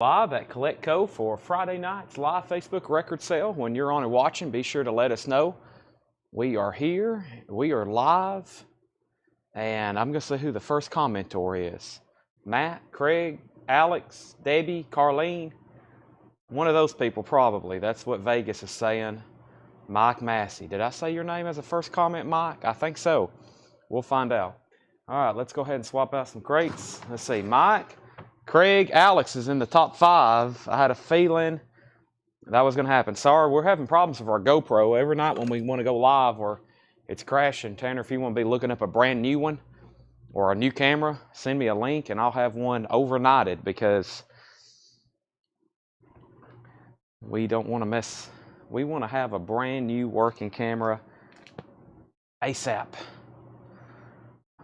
Live at CollectCo for Friday night's live Facebook record sale. When you're on and watching, be sure to let us know. We are here, we are live, and I'm going to say who the first commenter is. Matt, Craig, Alex, Debbie, Carlene. One of those people probably. That's what Vegas is saying. Mike Massey. Did I say your name as a first comment, Mike? I think so. We'll find out. All right, let's go ahead and swap out some crates. Let's see, Mike, Craig, Alex is in the top 5. I had a feeling that was going to happen. Sorry, we're having problems with our GoPro. Every night when we want to go live or it's crashing. Tanner, if you want to be looking up a brand new one or a new camera, send me a link and I'll have one overnighted because we don't want to mess. We want to have a brand new working camera ASAP.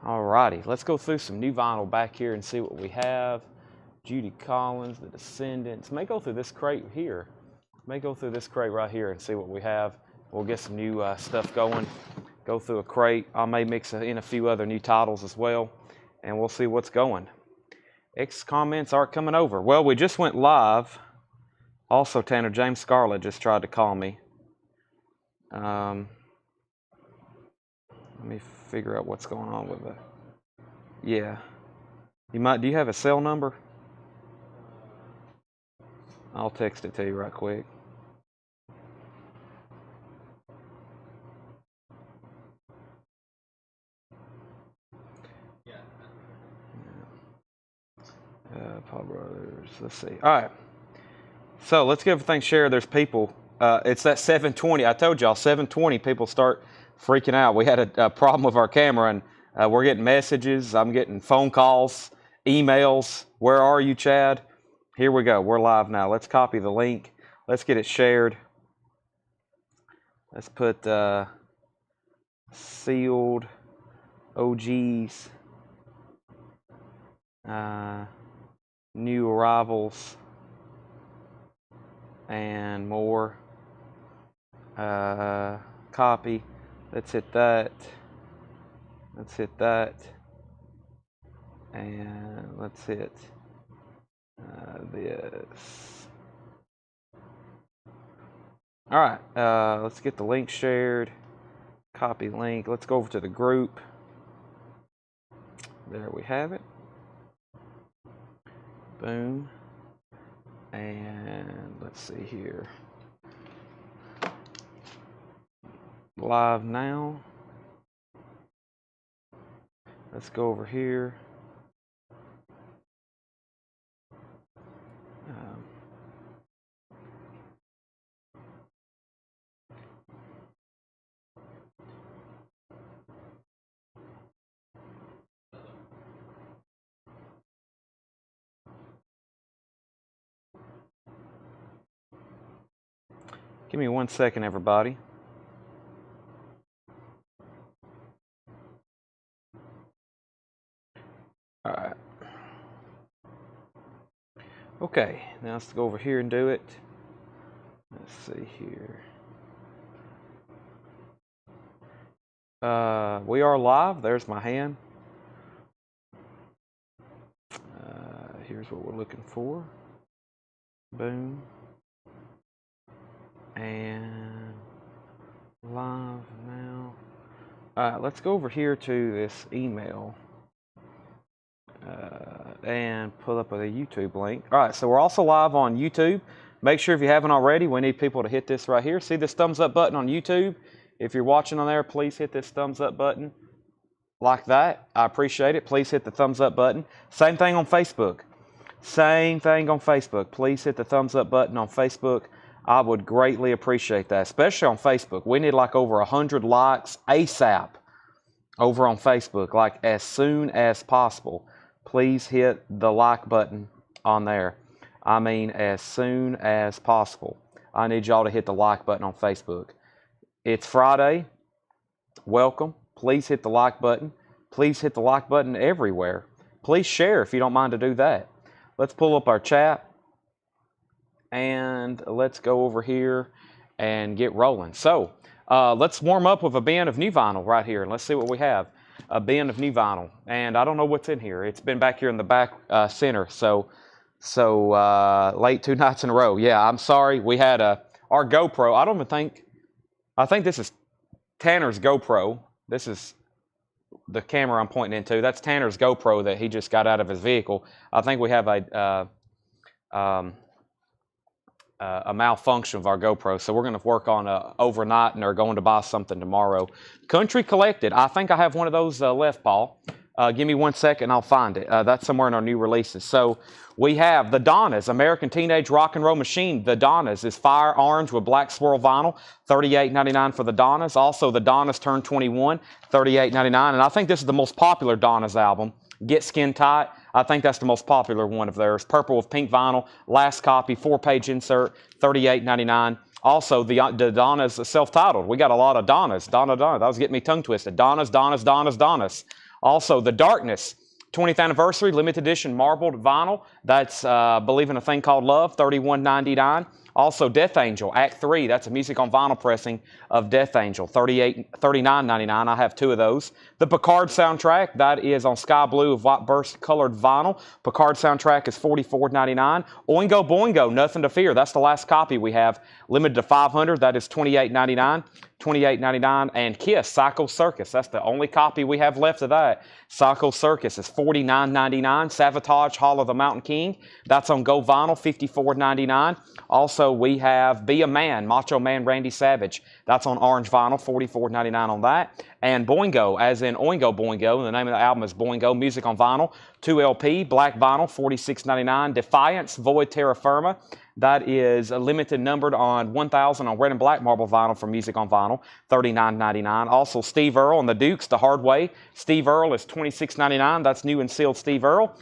Alrighty, let's go through some new vinyl back here and see what we have. Judy Collins, The Descendants. May go through this crate here. May go through this crate right here and see what we have. We'll get some new stuff going. Go through a crate. I may mix in a few other new titles as well, and we'll see what's going. X comments aren't coming over. Well, we just went live. Also, Tanner, James Scarlett just tried to call me. Let me figure out what's going on with it. Yeah. Do you have a cell number? I'll text it to you right quick. Paul Brothers, let's see. All right. So let's get everything shared. There's people. It's that 720. I told y'all, 720 people start freaking out. We had a problem with our camera, and we're getting messages. I'm getting phone calls, emails. Where are you, Chad? Here we go. We're live now. Let's copy the link. Let's get it shared. Let's put sealed OGs, new arrivals, and more. Copy. Let's hit that. Let's hit that. And let's hit this. All right, let's get the link shared. Copy link. Let's go over to the group. There we have it. Boom. And let's see here. Live now. Let's go over here. Give me 1 second, everybody. All right. Okay, now let's go over here and do it. Let's see here. We are live. There's my hand. Here's what we're looking for. Boom. And live now. All right, let's go over here to this email and pull up a YouTube link. All right, so we're also live on YouTube. Make sure if you haven't already, we need people to hit this right here. See this thumbs up button on YouTube? If you're watching on there, please hit this thumbs up button like that. I appreciate it. Please hit the thumbs up button. Same thing on Facebook. Same thing on Facebook. Please hit the thumbs up button on Facebook. I would greatly appreciate that, especially on Facebook. We need like over 100 likes ASAP over on Facebook, like as soon as possible. Please hit the like button on there. I mean, as soon as possible. I need y'all to hit the like button on Facebook. It's Friday. Welcome. Please hit the like button. Please hit the like button everywhere. Please share if you don't mind to do that. Let's pull up our chat. And let's go over here and get rolling. So let's warm up with a bin of new vinyl right here. And let's see what we have. A bin of new vinyl. And I don't know what's in here. It's been back here in the back center. So So late 2 nights in a row. Yeah, I'm sorry. We had our GoPro. I think this is Tanner's GoPro. This is the camera I'm pointing into. That's Tanner's GoPro that he just got out of his vehicle. I think we have a malfunction of our GoPro, so we're going to work on overnight and are going to buy something tomorrow. Country Collected. I think I have one of those left, Paul. Give me 1 second, I'll find it. That's somewhere in our new releases. So we have the Donnas, American Teenage Rock and Roll Machine. The Donnas is fire orange with black swirl vinyl, $38.99 for the Donnas. Also, the Donnas Turn 21, $38.99. And I think this is the most popular Donnas album. Get Skin Tight. I think that's the most popular one of theirs. Purple with pink vinyl, last copy, 4-page insert, $38.99. Also, the Donnas self-titled. We got a lot of Donnas. Donna. That was getting me tongue twisted. Donnas. Also, the Darkness 20th anniversary limited edition marbled vinyl. That's Believe in a Thing Called Love, $31.99. Also, Death Angel Act 3. That's a music on vinyl pressing of Death Angel, $39.99. I have 2 of those. The Picard soundtrack, that is on sky blue with white burst colored vinyl. Picard soundtrack is $44.99. Oingo Boingo, Nothing to Fear. That's the last copy we have, limited to 500. That is $28.99. $28.99. And Kiss, Psycho Circus. That's the only copy we have left of that. Psycho Circus is $49.99. Sabotage, Hall of the Mountain King. That's on Go Vinyl, $54.99. Also, we have Be a Man, Macho Man Randy Savage. That's on orange vinyl, $44.99 on that. And Boingo, as in Oingo Boingo. The name of the album is Boingo, music on vinyl. 2 LP, black vinyl, $46.99. Defiance, Void Terra Firma. That is limited numbered on 1,000 on red and black marble vinyl for music on vinyl, $39.99. Also, Steve Earle and the Dukes, The Hard Way. Steve Earle is $26.99. That's new and sealed Steve Earle.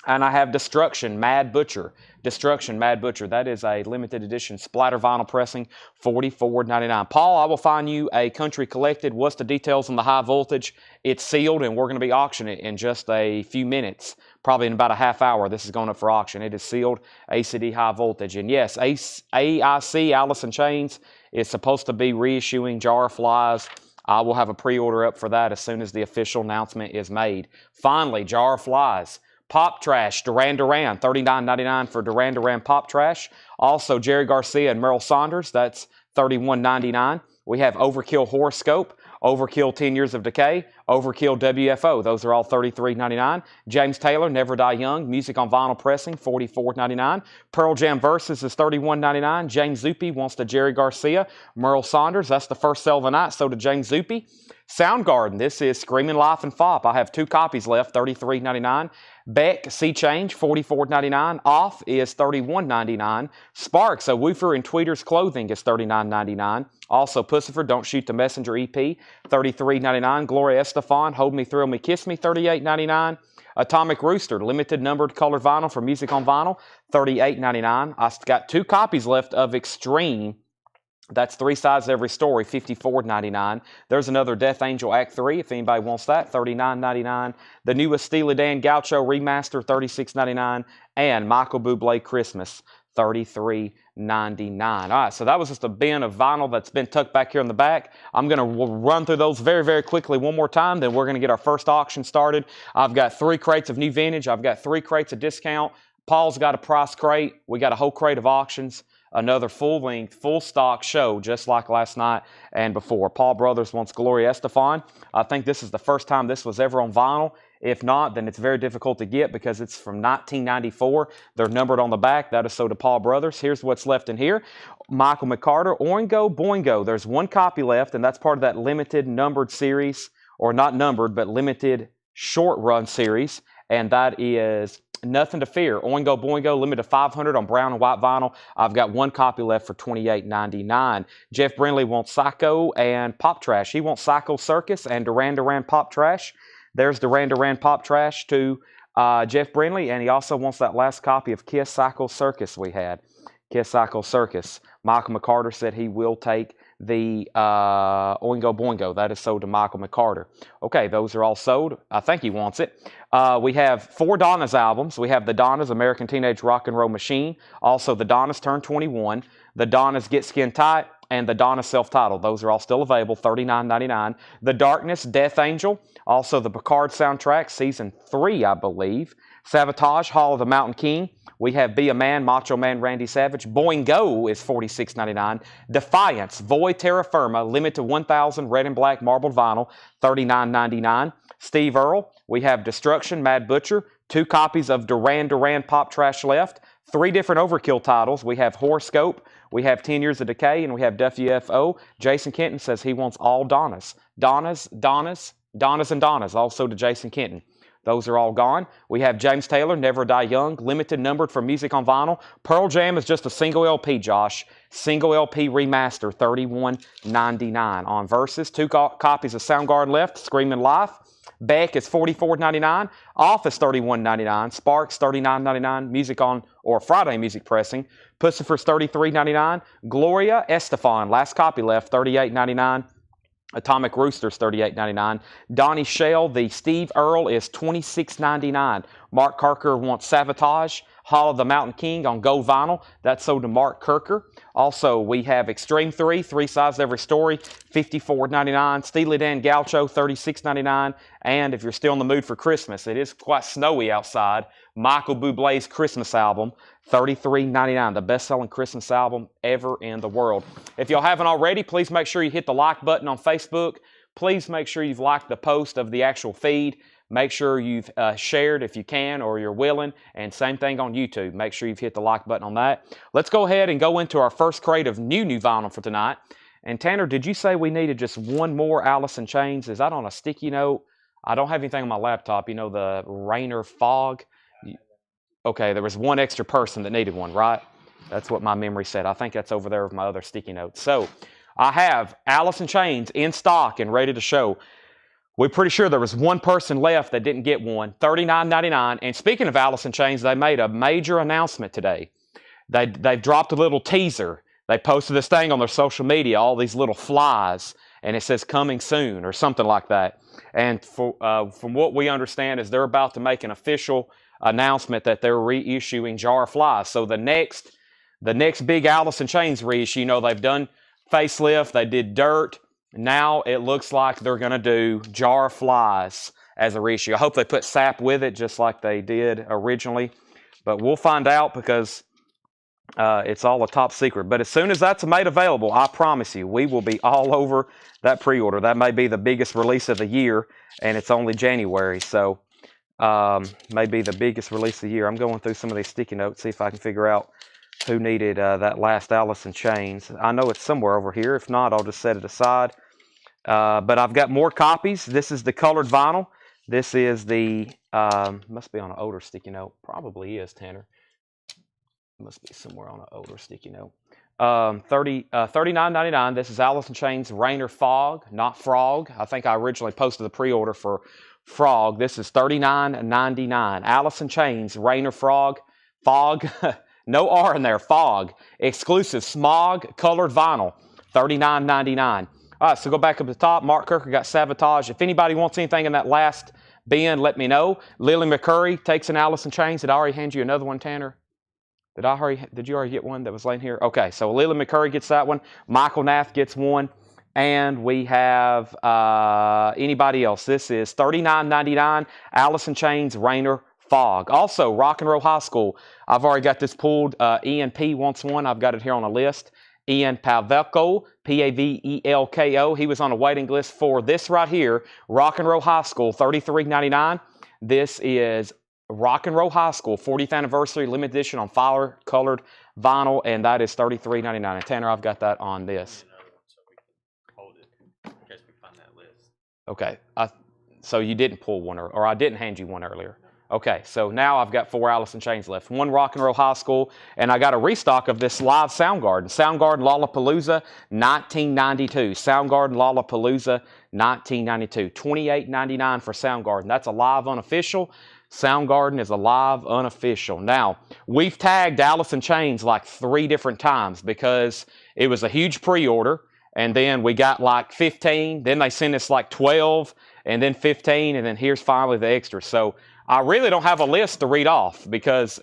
And I have Destruction, Mad Butcher. Destruction, Mad Butcher. That is a limited edition splatter vinyl pressing, $44.99. Paul, I will find you a Country Collected. What's the details on the high voltage? It's sealed, and we're going to be auctioning it in just a few minutes. Probably in about a half hour, this is going up for auction. It is sealed, ACD high voltage. And yes, AIC, Alice in Chains, is supposed to be reissuing Jar of Flies. I will have a pre-order up for that as soon as the official announcement is made. Finally, Jar of Flies. Pop Trash, Duran Duran, $39.99 for Duran Duran Pop Trash. Also, Jerry Garcia and Merle Saunders, that's $31.99. We have Overkill Horoscope, Overkill 10 Years of Decay, Overkill WFO. Those are all $33.99. James Taylor, Never Die Young, music on vinyl pressing, $44.99. Pearl Jam Versus is $31.99. James Zuppe wants the Jerry Garcia. Merle Saunders, that's the first sale of the night, so did James Zuppe. Soundgarden, this is Screaming Life and Fop. I have 2 copies left, $33.99. Beck, Sea Change, $44.99. Off is $31.99. Sparks, a Woofer and Tweeters Clothing is $39.99. Also, Pussifer, Don't Shoot the Messenger EP, $33.99. Gloria Estefan, Hold Me, Thrill Me, Kiss Me, $38.99. Atomic Rooster, limited numbered colored vinyl for music on vinyl, $38.99. I got 2 copies left of Extreme. That's 3 sides of every story, $54.99. There's another Death Angel Act 3, if anybody wants that, $39.99. The newest Steely Dan Gaucho Remaster, $36.99. And Michael Bublé Christmas, $33.99. All right, so that was just a bin of vinyl that's been tucked back here in the back. I'm going to run through those very, very quickly one more time, then we're going to get our first auction started. I've got 3 crates of new vintage. I've got 3 crates of discount. Paul's got a price crate. We got a whole crate of auctions. Another full-length, full-stock show, just like last night and before. Paul Brothers wants Gloria Estefan. I think this is the first time this was ever on vinyl. If not, then it's very difficult to get because it's from 1994. They're numbered on the back. That is so to Paul Brothers. Here's what's left in here. Michael McCarter, Oingo Boingo. There's 1 copy left, and that's part of that limited numbered series, or not numbered, but limited short-run series, and that is Nothing to Fear. Oingo Boingo, limited to 500 on brown and white vinyl. I've got 1 copy left for $28.99. Jeff Brindley wants Psycho and Pop Trash. He wants Psycho Circus and Duran Duran Pop Trash. There's Duran Duran Pop Trash to Jeff Brindley, and he also wants that last copy of Kiss Psycho Circus we had. Kiss Psycho Circus. Michael McCarter said he will take the Oingo Boingo. That is sold to Michael McCarter. Okay, those are all sold. I think he wants it. We have 4 Donnas albums. We have the Donnas American Teenage Rock and Roll Machine. Also, the Donnas Turn 21. The Donnas Get Skin Tight. And the Donnas Self-Titled. Those are all still available, $39.99. The Darkness, Death Angel. Also, the Picard soundtrack, Season 3, I believe. Sabotage, Hall of the Mountain King. We have Be a Man, Macho Man Randy Savage. Boingo is $46.99. Defiance, Void Terra Firma, limited to 1,000 red and black marbled vinyl, $39.99. Steve Earle, we have Destruction, Mad Butcher, 2 copies of Duran Duran Pop Trash left, 3 different Overkill titles. We have Horoscope, we have 10 Years of Decay, and we have WFO. Jason Kenton says he wants all Donnas. Donnas, and Donnas, also to Jason Kenton. Those are all gone. We have James Taylor, Never Die Young, limited numbered for music on vinyl. Pearl Jam is just a single LP, Josh. Single LP remaster, $31.99. On Versus, 2 copies of Soundgarden left, Screaming Life. Beck is $44.99. Office, $31.99. Sparks, $39.99. Music on, or Friday Music Pressing. Puscifer's $33.99. Gloria Estefan, last copy left, $38.99. Atomic Roosters, $38.99. Donnie Shell, the Steve Earle, is $26.99. Mark Kirker wants Sabotage. Hall of the Mountain King on gold vinyl. That's sold to Mark Kirker. Also, we have Extreme 3, 3 sides every story, $54.99. Steely Dan Gaucho, $36.99. And if you're still in the mood for Christmas, it is quite snowy outside. Michael Bublé's Christmas album, $33.99, the best-selling Christmas album ever in the world. If y'all haven't already, please make sure you hit the like button on Facebook. Please make sure you've liked the post of the actual feed. Make sure you've shared if you can or you're willing. And same thing on YouTube. Make sure you've hit the like button on that. Let's go ahead and go into our first crate of new vinyl for tonight. And Tanner, did you say we needed just one more Alice in Chains? Is that on a sticky note? I don't have anything on my laptop. You know, the Rainer Fog? Okay, there was one extra person that needed one, right? That's what my memory said. I think that's over there with my other sticky notes. So I have Alice in Chains in stock and ready to show. We're pretty sure there was one person left that didn't get one, $39.99. And speaking of Alice in Chains, they made a major announcement today. They've dropped a little teaser. They posted this thing on their social media, all these little flies, and it says coming soon or something like that. And from what we understand is they're about to make an official announcement that they're reissuing Jar of Flies. So the next big Alice in Chains reissue, you know, they've done Facelift, they did Dirt. Now it looks like they're going to do Jar of Flies as a reissue. I hope they put SAP with it just like they did originally. But we'll find out because it's all a top secret. But as soon as that's made available, I promise you, we will be all over that pre-order. That may be the biggest release of the year, and it's only January. So maybe the biggest release of the year. I'm going through some of these sticky notes, see if I can figure out who needed that last Alice in Chains. I know it's somewhere over here. If not, I'll just set it aside. But I've got more copies. This is the colored vinyl. This is the, must be on an older sticky note. Probably is, Tanner. Must be somewhere on an older sticky note. $39.99. This is Alice in Chains Rainer Fog, not Frog. I think I originally posted the pre-order for Frog. This is $39.99. Alice in Chains Rainer Fog. No R in there. Fog. Exclusive Smog colored vinyl. $39.99. All right, so go back up to the top. Mark Kirker got Sabotage. If anybody wants anything in that last bin, let me know. Lily McCurry takes an Alice in Chains. Did I already hand you another one, Tanner? Did you already get one that was laying here? Okay, so Lily McCurry gets that one. Michael Nath gets one. And we have anybody else. This is $39.99. Alice in Chains Rainer Fog. Also, Rock and Roll High School. I've already got this pulled. Ian P wants one. I've got it here on a list. Ian Pavelko, Pavelko. He was on a waiting list for this right here, Rock and Roll High School, $33.99. This is Rock and Roll High School, 40th anniversary, limited edition on fire colored vinyl, and that is $33.99. And Tanner, I've got that on this. Okay, so you didn't pull one, or I didn't hand you one earlier. Okay, so now I've got 4 Alice in Chains left. 1 Rock and Roll High School, and I got a restock of this live Soundgarden. Soundgarden Lollapalooza, 1992. Soundgarden Lollapalooza, 1992. $28.99 for Soundgarden. That's a live unofficial. Soundgarden is a live unofficial. Now, we've tagged Alice in Chains like 3 different times because it was a huge pre-order. And then we got like 15, then they sent us like 12, and then 15, and then here's finally the extra. So I really don't have a list to read off because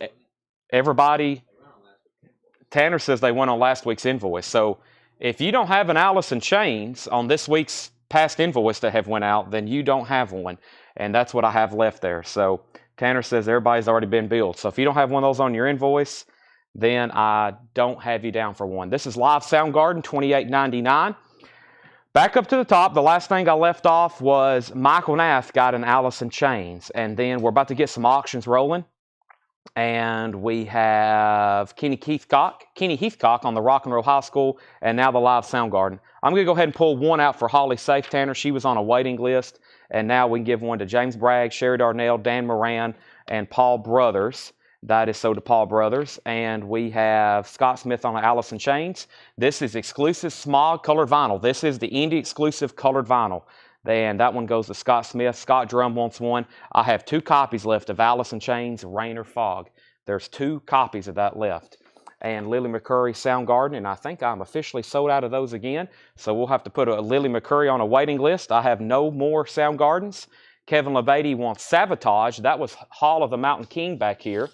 everybody, Tanner says they went on last week's invoice. So if you don't have an Alice in Chains on this week's past invoice that have went out, then you don't have one. And that's what I have left there. So Tanner says everybody's already been billed. So if you don't have one of those on your invoice, then I don't have you down for one. This is Live Soundgarden, $28.99. Back up to the top, the last thing I left off was Michael Nath got an Alice in Chains. And then we're about to get some auctions rolling. And we have Kenny Heathcock on the Rock and Roll High School, and now the Live Soundgarden. I'm going to go ahead and pull one out for Holly Safe Tanner. She was on a waiting list, and now we can give one to James Bragg, Sherry Darnell, Dan Moran, and Paul Brothers. That is so to Paul Brothers. And we have Scott Smith on the Alice in Chains. This is exclusive Smog colored vinyl. This is the indie exclusive colored vinyl. And that one goes to Scott Smith. Scott Drum wants one. I have 2 copies left of Alice in Chains, Rain or Fog. There's 2 copies of that left. And Lily McCurry Soundgarden, and I think I'm officially sold out of those again. So we'll have to put a Lily McCurry on a waiting list. I have no more Soundgardens. Kevin LeBady wants Sabotage. That was Hall of the Mountain King back here.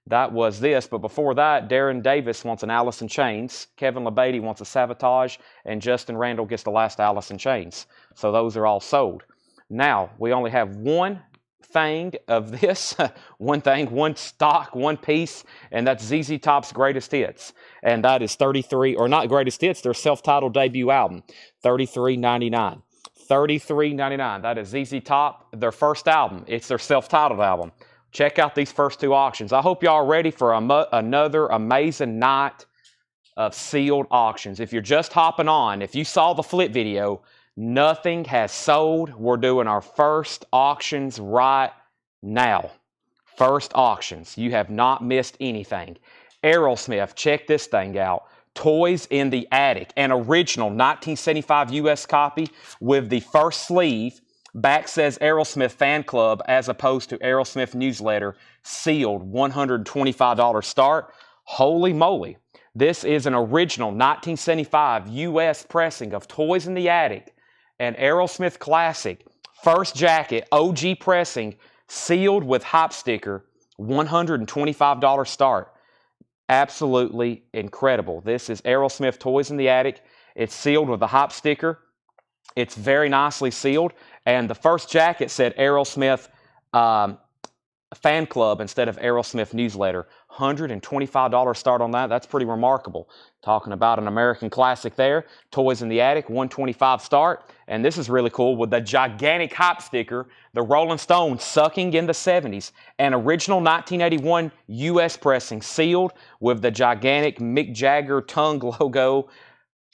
That was this, but before that, Darren Davis wants an Alice in Chains. Kevin LeBady wants a Sabotage, and Justin Randall gets the last Alice in Chains. So those are all sold. Now, we only have one thing of this, one stock, one piece, and that's ZZ Top's Greatest Hits. And that is 33, or not Greatest Hits, their self-titled debut album, $33.99. $33.99. That is ZZ Top, their first album. It's their self-titled album. Check out these first 2 auctions. I hope y'all are ready for another amazing night of sealed auctions. If you're just hopping on, if you saw the flip video, nothing has sold. We're doing our first auctions right now. First auctions. You have not missed anything. Aerosmith, check this thing out. Toys in the Attic, an original 1975 US copy with the first sleeve. Back says Aerosmith Fan Club as opposed to Aerosmith Newsletter. Sealed, $125 start. Holy moly. This is an original 1975 US pressing of Toys in the Attic. An Aerosmith classic. First jacket, OG pressing, sealed with hop sticker. $125 start. Absolutely incredible. This is Aerosmith Toys in the Attic. It's sealed with a hop sticker. It's very nicely sealed. And the first jacket said Aerosmith Fan Club instead of Aerosmith Newsletter. $125 start on that. That's pretty remarkable. Talking about an American classic there. Toys in the Attic, $125 start. And this is really cool with the gigantic hop sticker, the Rolling Stones sucking in the 70s. An original 1981 US pressing sealed with the gigantic Mick Jagger tongue logo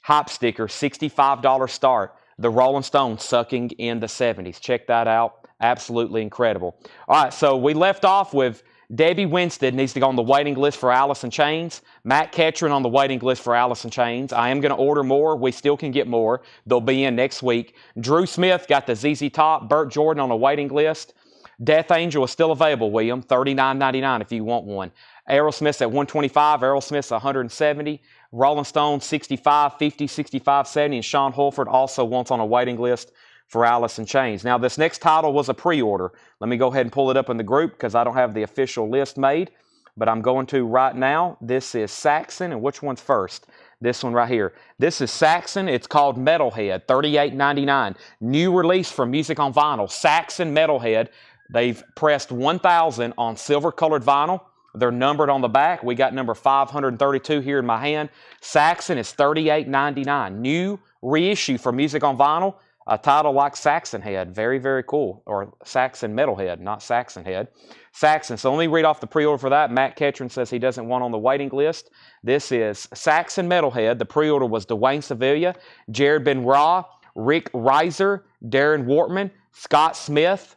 hop sticker, $65 start. The Rolling Stones sucking in the 70s. Check that out. Absolutely incredible. All right, so we left off with Debbie Winstead needs to go on the waiting list for Alice in Chains. Matt Ketron on the waiting list for Alice in Chains. I am going to order more. We still can get more. They'll be in next week. Drew Smith got the ZZ Top. Burt Jordan on the waiting list. Death Angel is still available, William. $39.99 if you want one. Aerosmith's at $125. Aerosmith's at $170. Rolling Stone, $65, $50, $65, $70. And Sean Holford also wants on a waiting list for Alice in Chains. Now, this next title was a pre-order. Let me go ahead and pull it up in the group because I don't have the official list made, but I'm going to right now. This is Saxon, and which one's first? This one right here. This is Saxon. It's called Metalhead, $38.99. New release from Music on Vinyl, Saxon Metalhead. They've pressed 1,000 on silver-colored vinyl. They're numbered on the back. We got number 532 here in my hand. Saxon is $38.99. New reissue for Music on Vinyl. A title like Saxon Head. Very, very cool. Or Saxon Metalhead, not Saxon Head. Saxon. So let me read off the pre-order for that. Matt Ketron says he doesn't want on the waiting list. This is Saxon Metalhead. The pre-order was Dwayne Sevilla, Jared Benoit, Rick Reiser, Darren Wortman, Scott Smith.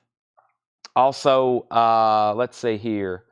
Also, let's see here.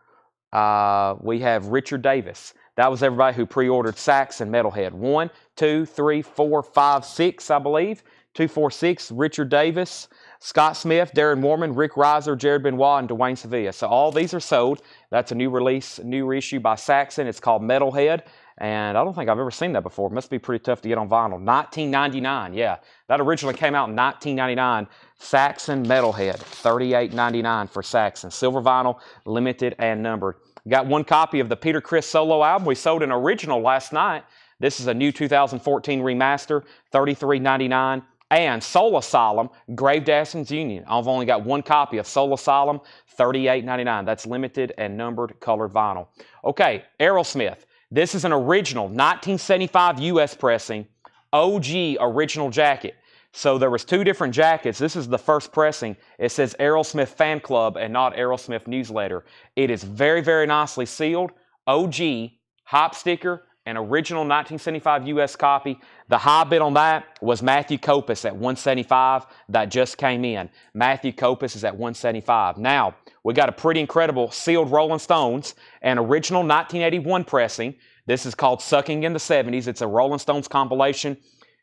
We have Richard Davis. That was everybody who pre-ordered Saxon Metalhead. 1, 2, 3, 4, 5, 6, I believe. 2, 4, 6, Richard Davis, Scott Smith, Darren Wortman, Rick Reiser, Jared Benoit, and Dwayne Sevilla. So all these are sold. That's a new release, new reissue by Saxon. It's called Metalhead, and I don't think I've ever seen that before. It must be pretty tough to get on vinyl. $19.99, yeah. That originally came out in $19.99. Saxon Metalhead, $38.99 for Saxon. Silver vinyl, limited and numbered. Got one copy of the Peter Criss solo album. We sold an original last night. This is a new 2014 remaster, $33.99. And Soul Asylum, Grave Dancing's Union. I've only got one copy of Soul Asylum, $38.99. That's limited and numbered colored vinyl. Okay, Aerosmith. This is an original 1975 U.S. pressing, OG original jacket. So there was two different jackets. This is the first pressing. It says Aerosmith Fan Club and not Aerosmith Newsletter. It is very, very nicely sealed. OG, hop sticker, an original 1975 U.S. copy. The high bid on that was Matthew Kopus at $175. That just came in. Matthew Kopus is at $175. Now, we got a pretty incredible sealed Rolling Stones, an original 1981 pressing. This is called Sucking in the 70s. It's a Rolling Stones compilation.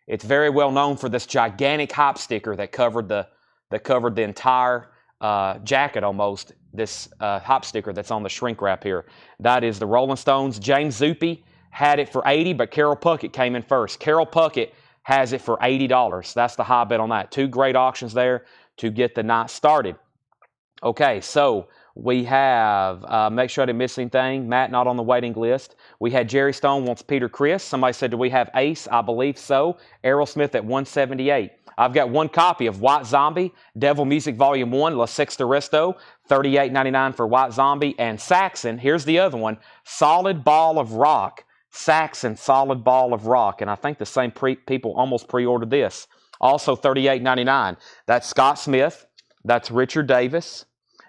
It's very well known for this gigantic hop sticker that covered the entire jacket almost. This hop sticker that's on the shrink wrap here. That is the Rolling Stones. James Zuppe had it for $80, but Carol Puckett came in first. Carol Puckett has it for $80. That's the high bid on that. Two great auctions there to get the night started. Okay, so we have, make sure I didn't miss anything. Matt, not on the waiting list. We had Jerry Stone wants Peter Criss. Somebody said, do we have Ace? I believe so. Aerosmith at $178. I've got one copy of White Zombie, Devil Music Volume 1, La Sexta Resto, $38.99 for White Zombie. And Saxon, here's the other one, Solid Ball of Rock. Saxon, Solid Ball of Rock. And I think the same people almost pre-ordered this. Also $38.99. That's Scott Smith. That's Richard Davis.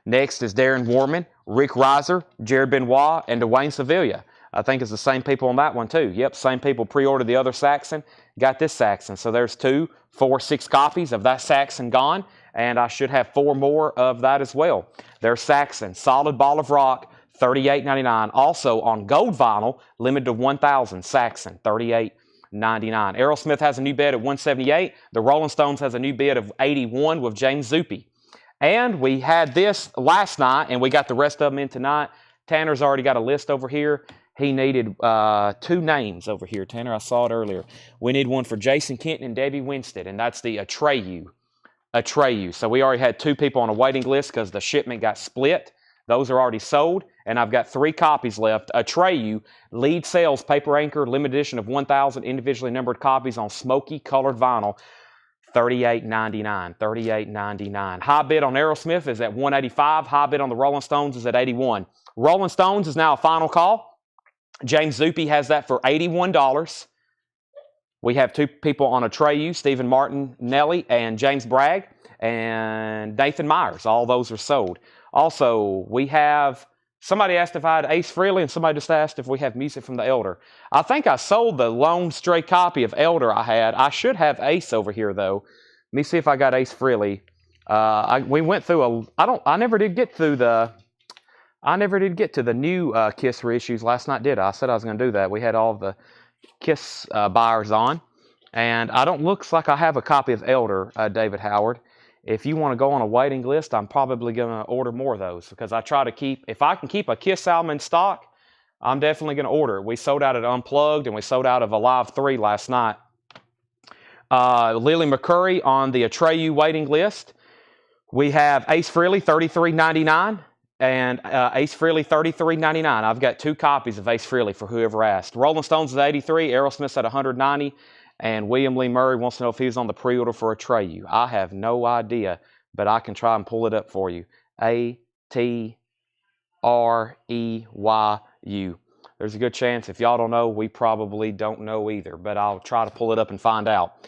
Next is Darren Warman, Rick Reiser, Jared Benoit, and Dwayne Sevilla. I think it's the same people on that one too. Yep, same people pre-ordered the other Saxon, got this Saxon. So there's 2, 4, 6 copies of that Saxon gone, and I should have 4 more of that as well. There's Saxon, Solid Ball of Rock, $38.99. Also on gold vinyl, limited to 1,000, Saxon, $38.99. Aerosmith has a new bid at $178. The Rolling Stones has a new bid of $81 with James Zuppe. And we had this last night, and we got the rest of them in tonight. Tanner's already got a list over here. He needed 2 names over here. Tanner, I saw it earlier. We need one for Jason Kenton and Debbie Winstead, and that's the Atreyu. Atreyu. So we already had 2 people on a waiting list because the shipment got split. Those are already sold, and I've got 3 copies left. Atreyu, lead sales, paper anchor, limited edition of 1,000 individually numbered copies on smoky colored vinyl. $38.99. $38.99. High bid on Aerosmith is at $185. High bid on the Rolling Stones is at $81. Rolling Stones is now a final call. James Zuppe has that for $81. We have 2 people on Atreyu, Stephen Martin Nelly and James Bragg and Nathan Myers. All those are sold. Also, we have, somebody asked if I had Ace Frehley, and somebody just asked if we have music from the Elder. I think I sold the lone stray copy of Elder I had. I should have Ace over here, though. Let me see if I got Ace Frehley. We went through I never did get to the new Kiss reissues last night, did I? I said I was going to do that. We had all the Kiss buyers on. And looks like I have a copy of Elder, David Howard. If you want to go on a waiting list, I'm probably going to order more of those because I try to keep, if I can keep a Kiss album in stock, I'm definitely going to order it. We sold out at Unplugged and we sold out of Alive 3 last night. Lily McCurry on the Atreyu waiting list. We have Ace Frehley, $33.99, and Ace Frehley, $33.99. I've got 2 copies of Ace Frehley for whoever asked. Rolling Stones is at $83, Aerosmith's at $190. And William Lee Murray wants to know if he was on the pre-order for Atreyu. I have no idea, but I can try and pull it up for you. Atreyu. There's a good chance if y'all don't know, we probably don't know either, but I'll try to pull it up and find out.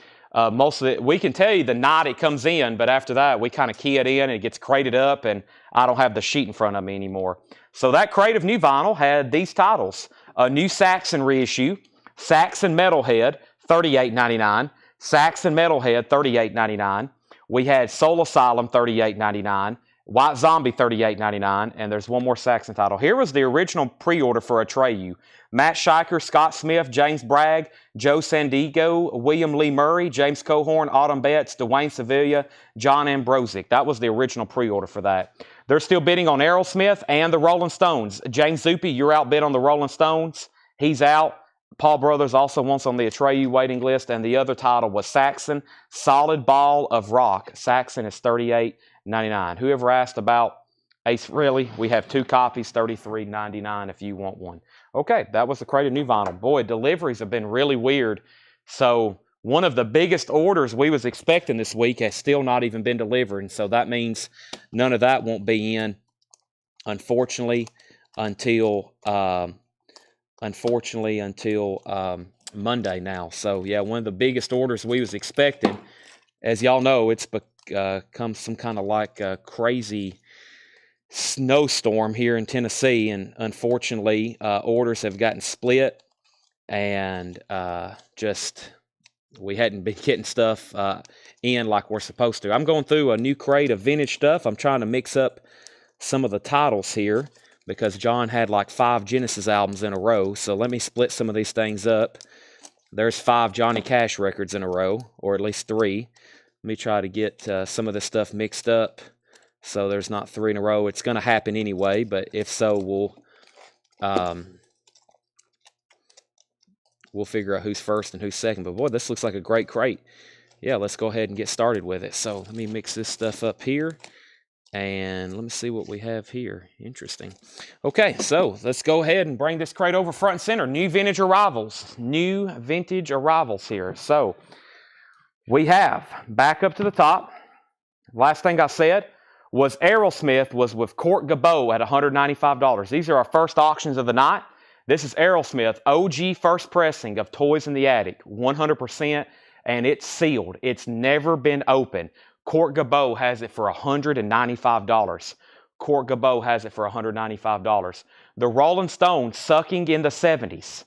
Most of it, we can tell you the night it comes in, but after that, we kind of key it in and it gets crated up, and I don't have the sheet in front of me anymore. So that crate of new vinyl had these titles. A new Saxon reissue, Saxon Metalhead, $38.99. Saxon Metalhead, $38.99. We had Soul Asylum, $38.99. White Zombie, $38.99. And there's one more Saxon title. Here was the original pre-order for Atreyu. Matt Scheiker, Scott Smith, James Bragg, Joe Sandiego, William Lee Murray, James Cohorn, Autumn Betts, Dwayne Sevilla, John Ambrosic. That was the original pre-order for that. They're still bidding on Aerosmith and the Rolling Stones. James Zuppe, you're outbid on the Rolling Stones. He's out. Paul Brothers also wants on the Atreyu waiting list, and the other title was Saxon, Solid Ball of Rock. Saxon is $38.99. Whoever asked about Ace Frehley, we have 2 copies, $33.99 if you want one. Okay, that was the crate of new vinyl. Boy, deliveries have been really weird. So one of the biggest orders we was expecting this week has still not even been delivered. And so that means none of that won't be in, unfortunately, until Monday now. So yeah, one of the biggest orders we was expecting. As y'all know, it's become some kind of like a crazy snowstorm here in Tennessee, and unfortunately, orders have gotten split, and we hadn't been getting stuff in like we're supposed to. I'm going through a new crate of vintage stuff. I'm trying to mix up some of the titles here because John had like 5 Genesis albums in a row. So let me split some of these things up. There's 5 Johnny Cash records in a row, or at least 3. Let me try to get some of this stuff mixed up so there's not 3 in a row. It's going to happen anyway, but if so, we'll figure out who's first and who's second. But boy, this looks like a great crate. Yeah, let's go ahead and get started with it. So let me mix this stuff up here. And let me see what we have here. Interesting. Okay, so let's go ahead and bring this crate over front and center. New vintage arrivals. New vintage arrivals here. So we have, back up to the top, last thing I said was Aerosmith was with Court Gabot at $195. These are our first auctions of the night. This is Aerosmith, OG first pressing of Toys in the Attic, 100%, and it's sealed. It's never been opened. Court Gabot has it for $195. Court Gabot has it for $195. The Rolling Stones, Sucking in the 70s.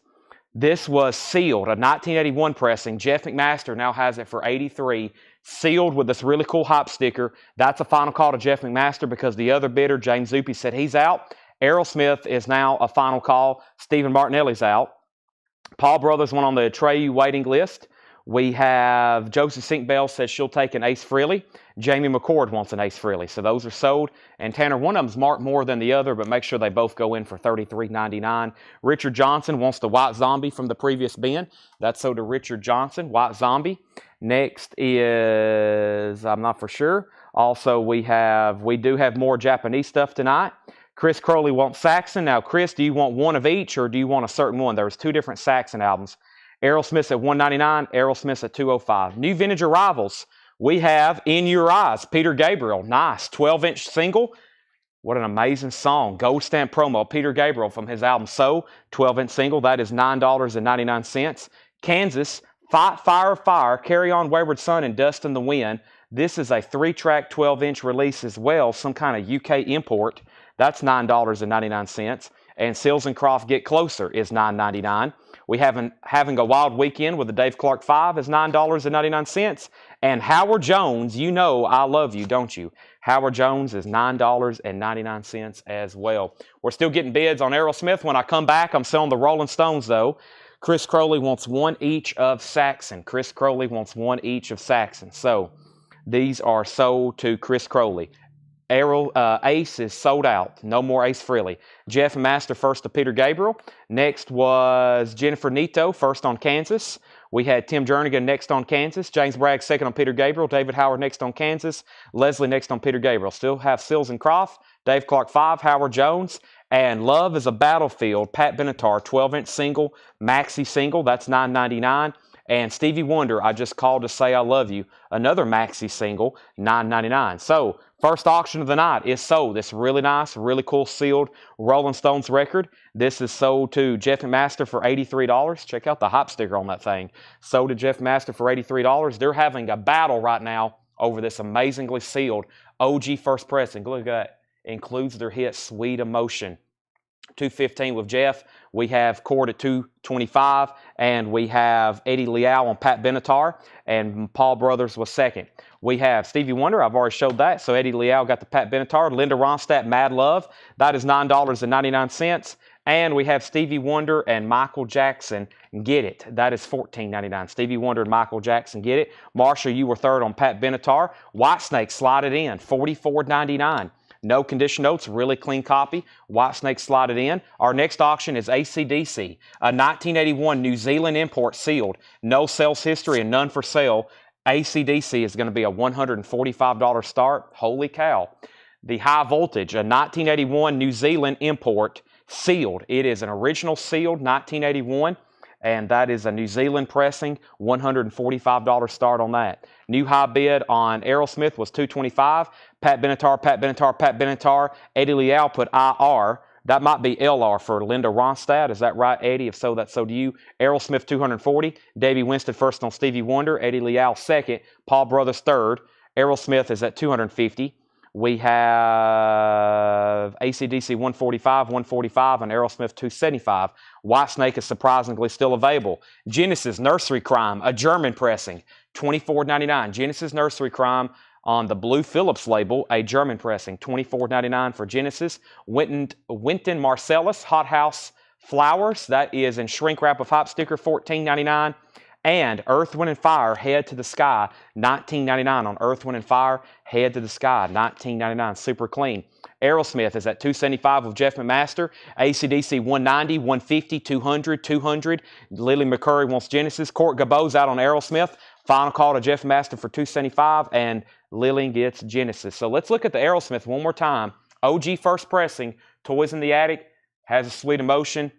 This was sealed, a 1981 pressing. Jeff McMaster now has it for $83, sealed with this really cool hop sticker. That's a final call to Jeff McMaster because the other bidder, James Zuppe, said he's out. Aerosmith is now a final call. Stephen Martinelli's out. Paul Brothers went on the Atreyu waiting list. We have Josie Sinkbell says she'll take an Ace Frehley. Jamie McCord wants an Ace Frehley. So those are sold. And Tanner, one of them's marked more than the other, but make sure they both go in for $33.99. Richard Johnson wants the White Zombie from the previous bin. That's sold to Richard Johnson, White Zombie. Next is, I'm not for sure. Also, we do have more Japanese stuff tonight. Chris Crowley wants Saxon. Now, Chris, do you want one of each or do you want a certain one? There was 2 different Saxon albums. Aerosmith's at $199, Aerosmith's at $205. New vintage arrivals. We have In Your Eyes, Peter Gabriel. Nice. 12-inch single. What an amazing song. Gold stamp promo. Peter Gabriel from his album So, 12-inch single. That is $9.99. Kansas, Fight Fire Fire, Carry On Wayward Son, and Dust in the Wind. This is a 3-track 12-inch release as well, some kind of UK import. That's $9.99. And Seals and Croft Get Closer is $9.99. We have Having a Wild Weekend with the Dave Clark 5 is $9.99. And Howard Jones, you know I love you, don't you? Howard Jones is $9.99 as well. We're still getting bids on Aerosmith. When I come back, I'm selling the Rolling Stones, though. Chris Crowley wants 1 each of Saxon. Chris Crowley wants 1 each of Saxon. So these are sold to Chris Crowley. Ace is sold out. No more Ace Frehley. Jeff and Master first to Peter Gabriel. Next was Jennifer Nito first on Kansas. We had Tim Jernigan next on Kansas. James Bragg second on Peter Gabriel. David Howard next on Kansas. Leslie next on Peter Gabriel. Still have Seals and Croft. Dave Clark 5. Howard Jones. And Love is a Battlefield. Pat Benatar 12-inch single. Maxi single. That's $9.99. And Stevie Wonder, I Just Called to Say I Love You, another maxi single, $9.99. So, first auction of the night is sold. This really nice, really cool sealed Rolling Stones record. This is sold to Jeff McMaster for $83. Check out the hop sticker on that thing. Sold to Jeff McMaster for $83. They're having a battle right now over this amazingly sealed OG first pressing. Look at that. Includes their hit Sweet Emotion. $215 with Jeff. We have Cord at $225, and we have Eddie Liao on Pat Benatar, and Paul Brothers was second. We have Stevie Wonder. I've already showed that. So Eddie Liao got the Pat Benatar. Linda Ronstadt, Mad Love. That is $9.99. And we have Stevie Wonder and Michael Jackson, Get It. That is $14.99. Stevie Wonder and Michael Jackson, Get It. Marshall, you were third on Pat Benatar. Whitesnake, Slide It In, $44.99. No condition notes, really clean copy. Whitesnake slotted in. Our next auction is AC/DC, a 1981 New Zealand import sealed. No sales history and none for sale. AC/DC is going to be a $145 start. Holy cow. The High Voltage, a 1981 New Zealand import sealed. It is an original sealed 1981. and that is a New Zealand pressing, $145 start on that. New high bid on Aerosmith was $225. Pat Benatar. Eddie Leal put IR. That might be LR for Linda Ronstadt. Is that right, Eddie? If so, that's so to you. Aerosmith, $240. Davey Winston first on Stevie Wonder. Eddie Leal second. Paul Brothers third. Aerosmith is at $250. We have AC/DC 145, and Aerosmith 275. Whitesnake is surprisingly still available. Genesis Nursery Crime, a German pressing, $24.99. Genesis Nursery Crime on the Blue Phillips label, a German pressing, $24.99 for Genesis. Winton Marcellus Hot House Flowers, that is in shrink wrap with hop sticker, $14.99. And Earth, Wind & Fire, Head to the Sky, $19.99 on Earth, Wind & Fire, Head to the Sky, $19.99, super clean. Aerosmith is at $275 with Jeff McMaster. AC/DC 190, 150, 200, 200. Lily McCurry wants Genesis. Court Gabot's out on Aerosmith. Final call to Jeff McMaster for $275, and Lily gets Genesis. So let's look at the Aerosmith one more time. OG first pressing, Toys in the Attic, has a Sweet Emotion.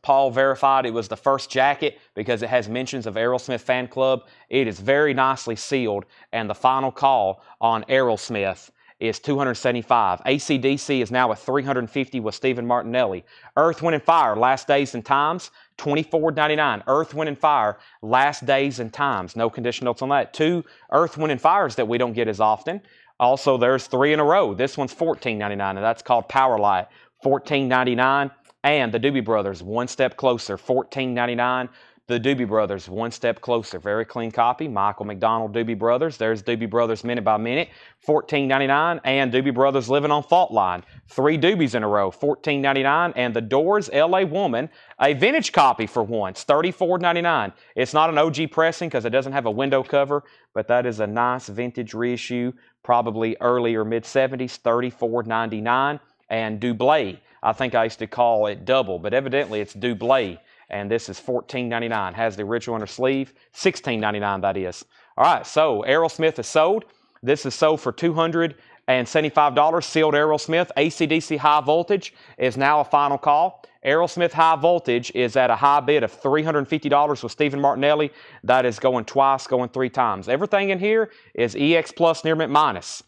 Paul verified it was the first jacket because it has mentions of Aerosmith Fan Club. It is very nicely sealed, and the final call on Aerosmith is $275. AC/DC is now at $350 with Stephen Martinelli. Earth, Wind & Fire, Last Days and Times, $24.99. Earth, Wind & Fire, Last Days and Times. No condition notes on that. 2 Earth, Wind & Fires that we don't get as often. Also, there's 3 in a row. This one's $14.99, and that's called Power Light, $14.99. And the Doobie Brothers, One Step Closer, $14.99. The Doobie Brothers, One Step Closer. Very clean copy. Michael McDonald, Doobie Brothers. There's Doobie Brothers Minute by Minute, $14.99. And Doobie Brothers Living on Fault Line. 3 Doobies in a row, $14.99. And The Doors, L.A. Woman, a vintage copy for once, $34.99. It's not an OG pressing because it doesn't have a window cover, but that is a nice vintage reissue, probably early or mid-70s, $34.99. And Doublé, I think I used to call it double, but evidently it's Doublé, and this is $14.99. Has the original inner sleeve, $16.99 that is. All right, so Aerosmith is sold. This is sold for $275, sealed Aerosmith. AC/DC High Voltage is now a final call. Aerosmith High Voltage is at a high bid of $350 with Stephen Martinelli. That is going twice, going 3 times. Everything in here is EX plus, near mint minus.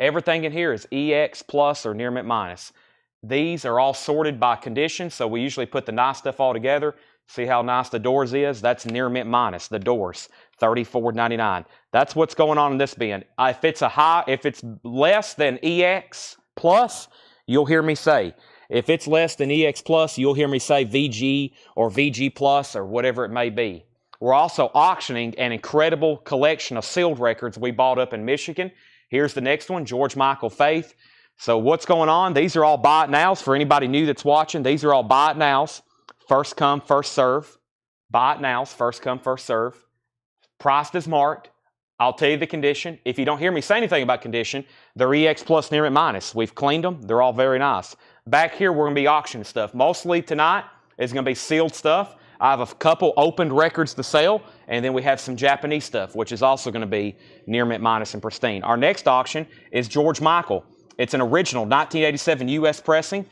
Everything in here is EX plus or near mint minus. These are all sorted by condition, so we usually put the nice stuff all together. See how nice the Doors is? That's near mint minus, the Doors, $34.99. That's what's going on in this bin. If it's less than EX plus, you'll hear me say. If it's less than EX plus, you'll hear me say VG or VG plus or whatever it may be. We're also auctioning an incredible collection of sealed records we bought up in Michigan. Here's the next one, George Michael Faith. So what's going on? These are all buy it nows. For anybody new that's watching, these are all buy it nows. First come, first serve. Buy it nows, first come, first serve. Priced as marked. I'll tell you the condition. If you don't hear me say anything about condition, they're EX plus, near mint minus. We've cleaned them. They're all very nice. Back here, we're going to be auctioning stuff. Mostly tonight is going to be sealed stuff. I have a couple opened records to sell, and then we have some Japanese stuff, which is also going to be near mint minus and pristine. Our next auction is George Michael. It's an original 1987 U.S. pressing.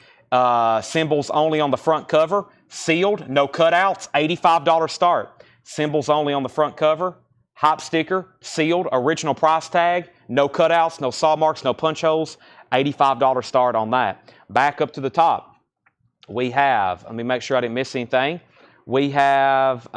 Symbols only on the front cover. Sealed, no cutouts, $85 start. Symbols only on the front cover. Hop sticker, sealed, original price tag, no cutouts, no saw marks, no punch holes, $85 start on that. Back up to the top, we have, let me make sure I didn't miss anything. We have,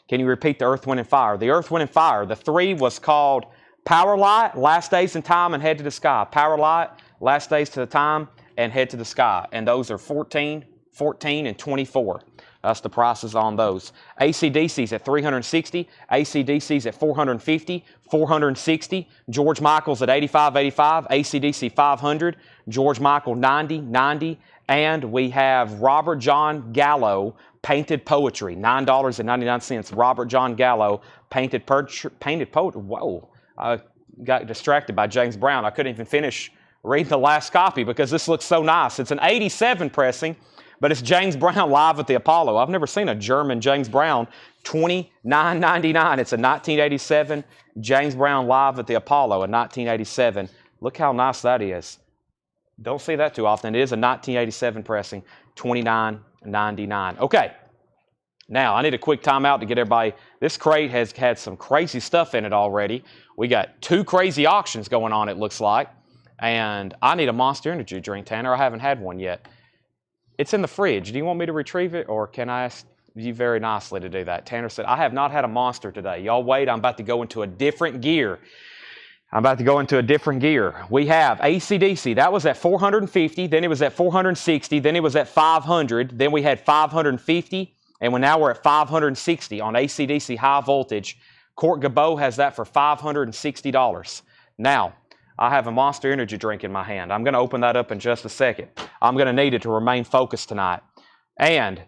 can you repeat the Earth, Wind & Fire? The Earth, Wind & Fire, the 3 was called Power Light, Last Days in Time, and Head to the Sky. Power Light, Last Days to the Time, and Head to the Sky. And those are 14, 14, and 24. That's the prices on those. AC/DC's at $360, AC/DC's at $450, $460. George Michael's at $85, AC/DC $500, George Michael $90, $90. And we have Robert John Gallo Painted Poetry, $9.99. Robert John Gallo Painted Poetry. Whoa, I got distracted by James Brown. I couldn't even finish reading the last copy because this looks so nice. It's an 87 pressing. But it's James Brown live at the Apollo. I've never seen a German James Brown, $29.99. It's a 1987 James Brown live at the Apollo in 1987. Look how nice that is. Don't see that too often. It is a 1987 pressing, $29.99. $14.99. Okay. Now, I need a quick timeout to get everybody. This crate has had some crazy stuff in it already. We got 2 crazy auctions going on, it looks like. And I need a Monster Energy drink, Tanner. I haven't had one yet. It's in the fridge. Do you want me to retrieve it, or can I ask you very nicely to do that? Tanner said, I have not had a Monster today. Y'all wait, I'm about to go into a different gear. We have AC/DC. That was at 450. Then it was at 460. Then it was at 500. Then we had 550. And now we're at 560 on AC/DC high voltage. Court Gabot has that for $560. Now, I have a Monster Energy drink in my hand. I'm going to open that up in just a second. I'm going to need it to remain focused tonight. And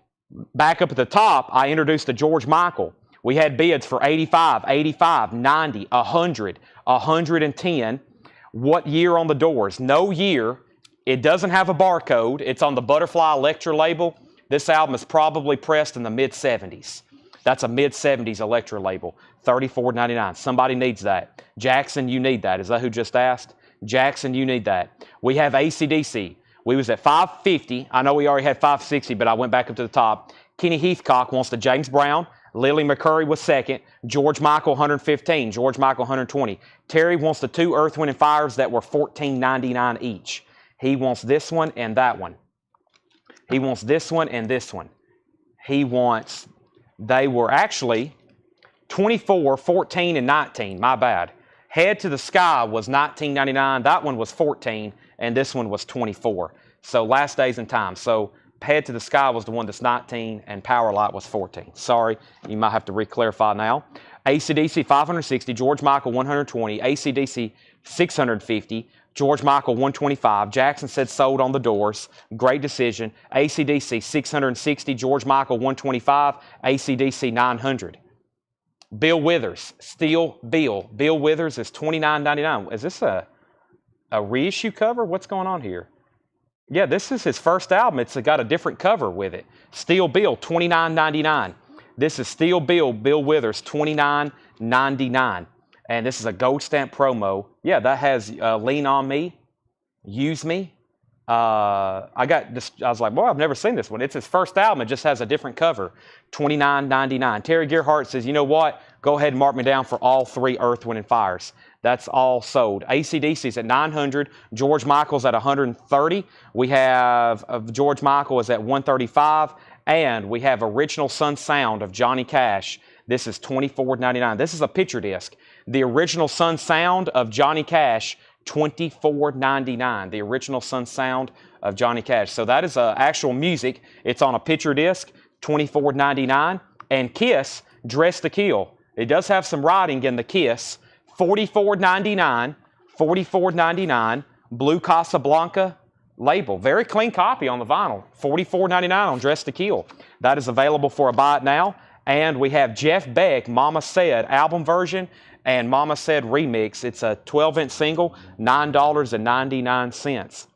back up at the top, I introduced the George Michael. We had bids for 85, 85, 90, 100, 110. What year on the doors? No year. It doesn't have a barcode. It's on the Butterfly Electra label. This album is probably pressed in the mid-70s. That's a mid-70s Electra label. $34.99. Somebody needs that. Jackson, you need that. Is that who just asked? Jackson, you need that. We have AC/DC. We was at 550. I know we already had 560, but I went back up to the top. Kenny Heathcock wants the James Brown. Lily McCurry was second. George Michael, 115. George Michael, 120. Terry wants the 2 Earth, Wind & Fires that were $14.99 each. He wants this one and that one. He wants this one and this one. They were actually 24, 14, and 19. My bad. Head to the Sky was $19.99. That one was 14, and this one was 24. So last days and time. So Head to the Sky was the one that's 19, and Power Light was 14. Sorry, you might have to re-clarify now. AC/DC 560, George Michael 120, AC/DC 650, George Michael 125. Jackson said sold on the doors. Great decision. AC/DC 660, George Michael 125, AC/DC 900. Bill Withers, Steel Bill. Bill Withers is $29.99. Is this a reissue cover? What's going on here? Yeah, this is his first album. It's got a different cover with it. Steel Bill, $29.99. This is Steel Bill, Bill Withers, $29.99. And this is a gold stamp promo. Yeah, that has Lean On Me, Use Me. I was like, boy, I've never seen this one. It's his first album. It just has a different cover. $29.99. Terry Gearhart says, you know what? Go ahead and mark me down for all 3 Earth, Wind & Fires. That's all sold. AC/DC's at 900. George Michael's at 130. We have George Michael is at 135. And we have Original Sun Sound of Johnny Cash. This is $24.99. This is a picture disc. The Original Sun Sound of Johnny Cash, $24.99. The Original Sun Sound of Johnny Cash. So that is actual music. It's on a picture disc, $24.99. And Kiss, Dress to Kill. It does have some writing in the Kiss. $44.99. $44.99. Blue Casablanca label. Very clean copy on the vinyl. $44.99 on Dress to Kill. That is available for a buy it now. And we have Jeff Beck, Mama Said album version and Mama Said remix. It's a 12-inch single, $9.99.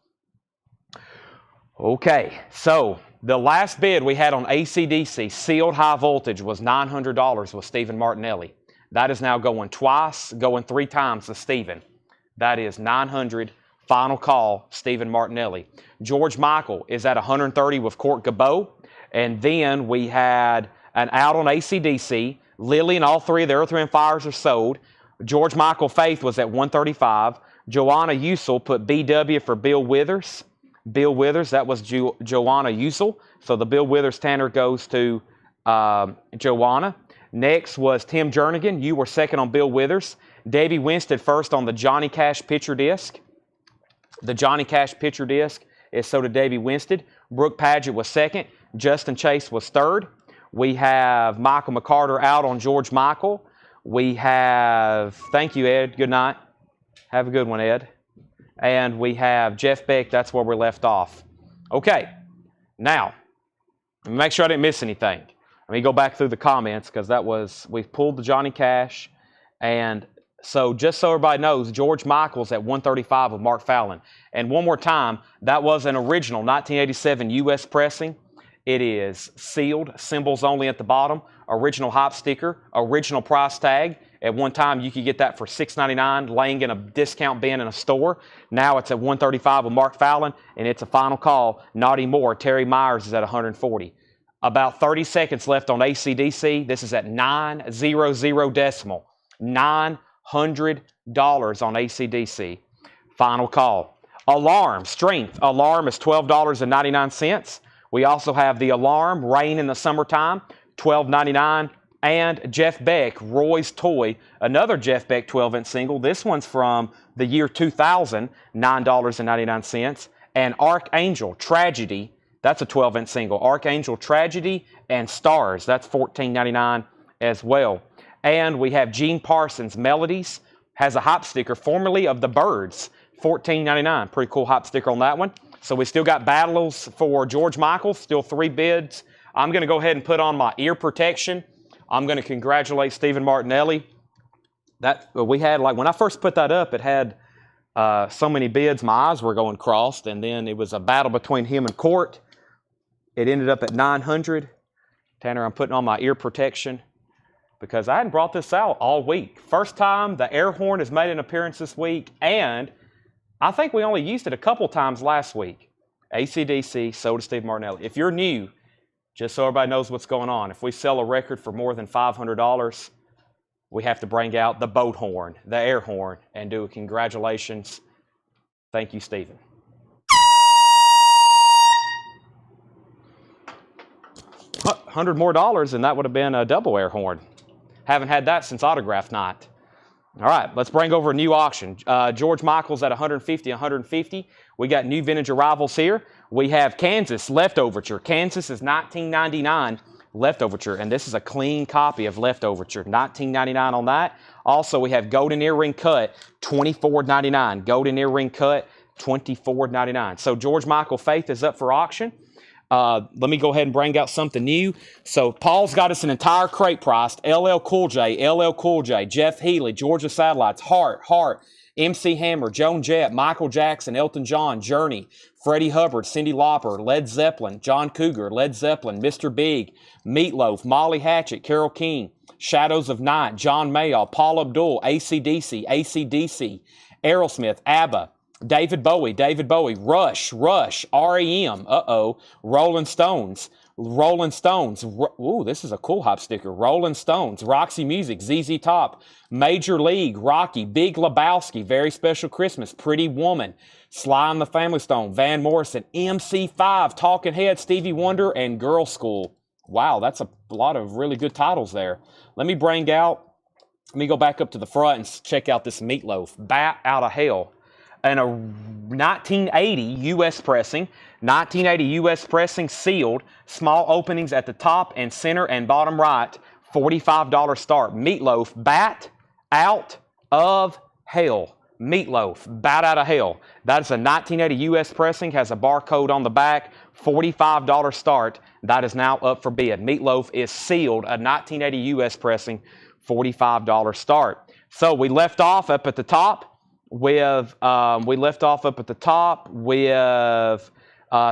Okay, so the last bid we had on AC/DC, sealed high voltage, was $900 with Stephen Martinelli. That is now going 3 times to Stephen. That is $900. Final call, Stephen Martinelli. George Michael is at 130 with Court Gabot. And then we had an out on AC/DC. Lily and all 3 of the Earth, Wind & Fires are sold. George Michael Faith was at 135. Joanna Usel put BW for Bill Withers. Bill Withers, that was Joanna Usel. So the Bill Withers Tanner goes to Joanna. Next was Tim Jernigan. You were second on Bill Withers. Debbie Winstead first on the Johnny Cash picture disc. The Johnny Cash picture disc is so did Debbie Winstead. Brooke Padgett was second. Justin Chase was third. We have Michael McCarter out on George Michael. We have, thank you, Ed. Good night. Have a good one, Ed. And we have Jeff Beck. That's where we left off. Okay. Now, make sure I didn't miss anything. Let me go back through the comments because we've pulled the Johnny Cash. And so just so everybody knows, George Michael's at 135 with Mark Fallon. And one more time, that was an original 1987 U.S. pressing. It is sealed, symbols only at the bottom, original hype sticker, original price tag, At one time, you could get that for $6.99 laying in a discount bin in a store. Now it's at $135 with Mark Fallon, and it's a final call. Not anymore. Terry Myers is at $140. About 30 seconds left on ACDC. This is at 900 decimal. $900 on ACDC. Final call. Alarm, Strength. Alarm is $12.99. We also have the Alarm, Rain in the Summertime, $12.99. And Jeff Beck, Roy's Toy, another Jeff Beck 12-inch single. This one's from the year 2000, $9.99. And Archangel, Tragedy, that's a 12-inch single. Archangel, Tragedy, and Stars, that's $14.99 as well. And we have Gene Parsons, Melodies, has a hop sticker, formerly of the Byrds, $14.99. Pretty cool hop sticker on that one. So we still got battles for George Michael, still 3 bids. I'm going to go ahead and put on my ear protection. I'm going to congratulate Stephen Martinelli. That we had, like, when I first put that up, it had so many bids, my eyes were going crossed, and then it was a battle between him and Court. It ended up at 900. Tanner, I'm putting on my ear protection because I hadn't brought this out all week. First time the air horn has made an appearance this week, and I think we only used it a couple times last week. AC/DC, so does Steve Martinelli. If you're new, just so everybody knows what's going on, if we sell a record for more than $500, we have to bring out the boat horn, the air horn, and do a congratulations. Thank you, Stephen. $100 more, and that would have been a double air horn. Haven't had that since autograph night. All right, let's bring over a new auction. George Michael's at $150. We got new vintage arrivals here. We have Kansas Leftoverture. Kansas is $19.99 Leftoverture, and this is a clean copy of Leftoverture. $19.99 on that. Also, we have Golden Earring Cut, $24.99. Golden Earring Cut, $24.99. So George Michael Faith is up for auction. Let me go ahead and bring out something new. So Paul's got us an entire crate priced. LL Cool J, Jeff Healey, Georgia Satellites, Heart, MC Hammer, Joan Jett, Michael Jackson, Elton John, Journey, Freddie Hubbard, Cyndi Lauper, Led Zeppelin, John Cougar, Led Zeppelin, Mr. Big, Meatloaf, Molly Hatchet, Carole King, Shadows of Night, John Mayall, Paul Abdul, AC/DC, Aerosmith, ABBA, David Bowie, Rush, REM, Rolling Stones, ooh, this is a cool hop sticker, Rolling Stones, Roxy Music, ZZ Top, Major League, Rocky, Big Lebowski, Very Special Christmas, Pretty Woman, Sly and the Family Stone, Van Morrison, MC5, Talking Heads, Stevie Wonder, and Girl School. Wow, that's a lot of really good titles there. Let me go back up to the front and check out this Meatloaf, Bat Out of Hell. And a 1980 U.S. pressing, sealed, small openings at the top and center and bottom right, $45 start. Meatloaf, Bat Out of Hell. Meatloaf, Bat Out of Hell. That is a 1980 U.S. pressing, has a barcode on the back, $45 start. That is now up for bid. Meatloaf is sealed, a 1980 U.S. pressing, $45 start. So we left off up at the top with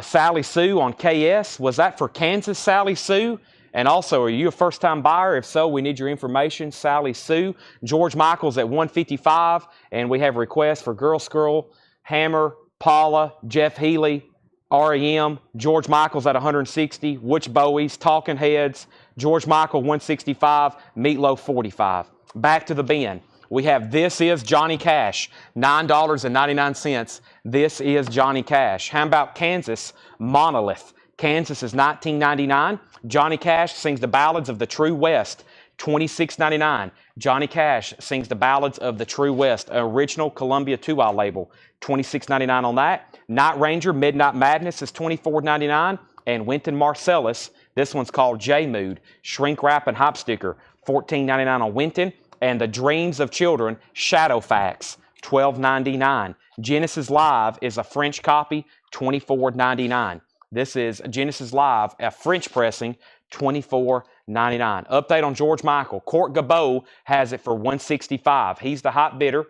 Sally Sue on KS. Was that for Kansas, Sally Sue? And also, are you a first-time buyer? If so, we need your information, Sally Sue. George Michael's at $155, and we have requests for Girl Scroll, Hammer, Paula, Jeff Healey, REM, George Michael's at $160, Witch Bowie's, Talking Heads, George Michael $165, Meatloaf $45. Back to the bin. We have This Is Johnny Cash, $9.99. This is Johnny Cash. How about Kansas? Monolith. Kansas is $19.99. Johnny Cash sings the ballads of the True West, $26.99. Johnny Cash sings the ballads of the True West, original Columbia 2i label, $26.99 on that. Night Ranger, Midnight Madness is $24.99. And Wynton Marsalis, this one's called J-Mood, shrink wrap and hop sticker, $14.99 on Wynton. And The Dreams of Children, Shadowfax, $12.99. Genesis Live is a French copy, $24.99. This is Genesis Live, a French pressing, $24.99. Update on George Michael. Court Gabot has it for $165. He's the hot bidder.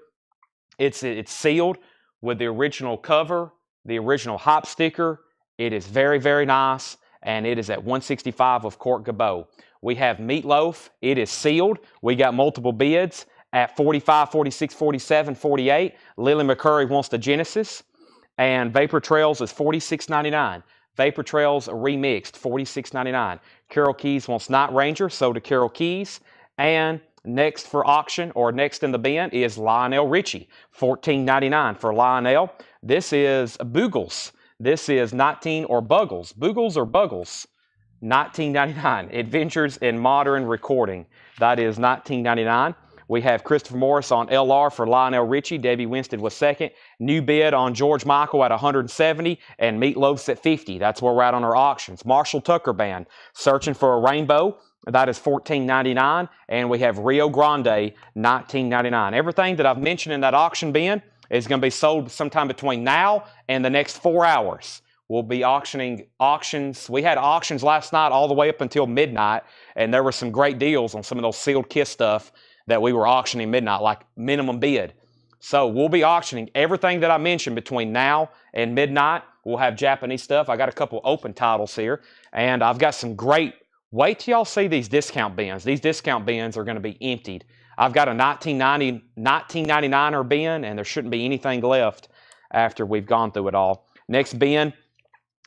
It's sealed with the original cover, the original hop sticker. It is very, very nice. and it is at $165 of Court Gabot. We have Meatloaf. It is sealed. We got multiple bids at $45, $46, $47, $48. Lily McCurry wants the Genesis, and Vapor Trails is $46.99. Vapor Trails remixed, $46.99. Carol Keys wants Night Ranger, so to Carol Keys. And next for auction, or next in the bin, is Lionel Richie, $14.99 for Lionel. This is Boogles. This is 19, or Buggles. Boogles or Buggles? $19.99. Adventures in Modern Recording. That is $19.99. We have Christopher Morris on LR for Lionel Richie. Debbie Winston was second. New bid on George Michael at $170, and Meatloaf's at $50. That's where we're at on our auctions. Marshall Tucker Band, Searching for a Rainbow. That is $14.99. And we have Rio Grande, $19.99. Everything that I've mentioned in that auction bin is going to be sold sometime between now and the next 4 hours. We'll be auctioning auctions. We had auctions last night all the way up until midnight, and there were some great deals on some of those sealed Kiss stuff that we were auctioning midnight, like minimum bid. So we'll be auctioning everything that I mentioned between now and midnight. We'll have Japanese stuff. I got a couple open titles here, and I've got some great, wait till y'all see these discount bins. These discount bins are going to be emptied. I've got a 1999er bin, and there shouldn't be anything left after we've gone through it all. Next bin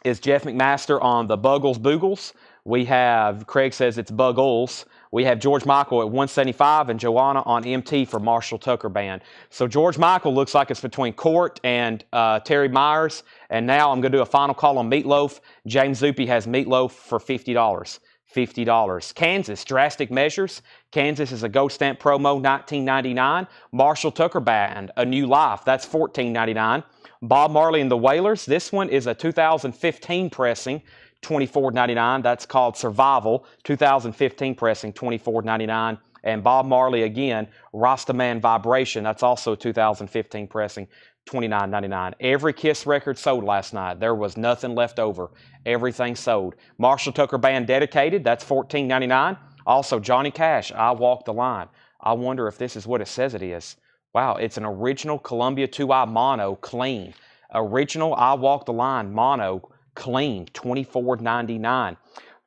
is Jeff McMaster on the Buggles Boogles. We have, Craig says it's Buggles. We have George Michael at $175 and Joanna on MT for Marshall Tucker Band. So George Michael looks like it's between Court and Terry Myers. And now I'm going to do a final call on Meatloaf. James Zuppe has Meatloaf for $50. $50. Kansas, Drastic Measures. Kansas is a Gold Stamp promo, $19.99. Marshall Tucker Band, A New Life. That's $14.99. Bob Marley and the Wailers. This one is a 2015 pressing, $24.99. That's called Survival. 2015 pressing, $24.99. And Bob Marley again, Rastaman Vibration. That's also 2015 pressing, $29.99. Every Kiss record sold last night. There was nothing left over. Everything sold. Marshall Tucker Band Dedicated. That's $14.99. Also Johnny Cash, I Walk the Line. I wonder if this is what it says it is. Wow, it's an original Columbia 2i mono clean. Original I Walk the Line mono clean, $24.99.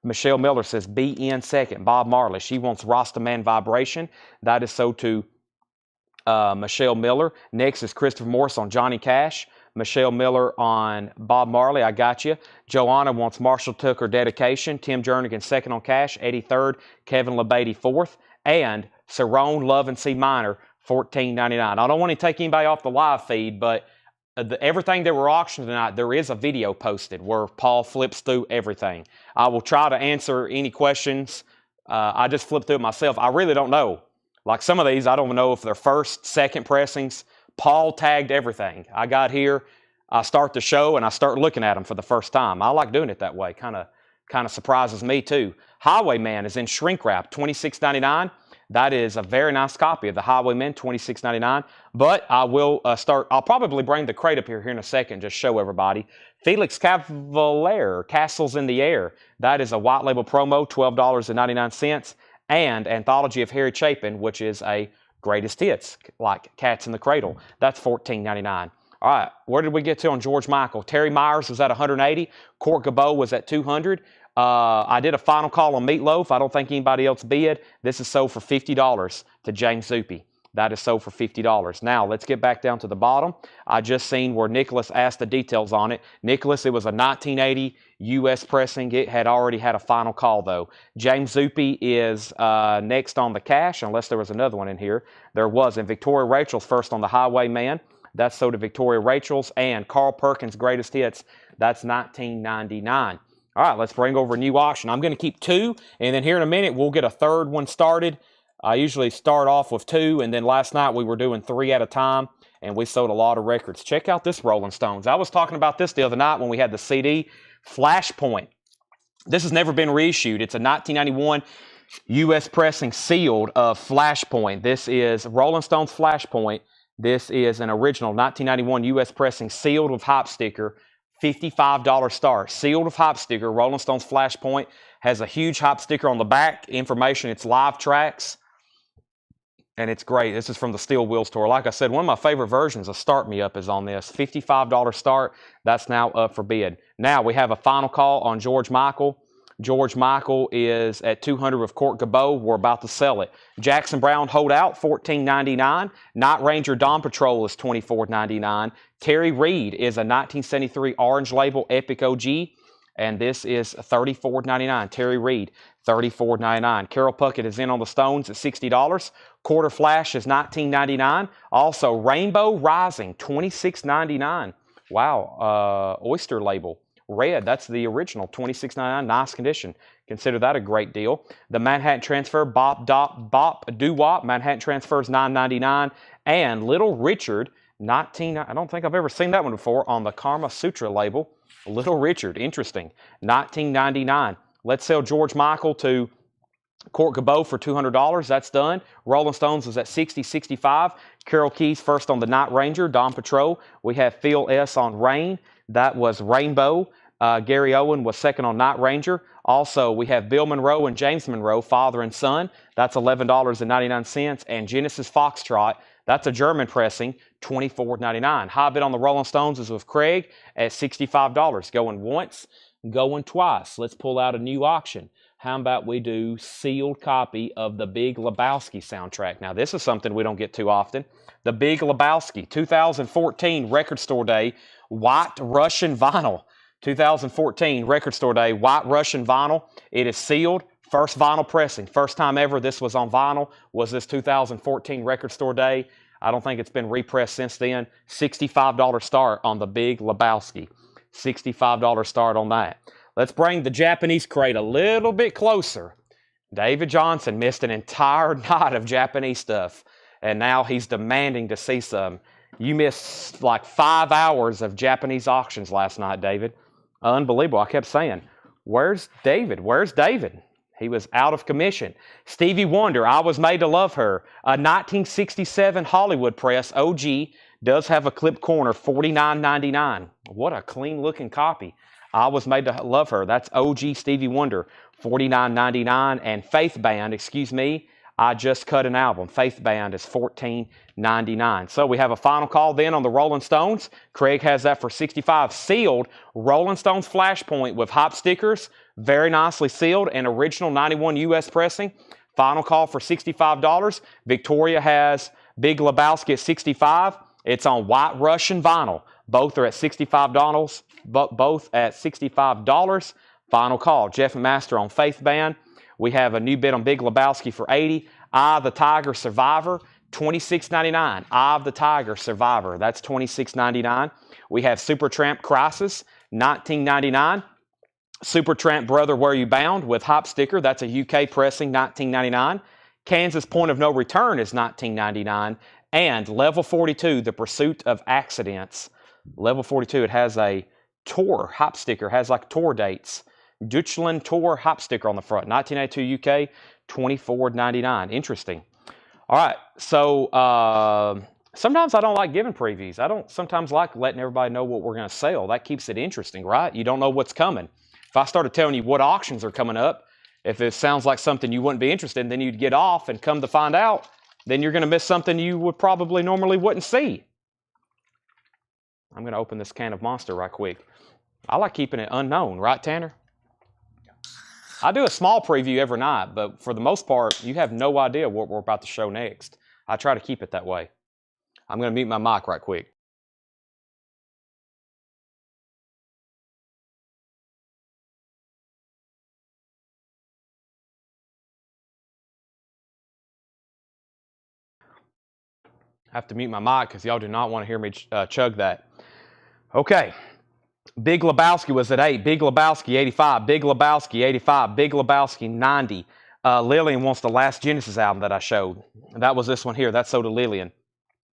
Michelle Miller says BN second. Bob Marley, she wants Rastaman Vibration. That is so to Michelle Miller. Next is Christopher Morris on Johnny Cash. Michelle Miller on Bob Marley, I got you. Joanna wants Marshall Tucker Dedication. Tim Jernigan second on Cash. 83rd. Kevin LeBeatty fourth. And Cerrone Love and C Minor, $14.99. I don't want to take anybody off the live feed, but everything that we're auctioning tonight, there is a video posted where Paul flips through everything. I will try to answer any questions. I just flipped through it myself. I really don't know. Like some of these, I don't know if they're first, second pressings. Paul tagged everything. I got here, I start the show, and I start looking at them for the first time. I like doing it that way. Kind of surprises me too. Highwayman is in shrink wrap, $26.99. That is a very nice copy of the Highwayman, $26.99. But I will I'll probably bring the crate up here in a second, just show everybody. Felix Cavalier, Castles in the Air. That is a white label promo, $12.99. And Anthology of Harry Chapin, which is a greatest hits, like Cats in the Cradle. That's $14.99. All right, where did we get to on George Michael? Terry Myers was at $180. Court Gabot was at $200. I did a final call on Meatloaf. I don't think anybody else bid. This is sold for $50 to James Zuppe. That is sold for $50. Now, let's get back down to the bottom. I just seen where Nicholas asked the details on it. Nicholas, it was a 1980 U.S. pressing. It had already had a final call, though. James Zuppe is next on the Cash, unless there was another one in here. There was. And Victoria Rachel's first on the Highwayman. That's sold to Victoria Rachel's. And Carl Perkins' Greatest Hits. That's $19.99. All right, let's bring over a new auction. I'm going to keep two, and then here in a minute, we'll get a third one started. I usually start off with two, and then last night we were doing three at a time, and we sold a lot of records. Check out this Rolling Stones. I was talking about this the other night when we had the CD. Flashpoint. This has never been reissued. It's a 1991 U.S. pressing sealed of Flashpoint. This is Rolling Stones Flashpoint. This is an original 1991 U.S. pressing sealed with hype sticker. $55 start. Sealed with hype sticker. Rolling Stones Flashpoint has a huge hype sticker on the back. Information, it's live tracks. and it's great. This is from the Steel Wheel store. Like I said, one of my favorite versions of Start Me Up is on this. $55 start. That's now up for bid. Now we have a final call on George Michael. George Michael is at 200 with Court Cabot. We're about to sell it. Jackson Brown Holdout, $14.99. Night Ranger Dawn Patrol is $24.99. Terry Reed is a 1973 Orange Label Epic OG, and this is $34.99. Terry Reed, $34.99. Carol Puckett is in on the Stones at $60. Quarter Flash is $19.99. Also, Rainbow Rising, $26.99. Wow, Oyster Label. Red, that's the original, $26.99, nice condition. Consider that a great deal. The Manhattan Transfer, Bop Doo Wop, Manhattan Transfer is $9.99. And Little Richard, I don't think I've ever seen that one before, on the Karma Sutra label. Little Richard, interesting, $19.99. Let's sell George Michael to Court Cabot for $200. That's done. Rolling Stones was at $60.65. Carol Keys first on the Night Ranger, Dawn Patrol. We have Phil S. on Rain. That was Rainbow. Gary Owen was second on Night Ranger. Also, we have Bill Monroe and James Monroe, father and son. That's $11.99. And Genesis Foxtrot, that's a German pressing, $24.99. High bid on the Rolling Stones is with Craig at $65. Going once, going twice. Let's pull out a new auction. How about we do sealed copy of the Big Lebowski soundtrack? Now, this is something we don't get too often. The Big Lebowski, 2014 Record Store Day, White Russian Vinyl. 2014 Record Store Day, White Russian Vinyl. It is sealed. First vinyl pressing. First time ever this was on vinyl was this 2014 Record Store Day. I don't think it's been repressed since then. $65 start on the Big Lebowski. $65 start on that. Let's bring the Japanese crate a little bit closer. David Johnson missed an entire night of Japanese stuff, and now he's demanding to see some. You missed like 5 hours of Japanese auctions last night, David. Unbelievable. I kept saying, where's David? Where's David? He was out of commission. Stevie Wonder, I Was Made to Love Her. A 1967 Hollywood Press OG, does have a clip corner, $49.99. What a clean looking copy. I Was Made to Love Her. That's OG Stevie Wonder, $49.99. And Faith Band, excuse me, I Just Cut an Album. Faith Band is $14.99. So we have a final call then on the Rolling Stones. Craig has that for $65. Sealed Rolling Stones Flashpoint with hop stickers. Very nicely sealed and original 91 US pressing. Final call for $65. Victoria has Big Lebowski at $65. It's on White Russian vinyl. Both are at $65. Both at $65. Final call. Jeff and Master on Faith Band. We have a new bid on Big Lebowski for $80. Eye of the Tiger Survivor, $26.99. Eye of the Tiger Survivor, that's $26.99. We have Supertramp Crisis, $19.99. Supertramp Brother Where You Bound with hop sticker, that's a UK pressing, $19.99. Kansas Point of No Return is $19.99. And Level 42, The Pursuit of Accidents. Level 42, it has a tour hop sticker, has like tour dates. Deutschland Tour hop sticker on the front, 1982 UK, $24.99. Interesting. All right, so sometimes I don't like giving previews. I don't sometimes like letting everybody know what we're going to sell. That keeps it interesting, right? You don't know what's coming. If I started telling you what auctions are coming up, if it sounds like something you wouldn't be interested in, then you'd get off and come to find out, then you're going to miss something you would probably normally wouldn't see. I'm going to open this can of Monster right quick. I like keeping it unknown, right, Tanner? I do a small preview every night, but for the most part, you have no idea what we're about to show next. I try to keep it that way. I'm going to mute my mic right quick. I have to mute my mic because y'all do not want to hear me chug that. Okay. Big Lebowski was at 8. Big Lebowski, 85. Big Lebowski, 85. Big Lebowski, 90. Lillian wants the last Genesis album that I showed. That was this one here. That's so to Lillian.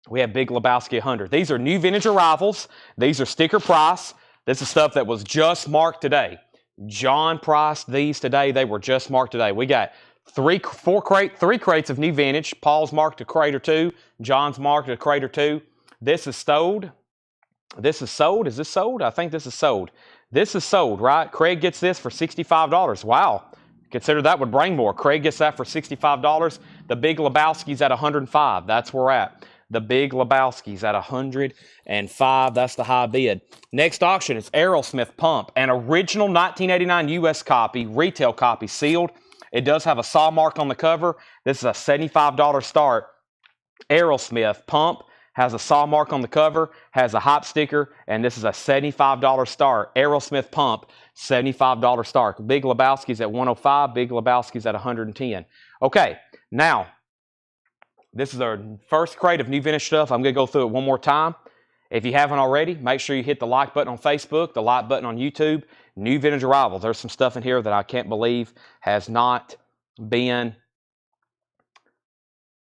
We have Big Lebowski, 100. These are new vintage arrivals. These are sticker price. This is stuff that was just marked today. John priced these today. They were just marked today. We got three crates of new vintage. Paul's marked a crate or two. John's marked a crate or two. This is sold. This is sold. Is this sold? I think this is sold. This is sold, right? Craig gets this for $65. Wow. Consider that would bring more. Craig gets that for $65. The Big Lebowski's at 105. That's where we're at. The Big Lebowski's at 105. That's the high bid. Next auction is Aerosmith Pump, an original 1989 U.S. copy, retail copy, sealed. It does have a saw mark on the cover. This is a $75 start. Aerosmith Pump has a saw mark on the cover, has a hype sticker, and this is a $75 start. Aerosmith Pump, $75 start. Big Lebowski's at 105. Big Lebowski's at 110. Okay, now, this is our first crate of new vintage stuff. I'm going to go through it one more time. If you haven't already, make sure you hit the like button on Facebook, the like button on YouTube. New vintage arrivals. There's some stuff in here that I can't believe has not been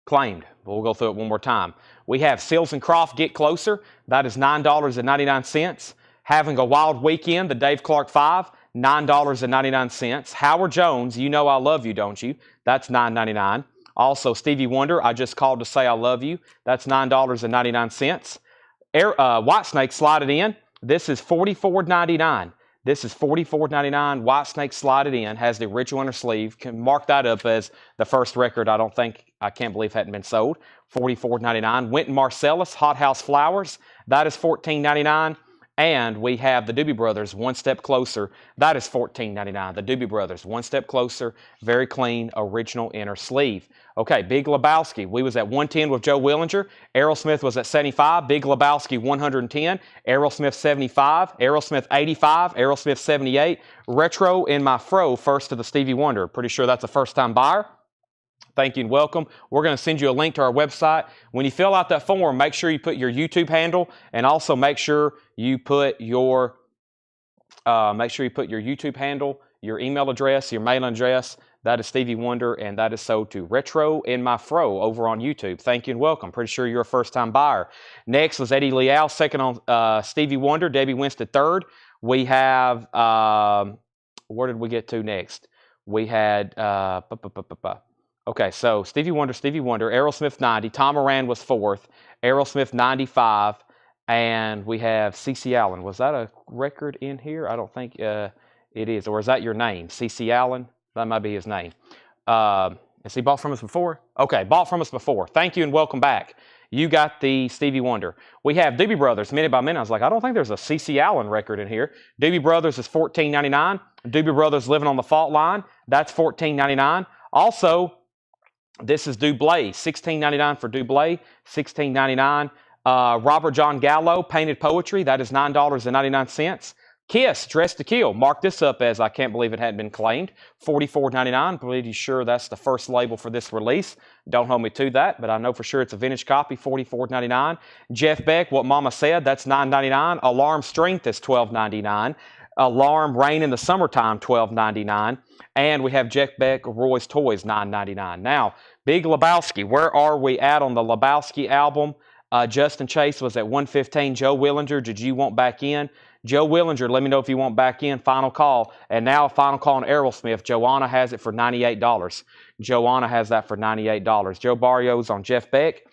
claimed. We'll go through it one more time. We have Seals and Croft Get Closer. That is $9.99. Having a Wild Weekend, the Dave Clark 5, $9.99. Howard Jones, You Know I Love You, Don't You? That's $9.99. Also, Stevie Wonder, I Just Called to Say I Love You. That's $9.99. Whitesnake, Slide It In. This is $44.99. This is $44.99. Whitesnake, Slide It In. Has the original inner sleeve. Can mark that up as the first record I can't believe hadn't been sold. $44.99. Wynton Marsalis, Hot House Flowers. That is $14.99. And we have the Doobie Brothers, One Step Closer. That is $14.99. The Doobie Brothers, One Step Closer. Very clean, original inner sleeve. Okay, Big Lebowski. We was at 110 with Joe Willinger. Aerosmith was at 75. Big Lebowski, 110. Aerosmith, 75. Aerosmith, 85. Aerosmith, 78. Retro in My Fro, first to the Stevie Wonder. Pretty sure that's a first-time buyer. Thank you and welcome. We're going to send you a link to our website. When you fill out that form, make sure you put your YouTube handle, and also make sure you put your YouTube handle, your email address, your mailing address. That is Stevie Wonder, and that is sold to Retro in My Fro over on YouTube. Thank you and welcome. Pretty sure you're a first-time buyer. Next was Eddie Leal, second on Stevie Wonder. Debbie Winston, third. We have, where did we get to next? We had, okay, so Stevie Wonder, Aerosmith 90, Tom Moran was fourth, Aerosmith 95, and we have C.C. Allen. Was that a record in here? I don't think it is. Or is that your name? C.C. Allen? That might be his name. Has he bought from us before? Okay, bought from us before. Thank you and welcome back. You got the Stevie Wonder. We have Doobie Brothers, Minute by Minute. I was like, I don't think there's a C.C. Allen record in here. Doobie Brothers is $14.99. Doobie Brothers Living on the Fault Line. That's $14.99. Also, this is Dublé, $16.99 for Dublé, $16.99. Robert John Gallo, Painted Poetry, that is $9.99. Kiss, Dressed to Kill, mark this up as I can't believe it hadn't been claimed, $44.99. Pretty sure that's the first label for this release. Don't hold me to that, but I know for sure it's a vintage copy, $44.99. Jeff Beck, What Mama Said, that's $9.99. Alarm Strength is $12.99. Alarm Rain in the Summertime, $12.99. And we have Jeff Beck, Roy's Toys, $9.99. Now, Big Lebowski, where are we at on the Lebowski album? Justin Chase was at 115. Joe Willinger, Did You Want Back In? Joe Willinger, let me know if you want back in. Final call. And now a final call on Aerosmith. Joanna has it for $98. Joanna has that for $98. Joe Barrios on Jeff Beck.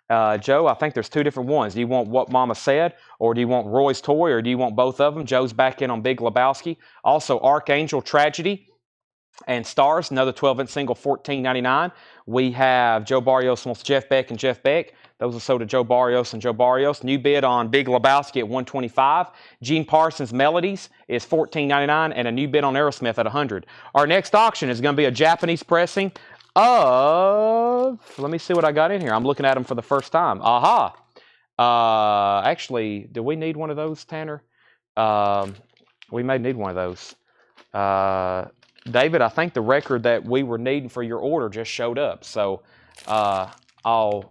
Joe, I think there's two different ones. Do you want What Mama Said, or do you want Roy's Toy, or do you want both of them? Joe's back in on Big Lebowski. Also, Archangel Tragedy and Stars, another 12-inch single, $14.99. We have Joe Barrios wants Jeff Beck and Jeff Beck. Those are sold to Joe Barrios and Joe Barrios. New bid on Big Lebowski at $125. Gene Parsons Melodies is $14.99, and a new bid on Aerosmith at $100. Our next auction is going to be a Japanese pressing of, let me see what I got in here. I'm looking at them for the first time. Aha! Actually, do we need one of those, Tanner? We may need one of those. David, I think the record that we were needing for your order just showed up. So I'll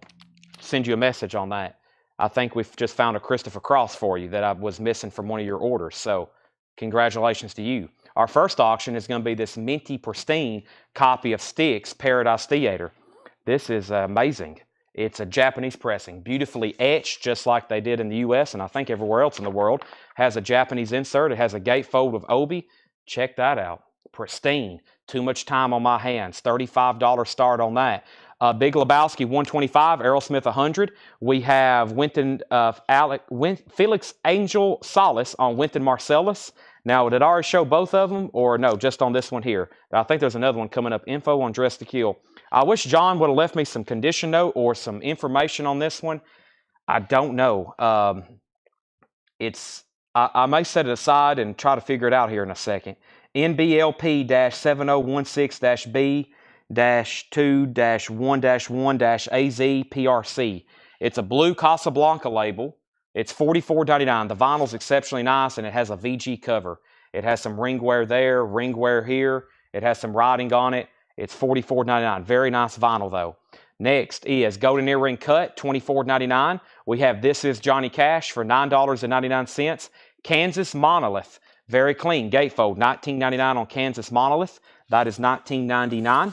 send you a message on that. I think we've just found a Christopher Cross for you that I was missing from one of your orders. So congratulations to you. Our first auction is going to be this minty pristine copy of Styx Paradise Theater. This is amazing. It's a Japanese pressing, beautifully etched just like they did in the U.S. and I think everywhere else in the world. Has a Japanese insert. It has a gatefold of obi. Check that out. Pristine. Too much time on my hands. $35 start on that. Big Lebowski, $125. Aerosmith, $100. We have Felix Angel Solace on Wynton Marsalis. Now, did I already show both of them, or no, just on this one here? I think there's another one coming up. Info on Dress to Kill. I wish John would have left me some condition note or some information on this one. I don't know. I may set it aside and try to figure it out here in a second. NBLP-7016-B-2-1-1-AZ-PRC. It's a blue Casablanca label. It's $44.99. The vinyl's exceptionally nice, and it has a VG cover. It has some ring wear there, ring wear here. It has some writing on it. It's $44.99. Very nice vinyl, though. Next is Golden Earring Cut, $24.99. We have This Is Johnny Cash for $9.99. Kansas Monolith, very clean, gatefold, $19.99 on Kansas Monolith. That is $19.99.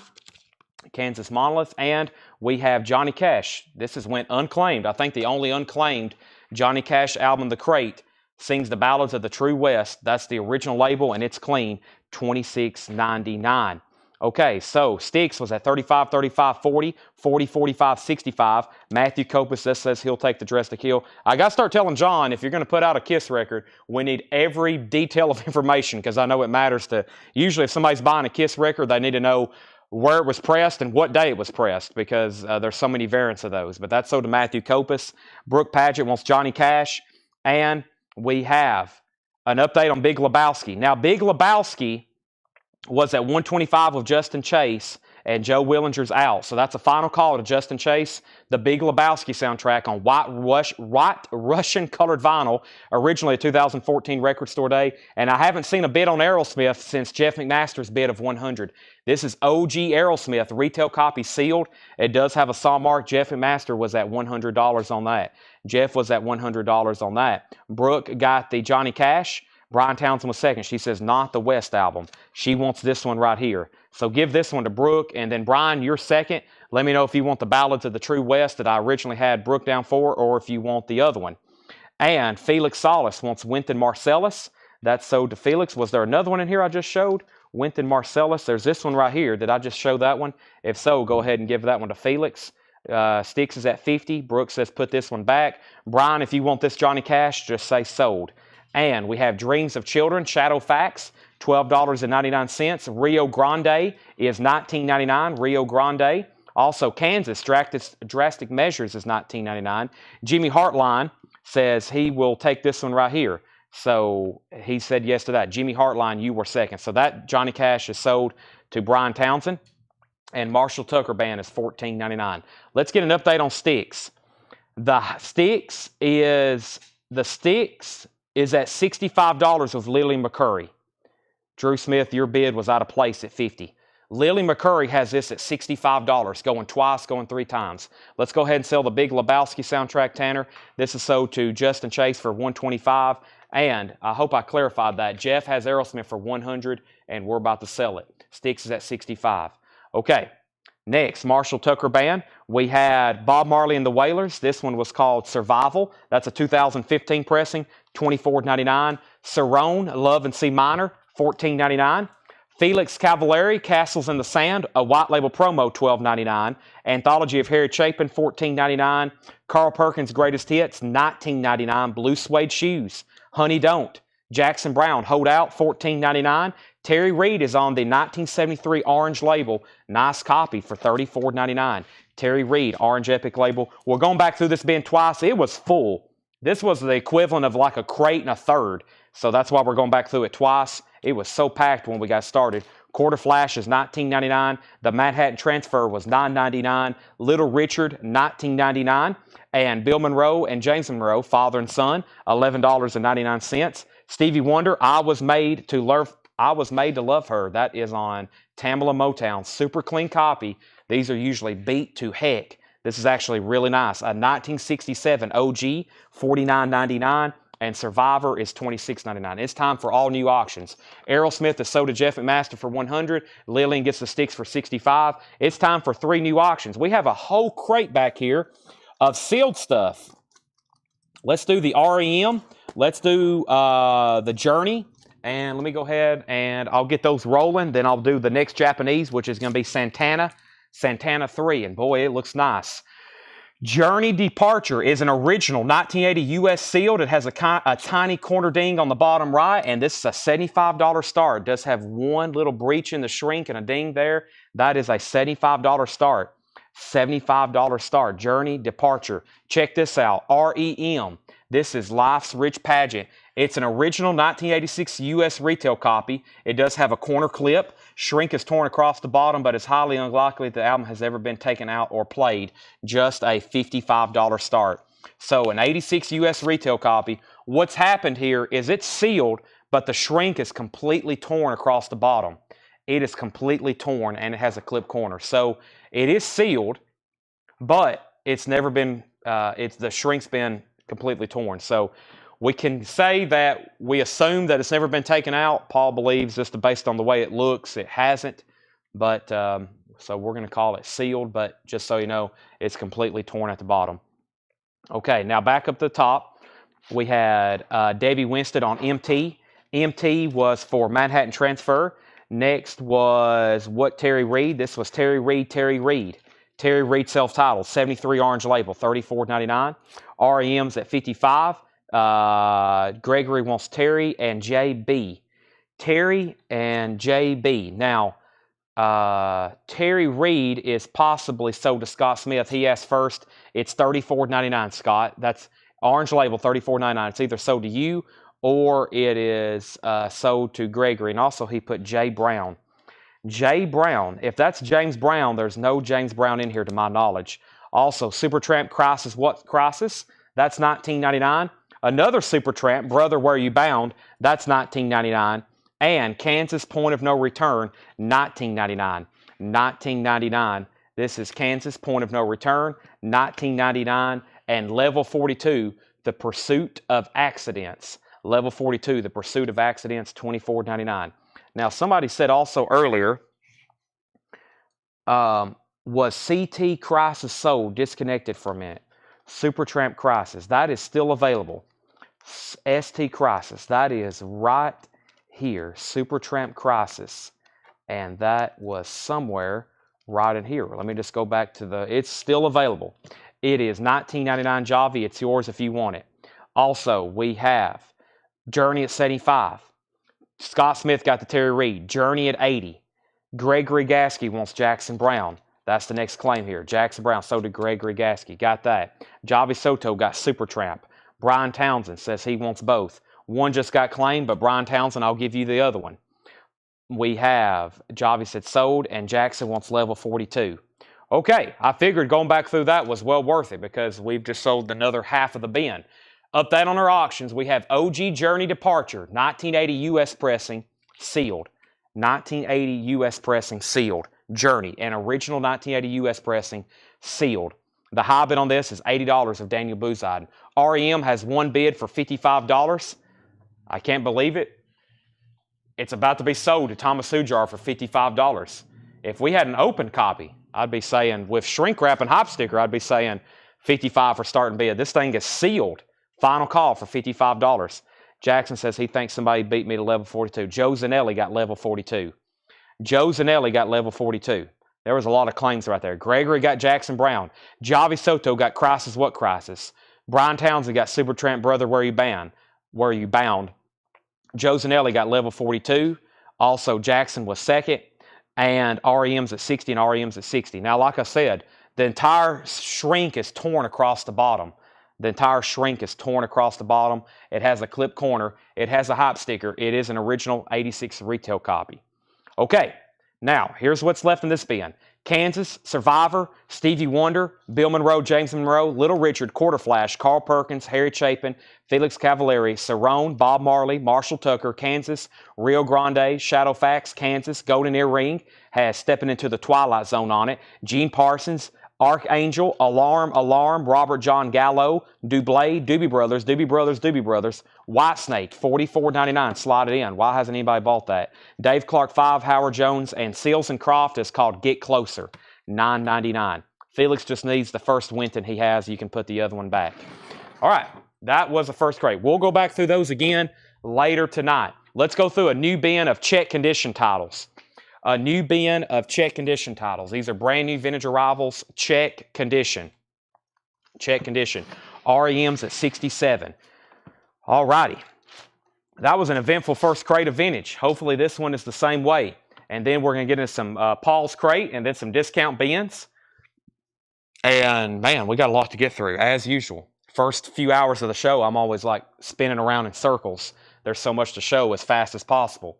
Kansas Monolith. And we have Johnny Cash. This is went unclaimed. I think the only unclaimed Johnny Cash album, The Crate, sings the ballads of the True West. That's the original label, and it's clean, $26.99. Okay, so Sticks was at 35, 35, 40, 40, 45, 65. Matthew Copus just says he'll take the Dress to Kill. I got to start telling John, if you're going to put out a Kiss record, we need every detail of information, because I know it matters to, usually if somebody's buying a Kiss record, they need to know where it was pressed and what day it was pressed, because there's so many variants of those. But that's so to Matthew Copus. Brooke Padgett wants Johnny Cash. And we have an update on Big Lebowski. Now, Big Lebowski was at 125 with Justin Chase, and Joe Willinger's out. So that's a final call to Justin Chase. The Big Lebowski soundtrack on white Russian colored vinyl, originally a 2014 Record Store Day. And I haven't seen a bid on Aerosmith since Jeff McMaster's bid of 100. This is OG Aerosmith, retail copy sealed. It does have a saw mark. Jeff McMaster was at $100 on that. Jeff was at $100 on that. Brooke got the Johnny Cash. Brian Townsend was second. She says not the West album. She wants this one right here. So give this one to Brooke. And then Brian, you're second. Let me know if you want the Ballads of the True West that I originally had Brooke down for, or if you want the other one. And Felix Solis wants Wynton Marsalis. That's sold to Felix. Was there another one in here I just showed? Wynton Marsalis. There's this one right here. Did I just show that one? If so, go ahead and give that one to Felix. Sticks is at 50. Brooke says put this one back. Brian, if you want this Johnny Cash, just say sold. And we have Dreams of Children, Shadow Facts, $12.99. Rio Grande is $19.99. Rio Grande. Also, Kansas, Drastic Measures is $19.99. Jimmy Hartline says he will take this one right here. So he said yes to that. Jimmy Hartline, you were second. So that Johnny Cash is sold to Brian Townsend. And Marshall Tucker Band is $14.99. Let's get an update on Sticks. The Sticks is at $65 with Lily McCurry. Drew Smith, your bid was out of place at $50. Lily McCurry has this at $65, going twice, going three times. Let's go ahead and sell the Big Lebowski soundtrack, Tanner. This is sold to Justin Chase for $125. And I hope I clarified that. Jeff has Aerosmith for $100, and we're about to sell it. Sticks is at $65. Okay, next, Marshall Tucker Band. We had Bob Marley and the Wailers. This one was called Survival. That's a 2015 pressing, $24.99. Cerrone, Love in C Minor, $14.99. Felix Cavallari, Castles in the Sand, a white label promo, $12.99. Anthology of Harry Chapin, $14.99. Carl Perkins' Greatest Hits, $19.99. Blue Suede Shoes, Honey Don't. Jackson Brown, Hold Out, $14.99. Terry Reid is on the 1973 Orange label. Nice copy for $34.99. Terry Reid, Orange Epic label. We're going back through this bin twice. It was full. This was the equivalent of like a crate and a third. So that's why we're going back through it twice. It was so packed when we got started. Quarter Flash is $19.99. The Manhattan Transfer was $9.99. Little Richard, $19.99. And Bill Monroe and James Monroe, father and son, $11.99. Stevie Wonder, I Was Made to Love Her. That is on Tamala Motown. Super clean copy. These are usually beat to heck. This is actually really nice. A 1967 OG, $49.99. And Survivor is $26.99. It's time for all new auctions. Aerosmith is sold to Jeff McMaster for $100. Lillian gets the Sticks for $65. It's time for 3 new auctions. We have a whole crate back here of sealed stuff. Let's do the REM. Let's do the Journey. And let me go ahead and I'll get those rolling. Then I'll do the next Japanese, which is going to be Santana 3. And boy, it looks nice. Journey Departure is an original 1980 US sealed. It has a tiny corner ding on the bottom right, and this is a $75 start. It does have one little breach in the shrink and a ding there. That is a $75 start. $75 start. Journey Departure. Check this out. REM. This is Life's Rich Pageant. It's an original 1986 US retail copy. It does have a corner clip. Shrink is torn across the bottom, but it's highly unlikely that the album has ever been taken out or played. Just a $55 start. So an 86 US retail copy. What's happened here is it's sealed, but the shrink is completely torn across the bottom. It is completely torn, and it has a clip corner. So it is sealed, but it's never been, the shrink's been completely torn. So we can say that we assume that it's never been taken out. Paul believes, just based on the way it looks, it hasn't. But so we're going to call it sealed, but just so you know, it's completely torn at the bottom. Okay, now back up to the top, we had Debbie Winstead on MT. MT was for Manhattan Transfer. Next was What Terry Reid. This was Terry Reid, Terry Reid. Terry Reid self-titled, 73 orange label, $34.99. REM's at 55. Gregory wants Terry and JB. Terry and JB. Now, Terry Reid is possibly sold to Scott Smith. He asked first. It's $34.99, Scott. That's orange label, $34.99. It's either sold to you or it is sold to Gregory. And also he put J. Brown. J. Brown. If that's James Brown, there's no James Brown in here to my knowledge. Also, Supertramp Crisis. What Crisis? That's $19.99. Another Supertramp, Brother Where You Bound. That's $19.99. And Kansas Point of No Return, $19.99. $19.99. This is Kansas Point of No Return, $19.99. And Level 42, The Pursuit of Accidents. Level 42, The Pursuit of Accidents, $24.99. Now, somebody said also earlier, was CT Crisis sold? Disconnected for a minute. Supertramp Crisis, that is still available. ST Crisis, that is right here. Supertramp Crisis, and that was somewhere right in here. Let me just go back to it's still available. It is $19.99 Javi. It's yours if you want it. Also, we have Journey at 75. Scott Smith got the Terry Reid. Journey at 80. Gregory Gasky wants Jackson Brown. That's the next claim here. Jackson Brown, so did Gregory Gasky. Got that. Javi Soto got Supertramp. Brian Townsend says he wants both. One just got claimed, but Brian Townsend, I'll give you the other one. We have, Javi said sold, and Jackson wants Level 42. Okay, I figured going back through that was well worth it because we've just sold another half of the bin. Up that on our auctions, we have OG Journey Departure, 1980 US pressing, sealed. 1980 US pressing, sealed. Journey, an original 1980 US pressing, sealed. The high bid on this is $80 of Daniel Booziden. REM has one bid for $55. I can't believe it. It's about to be sold to Thomas Hujar for $55. If we had an open copy, I'd be saying, with shrink wrap and hop sticker, I'd be saying $55 for starting bid. This thing is sealed. Final call for $55. Jackson says he thinks somebody beat me to level 42. Joe Zanelli got level 42. Joe Zanelli got level 42. There was a lot of claims right there. Gregory got Jackson Brown. Javi Soto got Crisis What Crisis. Brian Townsend got Supertramp Brother Where You Bound. Joe Zanelli got level 42. Also, Jackson was second. And REM's at 60 and REM's at 60. Now, like I said, the entire shrink is torn across the bottom. The entire shrink is torn across the bottom. It has a clip corner. It has a hop sticker. It is an original 86 retail copy. Okay, now here's what's left in this bin. Kansas, Survivor, Stevie Wonder, Bill Monroe, James Monroe, Little Richard, Quarter Flash, Carl Perkins, Harry Chapin, Felix Cavalieri, Cerrone, Bob Marley, Marshall Tucker, Kansas, Rio Grande, Shadowfax, Kansas, Golden Earring, has Stepping Into the Twilight Zone on it, Gene Parsons, Archangel, Alarm, Robert John Gallo, Dublé, Doobie Brothers, Whitesnake, $44.99, slide it in. Why hasn't anybody bought that? Dave Clark 5, Howard Jones, and Seals and Croft is called Get Closer, $9.99. Felix just needs the first Winton he has. You can put the other one back. All right, that was the first crate. We'll go back through those again later tonight. Let's go through a new bin of check condition titles. A new bin of check condition titles. These are brand new vintage arrivals, check condition. check condition. REM's at 67. All righty. That was an eventful first crate of vintage. Hopefully this one is the same way. And then we're going to get into some Paul's crate and then some discount bins. And man, we got a lot to get through, as usual. First few hours of the show, I'm always like spinning around in circles. There's so much to show as fast as possible.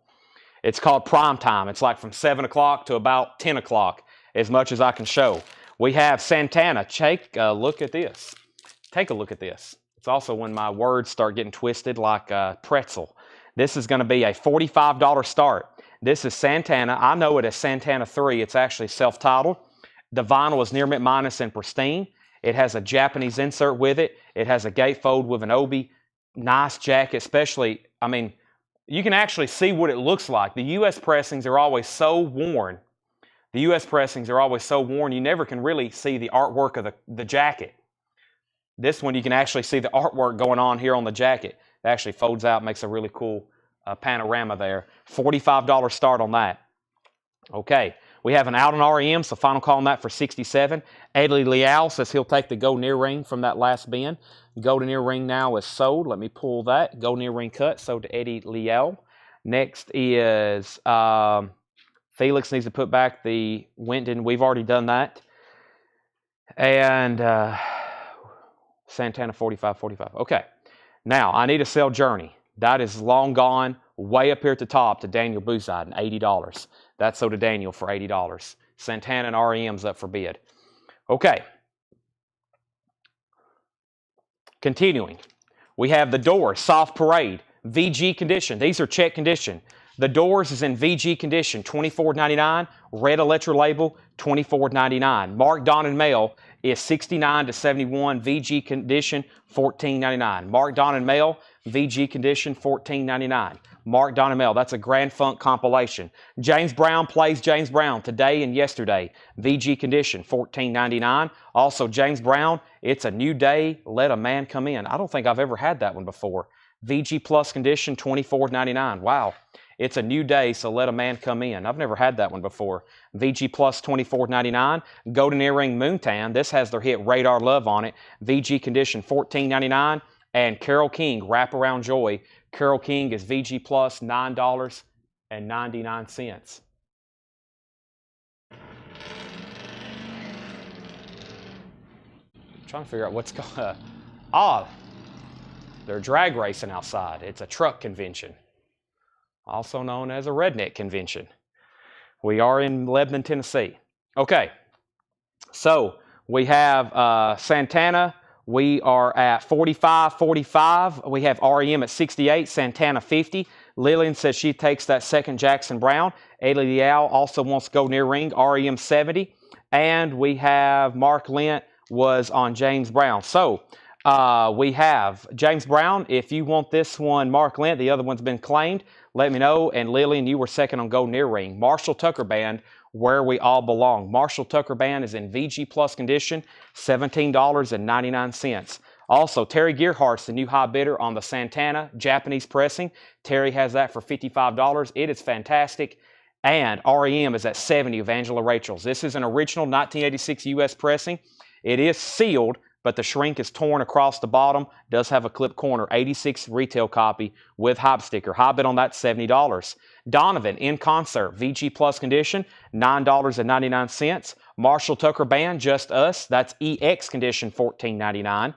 It's called prime time. It's like from 7 o'clock to about 10 o'clock, as much as I can show. We have Santana. Take a look at this. Take a look at this. It's also when my words start getting twisted like a pretzel. This is going to be a $45 start. This is Santana. I know it as Santana 3. It's actually self-titled. The vinyl is near mint minus and pristine. It has a Japanese insert with it. It has a gatefold with an obi. Nice jacket, especially, I mean, you can actually see what it looks like. The U.S. pressings are always so worn. The U.S. pressings are always so worn, you never can really see the artwork of the jacket. This one, you can actually see the artwork going on here on the jacket. It actually folds out, makes a really cool panorama there. $45 start on that. Okay, we have an out on REM, so final call on that for 67. Eddie Leal says he'll take the go near ring from that last bin. Go to near ring now is sold. Let me pull that. Go near ring cut, sold to Eddie Leal. Next is Felix needs to put back the Winton. We've already done that. And Santana 45. Okay. Now, I need to sell Journey. That is long gone, way up here at the top to Daniel Buzide, $80. That's sold to Daniel for $80. Santana and REM's up for bid. Okay. Continuing. We have the Doors, Soft Parade, VG condition. These are check condition. The Doors is in VG condition, $24.99. Red Electra label, $24.99. Mark Don and Mail is 69 to 71, VG condition, $14.99. Mark Don and Mail, VG condition, $14.99. Mark Don and Mail, that's a Grand Funk compilation. James Brown plays James Brown today and yesterday. VG condition, $14.99. Also, James Brown, It's a New Day, Let a Man Come In. I don't think I've ever had that one before. VG Plus condition, $24.99. Wow. It's a New Day, so Let a Man Come In. I've never had that one before. VG Plus, $24.99. Golden Earring Moontan. This has their hit Radar Love on it. VG condition, $14.99. And Carole King, Wraparound Joy. Carole King is VG Plus, $9.99. Trying to figure out what's going on. They're drag racing outside. It's a truck convention, also known as a redneck convention. We are in Lebanon, Tennessee. Okay, so we have Santana. We are at 45. We have REM at 68, Santana 50. Lillian says she takes that second Jackson Brown. Ailey Liao also wants to go near ring, REM 70. And we have Mark Lent was on James Brown. So we have James Brown. If you want this one, Mark Lent, the other one's been claimed, let me know. And Lillian, you were second on Go Near Ring. Marshall Tucker Band, Where We All Belong. Marshall Tucker Band is in VG Plus condition, $17.99. Also, Terry Gearhart's the new high bidder on the Santana Japanese pressing. Terry has that for $55. It is fantastic. And REM is at 70 of Angela Rachel's. This is an original 1986 US pressing. It is sealed, but the shrink is torn across the bottom. Does have a clip corner. 86 retail copy with hype sticker. High bid on that, $70. Donovan in concert, VG Plus condition, $9.99. Marshall Tucker Band, Just Us, that's EX condition, $14.99.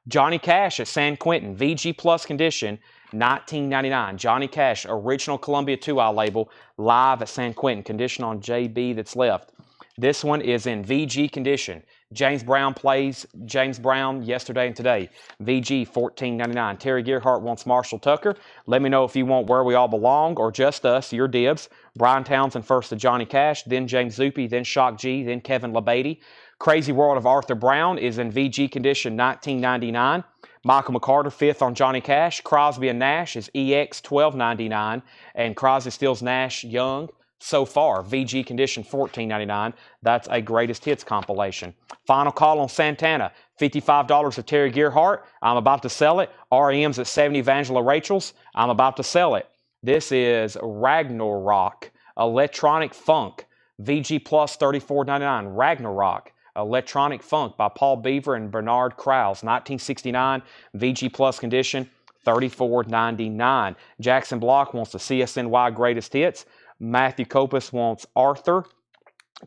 Johnny Cash at San Quentin, VG Plus condition, $19.99. Johnny Cash, original Columbia 2i label, live at San Quentin, condition on JB that's left. This one is in VG condition. James Brown plays James Brown yesterday and today. VG, $14.99. Terry Gearhart wants Marshall Tucker. Let me know if you want Where We All Belong or Just Us, your dibs. Brian Townsend first to Johnny Cash, then James Zuppe, then Shock G, then Kevin LaBeatty. Crazy World of Arthur Brown is in VG condition, $19.99. Michael McCarter, fifth on Johnny Cash. Crosby and Nash is EX, $12.99. And Crosby, Stills, Nash, Young. So far, VG condition, $14.99. That's a greatest hits compilation. Final call on Santana, $55 of Terry Gearhart. I'm about to sell it. REM's at 70 of Angela Rachel's. I'm about to sell it. This is Ragnarok, Electronic Funk, VG Plus, $34.99. Ragnarok, Electronic Funk by Paul Beaver and Bernard Krause, 1969, VG Plus condition, $34.99. Jackson Block wants the CSNY Greatest Hits. Matthew Copus wants Arthur.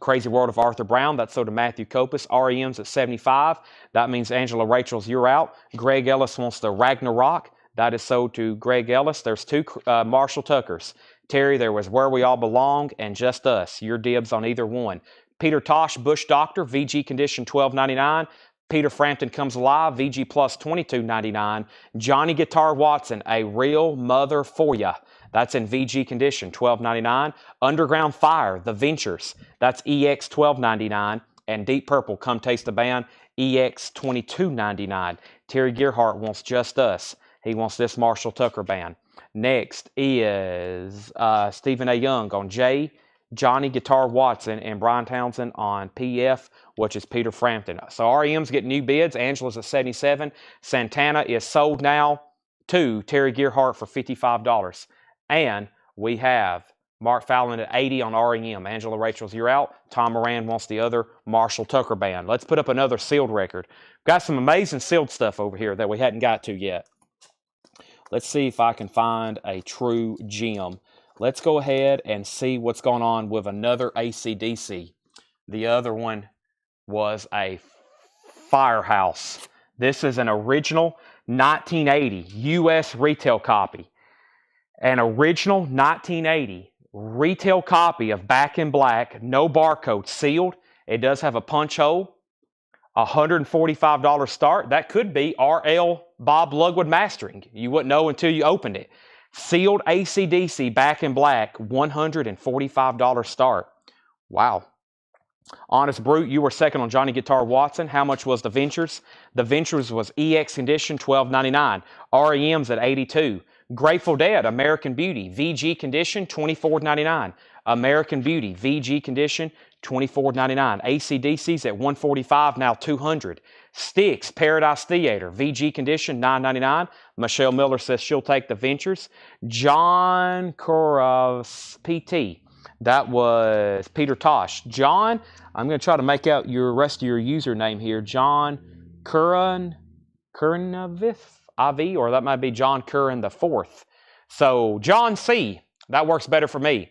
Crazy World of Arthur Brown, that's sold to Matthew Copus. REM's at 75. That means Angela Rachel's You're Out. Greg Ellis wants the Ragnarok. That is sold to Greg Ellis. There's two Marshall Tuckers. Terry, there was Where We All Belong and Just Us. Your dibs on either one. Peter Tosh, Bush Doctor, VG condition, $12.99. Peter Frampton Comes Alive, VG Plus, $22.99. Johnny Guitar Watson, A Real Mother For Ya. That's in VG condition, $12.99. Underground Fire, The Ventures. That's EX, $12.99. And Deep Purple, Come Taste the Band, EX, $22.99. Terry Gearhart wants Just Us. He wants this Marshall Tucker band. Next is Stephen A. Young on J, Johnny Guitar Watson, and Brian Townsend on PF, which is Peter Frampton. So REM's getting new bids. Angela's at 77. Santana is sold now to Terry Gearhart for $55. And we have Mark Fallon at 80 on REM. Angela Rachel's You're Out. Tom Moran wants the other Marshall Tucker band. Let's put up another sealed record. Got some amazing sealed stuff over here that we hadn't got to yet. Let's see if I can find a true gem. Let's go ahead and see what's going on with another AC/DC. The other one was a firehouse. This is an original 1980 U.S. retail copy. An original 1980 retail copy of Back in Black, no barcode, sealed. It does have a punch hole. $145 start. That could be R.L. Bob Lugwood mastering. You wouldn't know until you opened it. Sealed AC/DC Back in Black, $145 start. Wow. Honest Brute, you were second on Johnny Guitar Watson. How much was The Ventures? The Ventures was EX condition, $12.99. REM's at 82. Grateful Dead, American Beauty, VG condition, $24.99. American Beauty, VG condition, $24.99. AC/DC's at $145, now $200. Styx, Paradise Theater, VG condition, $9.99. Michelle Miller says she'll take The Ventures. John Kurovs, PT. That was Peter Tosh. John, I'm going to try to make out your rest of your username here. John Curran, Curranavith, IV, or that might be John Curran the Fourth. So John C, that works better for me.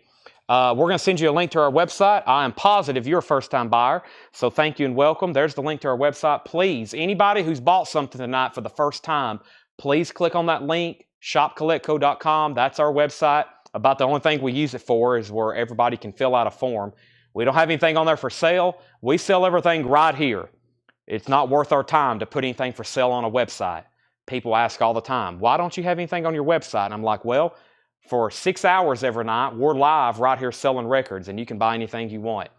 We're going to send you a link to our website. I am positive you're a first-time buyer, so thank you and welcome. There's the link to our website. Please, anybody who's bought something tonight for the first time, please click on that link, shopcollectco.com. That's our website. About the only thing we use it for is where everybody can fill out a form. We don't have anything on there for sale. We sell everything right here. It's not worth our time to put anything for sale on a website. People ask all the time, why don't you have anything on your website? And I'm like, well, for 6 hours every night, we're live right here selling records, and you can buy anything you want.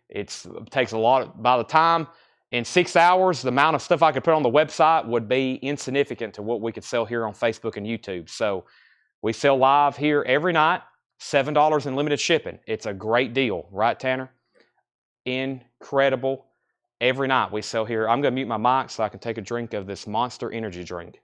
It takes a lot. By the time, in 6 hours, the amount of stuff I could put on the website would be insignificant to what we could sell here on Facebook and YouTube. So we sell live here every night, $7 in limited shipping. It's a great deal, right, Tanner? Incredible. Every night we sell here. I'm going to mute my mic so I can take a drink of this Monster Energy drink.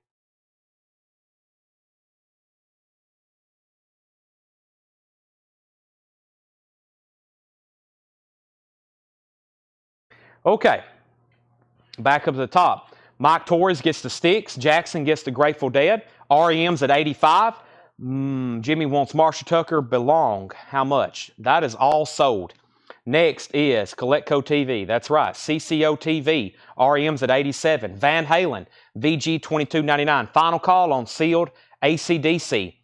Okay, back up to the top. Mike Torres gets the Styx. Jackson gets the Grateful Dead. REM's at 85. Jimmy wants Marshall Tucker Belong. How much? That is all sold. Next is CollectCo TV. That's right. CCO TV. REM's at 87. Van Halen. VG $22.99. Final call on sealed AC/DC.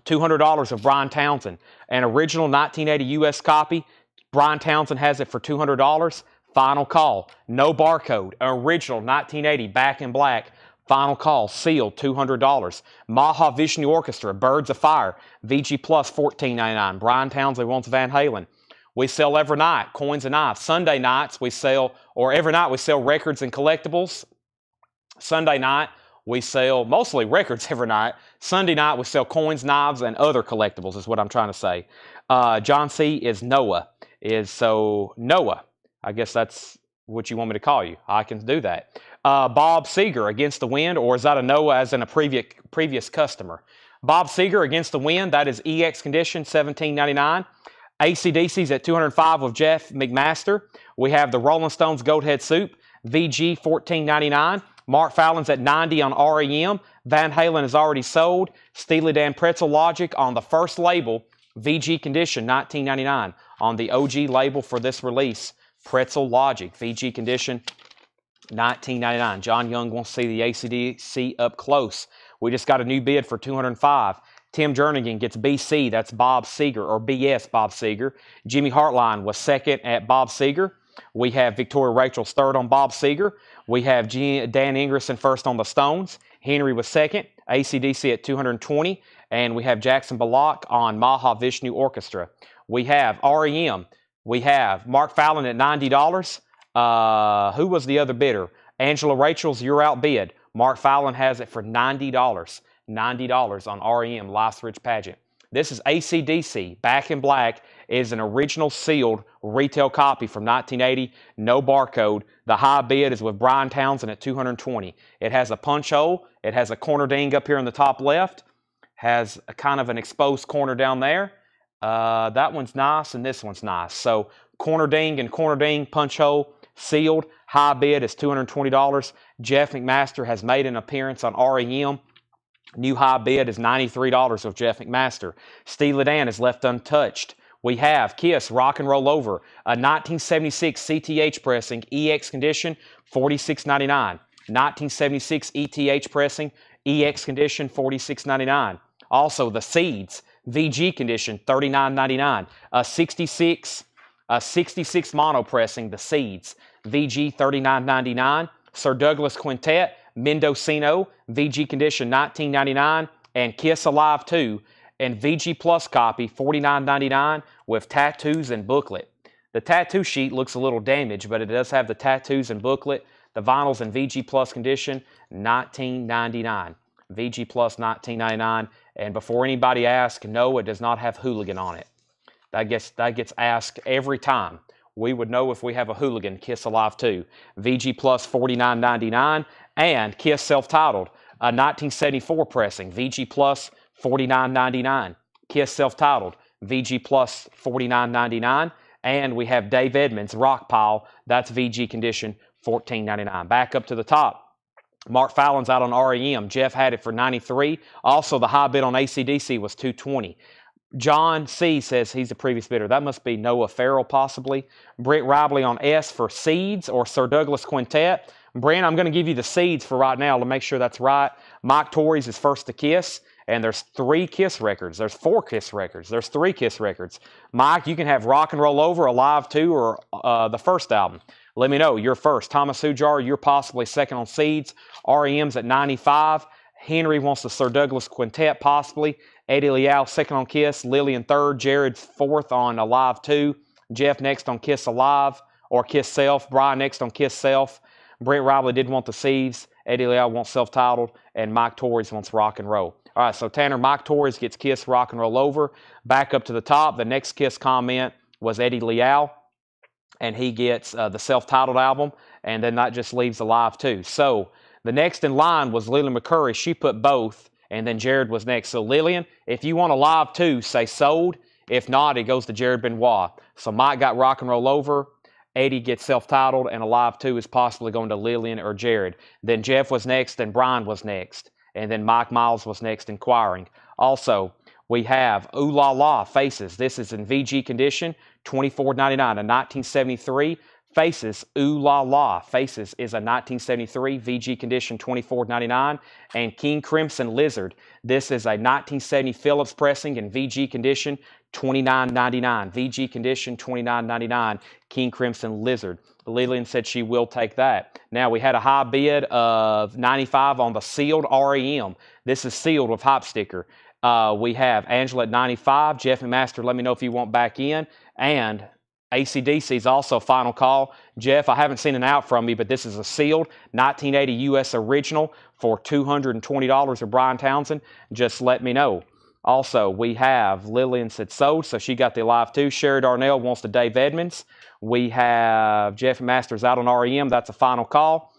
$200 of Brian Townsend. An original 1980 US copy. Brian Townsend has it for $200. Final call. No barcode. Original 1980 Back in Black. Final call. Sealed. $200. Maha Vishnu Orchestra. Birds of Fire. VG Plus $14.99. Brian Townsend wants Van Halen. We sell every night. Coins and Knives. Sunday nights we sell, or every night we sell records and collectibles. Sunday night we sell mostly records every night. Sunday night we sell coins, knives, and other collectibles is what I'm trying to say. John C. is Noah. Noah. I guess that's what you want me to call you. I can do that. Bob Seger, Against the Wind, or is that a Noah as in a previous customer? Bob Seger, Against the Wind, that is EX condition, $17.99. AC/DC's at $205 with Jeff McMaster. We have the Rolling Stones Goat Head Soup, VG $14.99. Mark Fallon's at $90 on REM. Van Halen is already sold. Steely Dan Pretzel Logic on the first label, VG Condition $19.99 on the OG label for this release. Pretzel Logic, VG Condition $19.99. John Young wants to see the AC/DC up close. We just got a new bid for $205. Tim Jernigan gets BC, that's Bob Seger, or BS Bob Seger. Jimmy Hartline was second at Bob Seger. We have Victoria Rachel's third on Bob Seger. We have Dan Ingerson first on the Stones. Henry was second. AC/DC at $220. And we have Jackson Bullock on Maha Vishnu Orchestra. We have REM. We have Mark Fallon at $90. Who was the other bidder? Angela Rachel's You're Outbid. Mark Fallon has it for $90. $90 on REM Life's Rich Pageant. This is AC/DC. Back in Black is an original sealed retail copy from 1980. No barcode. The high bid is with Brian Townsend at $220. It has a punch hole. It has a corner ding up here in the top left. Has a kind of an exposed corner down there. That one's nice and this one's nice. So corner ding and corner ding, punch hole, sealed. High bid is $220. Jeff McMaster has made an appearance on REM. New high bid is $93 of Jeff McMaster. Steely Dan is left untouched. We have Kiss Rock and Roll Over, a 1976 CTH pressing, EX condition, $46.99. 1976 ETH pressing, EX condition, $46.99. Also, the Seeds, VG condition, $39.99. A 66 mono pressing, the Seeds, VG, $39.99. Sir Douglas Quintet, Mendocino, VG condition, $19.99. And Kiss Alive 2 and VG Plus copy, $49.99 with tattoos and booklet. The tattoo sheet looks a little damaged, but it does have the tattoos and booklet. The vinyl's in VG Plus condition, $19.99. VG Plus, $19.99. And before anybody asks, no, it does not have Hooligan on it. That gets asked every time. We would know if we have a Hooligan, Kiss Alive 2. VG Plus, $49.99. And Kiss Self-Titled, a 1974 pressing, VG Plus, $49.99. Kiss Self-Titled, VG Plus, $49.99. And we have Dave Edmunds, Rock Pile, that's VG condition, $14.99. Back up to the top. Mark Fallon's out on REM. Jeff had it for $93. Also, the high bid on AC/DC was $220. John C. says he's the previous bidder. That must be Noah Farrell, possibly. Brent Ribley on S for Seeds or Sir Douglas Quintet. Brent, I'm going to give you the Seeds for right now to make sure that's right. Mike Torres is first to Kiss, and there's 3 Kiss records. There's 4 Kiss records. There's 3 Kiss records. Mike, you can have Rock and Roll Over, Alive 2, or the first album. Let me know. You're first. Thomas Hujar, you're possibly second on Seeds. REM's at 95. Henry wants the Sir Douglas Quintet, possibly. Eddie Leal, second on Kiss. Lillian third. Jared fourth on Alive 2. Jeff next on Kiss Alive or Kiss Self. Brian next on Kiss Self. Brent Ribley did want the Seeds. Eddie Leal wants Self-Titled. And Mike Torres wants Rock and Roll. All right, so Tanner, Mike Torres gets Kiss Rock and Roll Over. Back up to the top. The next Kiss comment was Eddie Leal. And he gets the Self-Titled album. And then that just leaves Alive 2. So the next in line was Lillian McCurry. She put both. And then Jared was next. So Lillian, if you want Alive 2, say sold. If not, it goes to Jared Benoit. So Mike got Rock and Roll Over. Eddie gets Self-Titled. And Alive 2 is possibly going to Lillian or Jared. Then Jeff was next and Brian was next. And then Mike Miles was next inquiring. Also, we have Ooh La La Faces. This is in VG condition, $24.99. A 1973 Faces, Ooh La La Faces is a 1973 VG condition, $24.99. And King Crimson Lizard. This is a 1970 Phillips pressing in VG condition, $29.99. VG condition, $29.99. King Crimson Lizard. Lillian said she will take that. Now, we had a high bid of $95 on the sealed REM. This is sealed with Hype Sticker. We have Angela at $95. Jeff McMaster, let me know if you want back in. And AC/DC is also final call. Jeff, I haven't seen an out from you, but this is a sealed 1980 U.S. original for $220 of Brian Townsend. Just let me know. Also, we have Lillian said sold, so she got the Alive 2. Sherry Darnell wants the Dave Edmunds. We have Jeff Masters out on REM. That's a final call.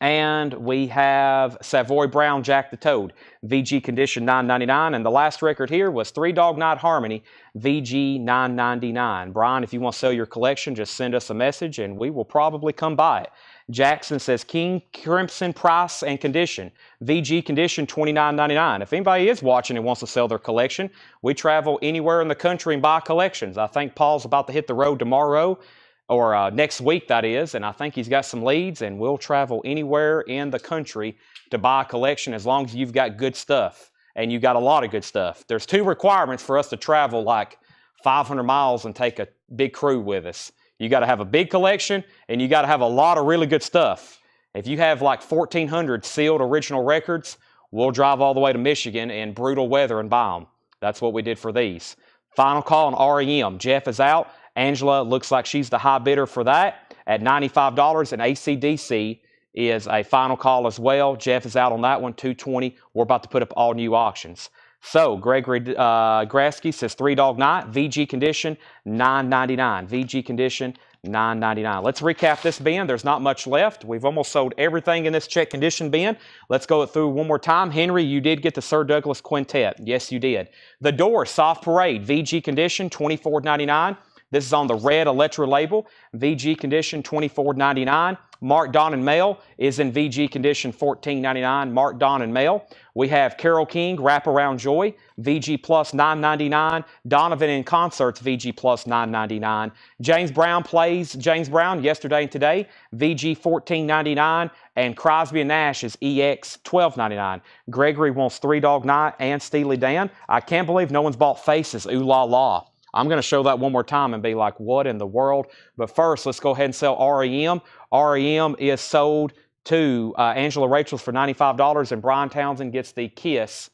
And we have Savoy Brown Jack the Toad, VG condition $9.99. And the last record here was Three Dog Night Harmony, VG $9.99. Brian, if you want to sell your collection, just send us a message and we will probably come by it. Jackson says King Crimson price and condition, VG condition $29.99. If anybody is watching and wants to sell their collection, we travel anywhere in the country and buy collections. I think Paul's about to hit the road tomorrow, or next week that is, and I think he's got some leads, and we'll travel anywhere in the country to buy a collection as long as you've got good stuff, and you've got a lot of good stuff. There's 2 requirements for us to travel like 500 miles and take a big crew with us. You got to have a big collection, and you got to have a lot of really good stuff. If you have like 1,400 sealed original records, we'll drive all the way to Michigan in brutal weather and buy them. That's what we did for these. Final call on REM. Jeff is out. Angela looks like she's the high bidder for that at $95, and AC/DC is a final call as well. Jeff is out on that one, $220. We're about to put up all new auctions. So Gregory Grasky says Three Dog Night, VG condition $9.99. VG condition $9.99. Let's recap this bin. There's not much left. We've almost sold everything in this check condition bin. Let's go through one more time. Henry, you did get the Sir Douglas Quintet. Yes, you did. The Door Soft Parade, VG condition $24.99. This is on the red Electra label, VG condition $24.99. Mark, Don, and Mel is in VG condition $14.99. Mark, Don, and Mel. We have Carole King, Wraparound Joy, VG plus $9.99. Donovan in Concerts, VG plus $9.99. James Brown plays James Brown yesterday and today, VG $14.99. And Crosby and Nash is EX $12.99. Gregory wants Three Dog Night and Steely Dan. I can't believe no one's bought Faces, Ooh La La. I'm going to show that one more time and be like, what in the world? But first, let's go ahead and sell REM. REM is sold to Angela Rachel's for $95, and Brian Townsend gets the Kiss,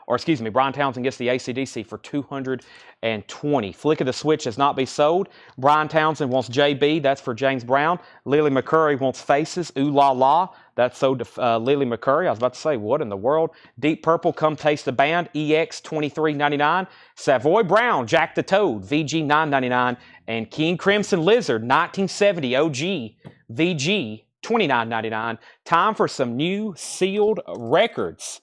or excuse me, Brian Townsend gets the AC/DC for $220. Flick of the Switch has not been sold. Brian Townsend wants JB, that's for James Brown. Lily McCurry wants Faces, Ooh La La. That's sold to Lily McCurry. I was about to say, what in the world? Deep Purple, Come Taste the Band, EX $23.99. Savoy Brown, Jack the Toad, VG $9.99. And King Crimson Lizard, 1970 OG, VG $29.99. Time for some new sealed records.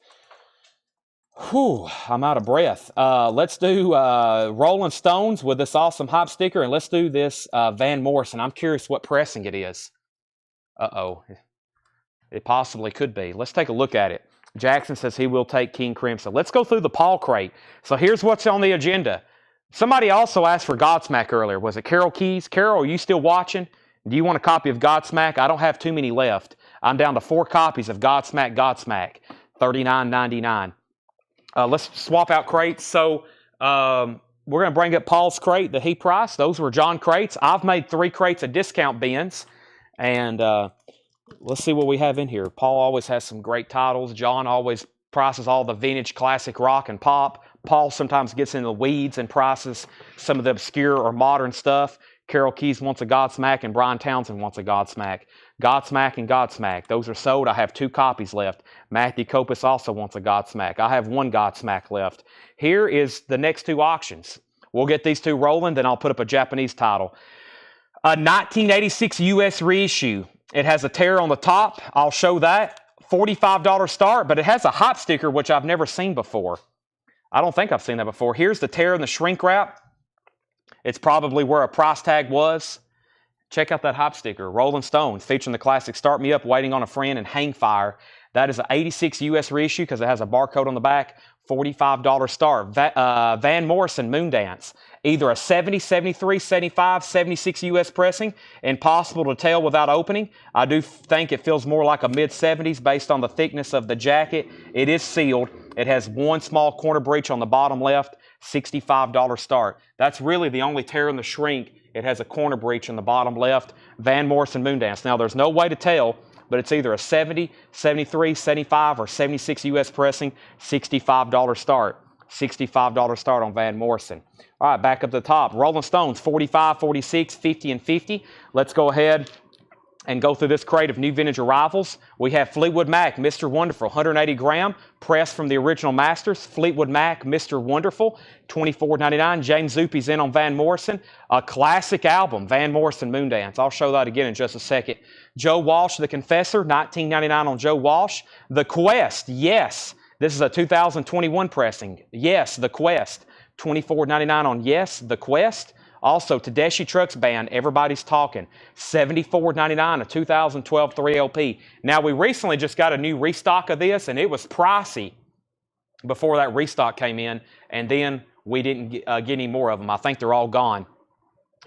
Whew, I'm out of breath. Let's do Rolling Stones with this awesome hop sticker, and let's do this Van Morrison. I'm curious what pressing it is. Uh-oh. It possibly could be. Let's take a look at it. Jackson says he will take King Crimson. Let's go through the Paul crate. So here's what's on the agenda. Somebody also asked for Godsmack earlier. Was it Carol Keys? Carol, are you still watching? Do you want a copy of Godsmack? I don't have too many left. I'm down to 4 copies of Godsmack, $39.99. Let's swap out crates. So we're going to bring up Paul's crate that he priced. Those were John crates. I've made 3 crates of discount bins. And let's see what we have in here. Paul always has some great titles. John always prices all the vintage classic rock and pop. Paul sometimes gets in the weeds and prices some of the obscure or modern stuff. Carol Keys wants a Godsmack, and Brian Townsend wants a Godsmack. Godsmack and Godsmack. Those are sold. I have 2 copies left. Matthew Copus also wants a Godsmack. I have 1 Godsmack left. Here is the next 2 auctions. We'll get these 2 rolling, then I'll put up a Japanese title. A 1986 U.S. reissue. It has a tear on the top. I'll show that. $45 start, but it has a hop sticker, which I've never seen before. I don't think I've seen that before. Here's the tear in the shrink wrap. It's probably where a price tag was. Check out that hop sticker. Rolling Stones, featuring the classic Start Me Up, Waiting on a Friend, and Hang Fire. That is an 86 U.S. reissue because it has a barcode on the back. $45 start. Van Morrison, Moondance. Either a 70, 73, 75, 76 U.S. pressing. Impossible to tell without opening. I do think it feels more like a mid-70s based on the thickness of the jacket. It is sealed. It has 1 small corner breach on the bottom left. $65 start. That's really the only tear in the shrink. It has a corner breach in the bottom left. Van Morrison, Moondance. Now, there's no way to tell, but it's either a 70, 73, 75, or 76 U.S. pressing. $65 start. $65 start on Van Morrison. All right, back up to the top. Rolling Stones, 45, 46, 50, and 50. Let's go ahead and go through this crate of new vintage arrivals. We have Fleetwood Mac, Mr. Wonderful, 180 gram, pressed from the original masters. Fleetwood Mac, Mr. Wonderful, $24.99. James Zuppy's in on Van Morrison. A classic album, Van Morrison Moondance. I'll show that again in just a second. Joe Walsh, The Confessor, $19.99 on Joe Walsh. The Quest, yes. This is a 2021 pressing. Yes, The Quest, $24.99 on Yes, The Quest. Also, Tedeschi Trucks Band, Everybody's Talking, $74.99, a 2012 3LP. Now, we recently just got a new restock of this, and it was pricey before that restock came in, and then we didn't get any more of them. I think they're all gone.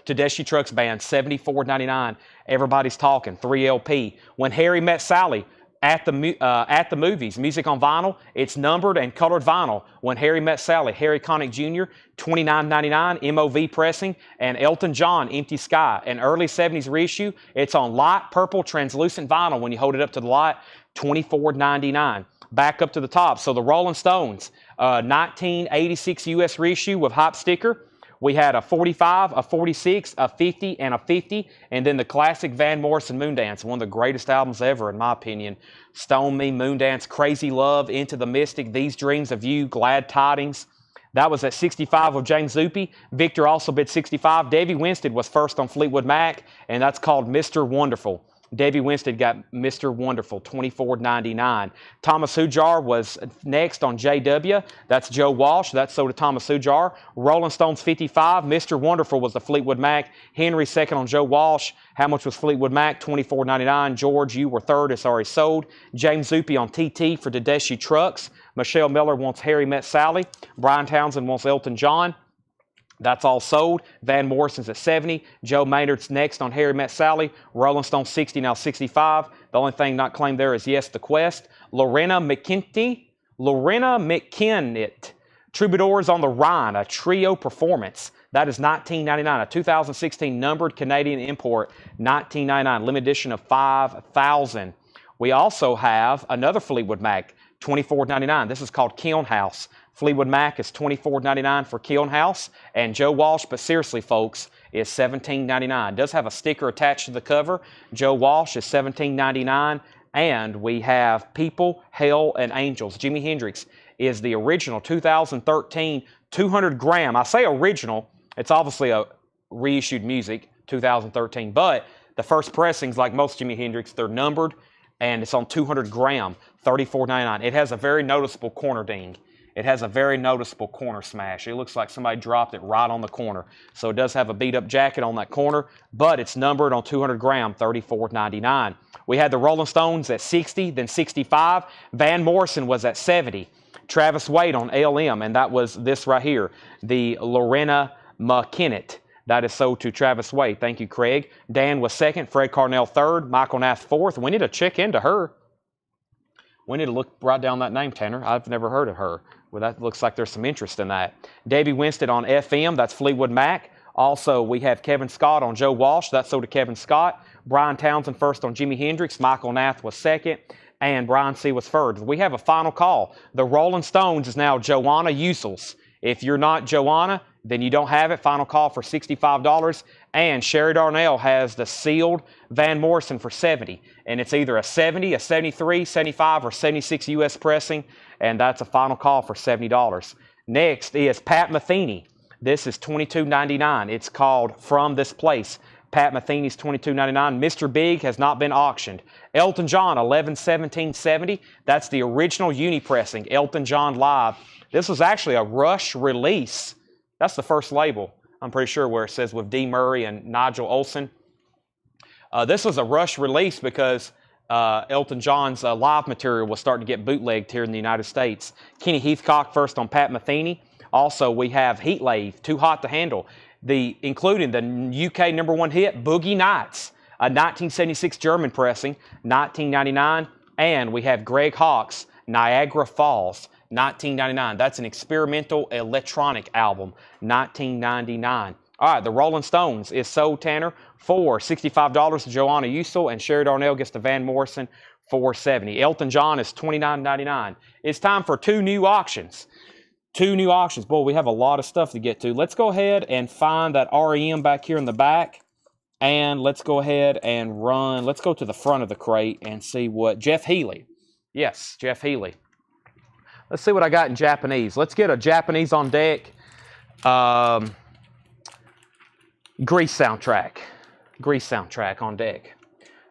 Tedeschi Trucks Band, $74.99, Everybody's Talking, 3LP. When Harry Met Sally, at the movies, music on vinyl, it's numbered and colored vinyl. When Harry Met Sally, Harry Connick Jr., $29.99, MOV pressing, and Elton John, Empty Sky, an early 70s reissue. It's on light purple translucent vinyl when you hold it up to the light, $24.99. Back up to the top. So the Rolling Stones, 1986 US reissue with Hype sticker. We had a 45, a 46, a 50, and a 50, and then the classic Van Morrison Moondance, one of the greatest albums ever, in my opinion. Stone Me, Moondance, Crazy Love, Into the Mystic, These Dreams of You, Glad Tidings. That was at 65 with James Zuppy. Victor also bid 65. Davey Winstead was first on Fleetwood Mac, and that's called Mr. Wonderful. Davey Winstead got Mr. Wonderful, $24.99. Thomas Hujar was next on JW. That's Joe Walsh. That's sold to Thomas Hujar. Rolling Stones 55. Mr. Wonderful was the Fleetwood Mac. Henry second on Joe Walsh. How much was Fleetwood Mac? $24.99. George, you were third. It's already sold. James Zuppy on TT for Tedeschi Trucks. Michelle Miller wants Harry Met Sally. Brian Townsend wants Elton John. That's all sold. Van Morrison's at 70. Joe Maynard's next on Harry Met Sally. Rolling Stone 60, now 65. The only thing not claimed there is Yes, The Quest. Lorena McKinney. Troubadours on the Rhine, a trio performance. That is $19.99. A 2016 numbered Canadian import, $19.99. Limited edition of 5,000. We also have another Fleetwood Mac, $24.99. This is called Kiln House. Fleetwood Mac is $24.99 for Kiln House, and Joe Walsh, but seriously, folks, is $17.99. Does have a sticker attached to the cover. Joe Walsh is $17.99, and we have People, Hell, and Angels. Jimi Hendrix is the original 2013 200 gram. I say original. It's obviously a reissued music, 2013, but the first pressings, like most Jimi Hendrix, they're numbered, and it's on 200 gram, $34.99. It has a very noticeable corner ding. It has a very noticeable corner smash. It looks like somebody dropped it right on the corner. So it does have a beat-up jacket on that corner, but it's numbered on 200 gram, $34.99. We had the Rolling Stones at 60, then 65. Van Morrison was at 70. Travis Wade on LM, and that was this right here, the Lorena McKinney. That is sold to Travis Wade. Thank you, Craig. Dan was second. Fred Carnell third. Michael Nath fourth. We need to check into her. We need to look right down that name, Tanner. I've never heard of her. Well, that looks like there's some interest in that. Davey Winstead on FM. That's Fleetwood Mac. Also, we have Kevin Scott on Joe Walsh. That's sold to Kevin Scott. Brian Townsend first on Jimi Hendrix. Michael Nath was second. And Brian C. was third. We have a final call. The Rolling Stones is now Joanna Usels. If you're not Joanna, then you don't have it. Final call for $65. And Sherry Darnell has the sealed Van Morrison for $70. And it's either a 70, a 73, 75, or 76 US pressing. And that's a final call for $70. Next is Pat Metheny. This is $22.99. It's called From This Place. Pat Metheny's $22.99. Mr. Big has not been auctioned. Elton John, 11/17/70. That's the original uni pressing. Elton John Live. This was actually a rush release. That's the first label, I'm pretty sure, where it says with D. Murray and Nigel Olsson. This was a rush release because Elton John's live material was starting to get bootlegged here in the United States. Kenny Heathcock first on Pat Metheny. Also, we have Heatwave, Too Hot to Handle, including the UK #1 hit, Boogie Nights, a 1976 German pressing, $19.99. And we have Greg Hawkes, Niagara Falls, $19.99. That's an experimental electronic album, $19.99. All right, the Rolling Stones is sold, Tanner, for $65 to Joanna Usel, and Sherry Darnell gets the Van Morrison for $70. Elton John is $29.99. It's time for two new auctions. Two new auctions. Boy, we have a lot of stuff to get to. Let's go ahead and find that REM back here in the back. And let's go ahead and run. Let's go to the front of the crate and see what Jeff Healey. Yes, Jeff Healey. Let's see what I got in Japanese. Let's get a Japanese on deck. Grease soundtrack. Grease soundtrack on deck.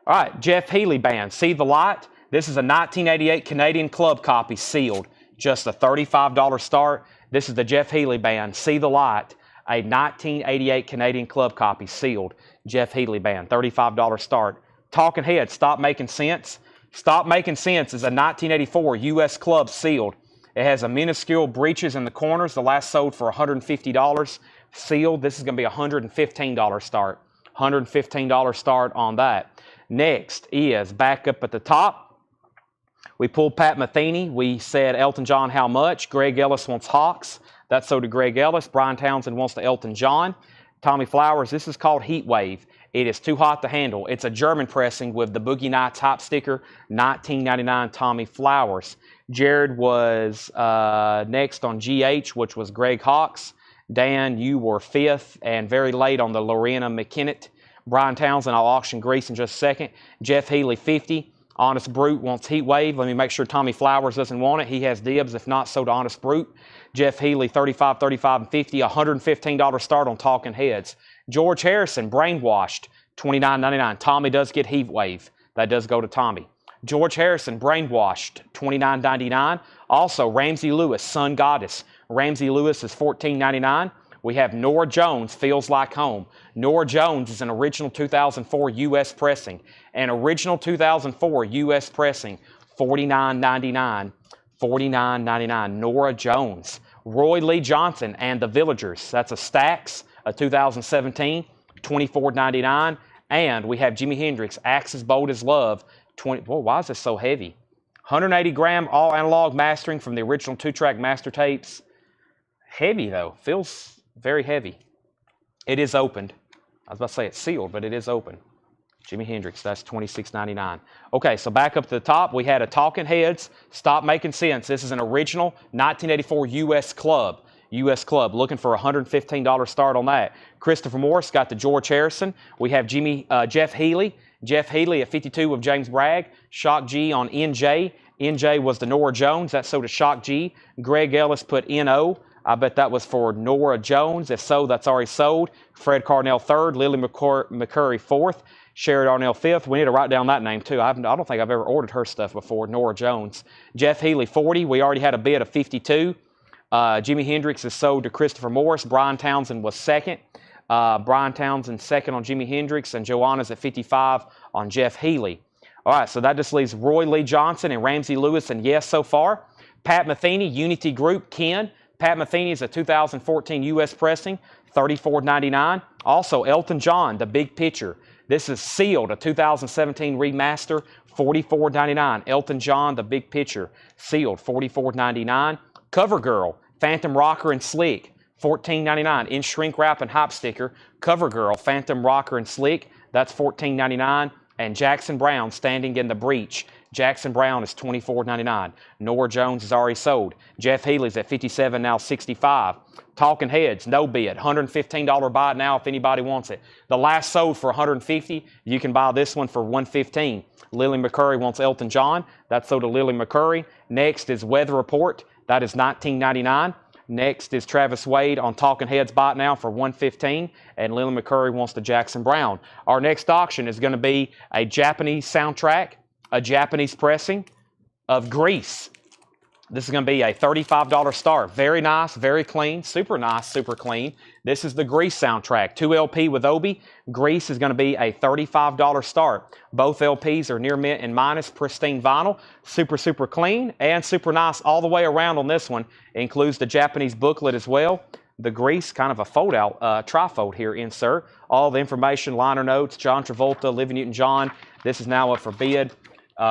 All right, Jeff Healey Band. See the Light? This is a 1988 Canadian club copy, sealed. Just a $35 start. This is the Jeff Healey Band. See the Light. A 1988 Canadian club copy, sealed. Jeff Healey Band. $35 start. Talking Heads, Stop Making Sense. Stop Making Sense is a 1984 U.S. club, sealed. It has a minuscule breeches in the corners. The last sold for $150. Sealed. This is going to be a $115 start. $115 start on that. Next is back up at the top. We pulled Pat Metheny. We said Elton John, how much? Greg Ellis wants Hawks. That's so to Greg Ellis. Brian Townsend wants the Elton John. Tommy Flowers, this is called Heat Wave. It is too hot to handle. It's a German pressing with the Boogie Nights hype sticker. $19.99 Tommy Flowers. Jared was next on GH, which was Greg Hawks. Dan, you were fifth and very late on the Lorena McKinnett. Brian Townsend, I'll auction Grease in just a second. Jeff Healey, 50. Honest Brute wants Heat Wave. Let me make sure Tommy Flowers doesn't want it. He has dibs. If not, so to Honest Brute. Jeff Healey, 35, 35, and 50. $115 start on Talking Heads. George Harrison, Brainwashed, $29.99. Tommy does get Heat Wave. That does go to Tommy. George Harrison, Brainwashed, $29.99. Also, Ramsey Lewis, Sun Goddess. Ramsey Lewis is $14.99. We have Norah Jones, Feels Like Home. Norah Jones is an original 2004 U.S. pressing. An original 2004 U.S. pressing, $49.99. $49.99. Norah Jones. Roy Lee Johnson and the Villagers. That's a Stax, a 2017, $24.99. And we have Jimi Hendrix, Axe as Bold as Love. Whoa, why is this so heavy? 180 gram all analog mastering from the original 2-track master tapes. Heavy though, feels very heavy. It is opened. I was about to say it's sealed, but it is open. Jimi Hendrix, that's $26.99. Okay, so back up to the top, we had a Talking Heads, Stop Making Sense. This is an original 1984 U.S. Club. U.S. Club, looking for a $115 start on that. Christopher Morris got the George Harrison. We have Jeff Healey. Jeff Healey at 52 with James Bragg. Shock G on NJ. NJ was the Norah Jones. That's so to Shock G. Greg Ellis put NO. I bet that was for Norah Jones. If so, that's already sold. Fred Carnell 3rd. Lily McCurry 4th. Sherry Darnell 5th. We need to write down that name too. I don't think I've ever ordered her stuff before. Norah Jones. Jeff Healey 40. We already had a bid of 52. Jimi Hendrix is sold to Christopher Morris. Brian Townsend was 2nd. Brian Townsend 2nd on Jimi Hendrix. And Joanna's at 55 on Jeff Healey. All right, so that just leaves Roy Lee Johnson and Ramsey Lewis and yes so far. Pat Metheny, Unity Group, Ken. Pat Metheny is a 2014 U.S. pressing, $34.99. Also, Elton John, The Big Picture. This is sealed, a 2017 remaster, $44.99. Elton John, The Big Picture, sealed, $44.99. CoverGirl, Phantom Rocker and Slick, $14.99. In shrink wrap and hype sticker, CoverGirl, Phantom Rocker and Slick, that's $14.99. And Jackson Brown, Standing in the Breach. Jackson Brown is $24.99. Norah Jones is already sold. Jeff Healey's at 57, now 65. Talking Heads, no bid. $115 buy it now if anybody wants it. The last sold for $150. You can buy this one for $115. Lily McCurry wants Elton John. That's sold to Lily McCurry. Next is Weather Report. That is $19.99. Next is Travis Wade on Talking Heads buy it now for $115. And Lily McCurry wants the Jackson Brown. Our next auction is going to be a Japanese soundtrack, a Japanese pressing of Grease. This is going to be a $35 start. Very nice, very clean, super nice, super clean. This is the Grease soundtrack. 2 LP with Obi. Grease is going to be a $35 start. Both LPs are near mint and minus, pristine vinyl. Super, super clean and super nice all the way around on this one. It includes the Japanese booklet as well. The Grease, kind of a fold-out, trifold here, insert. All the information, liner notes, John Travolta, Olivia Newton-John. This is now up for bid.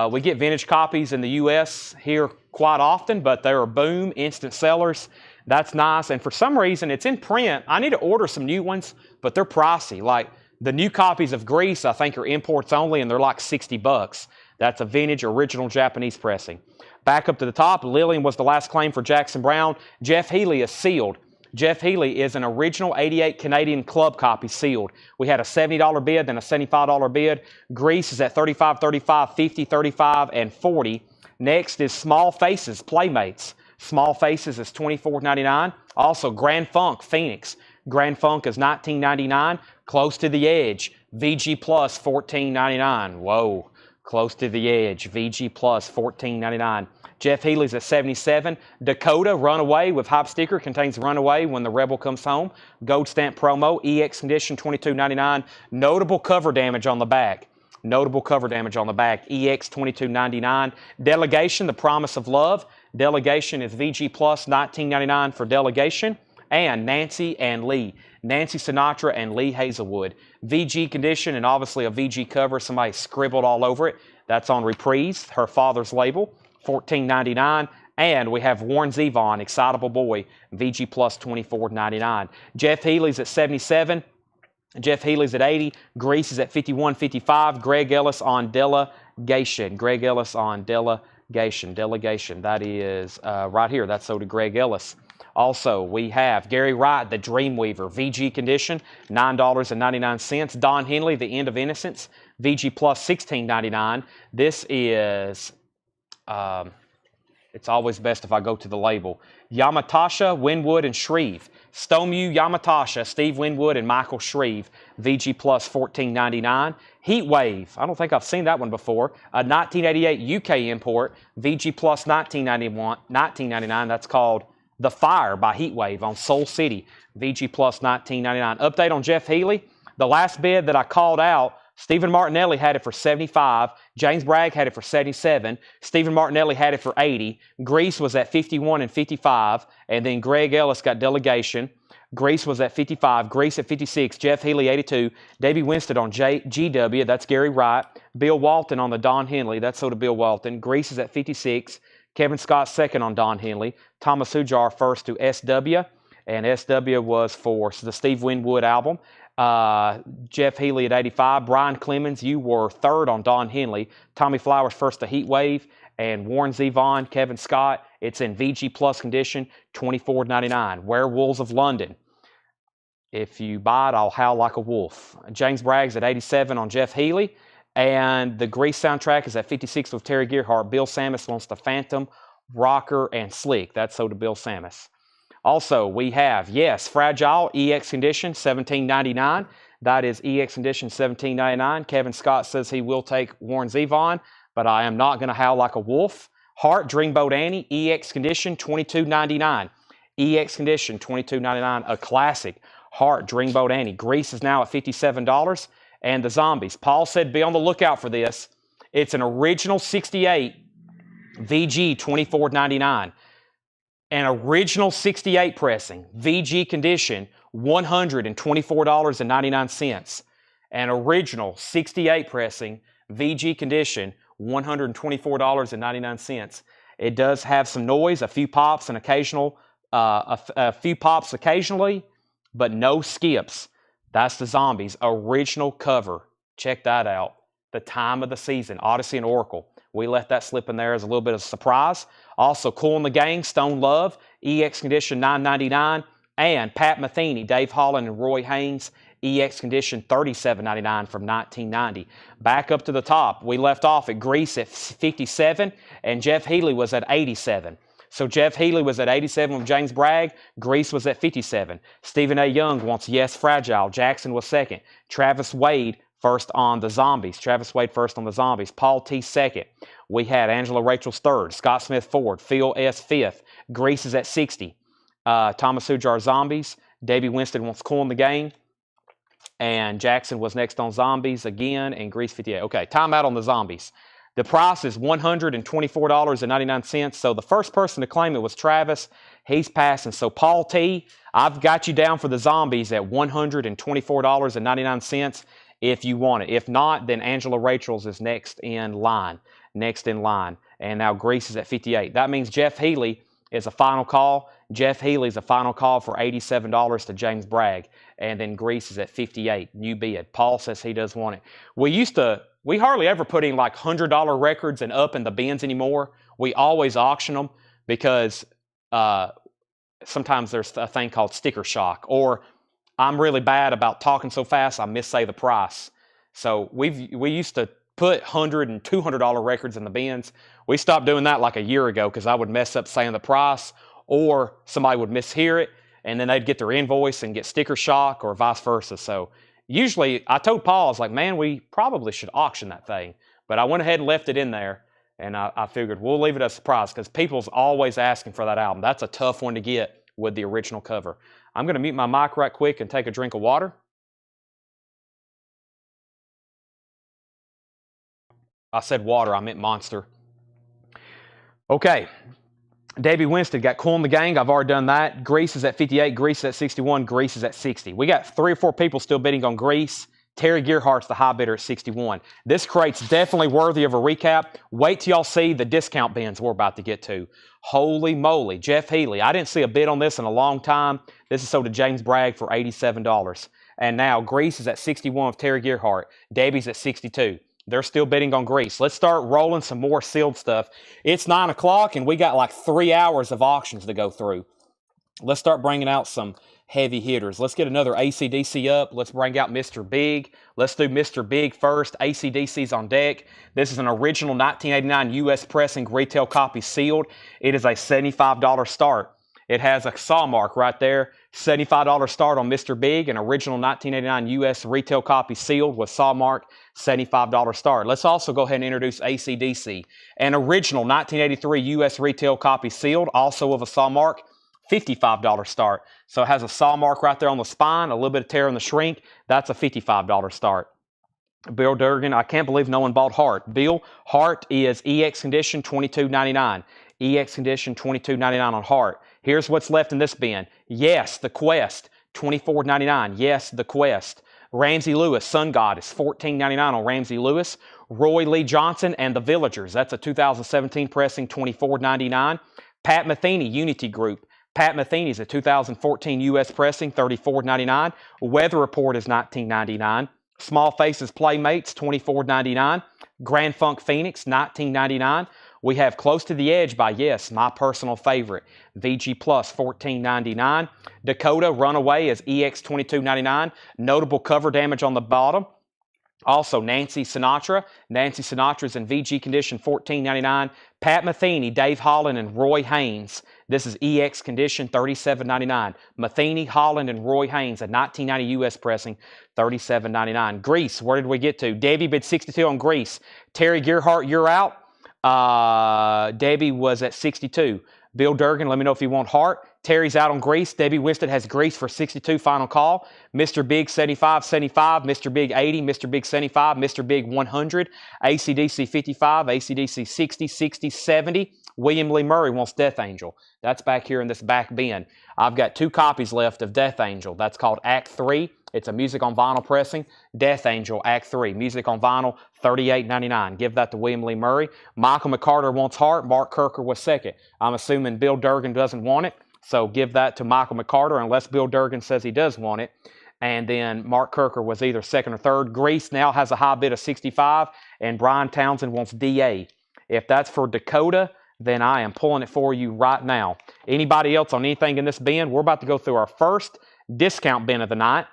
We get vintage copies in the U.S. here quite often, but they are boom, instant sellers. That's nice. And for some reason, it's in print. I need to order some new ones, but they're pricey. Like the new copies of Grease, I think, are imports only, and they're like $60. That's a vintage, original Japanese pressing. Back up to the top, Lillian was the last claim for Jackson Brown. Jeff Healey is sealed. Jeff Healy is an original 88 Canadian club copy sealed. We had a $70 bid, then a $75 bid. Greece is at $35, $35, $50, $35, and $40. Next is Small Faces Playmates. Small Faces is $24.99. Also, Grand Funk Phoenix. Grand Funk is $19.99. Close to the Edge. VG Plus $14.99. Whoa. Close to the Edge. VG Plus $14.99. Jeff Healy's at $77. Dakota Runaway with Hype Sticker contains Runaway when the Rebel comes home. Gold Stamp Promo. EX Condition $22.99. Notable cover damage on the back. Notable cover damage on the back. EX $22.99. Delegation, The Promise of Love. Delegation is VG Plus $19.99 for Delegation. And Nancy and Lee. Nancy Sinatra and Lee Hazelwood. VG Condition and obviously a VG cover. Somebody scribbled all over it. That's on Reprise, her father's label. $14.99. And we have Warren Zevon, Excitable Boy. VG Plus $24.99. Jeff Healy's at $77. Jeff Healy's at $80. Greece is at $51.55. Greg Ellis on Delegation. Greg Ellis on Delegation. Delegation. That is right here. That's so to Greg Ellis. Also, we have Gary Wright, the Dreamweaver. VG Condition, $9.99. Don Henley, The End of Innocence. VG Plus $16.99. This is, it's always best if I go to the label. Yamatasha, Winwood, and Shreve. Stonemew, Yamatasha, Steve Winwood, and Michael Shreve. VG Plus $14.99. Heatwave, I don't think I've seen that one before. A 1988 UK import. VG Plus $19.99. That's called The Fire by Heatwave on Soul City. VG Plus $19.99. Update on Jeff Healy. The last bid that I called out, Stephen Martinelli had it for $75. James Bragg had it for $77. Stephen Martinelli had it for $80. Greece was at $51 and $55. And then Greg Ellis got Delegation. Greece was at $55. Greece at $56. Jeff Healy, $82. Davey Winstead on GW. That's Gary Wright. Bill Walton on the Don Henley. That's so to Bill Walton. Greece is at $56. Kevin Scott second on Don Henley. Thomas Hujar first to SW. And SW was for the Steve Winwood album. Jeff Healy at $85. Brian Clemens, you were third on Don Henley. Tommy Flowers first to Heatwave. And Warren Zevon, Kevin Scott, it's in VG Plus condition, $24.99. Werewolves of London. If you buy it, I'll howl like a wolf. James Bragg's at $87 on Jeff Healy. And the Grease soundtrack is at $56 with Terry Gearhart. Bill Samus wants the Phantom, Rocker, and Slick. That's so to Bill Samus. Also, we have, yes, Fragile, EX Condition, $17.99. That is EX Condition, $17.99. Kevin Scott says he will take Warren Zevon, but I am not going to howl like a wolf. Heart, Dreamboat Annie, EX Condition, $22.99. EX Condition, $22.99, a classic. Heart, Dreamboat Annie. Grease is now at $57. And the Zombies. Paul said be on the lookout for this. It's an original 68 VG, $24.99. An original 68 pressing, VG condition, $124.99. An original 68 pressing, VG condition, $124.99. It does have some noise, a few pops and a few pops occasionally, but no skips. That's the Zombies original cover. Check that out. The time of the season, Odyssey and Oracle. We let that slip in there as a little bit of a surprise. Also, Cool and the Gang, Stone Love, EX Condition $9.99, and Pat Metheny, Dave Holland, and Roy Haynes, EX Condition $37.99 from 1990. Back up to the top, we left off at Grease at 57, and Jeff Healy was at 87. So Jeff Healy was at 87 with James Bragg. Grease was at 57. Stephen A. Young wants Yes Fragile. Jackson was second. Travis Wade first on the Zombies. Travis Wade first on the Zombies. Paul T. second. We had Angela Rachel's third. Scott Smith fourth. Phil S. fifth. Grease is at 60. Thomas Hujar Zombies. Davey Winston wants Cool in the Game. And Jackson was next on Zombies again. And Grease 58. Okay, timeout on the Zombies. The price is $124.99. So the first person to claim it was Travis. He's passing. So Paul T., I've got you down for the Zombies at $124.99 if you want it. If not, then Angela Rachel's is next in line. Next in line. And now Grease is at 58. That means Jeff Healy is a final call. Jeff Healy's a final call for $87 to James Bragg. And then Grease is at 58. New bid. Paul says he does want it. We hardly ever put in like $100 records and up in the bins anymore. We always auction them because sometimes there's a thing called sticker shock, or I'm really bad about talking so fast I missay the price. So we used to put $100 and $200 records in the bins. We stopped doing that like a year ago because I would mess up saying the price, or somebody would mishear it, and then they'd get their invoice and get sticker shock, or vice versa. So usually I told Paul, I was like, man, we probably should auction that thing. But I went ahead and left it in there, and I figured we'll leave it as a surprise because people's always asking for that album. That's a tough one to get with the original cover. I'm going to mute my mic right quick and take a drink of water. I said water, I meant Monster. Okay, Debbie Winstead got Cool in the Gang. I've already done that. Grease is at 58, Grease is at 61, Grease is at 60. We got 3 or 4 people still bidding on Grease. Terry Gearhart's the high bidder at 61. This crate's definitely worthy of a recap. Wait till y'all see the discount bins we're about to get to. Holy moly, Jeff Healy. I didn't see a bid on this in a long time. This is sold to James Bragg for $87. And now Grease is at 61 with Terry Gearhart. Debbie's at 62. They're still bidding on Grease. Let's start rolling some more sealed stuff. It's 9 o'clock and we got like 3 hours of auctions to go through. Let's start bringing out some heavy hitters. Let's get another AC/DC up. Let's bring out Mr. Big. Let's do Mr. Big first. AC/DC's on deck. This is an original 1989 U.S. pressing, retail copy sealed. It is a $75 start. It has a saw mark right there. $75 start on Mr. Big, an original 1989 U.S. retail copy sealed with saw mark, $75 start. Let's also go ahead and introduce AC/DC, an original 1983 U.S. retail copy sealed, also with a saw mark, $55 start. So it has a saw mark right there on the spine, a little bit of tear in the shrink. That's a $55 start. Bill Durgan, I can't believe no one bought Hart. Bill, Hart is EX condition, $22.99. EX condition, $22.99 on Hart. Here's what's left in this bin. Yes, the Quest, $24.99. Yes, the Quest. Ramsey Lewis, Sun God, is $14.99 on Ramsey Lewis. Roy Lee Johnson and the Villagers, that's a 2017 pressing, $24.99. Pat Metheny, Unity Group. Pat Metheny's a 2014 U.S. pressing, $34.99. Weather Report is $19.99. Small Faces Playmates, $24.99. Grand Funk Phoenix, $19.99. We have Close to the Edge by Yes, my personal favorite. VG Plus, $14.99. Dakota Runaway is EX, $22.99. Notable cover damage on the bottom. Also, Nancy Sinatra. Nancy Sinatra's in VG condition, $14.99. Pat Metheny, Dave Holland, and Roy Haynes. This is EX condition, $37.99. Metheny, Holland, and Roy Haynes, a 1990 U.S. pressing, $37.99. Grease, where did we get to? Debbie bid 62 on Grease. Terry Gearhart, you're out. Debbie was at 62. Bill Durgan, let me know if you want Hart. Terry's out on Grease. Debbie Winstead has Grease for 62, final call. Mr. Big 75, 75. Mr. Big 80. Mr. Big 75. Mr. Big 100. AC/DC 55. AC/DC 60, 60, 70. William Lee Murray wants Death Angel. That's back here in this back bin. I've got 2 copies left of Death Angel. That's called Act 3. It's a music on vinyl pressing. Death Angel, Act 3. Music on vinyl, $38.99. Give that to William Lee Murray. Michael McCarter wants Hart. Mark Kirker was second. I'm assuming Bill Durgan doesn't want it. So give that to Michael McCarter unless Bill Durgan says he does want it. And then Mark Kirker was either second or third. Grease now has a high bid of 65. And Brian Townsend wants DA. If that's for Dakota, then I am pulling it for you right now. Anybody else on anything in this bin? We're about to go through our first discount bin of the night,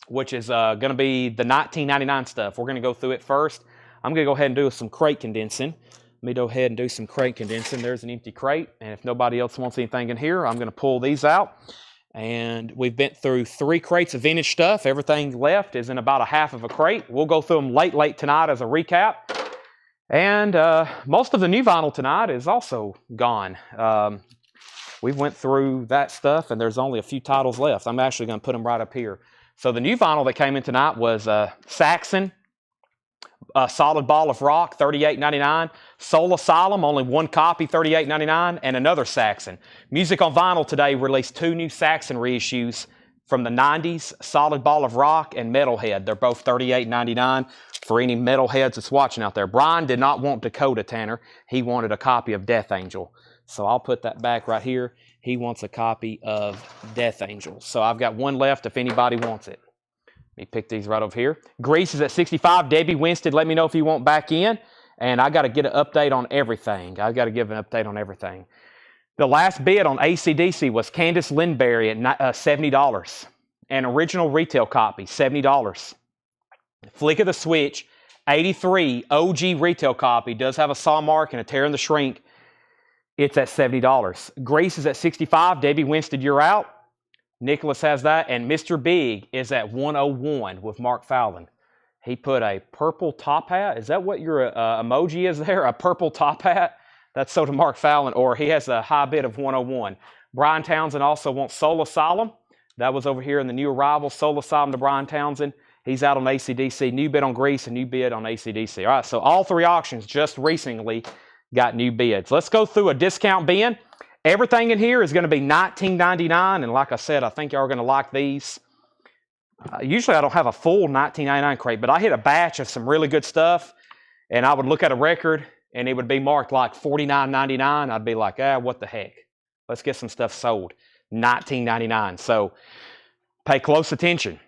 which is going to be the 1999 stuff. We're going to go through it first. I'm going to go ahead and do some crate condensing. Let me go ahead and do some crate condensing. There's an empty crate, and if nobody else wants anything in here, I'm going to pull these out. And we've been through 3 crates of vintage stuff. Everything left is in about a half of a crate. We'll go through them late tonight as a recap. And most of the new vinyl tonight is also gone. We went through that stuff, and there's only a few titles left. I'm actually going to put them right up here. So the new vinyl that came in tonight was Saxon, Solid Ball of Rock, $38.99. Soul Asylum, only 1 copy, $38.99. And another Saxon. Music on Vinyl today released 2 new Saxon reissues from the 90s, Solid Ball of Rock and Metalhead. They're both $38.99 for any metalheads that's watching out there. Brian did not want Dakota, Tanner. He wanted a copy of Death Angel. So I'll put that back right here. He wants a copy of Death Angel. So I've got 1 left if anybody wants it. Let me pick these right over here. Grease is at 65. Debbie Winstead, let me know if you want back in. And I got to get an update on everything. I got to give an update on everything. The last bid on AC/DC was Candace Lindberry at $70. An original retail copy, $70. Flick of the Switch, 83 OG retail copy, does have a saw mark and a tear in the shrink. It's at $70. Grease is at $65. Debbie Winstead, you're out. Nicholas has that. And Mr. Big is at $101 with Mark Fallon. He put a purple top hat. Is that what your emoji is there? A purple top hat? That's so to Mark Fallon. Or he has a high bid of $101. Brian Townsend also wants Soul Asylum. That was over here in the new arrival. Soul Asylum to Brian Townsend. He's out on AC/DC. New bid on Grease and new bid on AC/DC. All right, so all three auctions just recently got new bids. Let's go through a discount bin. Everything in here is going to be $19.99, and like I said, I think y'all are going to like these. Usually I don't have a full $19.99 crate, but I hit a batch of some really good stuff, and I would look at a record, and it would be marked like $49.99. I'd be like, what the heck? Let's get some stuff sold. $19.99. So pay close attention.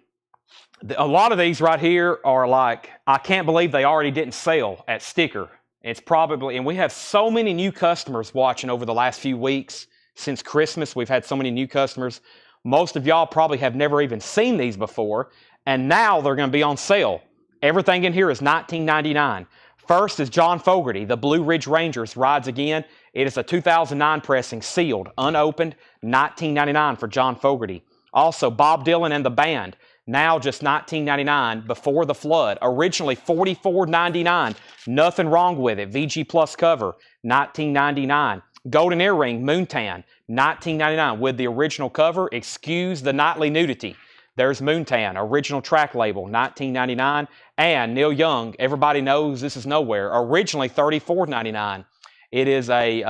A lot of these right here are like, I can't believe they already didn't sell at sticker. It's probably, and we have so many new customers watching over the last few weeks. Since Christmas, we've had so many new customers. Most of y'all probably have never even seen these before, and now they're going to be on sale. Everything in here is $19.99. First is John Fogerty, the Blue Ridge Rangers rides again. It is a 2009 pressing, sealed, unopened, $19.99 for John Fogerty. Also, Bob Dylan and the Band. Now just $19.99 before the flood. Originally $44.99. Nothing wrong with it. VG Plus cover, $19.99. Golden Earring, Moontan, $19.99 with the original cover. Excuse the nightly nudity. There's Moontan, original track label, $19.99. And Neil Young, everybody knows this is nowhere. Originally $34.99. It is a,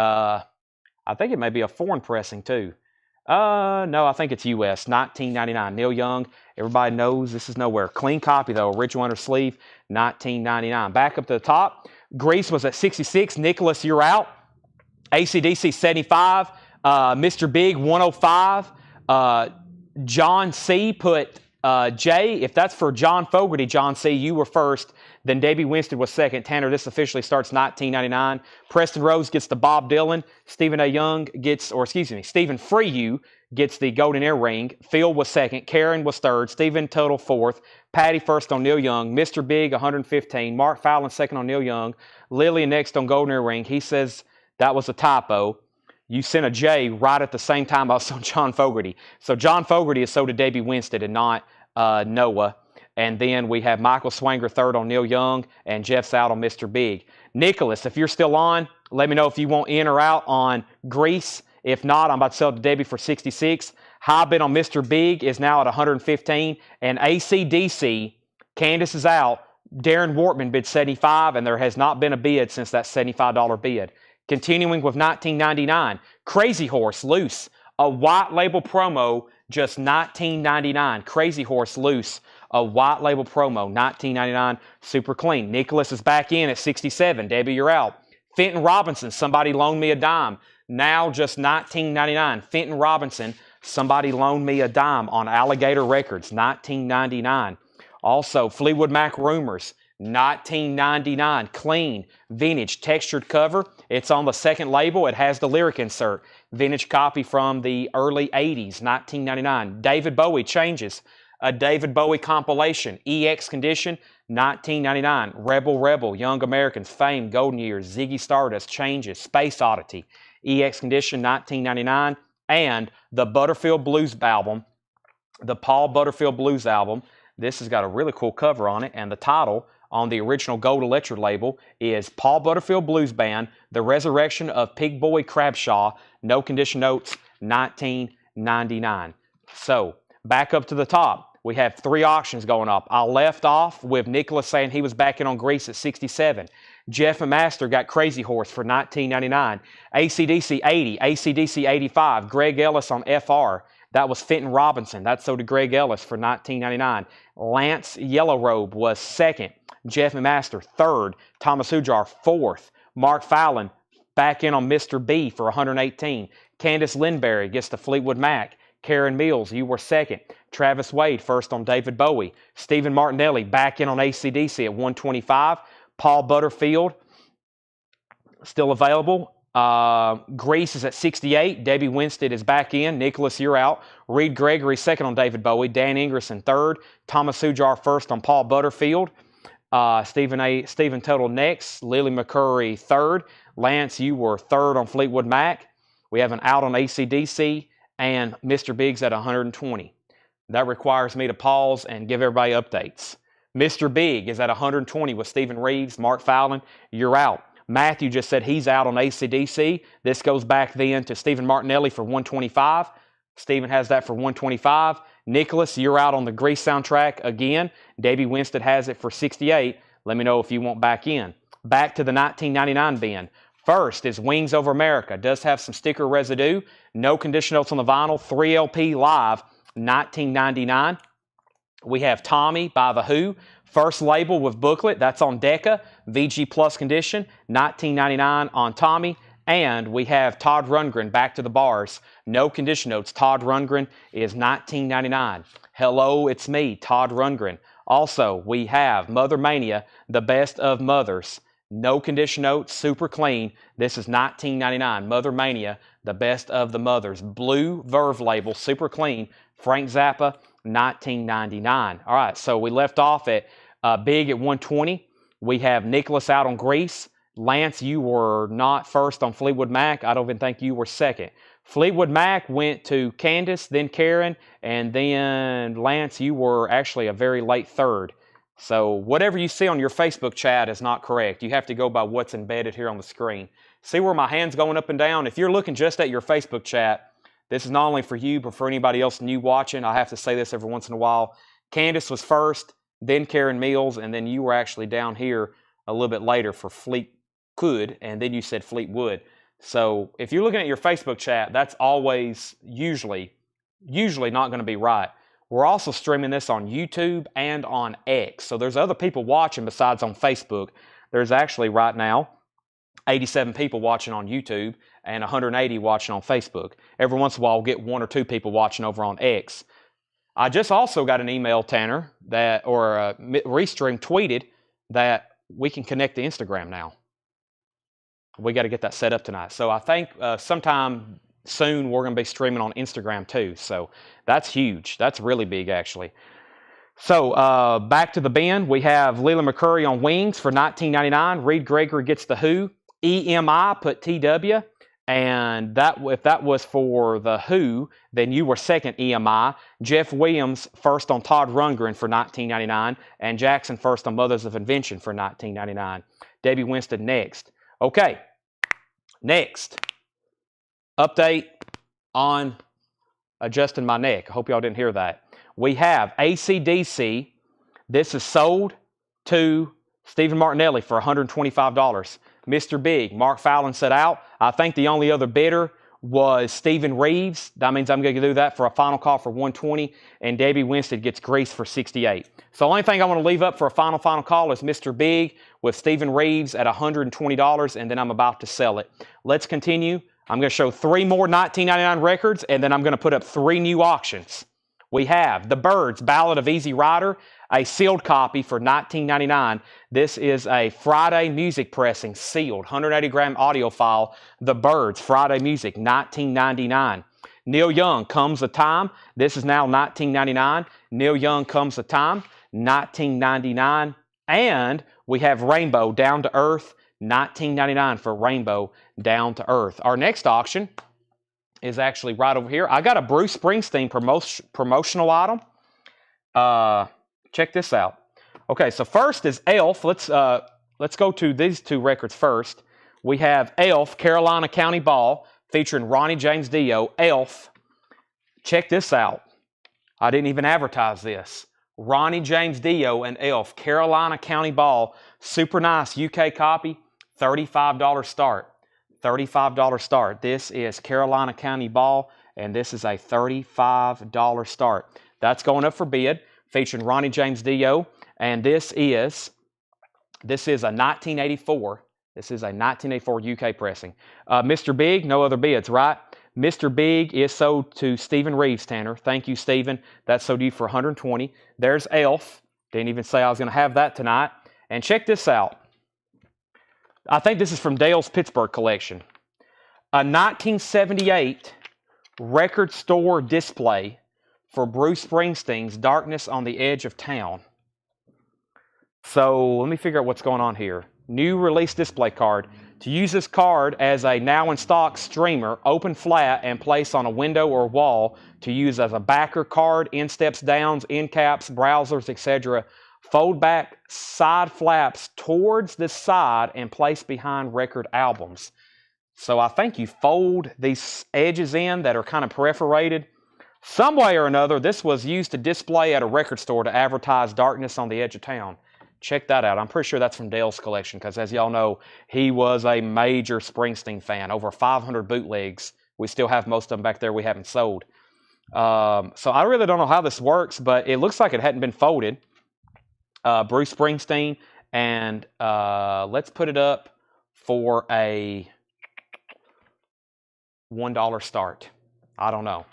I think it may be a foreign pressing too. No, I think it's US, $19.99. Neil Young, everybody knows this is nowhere. Clean copy though, original under sleeve, $19.99. Back up to the top, Grease was at $66. Nicholas, you're out. AC/DC, $75. Mr. Big, $105. John C. put J. If that's for John Fogerty, John C., you were first. Then Debbie Winstead was second. Tanner, this officially starts $19.99. Preston Rose gets the Bob Dylan. Stephen A. Young gets, or excuse me, Stephen Freehu gets the Golden Earring. Phil was second. Karen was third. Stephen Total fourth. Patty first on Neil Young. Mr. Big, 115. Mark Fallon second on Neil Young. Lillian next on Golden Earring. He says that was a typo. You sent a J right at the same time I was on John Fogerty. So John Fogerty is sold to Debbie Winstead and not Noah. And then we have Michael Swanger third on Neil Young, and Jeff's out on Mr. Big. Nicholas, if you're still on, let me know if you want in or out on Grease. If not, I'm about to sell it to Debbie for $66. High bid on Mr. Big is now at $115. And AC/DC, Candace is out. Darren Wortman bid $75, and there has not been a bid since that $75 bid. Continuing with $19.99, Crazy Horse loose, a white label promo, just $19.99. Crazy Horse loose, a white label promo, $19.99. Super clean. Nicholas is back in at $67. Debbie, you're out. Fenton Robinson, Somebody Loan Me a Dime, now just $19.99. Fenton Robinson, Somebody Loan Me a Dime on Alligator Records, $19.99. Also, Fleetwood Mac Rumors, $19.99. Clean, vintage, textured cover. It's on the second label. It has the lyric insert. Vintage copy from the early 80s, $19.99. David Bowie Changes, a David Bowie compilation. EX condition, $19.99. Rebel Rebel, Young Americans, Fame, Golden Years, Ziggy Stardust, Changes, Space Oddity. EX condition, $19.99. And the Butterfield Blues album, the Paul Butterfield Blues album. This has got a really cool cover on it, and the title on the original Gold Electric label is Paul Butterfield Blues Band, The Resurrection of Pig Boy Crabshaw, no condition notes, $19.99. So, back up to the top, we have three auctions going up. I left off with Nicholas saying he was back in on Grease at $67. Jeff and Master got Crazy Horse for $19.99. AC/DC 80, AC/DC 85. Greg Ellis on FR. That was Fenton Robinson. That's sold to Greg Ellis for $19.99. Lance Yellow Robe was second. Jeff and Master third. Thomas Hujar fourth. Mark Fallon back in on Mr. B for $118. Candace Lindberry gets the Fleetwood Mac. Karen Mills, you were second. Travis Wade first on David Bowie. Stephen Martinelli back in on AC/DC at $125. Paul Butterfield still available. Grease is at 68. Debbie Winstead is back in. Nicholas, you're out. Reed Gregory second on David Bowie. Dan Ingerson third. Thomas Sujar first on Paul Butterfield. Stephen Tuttle next. Lily McCurry third. Lance, you were third on Fleetwood Mac. We have an out on AC/DC. And Mr. Biggs at 120. That requires me to pause and give everybody updates. Mr. Big is at 120 with Stephen Reeves. Mark Fallon, you're out. Matthew just said he's out on AC/DC. This goes back then to Stephen Martinelli for 125. Stephen has that for 125. Nicholas, you're out on the Grease soundtrack again. Debbie Winstead has it for 68. Let me know if you want back in. Back to the 1999 bin. First is Wings Over America. Does have some sticker residue. No condition notes on the vinyl. 3LP live, 1999. We have Tommy by The Who. First label with booklet. That's on Decca. VG Plus condition. 1999 on Tommy. And we have Todd Rundgren, Back to the Bars. No condition notes. Todd Rundgren is 1999. Hello, it's me, Todd Rundgren. Also, we have Mother Mania, The Best of Mothers. No condition notes, super clean. This is 1999. Mother Mania, The Best of the Mothers. Blue Verve label, super clean. Frank Zappa, 1999. All right, so we left off at Big at 120. We have Nicholas out on Grease. Lance, you were not first on Fleetwood Mac. I don't even think you were second. Fleetwood Mac went to Candace, then Karen, and then Lance, you were actually a very late third. So whatever you see on your Facebook chat is not correct. You have to go by what's embedded here on the screen. See where my hand's going up and down? If you're looking just at your Facebook chat, this is not only for you, but for anybody else new watching. I have to say this every once in a while. Candace was first, then Karen Mills, and then you were actually down here a little bit later for Fleetwood, and then you said Fleetwood. So if you're looking at your Facebook chat, that's always usually not going to be right. We're also streaming this on YouTube and on X. So there's other people watching besides on Facebook. There's actually right now 87 people watching on YouTube and 180 watching on Facebook. Every once in a while, we'll get 1 or 2 people watching over on X. I just also got an email, Tanner, Restream tweeted that we can connect to Instagram now. We got to get that set up tonight. So I think sometime soon we're going to be streaming on Instagram too. So that's huge. That's really big, actually. So back to the bin. We have Lily McCurry on Wings for 1999. Reed Gregory gets The Who. EMI put TW. And if that was for The Who, then you were second, EMI. Jeff Williams first on Todd Rundgren for 1999. And Jackson first on Mothers of Invention for 1999. Debbie Winstead next. Okay, next. Update on adjusting my neck. I hope y'all didn't hear that. We have AC/DC. This is sold to Stephen Martinelli for $125. Mr. Big, Mark Fallon said out. I think the only other bidder was Stephen Reeves. That means I'm going to do that for a final call for $120. And Debbie Winstead gets Grease for $68. So the only thing I want to leave up for a final call is Mr. Big with Stephen Reeves at $120. And then I'm about to sell it. Let's continue. I'm going to show 3 more 1999 records, and then I'm going to put up 3 new auctions. We have The Byrds, Ballad of Easy Rider, a sealed copy for $19.99. This is a Friday music pressing, sealed, 180-gram audio file. The Byrds, Friday Music, $19.99. Neil Young, Comes a Time. This is now $19.99. Neil Young, Comes a Time, $19.99. And we have Rainbow, Down to Earth, $19.99 for Rainbow, Down to Earth. Our next auction is actually right over here. I got a Bruce Springsteen promotional item. Check this out. Okay, so first is Elf. Let's go to these 2 records first. We have Elf, Carolina County Ball, featuring Ronnie James Dio. Elf. Check this out. I didn't even advertise this. Ronnie James Dio and Elf, Carolina County Ball. Super nice UK copy. $35 start. $35 start. This is Carolina County Ball, and this is a $35 start. That's going up for bid, featuring Ronnie James Dio, and this is a 1984. This is a 1984 UK pressing. Mr. Big, no other bids, right? Mr. Big is sold to Stephen Reeves, Tanner. Thank you, Stephen. That's sold to you for $120. There's Elf. Didn't even say I was going to have that tonight. And check this out. I think this is from Dale's Pittsburgh collection. a 1978 record store display for Bruce Springsteen's Darkness on the Edge of Town. So let me figure out what's going on here. New release display card. To use this card as a now in stock streamer, open flat and place on a window or wall to use as a backer card, end steps downs, end caps, browsers, etc. Fold back side flaps towards the side and place behind record albums. So I think you fold these edges in that are kind of perforated. Some way or another, this was used to display at a record store to advertise Darkness on the Edge of Town. Check that out. I'm pretty sure that's from Dale's collection because, as y'all know, he was a major Springsteen fan. Over 500 bootlegs. We still have most of them back there we haven't sold. So I really don't know how this works, but it looks like it hadn't been folded. Bruce Springsteen, and let's put it up for a $1 start. I don't know.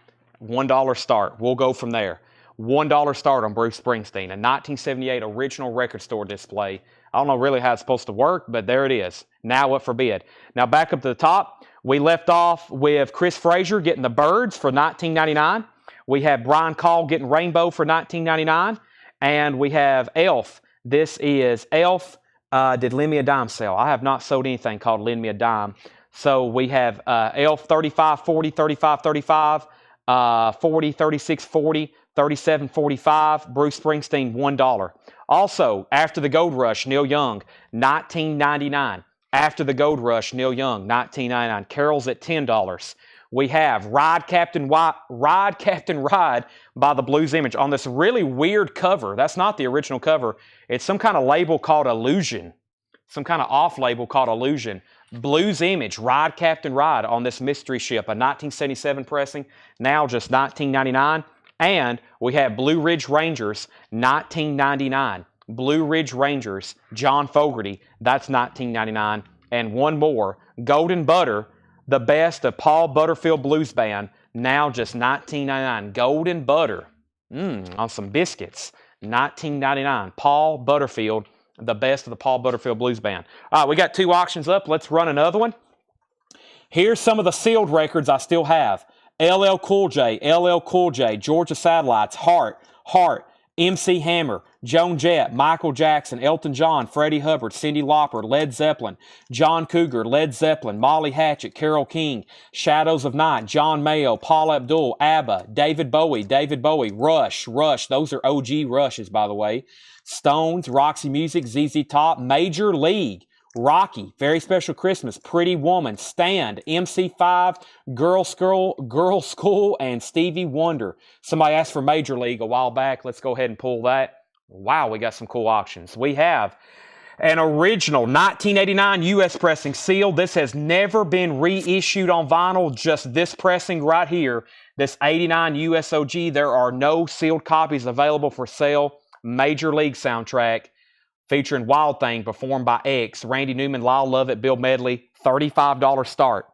$1 start. We'll go from there. $1 start on Bruce Springsteen, a 1978 original record store display. I don't know really how it's supposed to work, but there it is. Now up for bid. Now back up to the top, we left off with Chris Frazier getting the Birds for $19.99. We have Brian Call getting Rainbow for $19.99. And we have Elf. This is Elf did Lend Me a Dime sale. I have not sold anything called Lend Me a Dime. So we have Elf 35, 40, 35, 35, 40, 36, 40, 37, 45, Bruce Springsteen, $1. Also, After the Gold Rush, Neil Young, $19.99. After the Gold Rush, Neil Young, $19.99. Carol's at $10. We have Ride Captain Ride by the Blues Image on this really weird cover. That's not the original cover. It's some kind of label called Illusion. Some kind of off label called Illusion. Blues Image, Ride Captain Ride on this mystery ship, a 1977 pressing, now just $19.99. And we have Blue Ridge Rangers, $19.99. Blue Ridge Rangers, John Fogerty, that's $19.99. And one more, Golden Butter, the best of Paul Butterfield Blues Band, now just $19.99. Golden Butter, on some biscuits, $19.99. Paul Butterfield, the best of the Paul Butterfield Blues Band. All right, we got 2 auctions up. Let's run another one. Here's some of the sealed records I still have. LL Cool J, Georgia Satellites, Heart, MC Hammer, Joan Jett, Michael Jackson, Elton John, Freddie Hubbard, Cyndi Lauper, Led Zeppelin, John Cougar, Led Zeppelin, Molly Hatchet, Carole King, Shadows of Night, John Mayo, Paul Abdul, ABBA, David Bowie, Rush, those are OG Rushes, by the way, Stones, Roxy Music, ZZ Top, Major League, Rocky, Very Special Christmas, Pretty Woman, Stand, MC5, Girl School, and Stevie Wonder. Somebody asked for Major League a while back. Let's go ahead and pull that. Wow, we got some cool auctions. We have an original 1989 U.S. pressing sealed. This has never been reissued on vinyl, just this pressing right here, this 89 USOG. There are no sealed copies available for sale. Major League soundtrack, featuring Wild Thing, performed by X, Randy Newman, Lyle Lovett, Bill Medley, $35 start.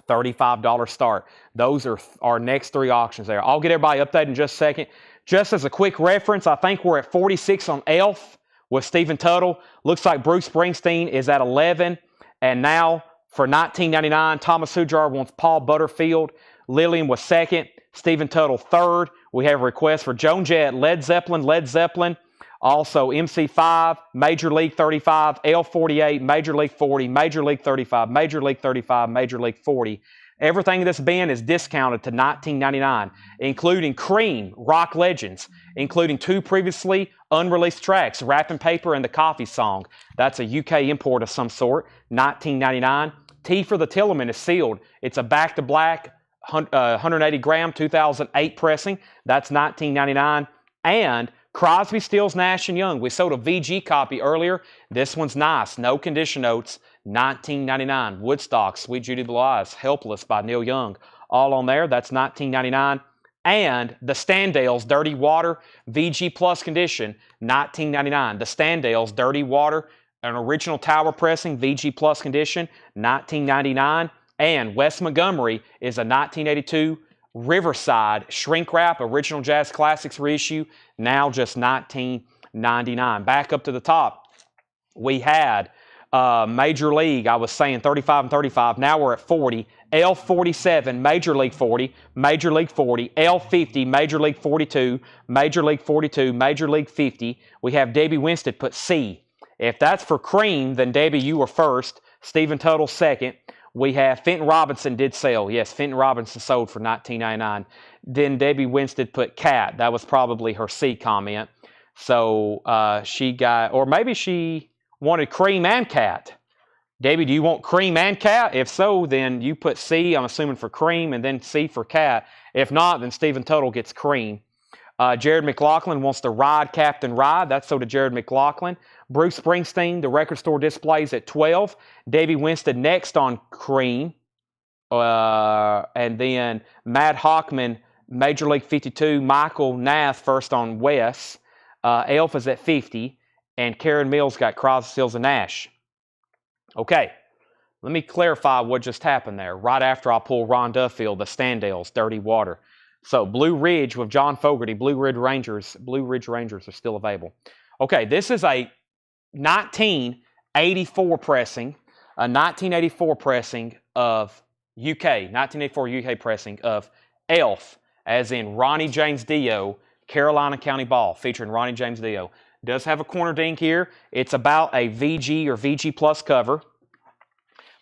$35 start. Those are our next 3 auctions there. I'll get everybody updated in just a second. Just as a quick reference, I think we're at 46 on Elf with Stephen Tuttle. Looks like Bruce Springsteen is at 11. And now for $19.99, Thomas Hujar wants Paul Butterfield. Lillian was second. Stephen Tuttle third. We have a request for Joan Jett, Led Zeppelin. Also, MC5, Major League 35, L48, Major League 40, Major League 35, Major League 35, Major League 40. Everything in this bin is discounted to $19.99, including Cream, Rock Legends, including 2 previously unreleased tracks, Wrapping Paper and The Coffee Song. That's a UK import of some sort, $19.99. T for the Tillerman is sealed. It's a back-to-black 180-gram 2008 pressing. That's $19.99. And Crosby, Stills, Nash & Young. We sold a VG copy earlier. This one's nice. No condition notes. $19.99. Woodstock, Sweet Judy Blue Eyes, Helpless by Neil Young. All on there. That's $19.99. And the Standales, Dirty Water, VG Plus condition, $19.99. The Standales, Dirty Water, an original tower pressing, VG Plus condition, $19.99. And Wes Montgomery is a 1982 Riverside Shrink Wrap Original Jazz Classics reissue, now just $19.99. Back up to the top, we had Major League, I was saying 35 and 35. Now we're at 40. L47, Major League 40, Major League 40, L50, Major League 42, Major League 42, Major League 50. We have Debbie Winstead put C. If that's for cream, then Debbie, you were first. Stephen Tuttle second. We have Fenton Robinson did sell. Yes, Fenton Robinson sold for $19.99. Then Debbie Winstead put cat. That was probably her C comment. So she got, or maybe she wanted cream and cat. Debbie, do you want cream and cat? If so, then you put C, I'm assuming, for cream, and then C for cat. If not, then Stephen Tuttle gets cream. Jared McLaughlin wants to ride Captain Ride. That's so to Jared McLaughlin. Bruce Springsteen, the record store displays at 12. Debbie Winstead next on cream. And then Matt Hockman, Major League 52. Michael Nath first on Wes. Elf is at 50. And Karen Mills got Crosby, Stills, and Nash. Okay, let me clarify what just happened there. Right after I pull Ron Duffield, the Standales, Dirty Water. So Blue Ridge with John Fogerty, Blue Ridge Rangers are still available. Okay, this is a 1984 pressing, of UK, 1984 UK pressing of Elf, as in Ronnie James Dio, Carolina County Ball, featuring Ronnie James Dio. Does have a corner dink here. It's about a VG or VG Plus cover.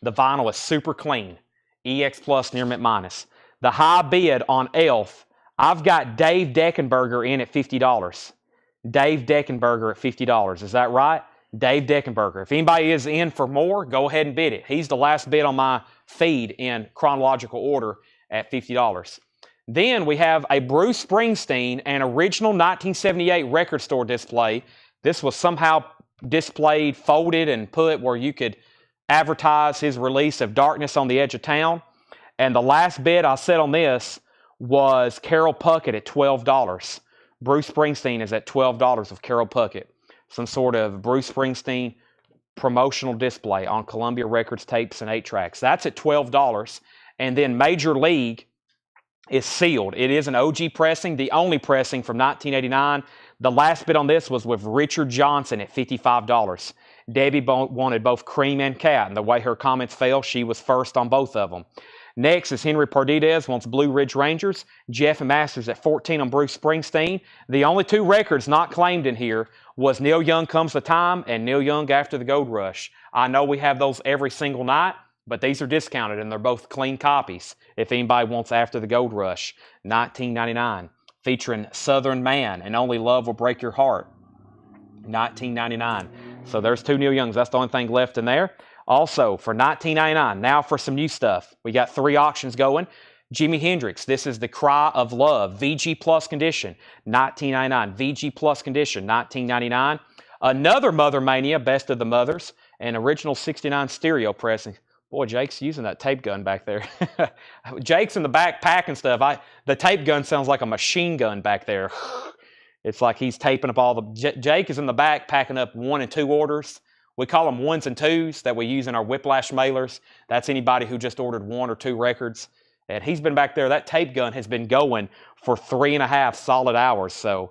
The vinyl is super clean. EX Plus near mint minus. The high bid on Elf, I've got Dave Deckenberger in at $50. Dave Deckenberger at $50. Is that right? Dave Deckenberger. If anybody is in for more, go ahead and bid it. He's the last bid on my feed in chronological order at $50. Then we have a Bruce Springsteen, an original 1978 record store display. This was somehow displayed, folded, and put where you could advertise his release of Darkness on the Edge of Town. And the last bid I set on this was Carol Puckett at $12. Bruce Springsteen is at $12 of Carol Puckett. Some sort of Bruce Springsteen promotional display on Columbia Records tapes and 8-tracks. That's at $12. And then Major League is sealed. It is an OG pressing, the only pressing from 1989. The last bid on this was with Richard Johnson at $55. Debbie wanted both cream and cat, and the way her comments fell, she was first on both of them. Next is Henry Pardidez wants Blue Ridge Rangers. Jeff and Masters at 14 on Bruce Springsteen. The only two records not claimed in here was Neil Young Comes the Time and Neil Young After the Gold Rush. I know we have those every single night, but these are discounted and they're both clean copies. If anybody wants After the Gold Rush, $19.99. Featuring Southern Man and Only Love Will Break Your Heart, $19.99. So there's two Neil Youngs. That's the only thing left in there. Also, for $19.99, now for some new stuff. We got 3 auctions going. Jimi Hendrix, this is the Cry of Love, VG Plus condition, $19.99. VG Plus condition, $19.99. Another Mother Mania, Best of the Mothers, an original 69 stereo pressing. Boy, Jake's using that tape gun back there. Jake's in the back packing stuff. The tape gun sounds like a machine gun back there. It's like he's taping up all the... Jake is in the back packing up 1 and 2 orders. We call them 1s and 2s that we use in our Whiplash mailers. That's anybody who just ordered 1 or 2 records. And he's been back there. That tape gun has been going for 3.5 solid hours. So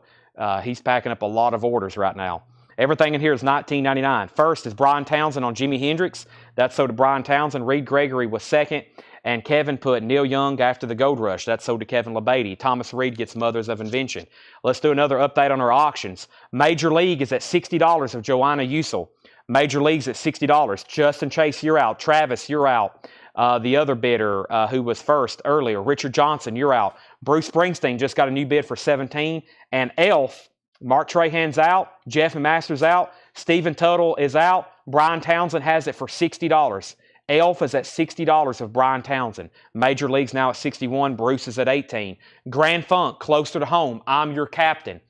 he's packing up a lot of orders right now. Everything in here is $19.99. First is Brian Townsend on Jimi Hendrix. That's sold to Brian Townsend. Reed Gregory was second. And Kevin put Neil Young After the Gold Rush. That's sold to Kevin LeBady. Thomas Reed gets Mothers of Invention. Let's do another update on our auctions. Major League is at $60 of Joanna Usel. Major League's at $60. Justin Chase, you're out. Travis, you're out. The other bidder who was first earlier, Richard Johnson, you're out. Bruce Springsteen just got a new bid for $17. And Elf, Mark Trahan's out. Jeff and Masters out. Stephen Tuttle is out. Brian Townsend has it for $60. Elf is at $60 of Brian Townsend. Major League's now at $61. Bruce is at $18. Grand Funk, Closer to Home, I'm Your Captain.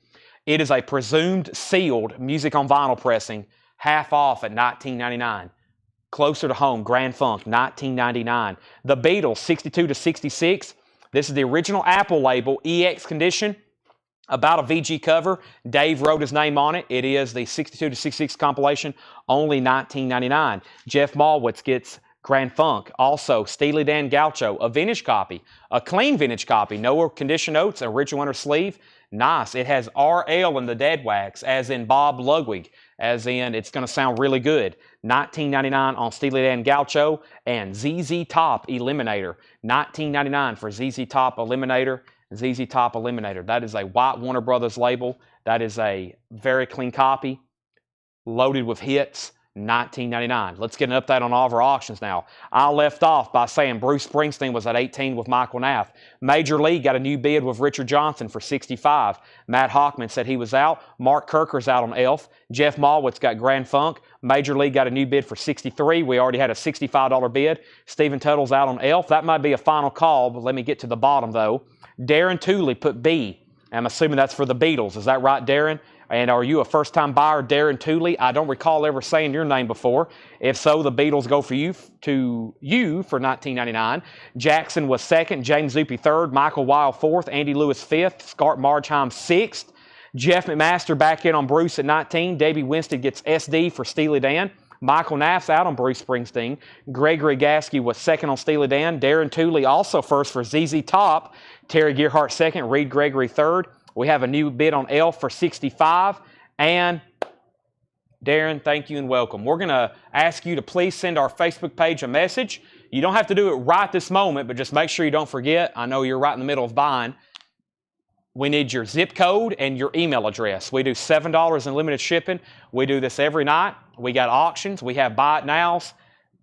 It is a presumed sealed music on vinyl pressing, half off at $19.99. Closer to Home, Grand Funk, $19.99. The Beatles, 62 to 66. This is the original Apple label, EX condition. About a VG cover. Dave wrote his name on it. It is the 62 to 66 compilation, only $19.99. Jeff Malwitz gets Grand Funk. Also, Steely Dan Gaucho, a vintage copy, a clean vintage copy. No condition notes, a rich winter sleeve. Nice. It has RL in the dead wax, as in Bob Ludwig. as in it's going to sound really good. $19.99 on Steely Dan Gaucho and ZZ Top Eliminator. $19.99 for ZZ Top Eliminator. ZZ Top Eliminator. That is a white Warner Brothers label. That is a very clean copy, loaded with hits. $19.99. Let's get an update on all of our auctions now. I left off by saying Bruce Springsteen was at 18 with Michael Nath. Major League got a new bid with Richard Johnson for 65. Matt Hockman said he was out. Mark Kirker's out on Elf. Jeff Malwitz got Grand Funk. Major League got a new bid for 63. We already had a $65 bid. Stephen Tuttle's out on Elf. That might be a final call, but let me get to the bottom though. Darren Tooley put B. I'm assuming that's for the Beatles. Is that right, Darren? And are you a first-time buyer, Darren Tooley? I don't recall ever saying your name before. If so, the Beatles go for you for $19.99. Jackson was second, James Zuppe third, Michael Weil fourth, Andy Lewis fifth, Scott Margeheim sixth. Jeff McMaster back in on Bruce at 19. Davey Winstead gets SD for Steely Dan. Michael Naff's out on Bruce Springsteen. Gregory Gasky was second on Steely Dan. Darren Tooley also first for ZZ Top. Terry Gearhart second, Reed Gregory third. We have a new bid on Elf for 65. And Darren, thank you and welcome. We're going to ask you to please send our Facebook page a message. You don't have to do it right this moment, but just make sure you don't forget. I know you're right in the middle of buying. We need your zip code and your email address. We do $7 in limited shipping. We do this every night. We got auctions. We have buy it nows.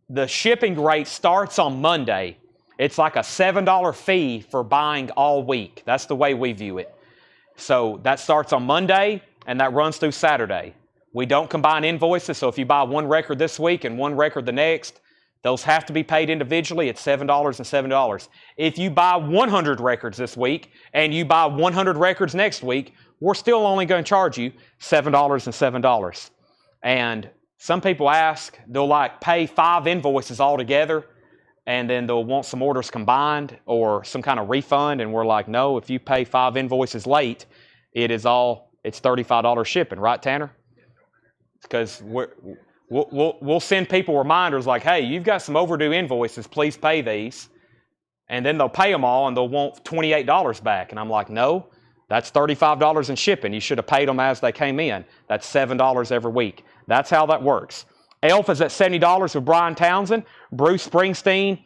The shipping rate starts on Monday. It's like a $7 fee for buying all week. That's the way we view it. So that starts on Monday and that runs through Saturday. We don't combine invoices, so if you buy one record this week and one record the next, those have to be paid individually. It's $7 and $7. If you buy 100 records this week and you buy 100 records next week, we're still only going to charge you $7 and $7. And some people ask, they'll like pay 5 invoices all together and then they'll want some orders combined or some kind of refund. And we're like, no, if you pay 5 invoices late, it's $35 shipping, right, Tanner? Because we'll send people reminders like, hey, you've got some overdue invoices, please pay these. And then they'll pay them all and they'll want $28 back. And I'm like, no, that's $35 in shipping. You should have paid them as they came in. That's $7 every week. That's how that works. Elf is at $70 with Brian Townsend. Bruce Springsteen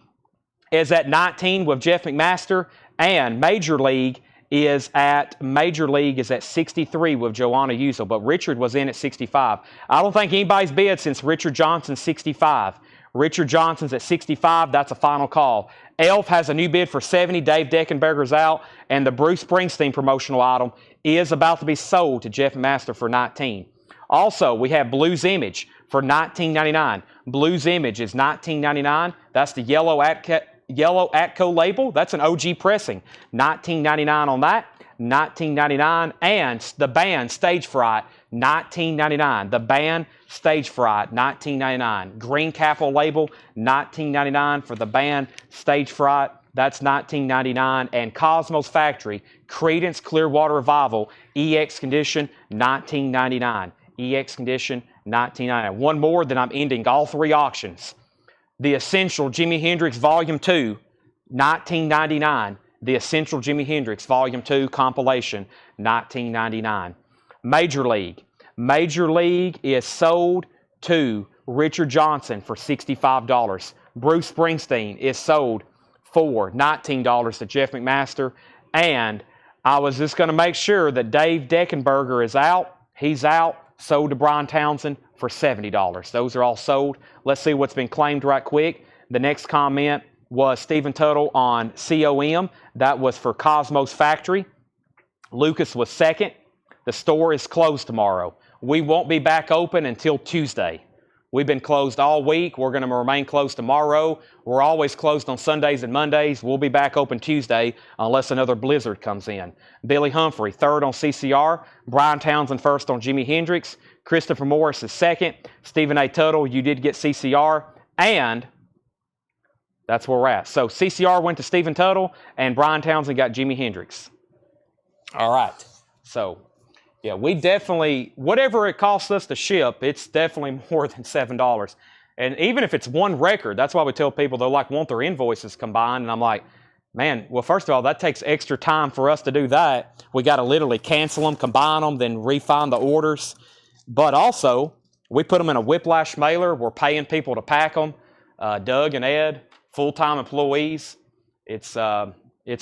is at $19 with Jeff McMaster. And Major League is at 63 with Joanna Uzel, but Richard was in at 65. I don't think anybody's bid since Richard Johnson's 65. Richard Johnson's at 65. That's a final call. Elf has a new bid for 70. Dave Deckenberger's out, and the Bruce Springsteen promotional item is about to be sold to Jeff McMaster for 19. Also, we have Blues Image for $19.99. Blues Image is $19.99. That's the yellow Atco label. That's an OG pressing. $19.99 on that. $19.99. And the band Stage Fright, $19.99. The band Stage Fright, $19.99. Green Capital label, $19.99 for the band Stage Fright. That's $19.99. And Cosmos Factory, Creedence Clearwater Revival, EX Condition, $19.99. EX Condition, $19.99. One more, then I'm ending all 3 auctions. The Essential Jimi Hendrix Volume 2, $19.99. The Essential Jimi Hendrix Volume 2 compilation, $19.99. Major League. Major League is sold to Richard Johnson for $65. Bruce Springsteen is sold for $19 to Jeff McMaster. And I was just going to make sure that Dave Deckenberger is out. He's out. Sold to Brian Townsend for $70. Those are all sold. Let's see what's been claimed right quick. The next comment was Stephen Tuttle on COM. That was for Cosmos Factory. Lucas was second. The store is closed tomorrow. We won't be back open until Tuesday. We've been closed all week. We're going to remain closed tomorrow. We're always closed on Sundays and Mondays. We'll be back open Tuesday unless another blizzard comes in. Billy Humphrey, third on CCR. Brian Townsend, first on Jimi Hendrix. Christopher Morris is second. Stephen A. Tuttle, you did get CCR. And that's where we're at. So CCR went to Stephen Tuttle, and Brian Townsend got Jimi Hendrix. All right. So, yeah, we definitely, whatever it costs us to ship, it's definitely more than $7. And even if it's one record, that's why we tell people they want their invoices combined. And I'm like, man, well, first of all, that takes extra time for us to do that. We got to literally cancel them, combine them, then refine the orders. But also, We put them in a whiplash mailer. We're paying people to pack them. Doug and Ed, full-time employees. It's a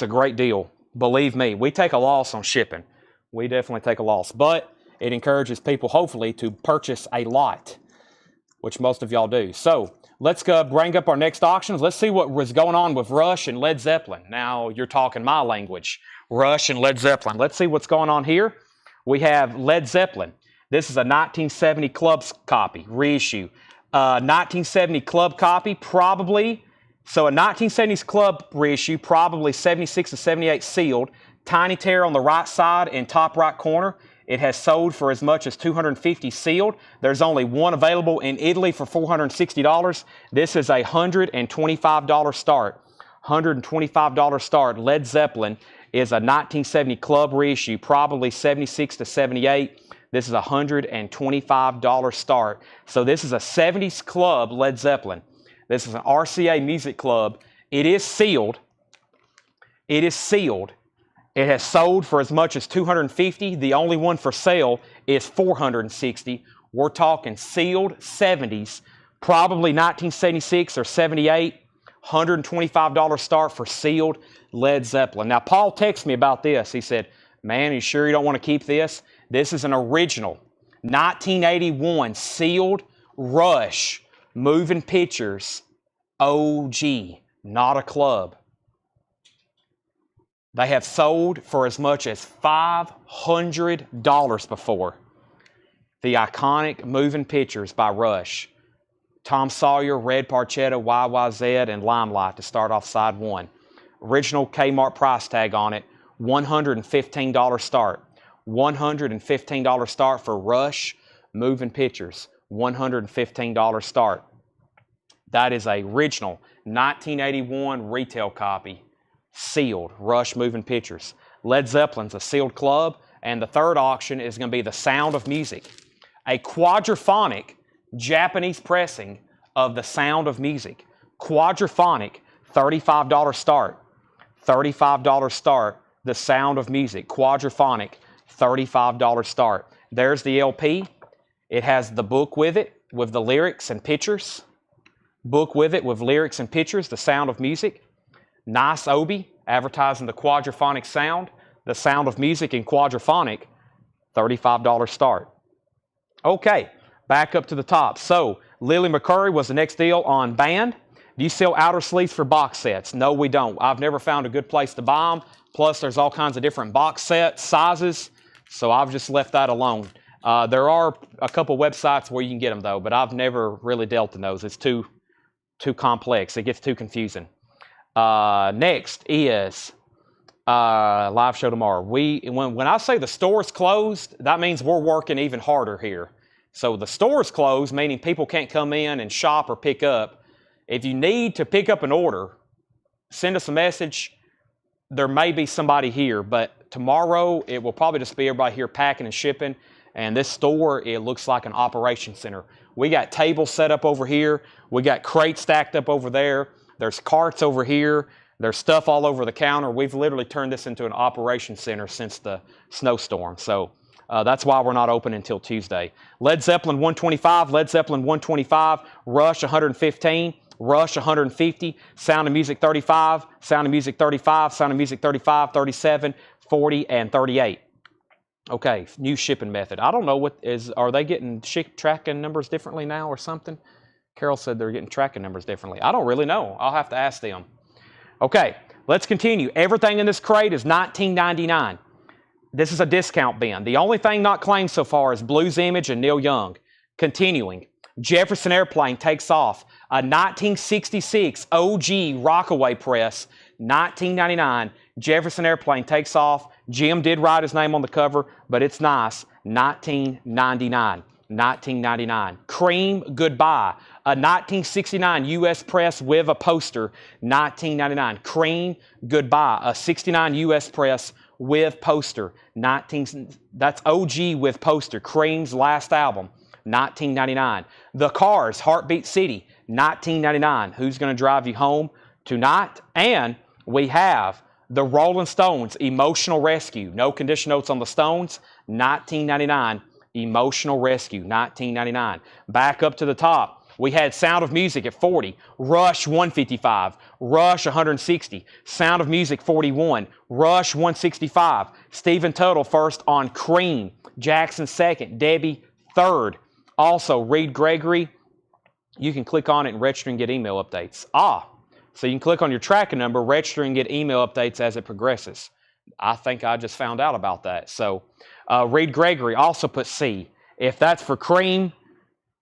great deal. Believe me, we take a loss on shipping. We definitely take a loss. But it encourages people, hopefully, to purchase a lot, which most of y'all do. So let's bring up our next auctions. Let's see what was going on with Rush and Led Zeppelin. Now you're talking my language. Rush and Led Zeppelin. Let's see what's going on here. We have Led Zeppelin. This is a 1970 club copy, reissue. 1970 club copy, probably. So a 1970s club reissue, probably 76 to 78 sealed. Tiny tear on the right side and top right corner. It has sold for as much as $250 sealed. There's only one available in Italy for $460. This is a $125 start. $125 start. Led Zeppelin is a 1970 club reissue, probably 76 to 78. This is a $125 start. So this is a 70s club Led Zeppelin. This is an RCA Music Club. It is sealed. It is sealed. It has sold for as much as $250. The only one for sale is $460. We're talking sealed 70s, probably 1976 or 78. $125 start for sealed Led Zeppelin. Now, Paul texted me about this. He said, man, you sure you don't want to keep this? This is an original 1981 sealed Rush Moving Pictures OG, not a club. They have sold for as much as $500 before. The iconic Moving Pictures by Rush. Tom Sawyer, Red Parchetta, YYZ, and Limelight to start off side one. Original Kmart price tag on it, $115 start. $115 start for Rush Moving Pictures. $115 start. That is a original 1981 retail copy. Sealed, Rush Moving Pictures. Led Zeppelin's a sealed club, and the third auction is going to be The Sound of Music. A quadraphonic Japanese pressing of The Sound of Music. Quadraphonic, $35 start. $35 start, The Sound of Music. Quadraphonic, $35 start. There's the LP. It has the book with it, with the lyrics and pictures. Book with it with lyrics and pictures, The Sound of Music. Nice Obi, advertising the quadraphonic sound, The Sound of Music in quadraphonic, $35 start. Okay, back up to the top. So, Lily McCurry was the next deal on band. Do you sell outer sleeves for box sets? No, we don't. I've never found a good place to buy them. Plus, there's all kinds of different box set sizes, so I've just left that alone. There are a couple websites where you can get them, though, but I've never really dealt in those. It's too complex. It gets too confusing. Next is live show tomorrow. When I say the store's closed, that means we're working even harder here. So the store's closed, meaning people can't come in and shop or pick up. If you need to pick up an order, send us a message. There may be somebody here, but tomorrow it will probably just be everybody here packing and shipping. And this store, it looks like an operation center. We got tables set up over here. We got crates stacked up over there. There's carts over here. There's stuff all over the counter. We've literally turned this into an operation center since the snowstorm. So that's why we're not open until Tuesday. Led Zeppelin 125, Led Zeppelin 125, Rush 115, Rush 150, Sound of Music 35, Sound of Music 35, Sound of Music 35, 37, 40, and 38. Okay, new shipping method. I don't know are they getting tracking numbers differently now or something? Carol said they're getting tracking numbers differently. I don't really know. I'll have to ask them. Okay, let's continue. Everything in this crate is $19.99. This is a discount bin. The only thing not claimed so far is Blues Image and Neil Young. Continuing. Jefferson Airplane takes off. A 1966 OG Rockaway press, $19.99. Jefferson Airplane takes off. Jim did write his name on the cover, but it's nice. $19.99. $19.99. Cream Goodbye, a 1969 U.S. press with a poster, $19.99. Cream Goodbye, a 69 U.S. press with poster, that's OG with poster. Cream's last album, $19.99. The Cars, Heartbeat City, $19.99. Who's going to drive you home tonight? And we have the Rolling Stones, Emotional Rescue. No condition notes on the Stones, $19.99. Emotional Rescue, $19.99. Back up to the top, we had Sound of Music at $40, Rush $155, Rush $160, Sound of Music $41, Rush $165, Stephen Tuttle first on Cream, Jackson second, Debbie third. Also, Reed Gregory, you can click on it and register and get email updates. So you can click on your tracking number, register and get email updates as it progresses. I think I just found out about that. So Reed Gregory also put C. If that's for Cream,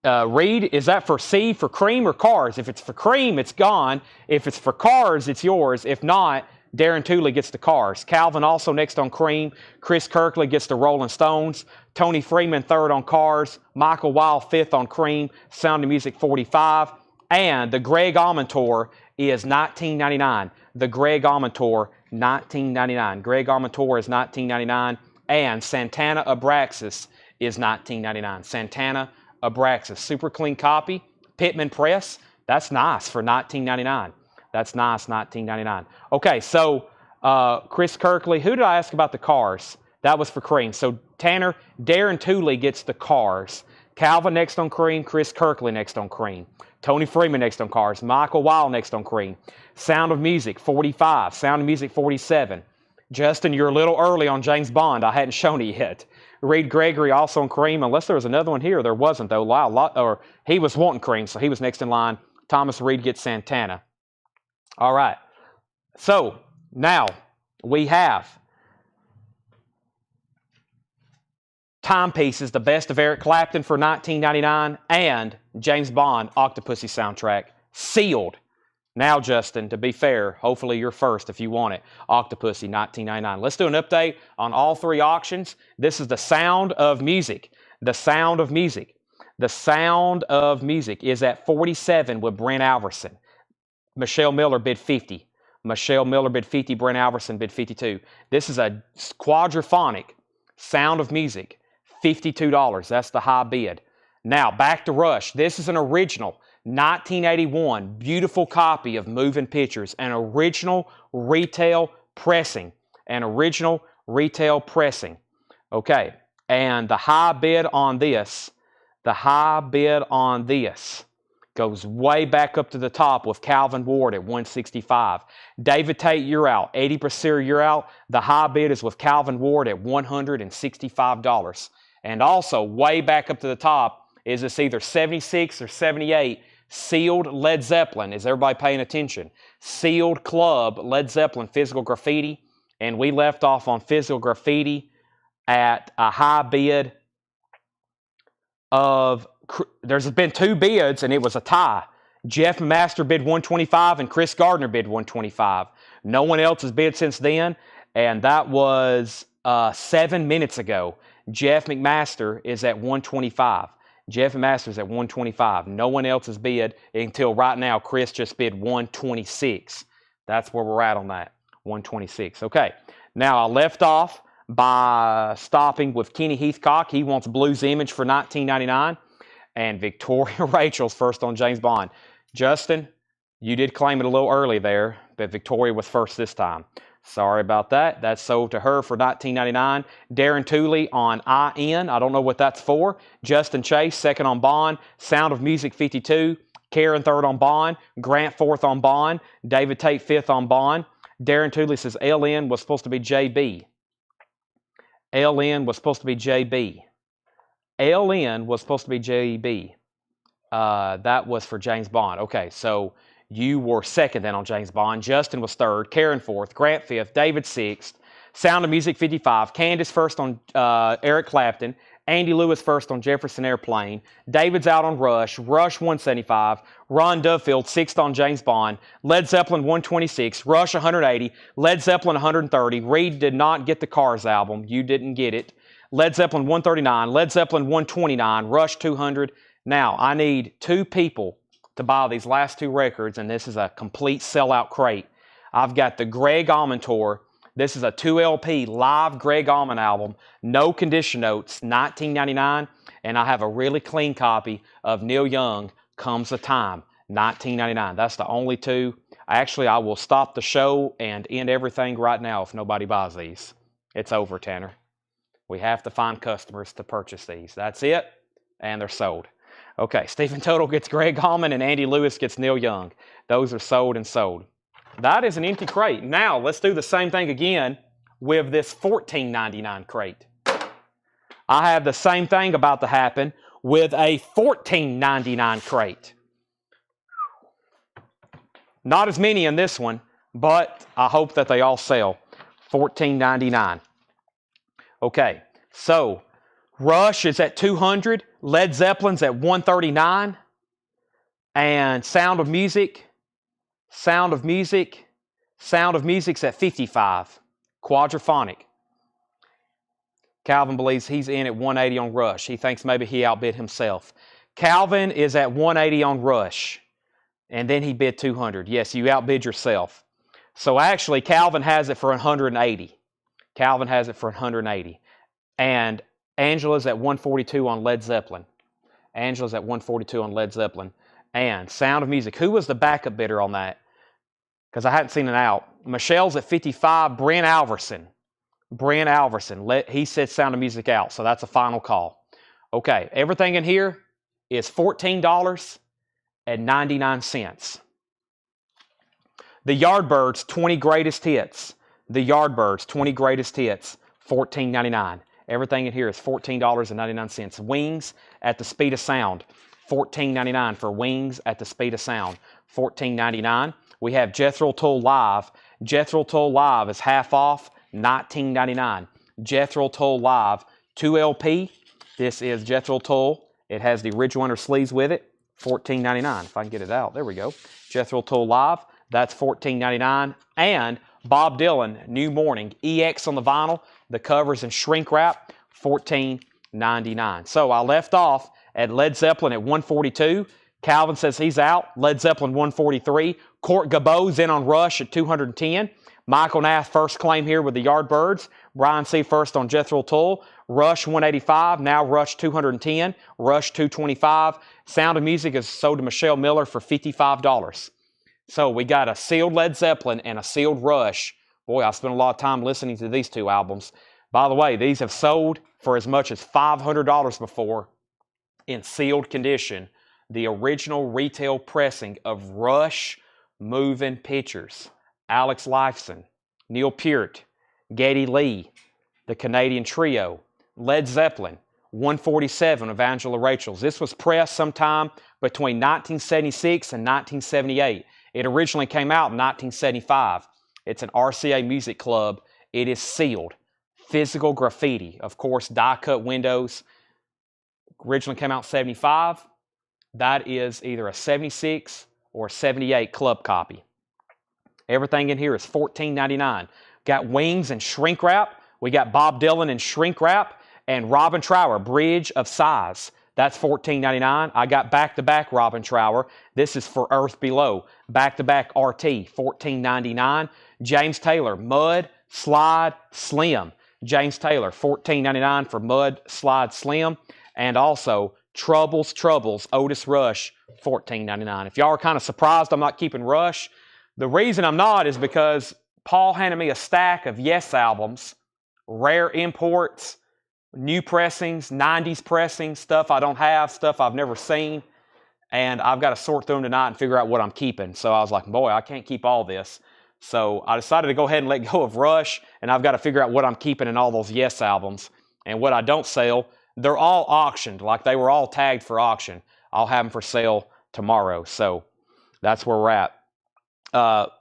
Reed, is that for C for Cream or Cars? If it's for Cream, it's gone. If it's for Cars, it's yours. If not, Darren Tooley gets the Cars. Calvin also next on Cream. Chris Kirkley gets the Rolling Stones. Tony Freeman third on Cars. Michael Wild fifth on Cream. Sound of Music 45. And the Greg Allman Tour is $19.99. The Greg Allman Tour, $19.99. Greg Allman Tour is $19.99. And Santana Abraxas is $19.99. Santana Abraxas. Super clean copy. Pittman Press. That's nice for $19.99. That's nice, $19.99. Okay, so Chris Kirkley. Who did I ask about the Cars? That was for Cream. So Tanner, Darren Tooley gets the Cars. Calvin next on Cream. Chris Kirkley next on Cream. Tony Freeman next on Cars. Michael Wild next on Cream. Sound of Music 45. Sound of Music 47. Justin, you're a little early on James Bond. I hadn't shown it yet. Reed Gregory also on Cream. Unless there was another one here. There wasn't, though. Or he was wanting Cream, so he was next in line. Thomas Reed gets Santana. All right. So now we have Timepieces, the best of Eric Clapton for $19.99, and James Bond Octopussy soundtrack, sealed. Now, Justin, to be fair, hopefully you're first if you want it. Octopussy, $19.99. Let's do an update on all three auctions. This is the Sound of Music. The Sound of Music. The Sound of Music is at 47 with Brent Alverson. Michelle Miller bid 50. Michelle Miller bid 50. Brent Alverson bid 52. This is a quadraphonic Sound of Music. $52. That's the high bid. Now, back to Rush. This is an original 1981 beautiful copy of Moving Pictures. An original retail pressing. An original retail pressing. Okay. And the high bid on this goes way back up to the top with Calvin Ward at $165. David Tate, you're out. Eddie Brashear, you're out. The high bid is with Calvin Ward at $165. And also, way back up to the top is it's either 76 or 78 sealed Led Zeppelin. Is everybody paying attention? Sealed Club Led Zeppelin Physical Graffiti. And we left off on Physical Graffiti at a high bid of... There's been two bids, and it was a tie. Jeff Master bid $125, and Chris Gardner bid $125. No one else has bid since then, and that was 7 minutes ago. Jeff McMaster is at $125. Jeff McMaster is at $125. No one else has bid until right now. Chris just bid $126. That's where we're at on that, $126. Okay, now I left off by stopping with Kenny Heathcock. He wants Blues Image for $19.99. And Victoria Rachel's first on James Bond. Justin, you did claim it a little early there, but Victoria was first this time. Sorry about that. That's sold to her for $19.99. Darren Tooley on IN. I don't know what that's for. Justin Chase, second on Bond. Sound of Music, 52. Karen, third on Bond. Grant, fourth on Bond. David Tate, fifth on Bond. Darren Tooley says LN was supposed to be JB. LN was supposed to be JB. LN was supposed to be JB. That was for James Bond. Okay, so you were second then on James Bond. Justin was third. Karen fourth. Grant fifth. David sixth. Sound of Music 55. Candace first on Eric Clapton. Andy Lewis first on Jefferson Airplane. David's out on Rush. Rush 175. Ron Duffield sixth on James Bond. Led Zeppelin 126. Rush 180. Led Zeppelin 130. Reed did not get the Cars album. You didn't get it. Led Zeppelin 139, Led Zeppelin 129, Rush 200. Now, I need two people to buy these last two records, and this is a complete sellout crate. I've got the Greg Allman Tour. This is a 2 LP live Greg Allman album, no condition notes, $19.99, and I have a really clean copy of Neil Young, Comes a Time, $19.99. That's the only two. Actually, I will stop the show and end everything right now if nobody buys these. It's over, Tanner. We have to find customers to purchase these. That's it, and they're sold. Okay, Stephen Total gets Greg Allman, and Andy Lewis gets Neil Young. Those are sold and sold. That is an empty crate. Now, let's do the same thing again with this $14.99 crate. I have the same thing about to happen with a $14.99 crate. Not as many in this one, but I hope that they all sell. $14.99. Okay, so Rush is at 200, Led Zeppelin's at 139, and Sound of Music's at 55. Quadraphonic. Calvin believes he's in at 180 on Rush. He thinks maybe he outbid himself. Calvin is at 180 on Rush, and then he bid 200. Yes, you outbid yourself. So actually, Calvin has it for 180. Calvin has it for 180. And Angela's at 142 on Led Zeppelin. Angela's at 142 on Led Zeppelin. And Sound of Music. Who was the backup bidder on that? Because I hadn't seen it out. Michelle's at 55. Brent Alverson. He said Sound of Music out. So that's a final call. Okay, everything in here is $14.99. The Yardbirds 20 Greatest Hits. The Yardbirds 20 Greatest Hits. $14.99. Everything in here is $14.99. Wings at the Speed of Sound. $14.99 for Wings at the Speed of Sound. $14.99. We have Jethro Tull Live. Jethro Tull Live is half off. $19.99. Jethro Tull Live 2LP. This is Jethro Tull. It has the original inner sleeves with it. $14.99. If I can get it out. There we go. Jethro Tull Live. That's $14.99. And Bob Dylan, New Morning. EX on the vinyl. The covers in shrink wrap. $14.99. So I left off at Led Zeppelin at 142. Calvin says he's out. Led Zeppelin 143. Court Gabot's in on Rush at 210. Michael Nath first claim here with the Yardbirds. Brian C. first on Jethro Tull. Rush 185. Now Rush 210. Rush 225. Sound of Music is sold to Michelle Miller for $55. So we got a sealed Led Zeppelin and a sealed Rush. Boy, I spent a lot of time listening to these two albums. By the way, these have sold for as much as $500 before in sealed condition. The original retail pressing of Rush Moving Pictures. Alex Lifeson, Neil Peart, Geddy Lee, the Canadian Trio, Led Zeppelin, 147 of Angela Rachel's. This was pressed sometime between 1976 and 1978. It originally came out in 1975. It's an RCA Music Club. It is sealed. Physical graffiti. Of course, die-cut windows. Originally came out in 75. That is either a 76 or a 78 club copy. Everything in here is $14.99. Got Wings and shrink wrap. We got Bob Dylan and shrink wrap. And Robin Trower, Bridge of Sighs. That's $14.99. I got back-to-back Robin Trower. This is for Earth Below. Back-to-back RT, $14.99. James Taylor, Mud, Slide, Slim. James Taylor, $14.99 for Mud, Slide, Slim. And also Troubles, Otis Rush, $14.99. If y'all are kind of surprised I'm not keeping Rush, the reason I'm not is because Paul handed me a stack of Yes albums, rare imports, new pressings, 90s pressings, stuff I don't have, stuff I've never seen, and I've got to sort through them tonight and figure out what I'm keeping. So I was like, boy, I can't keep all this. So I decided to go ahead and let go of Rush, and I've got to figure out what I'm keeping in all those Yes albums. And what I don't sell, they're all auctioned, like they were all tagged for auction. I'll have them for sale tomorrow. So that's where we're at.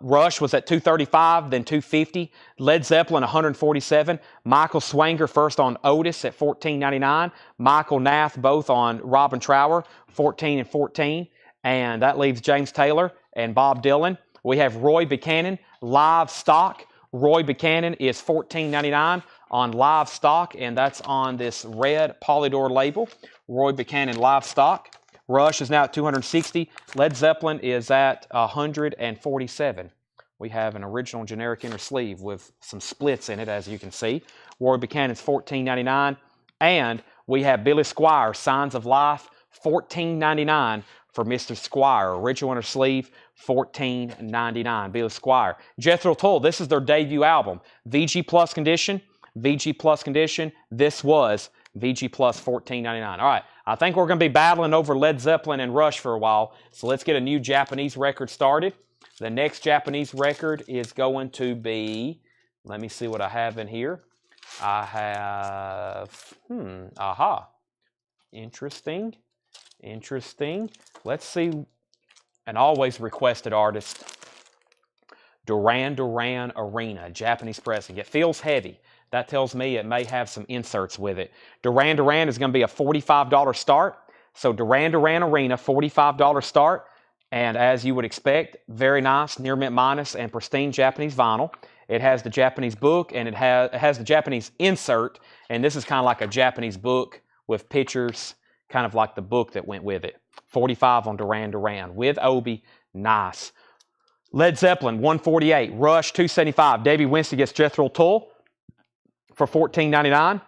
Rush was at 235, then 250. Led Zeppelin 147. Michael Swanger first on Otis at $14.99. Michael Nath both on Robin Trower, 14 and 14. And that leaves James Taylor and Bob Dylan. We have Roy Buchanan, live stock. Roy Buchanan is $14.99 on live stock, and that's on this red Polydor label. Roy Buchanan live stock. Rush is now at 260. Led Zeppelin is at 147. We have an original generic inner sleeve with some splits in it, as you can see. Roy Buchanan's $14.99. And we have Billy Squier, Signs of Life, $14.99 for Mr. Squier. Original inner sleeve, $14.99. Billy Squier. Jethro Tull, this is their debut album. VG Plus condition. VG Plus condition. This was VG Plus $14.99. All right, I think we're going to be battling over Led Zeppelin and Rush for a while, so let's get a new Japanese record started. The next Japanese record is going to be, let me see what I have in here. I have, interesting. Let's see, an always requested artist, Duran Duran Arena, Japanese pressing. It feels heavy. That tells me it may have some inserts with it. Duran Duran is going to be a $45 start. So Duran Duran Arena, $45 start. And as you would expect, very nice, near mint minus and pristine Japanese vinyl. It has the Japanese book and it has the Japanese insert. And this is kind of like a Japanese book with pictures, kind of like the book that went with it. 45 on Duran Duran with Obi. Nice. Led Zeppelin, 148. Rush, 275. Davey Winston gets Jethro Tull for $14.99.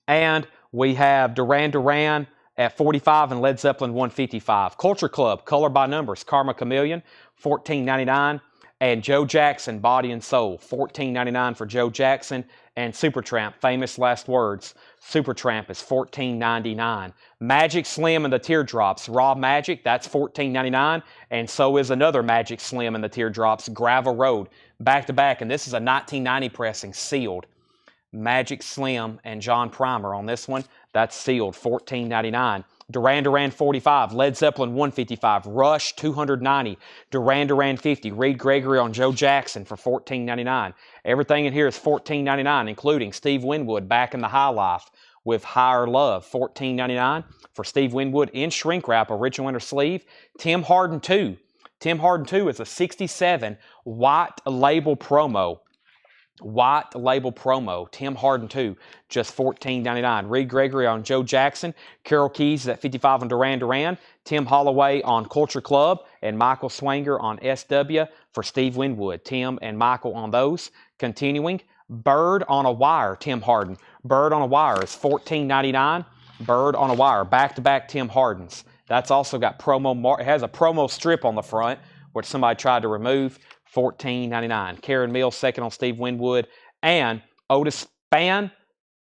And we have Duran Duran at 45 and Led Zeppelin 155. Culture Club, Color by Numbers, Karma Chameleon, $14.99. And Joe Jackson, Body and Soul, $14.99 for Joe Jackson. And Supertramp, Famous Last Words, Supertramp is $14.99. Magic Slim and the Teardrops, Raw Magic, that's $14.99. And so is another Magic Slim and the Teardrops, Gravel Road, back to back. And this is a 1990 pressing, sealed. Magic Slim and John Primer on this one. That's sealed, $14.99. Duran Duran 45, Led Zeppelin 155, Rush 290, Duran Duran 50, Reed Gregory on Joe Jackson for $14.99. Everything in here is $14.99, including Steve Winwood Back in the High Life with Higher Love, $14.99 for Steve Winwood in shrink wrap, original inner sleeve. Tim Hardin 2. Tim Hardin 2 is a 67 white label promo. White label promo, Tim Hardin 2, just $14.99. Reed Gregory on Joe Jackson, Carol Keys at 55 on Duran Duran, Tim Holloway on Culture Club, and Michael Swanger on SW for Steve Winwood. Tim and Michael on those. Continuing, Bird on a Wire, Tim Hardin. Bird on a Wire is $14.99. Bird on a Wire, back-to-back Tim Hardins. That's also got promo, it has a promo strip on the front, which somebody tried to remove. $14.99. Karen Mills, second on Steve Winwood. And Otis Spann,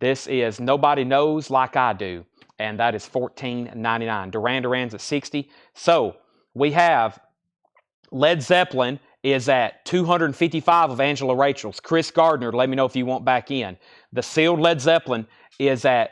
this is Nobody Knows Like I Do. And that is $14.99. Duran Duran's at 60. So we have Led Zeppelin is at 255 of Angela Rachel's. Chris Gardner, let me know if you want back in. The sealed Led Zeppelin is at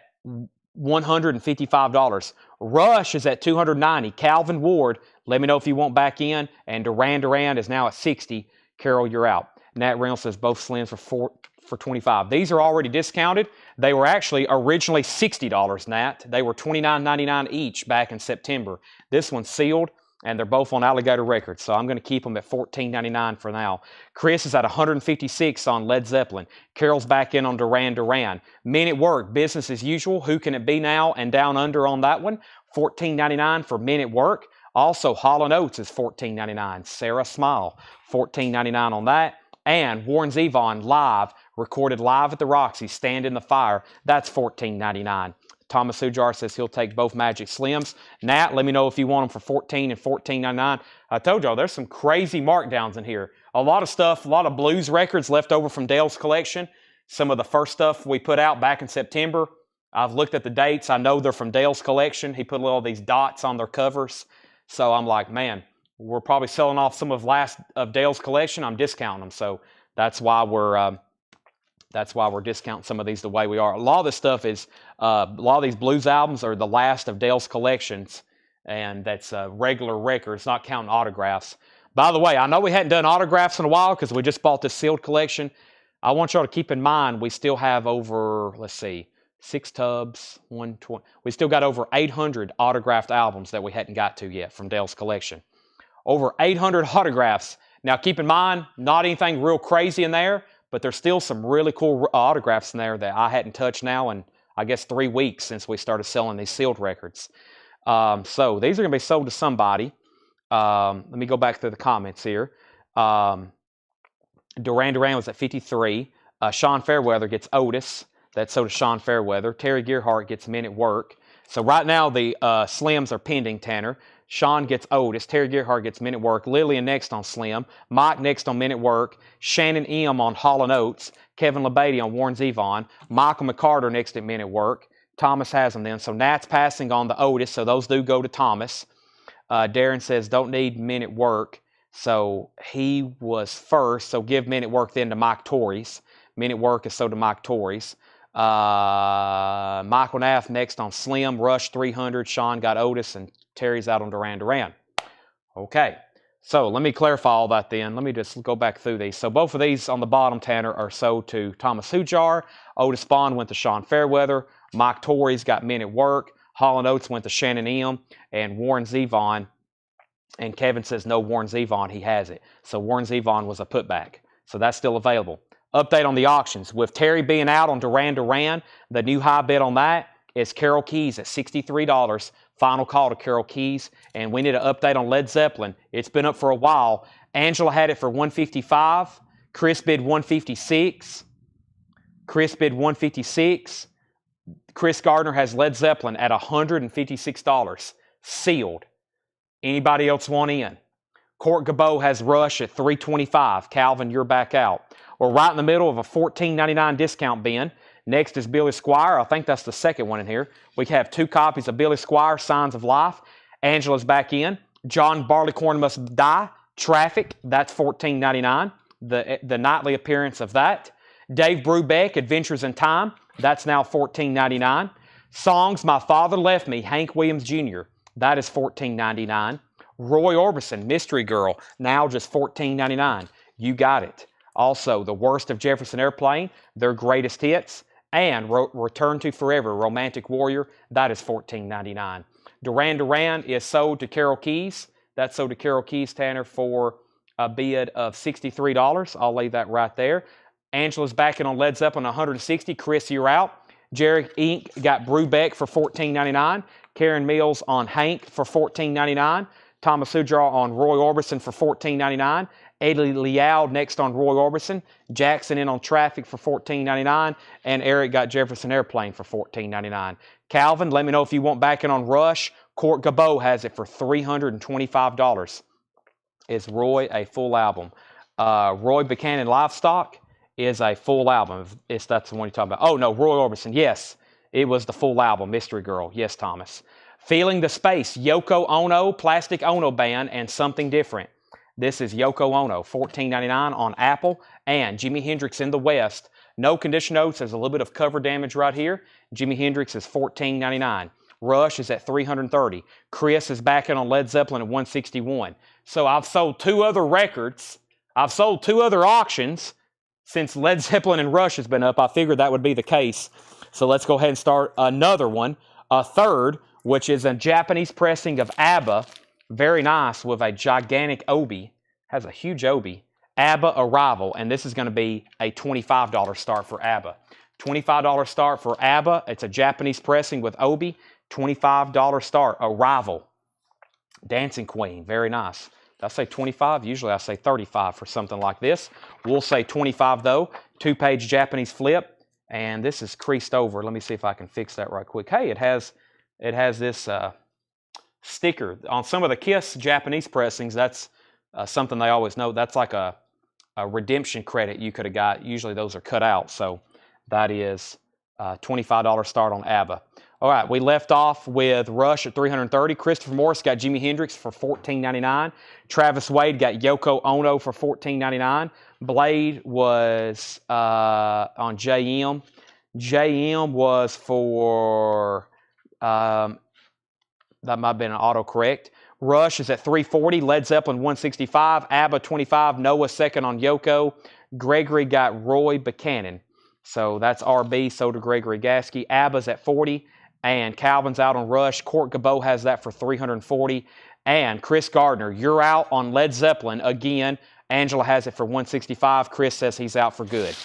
$155. Rush is at $290. Calvin Ward, let me know if you want back in. And Duran Duran is now at $60. Carol, you're out. Nat Reynolds says both slims for $25. These are already discounted. They were actually originally $60, Nat. They were $29.99 each back in September. This one's sealed, and they're both on Alligator Records, so I'm going to keep them at $14.99 for now. Chris is at 156 on Led Zeppelin. Carol's back in on Duran Duran. Men at Work, Business as Usual. Who Can It Be Now? And Down Under on that one. $14.99 for Men at Work. Also, Hall & Oates is $14.99. Sarah Smile, $14.99 on that. And Warren Zevon live, recorded live at the Roxy, Stand in the Fire. That's $14.99. Thomas Sujar says he'll take both Magic Slims. Nat, let me know if you want them for $14 and $14.99. I told y'all there's some crazy markdowns in here. A lot of stuff, a lot of blues records left over from Dale's collection. Some of the first stuff we put out back in September. I've looked at the dates. I know they're from Dale's collection. He put all these dots on their covers. So I'm like, man, we're probably selling off some of Dale's collection. I'm discounting them. So that's why we're discounting some of these the way we are. A lot of this stuff is, a lot of these blues albums are the last of Dale's collections, and that's regular records, not counting autographs. By the way, I know we hadn't done autographs in a while because we just bought this sealed collection. I want y'all to keep in mind we still have over, let's see, 6 tubs, 120. We still got over 800 autographed albums that we hadn't got to yet from Dale's collection. Over 800 autographs. Now keep in mind, not anything real crazy in there, but there's still some really cool autographs in there that I hadn't touched now in, I guess, 3 weeks since we started selling these sealed records. So these are going to be sold to somebody. Let me go back through the comments here. Duran Duran was at 53. Sean Fairweather gets Otis. That's sold to Sean Fairweather. Terry Gearhart gets Men at Work. So right now the Slims are pending, Tanner. Sean gets Otis. Terry Gerhardt gets Men at Work. Lillian next on Slim. Mike next on Men at Work. Shannon M. on Hall & Oates. Kevin LeBady on Warren Zevon. Michael McCarter next at Men at Work. Thomas has them then. So Nat's passing on the Otis, so those do go to Thomas. Darren says, don't need Men at Work. So he was first, so give Men at Work then to Mike Torres. Men at Work is so to Mike Torres. Michael Nath next on Slim. Rush 300. Sean got Otis, and Terry's out on Duran Duran. Okay, so let me clarify all that then. Let me just go back through these. So both of these on the bottom, Tanner, are sold to Thomas Hujar. Otis Bond went to Sean Fairweather. Mike Torres got Men at Work. Hall & Oates went to Shannon M. And Warren Zevon. And Kevin says, no, Warren Zevon, he has it. So Warren Zevon was a putback. So that's still available. Update on the auctions. With Terry being out on Duran Duran, the new high bid on that is Carol Keys at $63. Final call to Carol Keys. And we need an update on Led Zeppelin. It's been up for a while. Angela had it for $155. Chris bid $156. Chris bid $156. Chris Gardner has Led Zeppelin at $156. Sealed. Anybody else want in? Court Gabot has Rush at $325. Calvin, you're back out. We're right in the middle of a $14.99 discount bin. Next is Billy Squire. I think that's the second one in here. We have 2 copies of Billy Squire, Signs of Life. Angela's back in. John Barleycorn Must Die, Traffic. That's $14.99. The nightly appearance of that. Dave Brubeck, Adventures in Time. That's now $14.99. Songs My Father Left Me, Hank Williams Jr. That is $14.99. Roy Orbison, Mystery Girl, now just $14.99. You got it. Also, The Worst of Jefferson Airplane, Their Greatest Hits, and Return to Forever, Romantic Warrior, that is $14.99. Duran Duran is sold to Carol Keys. That's sold to Carol Keys, Tanner, for a bid of $63. I'll leave that right there. Angela's backing on Led Zeppelin, $160. Chris, you're out. Jerry Inc. got Brubeck for $14.99. Karen Mills on Hank for $14.99. Thomas Hujar on Roy Orbison for $14.99. Eddie Liao next on Roy Orbison. Jackson in on Traffic for $14.99. And Eric got Jefferson Airplane for $14.99. Calvin, let me know if you want back in on Rush. Court Gabot has it for $325. Is Roy a full album? Roy Buchanan Livestock is a full album. If that's the one you're talking about. Oh, no, Roy Orbison. Yes, it was the full album, Mystery Girl. Yes, Thomas. Feeling the Space, Yoko Ono, Plastic Ono Band, and Something Different. This is Yoko Ono, $14.99 on Apple, and Jimi Hendrix in the West. No condition notes. There's a little bit of cover damage right here. Jimi Hendrix is $14.99. Rush is at $330. Chris is back in on Led Zeppelin at $161. So I've sold 2 other records. I've sold 2 other auctions since Led Zeppelin and Rush has been up. I figured that would be the case. So let's go ahead and start another one. A third, which is a Japanese pressing of ABBA. Very nice, with a gigantic obi. Has a huge obi. ABBA Arrival, and this is going to be a $25 start for ABBA. $25 start for ABBA. It's a Japanese pressing with obi. $25 start. Arrival. Dancing Queen. Very nice. Did I say 25? Usually I say 35 for something like this. We'll say 25 though. 2-page Japanese flip. And this is creased over. Let me see if I can fix that right quick. Hey, it has this sticker. On some of the KISS Japanese pressings, that's something they always know. That's like a redemption credit you could have got. Usually those are cut out. So that is $25 start on ABBA. All right, we left off with Rush at $330. Christopher Morris got Jimi Hendrix for $14.99. Travis Wade got Yoko Ono for $14.99. Blade was on JM. JM was for, that might have been an autocorrect. Rush is at $340. Led Zeppelin $165. ABBA $25. Noah second on Yoko. Gregory got Roy Buchanan. So that's RB, so to Gregory Gasky. ABBA's at $40. And Calvin's out on Rush. Court Gabot has that for $340. And Chris Gardner, you're out on Led Zeppelin again. Angela has it for $165. Chris says he's out for good.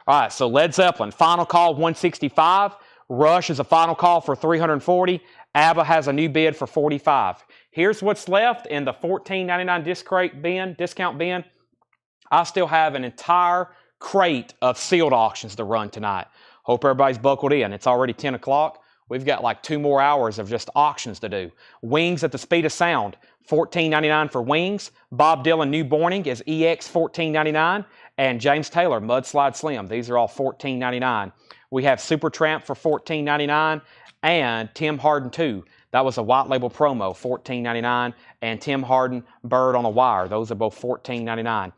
All right, so Led Zeppelin, final call $165. Rush is a final call for $340. ABBA has a new bid for $45. Here's what's left in the $14.99 discount bin. I still have an entire crate of sealed auctions to run tonight. Hope everybody's buckled in. It's already 10 o'clock. We've got like 2 more hours of just auctions to do. Wings at the Speed of Sound, $14.99 for Wings. Bob Dylan New Morning is EX $14.99. And James Taylor Mudslide Slim. These are all $14.99. We have Supertramp for $14.99 and Tim Harden 2. That was a white label promo, $14.99. And Tim Harden Bird on a Wire. Those are both $14.99.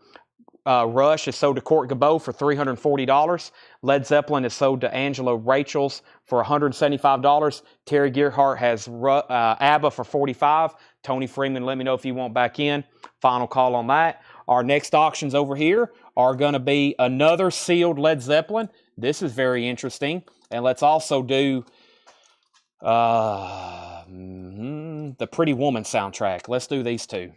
Rush is sold to Court Gabot for $340. Led Zeppelin is sold to Angela Rachel's for $175. Terry Gearhart has ABBA for $45. Tony Freeman, let me know if you want back in. Final call on that. Our next auctions over here are going to be another sealed Led Zeppelin. This is very interesting. And let's also do the Pretty Woman soundtrack. Let's do these two.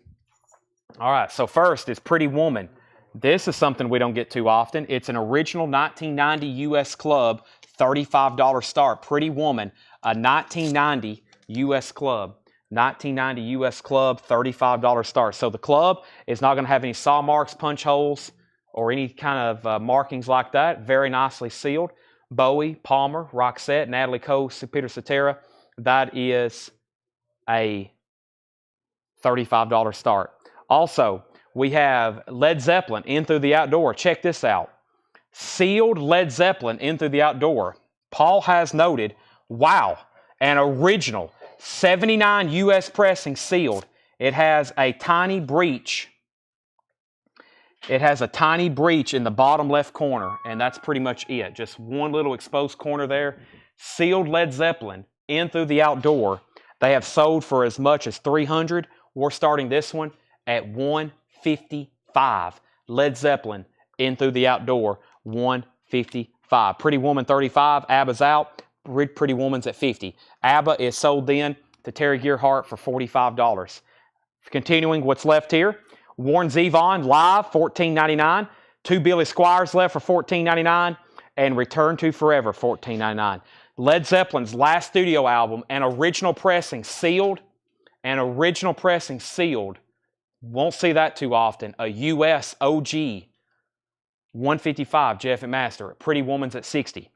All right, so first is Pretty Woman. This is something we don't get too often. It's an original 1990 U.S. Club, $35 start. Pretty Woman, a 1990 U.S. Club. 1990 U.S. Club, $35 start. So the club is not going to have any saw marks, punch holes, or any kind of markings like that. Very nicely sealed. Bowie, Palmer, Roxette, Natalie Cole, Peter Cetera. That is a $35 start. Also, we have Led Zeppelin, In Through the Outdoor. Check this out. Sealed Led Zeppelin, In Through the Outdoor. Paul has noted, wow, an original 79 U.S. pressing sealed. It has a tiny breach. It has a tiny breach in the bottom left corner, and that's pretty much it. Just one little exposed corner there. Sealed Led Zeppelin, In Through the Outdoor. They have sold for as much as $300. We're starting this one at $155. Led Zeppelin, In Through the Outdoor, $155. Pretty Woman, $35. ABBA's out. Pretty Woman's at $50. ABBA is sold then to Terry Gearhart for $45. Continuing what's left here, Warren Zevon live, $14.99. 2 Billy Squires left for $14.99. And Return to Forever, $14.99. Led Zeppelin's last studio album, an original pressing sealed. An original pressing sealed. Won't see that too often. A U.S. OG, $155, Jeff and Master. Pretty Woman's at $60.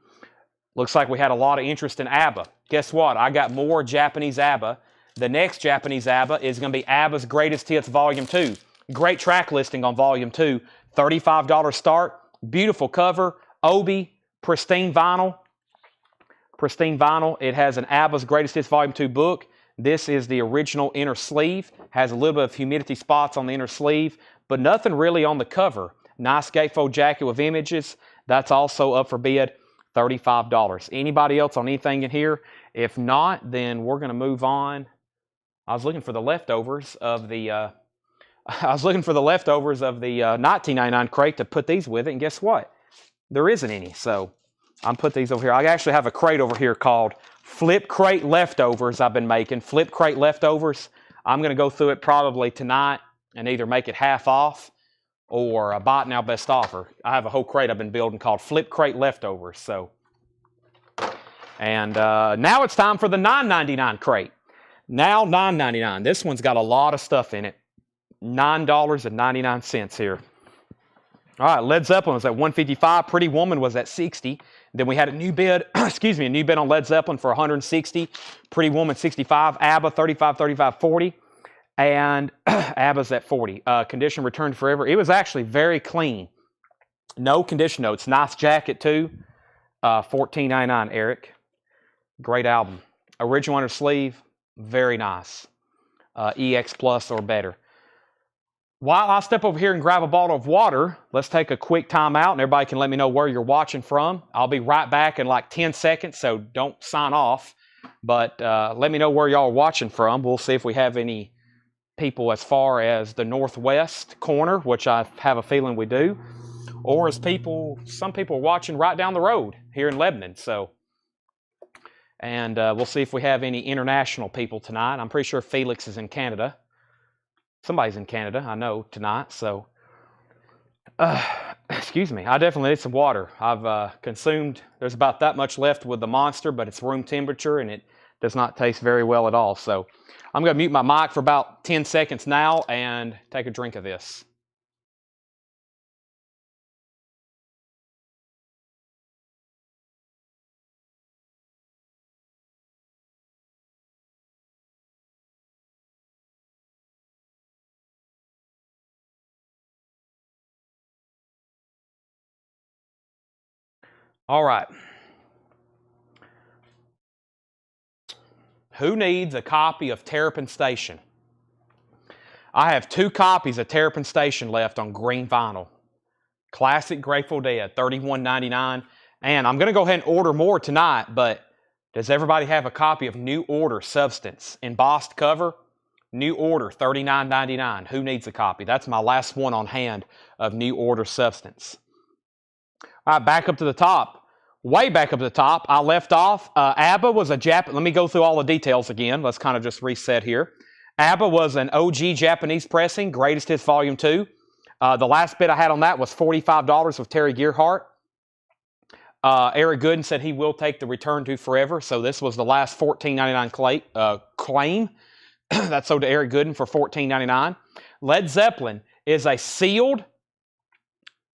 Looks like we had a lot of interest in ABBA. Guess what? I got more Japanese ABBA. The next Japanese ABBA is going to be ABBA's Greatest Hits Volume 2. Great track listing on Volume 2. $35 start. Beautiful cover. Obi, pristine vinyl. Pristine vinyl. It has an ABBA's Greatest Hits Volume 2 book. This is the original inner sleeve. Has a little bit of humidity spots on the inner sleeve, but nothing really on the cover. Nice gatefold jacket with images. That's also up for bid, $35. Anybody else on anything in here? If not, then we're going to move on. I was looking for the leftovers of the 1999 crate to put these with it, and guess what? There isn't any, so I'm put these over here. I actually have a crate over here called Flip Crate Leftovers I've been making. Flip Crate Leftovers. I'm going to go through it probably tonight and either make it half off or buy it now best offer. I have a whole crate I've been building called Flip Crate Leftovers. So, and now it's time for the $9.99 crate. Now $9.99. This one's got a lot of stuff in it. $9.99 here. All right, Led Zeppelin was at $155. Pretty Woman was at $60. Then we had a new bid, excuse me, a new bid on Led Zeppelin for $160. Pretty Woman, $65. ABBA, $35, $35, $40. And ABBA's at $40. Condition Return to Forever. It was actually very clean. No condition notes. Nice jacket, too. $14.99, Eric. Great album. Original under sleeve. Very nice. EX Plus or better. While I step over here and grab a bottle of water, let's take a quick time out and everybody can let me know where you're watching from. I'll be right back in like 10 seconds, so don't sign off. But let me know where y'all are watching from. We'll see if we have any people as far as the northwest corner, which I have a feeling we do, or as some people are watching right down the road here in Lebanon. So, and we'll see if we have any international people tonight. I'm pretty sure Felix is in Canada. Somebody's in Canada, I know, tonight. So, excuse me. I definitely need some water. I've consumed, there's about that much left with the Monster, but it's room temperature and it does not taste very well at all. So, I'm going to mute my mic for about 10 seconds now and take a drink of this. All right. Who needs a copy of Terrapin Station? I have 2 copies of Terrapin Station left on green vinyl. Classic Grateful Dead, $31.99. And I'm going to go ahead and order more tonight, but does everybody have a copy of New Order Substance? Embossed cover, New Order, $39.99. Who needs a copy? That's my last one on hand of New Order Substance. All right, back up to the top. Way back up to the top, I left off. ABBA was a Let me go through all the details again. Let's kind of just reset here. ABBA was an OG Japanese pressing, Greatest Hits Volume 2. The last bid I had on that was $45 with Terry Gearhart. Eric Gooden said he will take the Return to Forever, so this was the last $14.99 claim. That's sold to Eric Gooden for $14.99. Led Zeppelin is a sealed,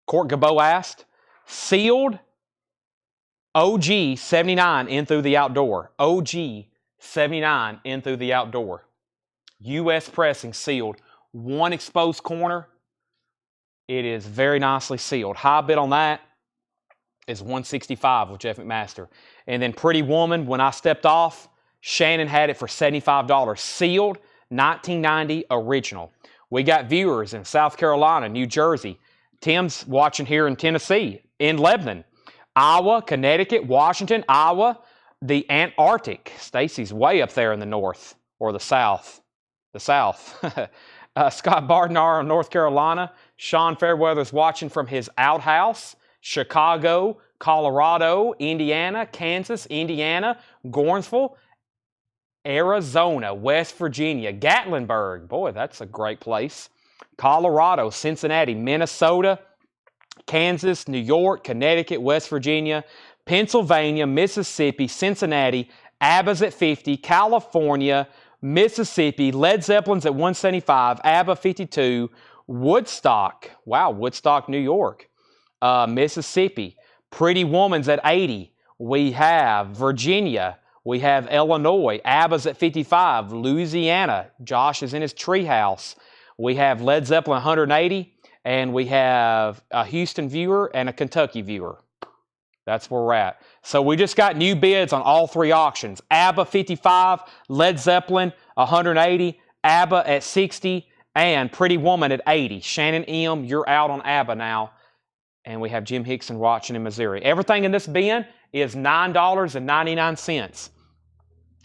Court Gabot asked, sealed OG 79 in through the outdoor. OG 79 in through the outdoor. U.S. pressing sealed. One exposed corner. It is very nicely sealed. High bid on that is $165 with Jeff McMaster. And then Pretty Woman, when I stepped off, Shannon had it for $75. Sealed, 1990 original. We got viewers in South Carolina, New Jersey. Tim's watching here in Tennessee, in Lebanon, Iowa, Connecticut, Washington, Iowa, the Antarctic. Stacy's way up there in the north, or the south. The south. Scott Bardenauer in North Carolina. Sean Fairweather's watching from his outhouse. Chicago, Colorado, Indiana, Kansas, Indiana, Gornsville, Arizona, West Virginia, Gatlinburg. Boy, that's a great place. Colorado, Cincinnati, Minnesota, Kansas, New York, Connecticut, West Virginia, Pennsylvania, Mississippi, Cincinnati, ABBA's at 50, California, Mississippi, Led Zeppelin's at 175, ABBA 52, Woodstock, wow, Woodstock, New York, Mississippi, Pretty Woman's at 80, we have Virginia, we have Illinois, ABBA's at 55, Louisiana, Josh is in his treehouse, we have Led Zeppelin 180, and we have a Houston viewer and a Kentucky viewer. That's where we're at. So we just got new bids on all 3 auctions. ABBA 55, Led Zeppelin 180, ABBA at 60, and Pretty Woman at 80. Shannon M., you're out on ABBA now. And we have Jim Hickson watching in Missouri. Everything in this bin is $9.99.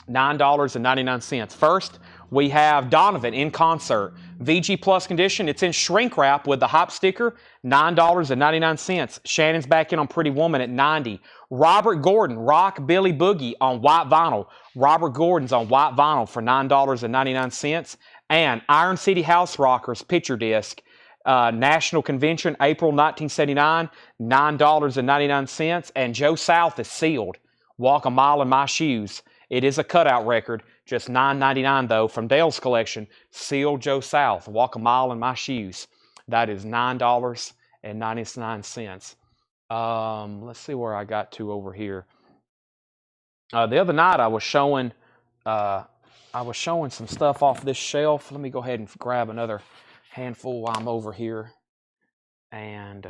$9.99. First, we have Donovan in concert. VG Plus condition. It's in shrink wrap with the hop sticker. $9.99. Shannon's back in on Pretty Woman at $90. Robert Gordon, Rock Billy Boogie on white vinyl. Robert Gordon's on white vinyl for $9.99. And Iron City House Rockers picture disc. National Convention, April 1979, $9.99. And Joe South is sealed. Walk a Mile in My Shoes. It is a cutout record, just $9.99 though, from Dale's collection. Sealed Joe South, Walk a Mile in My Shoes. That is $9.99. Let's see where I got to over here. The other night I was showing some stuff off this shelf. Let me go ahead and grab another handful while I'm over here. And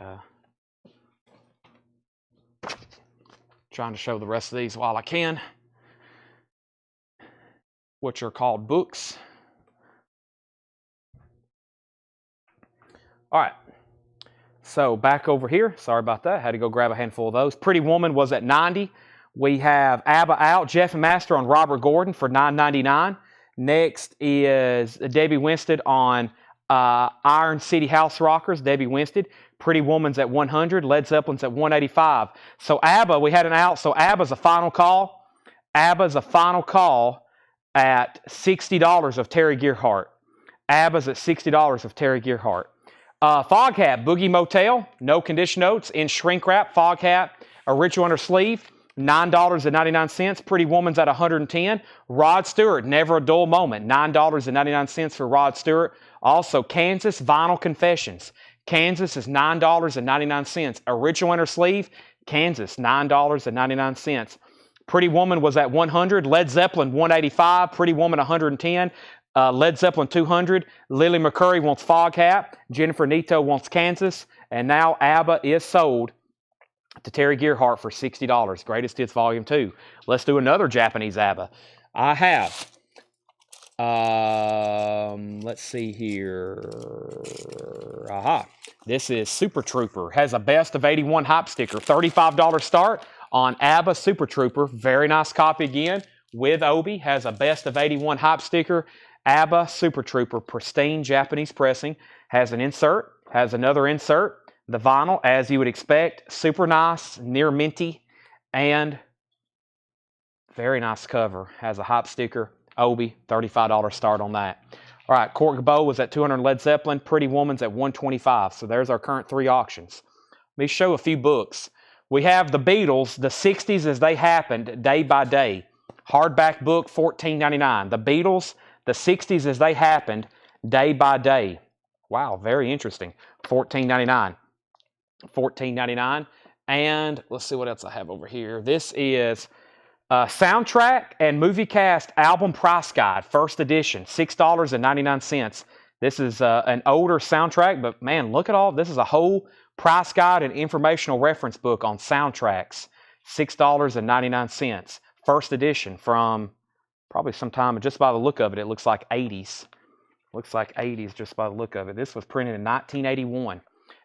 trying to show the rest of these while I can, which are called books. All right, so back over here. Sorry about that. Had to go grab a handful of those. Pretty Woman was at 90. We have ABBA out, Jeff and Master on Robert Gordon for $9.99. Next is Debbie Winstead on Iron City House Rockers, Debbie Winstead. Pretty Woman's at 100. Led Zeppelin's at 185. So ABBA, we had an out. So ABBA's a final call. ABBA's a final call at $60 of Terry Gearhart. ABBA's at $60 of Terry Gearhart. Fog Hat, Boogie Motel, no condition notes, in shrink wrap. Fog Hat, original under sleeve, $9.99. Pretty Woman's at 110. Rod Stewart, Never a Dull Moment, $9.99 for Rod Stewart. Also, Kansas Vinyl Confessions. Kansas is $9.99. Original under sleeve, Kansas, $9.99. Pretty Woman was at 100. Led Zeppelin, 185. Pretty Woman, 110. Led Zeppelin, 200. Lily McCurry wants Fog Hat. Jennifer Nito wants Kansas. And now ABBA is sold to Terry Gearhart for $60. Greatest Hits Volume 2. Let's do another Japanese ABBA. I have, let's see here. Aha. This is Super Trooper. Has a Best of 81 hype sticker. $35 start on ABBA Super Trooper. Very nice copy again. With Obi. Has a Best of 81 hype sticker. ABBA Super Trooper. Pristine Japanese pressing. Has an insert. Has another insert. The vinyl, as you would expect, super nice, near minty, and very nice cover. Has a hype sticker, Obi, $35 start on that. All right, Court Cabot was at $200 Led Zeppelin. Pretty Woman's at $125. So there's our current 3 auctions. Let me show a few books. We have the Beatles, the 60s as they happened, day by day. Hardback book, $14.99. The Beatles, the 60s as they happened, day by day. Wow, very interesting. $14.99. $14.99. And let's see what else I have over here. This is Soundtrack and Movie Cast Album Price Guide, first edition, $6.99. This is an older soundtrack, but man, look at all. This is a whole price guide and informational reference book on soundtracks, $6.99. First edition from probably sometime, just by the look of it, it looks like 80s. Looks like 80s just by the look of it. This was printed in 1981.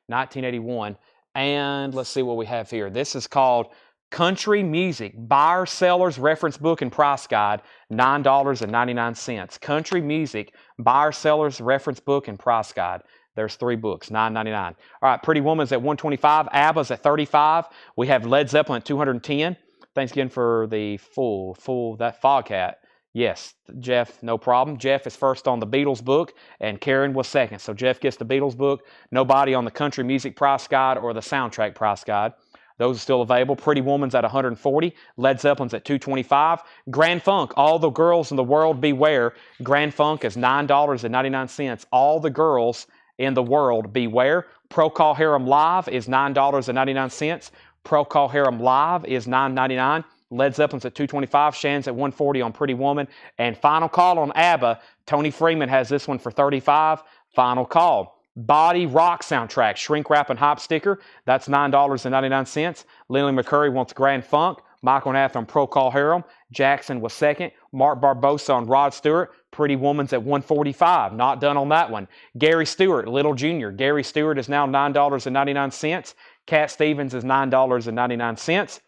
1981. And let's see what we have here. This is called Country Music Buyer Sellers Reference Book and Price Guide, $9.99. Country Music Buyer Sellers Reference Book and Price Guide. There's 3 books, $9.99. All right, Pretty Woman's at $125. ABBA's at $35. We have Led Zeppelin at $210. Thanks again for the that Foghat. Yes, Jeff, no problem. Jeff is first on the Beatles book, and Karen was second. So Jeff gets the Beatles book. Nobody on the Country Music Price Guide or the Soundtrack Price Guide. Those are still available. Pretty Woman's at $140. Led Zeppelin's at $225. Grand Funk, All the Girls in the World Beware. Grand Funk is $9.99. All the Girls in the World Beware. Procol Harum Live is $9.99. Procol Harum Live is $9.99. Led Zeppelin's at $225. Shan's at $140 on Pretty Woman. And final call on ABBA. Tony Freeman has this one for $35. Final call. Body Rock Soundtrack. Shrink Wrap and Hype Sticker. That's $9.99. Lily McCurry wants Grand Funk. Michael Nath on Procol Harum. Jackson was second. Mark Barbosa on Rod Stewart. Pretty Woman's at $145. Not done on that one. Gary Stewart, Little Jr. Gary Stewart is now $9.99. Cat Stevens is $9.99.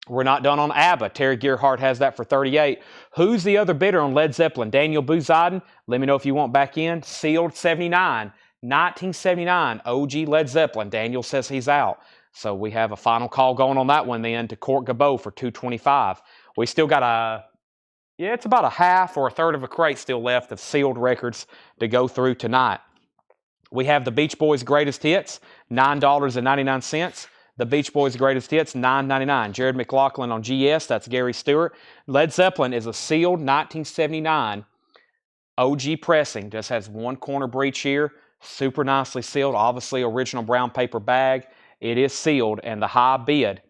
We're not done on ABBA. Terry Gearhart has that for $38. Who's the other bidder on Led Zeppelin? Daniel Buziden. Let me know if you want back in. Sealed 79. 1979. OG Led Zeppelin. Daniel says he's out. So we have a final call going on that one then to Court Cabot for $225. We still got it's about a half or a third of a crate still left of sealed records to go through tonight. We have the Beach Boys Greatest Hits, $9.99. The Beach Boys Greatest Hits, $9.99. Jared McLaughlin on GS, that's Gary Stewart. Led Zeppelin is a sealed 1979 OG pressing. Just has one corner breech here. Super nicely sealed. Obviously, original brown paper bag. It is sealed, and the high bid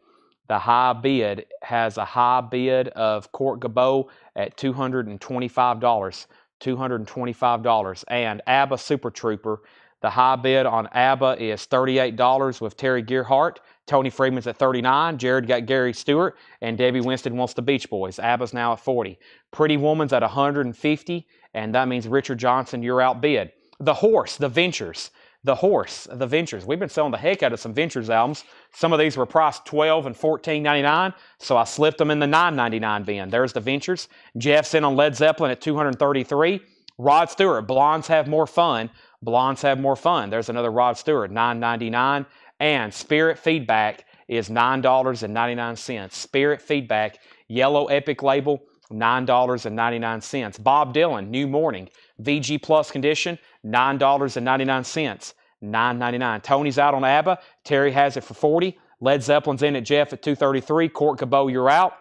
has a high bid of Court Cabot at $225. $225. And ABBA Super Trooper, the high bid on ABBA is $38 with Terry Gearhart. Tony Freeman's at $39. Jared got Gary Stewart. And Debbie Winston wants the Beach Boys. ABBA's now at $40. Pretty Woman's at $150. And that means Richard Johnson, you're outbid. The Horse, The Ventures. The Horse, The Ventures. We've been selling the heck out of some Ventures albums. Some of these were priced $12 and $14.99. So I slipped them in the $9.99 bin. There's The Ventures. Jeff's in on Led Zeppelin at $233. Rod Stewart, Blondes Have More Fun. Blondes Have More Fun. There's another Rod Stewart, $9.99. And Spirit Feedback is $9.99. Spirit Feedback, yellow Epic label, $9.99. Bob Dylan, New Morning, VG Plus condition, $9.99. $9.99. Tony's out on ABBA. Terry has it for $40. Led Zeppelin's in at Jeff at $233. Court Cabot, you're out.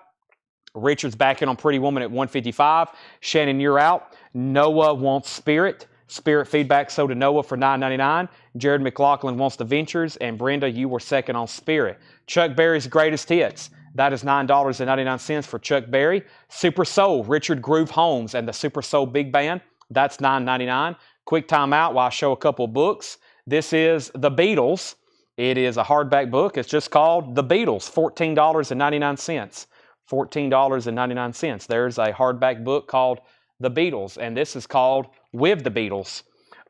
Richard's back in on Pretty Woman at $155. Shannon, you're out. Noah wants Spirit. Spirit Feedback sold to Noah for $9.99. Jared McLaughlin wants The Ventures. And Brenda, you were second on Spirit. Chuck Berry's Greatest Hits. That is $9.99 for Chuck Berry. Super Soul, Richard Groove Holmes and the Super Soul Big Band. That's $9.99. Quick time out while I show a couple books. This is The Beatles. It is a hardback book. It's just called The Beatles, $14.99. $14.99. There's a hardback book called The Beatles, and this is called With the Beatles.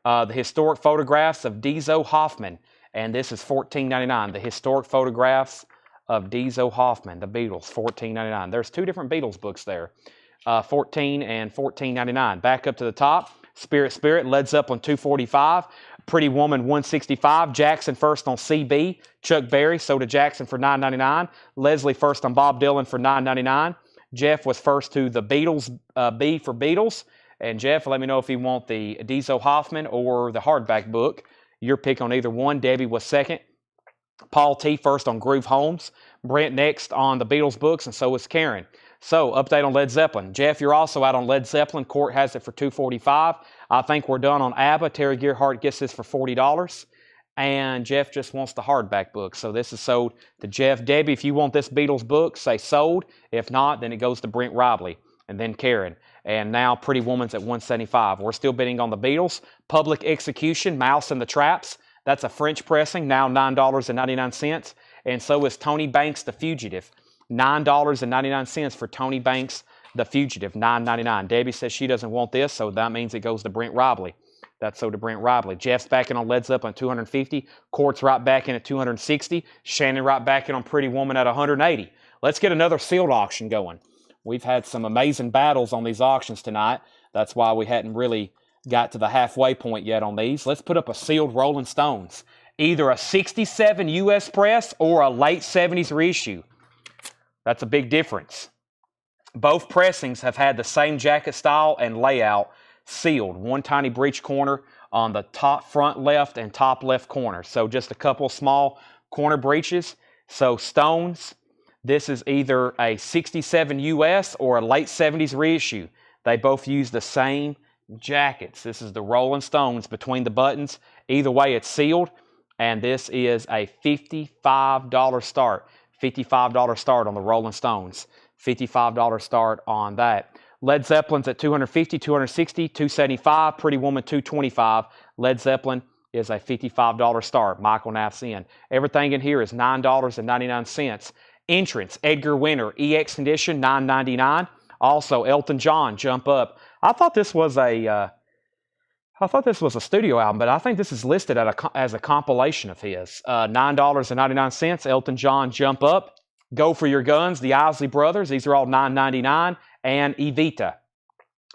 The Historic Photographs of Dezo Hoffman, and this is $14.99. The Historic Photographs of Dezo Hoffman, The Beatles, $14.99. There's two different Beatles books there, $14 and $14.99. Back up to the top, Spirit Spirit, Led Zeppelin 245, Pretty Woman 165, Jackson first on CB, Chuck Berry, Soda Jackson for $9.99, Leslie first on Bob Dylan for $9.99, Jeff was first to the Beatles, B for Beatles, and Jeff, let me know if you want the Dezo Hoffman or the hardback book. Your pick on either one. Debbie was second. Paul T. first on Groove Holmes. Brent next on the Beatles books, and so is Karen. So, update on Led Zeppelin. Jeff, you're also out on Led Zeppelin. Court has it for $245. I think we're done on ABBA. Terry Gearhart gets this for $40. And Jeff just wants the hardback book. So this is sold to Jeff. Debbie, if you want this Beatles book, say sold. If not, then it goes to Brent Robley and then Karen. And now Pretty Woman's at $175. We're still bidding on the Beatles. Public Execution, Mouse and the Traps. That's a French pressing, now $9.99. And so is Tony Banks, The Fugitive. $9.99 for Tony Banks, The Fugitive, $9.99. Debbie says she doesn't want this, so that means it goes to Brent Robley. That's so to Brent Robley. Jeff's back in on Led Zeppelin at $250. Court's right back in at $260. Shannon right back in on Pretty Woman at $180. Let's get another sealed auction going. We've had some amazing battles on these auctions tonight. That's why we hadn't really got to the halfway point yet on these. Let's put up a sealed Rolling Stones. Either a 67 U.S. press or a late 70s reissue. That's a big difference. Both pressings have had the same jacket style and layout sealed. One tiny breech corner on the top front left and top left corner. So just a couple small corner breeches. So Stones, this is either a 67 U.S. or a late 70s reissue. They both use the same jackets. This is the Rolling Stones between the buttons. Either way, it's sealed. And this is a $55 start. $55 start on the Rolling Stones. $55 start on that. Led Zeppelin's at $250, $260, $275. Pretty Woman $225. Led Zeppelin is a $55 start. Michael Knapp's in. Everything in here is $9.99. Entrance, Edgar Winter, EX Condition, $9.99. Also, Elton John, Jump Up. I thought this was a studio album, but I think this is listed as a compilation of his. $9.99. Elton John, Jump Up. Go for Your Guns, the Isley Brothers. These are all $9.99. And Evita.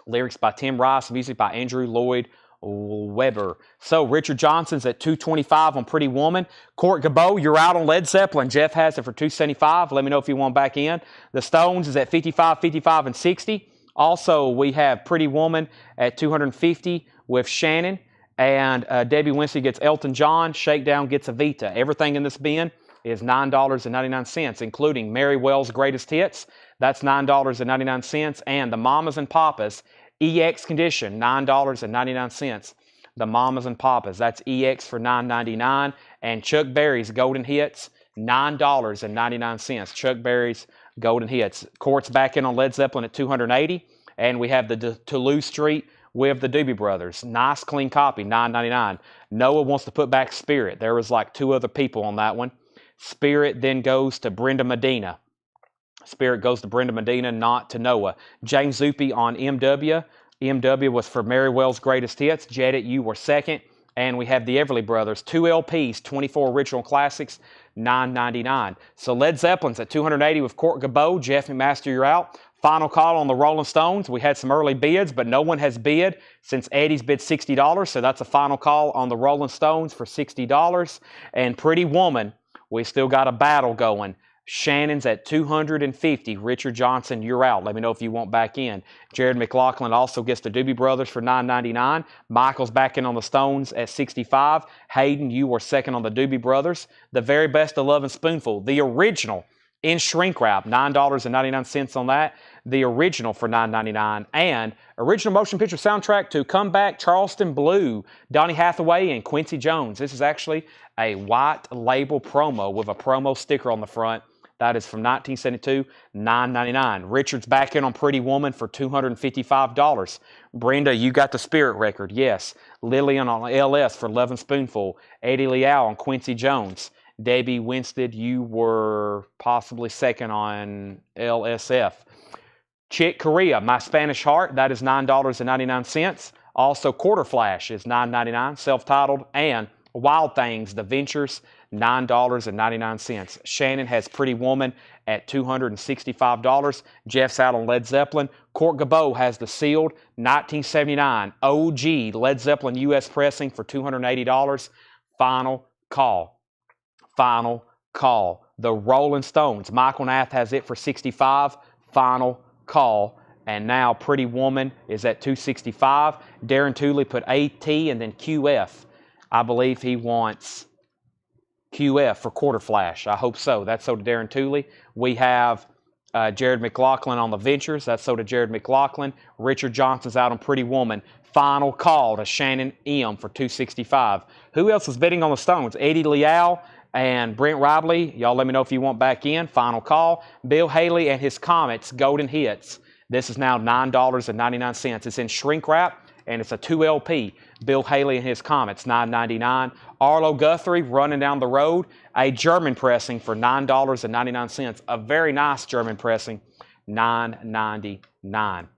Lyrics by Tim Rice, music by Andrew Lloyd Webber. So Richard Johnson's at $225 on Pretty Woman. Court Gabot, you're out on Led Zeppelin. Jeff has it for $275. Let me know if you want back in. The Stones is at $55, $55, and $60. Also, we have Pretty Woman at $250 with Shannon. And Debbie Winston gets Elton John. Shakedown gets Evita. Everything in this bin is $9.99, including Mary Wells' Greatest Hits. That's $9.99. And the Mamas and Papas, EX Condition, $9.99. The Mamas and Papas, that's EX for $9.99. And Chuck Berry's Golden Hits, $9.99. Chuck Berry's Golden Hits. Court's back in on Led Zeppelin at $280. And we have the Toulouse Street with the Doobie Brothers. Nice, clean copy, $9.99. Noah wants to put back Spirit. There was like two other people on that one. Spirit then goes to Brenda Medina. Spirit goes to Brenda Medina, not to Noah. James Zuppe on MW. MW was for Mary Wells' Greatest Hits. Jedit, you were second. And we have the Everly Brothers. 2 LPs, 24 original classics, $9.99. So Led Zeppelin's at $280 with Court Gabot. Jeff McMaster, you're out. Final call on the Rolling Stones. We had some early bids, but no one has bid since Eddie's bid $60. So that's a final call on the Rolling Stones for $60. And Pretty Woman, we still got a battle going. Shannon's at $250. Richard Johnson, you're out. Let me know if you want back in. Jared McLaughlin also gets the Doobie Brothers for $9.99. Michael's back in on the Stones at $65. Hayden, you were second on the Doobie Brothers. The Very Best of Love and Spoonful, the original in shrink wrap, $9.99 on that. The original for $9.99. And original motion picture soundtrack to Come Back Charleston Blue, Donny Hathaway and Quincy Jones. This is actually a white label promo with a promo sticker on the front. That is from 1972, $9.99. Richard's back in on Pretty Woman for $255. Brenda, you got the Spirit record. Yes. Lillian on LS for Love and Spoonful. Eddie Liao on Quincy Jones. Debbie Winstead, you were possibly second on LSF. Chick Corea, My Spanish Heart, that is $9.99. Also, Quarter Flash is $9.99, self-titled. And Wild Things, The Ventures, $9.99. Shannon has Pretty Woman at $265. Jeff's out on Led Zeppelin. Court Gabot has The Sealed, 1979. OG Led Zeppelin U.S. pressing for $280. Final call. Final call. The Rolling Stones. Michael Nath has it for $65. Final call. And now Pretty Woman is at $265. Darren Tooley put AT and then QF. I believe he wants QF for Quarter Flash. I hope so. That's so to Darren Tooley. We have Jared McLaughlin on The Ventures. That's so to Jared McLaughlin. Richard Johnson's out on Pretty Woman. Final call to Shannon M for $265. Who else was bidding on the Stones? Eddie Leal and Brent Ribley. Y'all let me know if you want back in. Final call. Bill Haley and his Comets, Golden Hits. This is now $9.99. It's in shrink wrap, and it's a 2LP. Bill Haley and his Comets, $9.99. Arlo Guthrie, Running Down the Road, a German pressing for $9.99. A very nice German pressing, $9.99.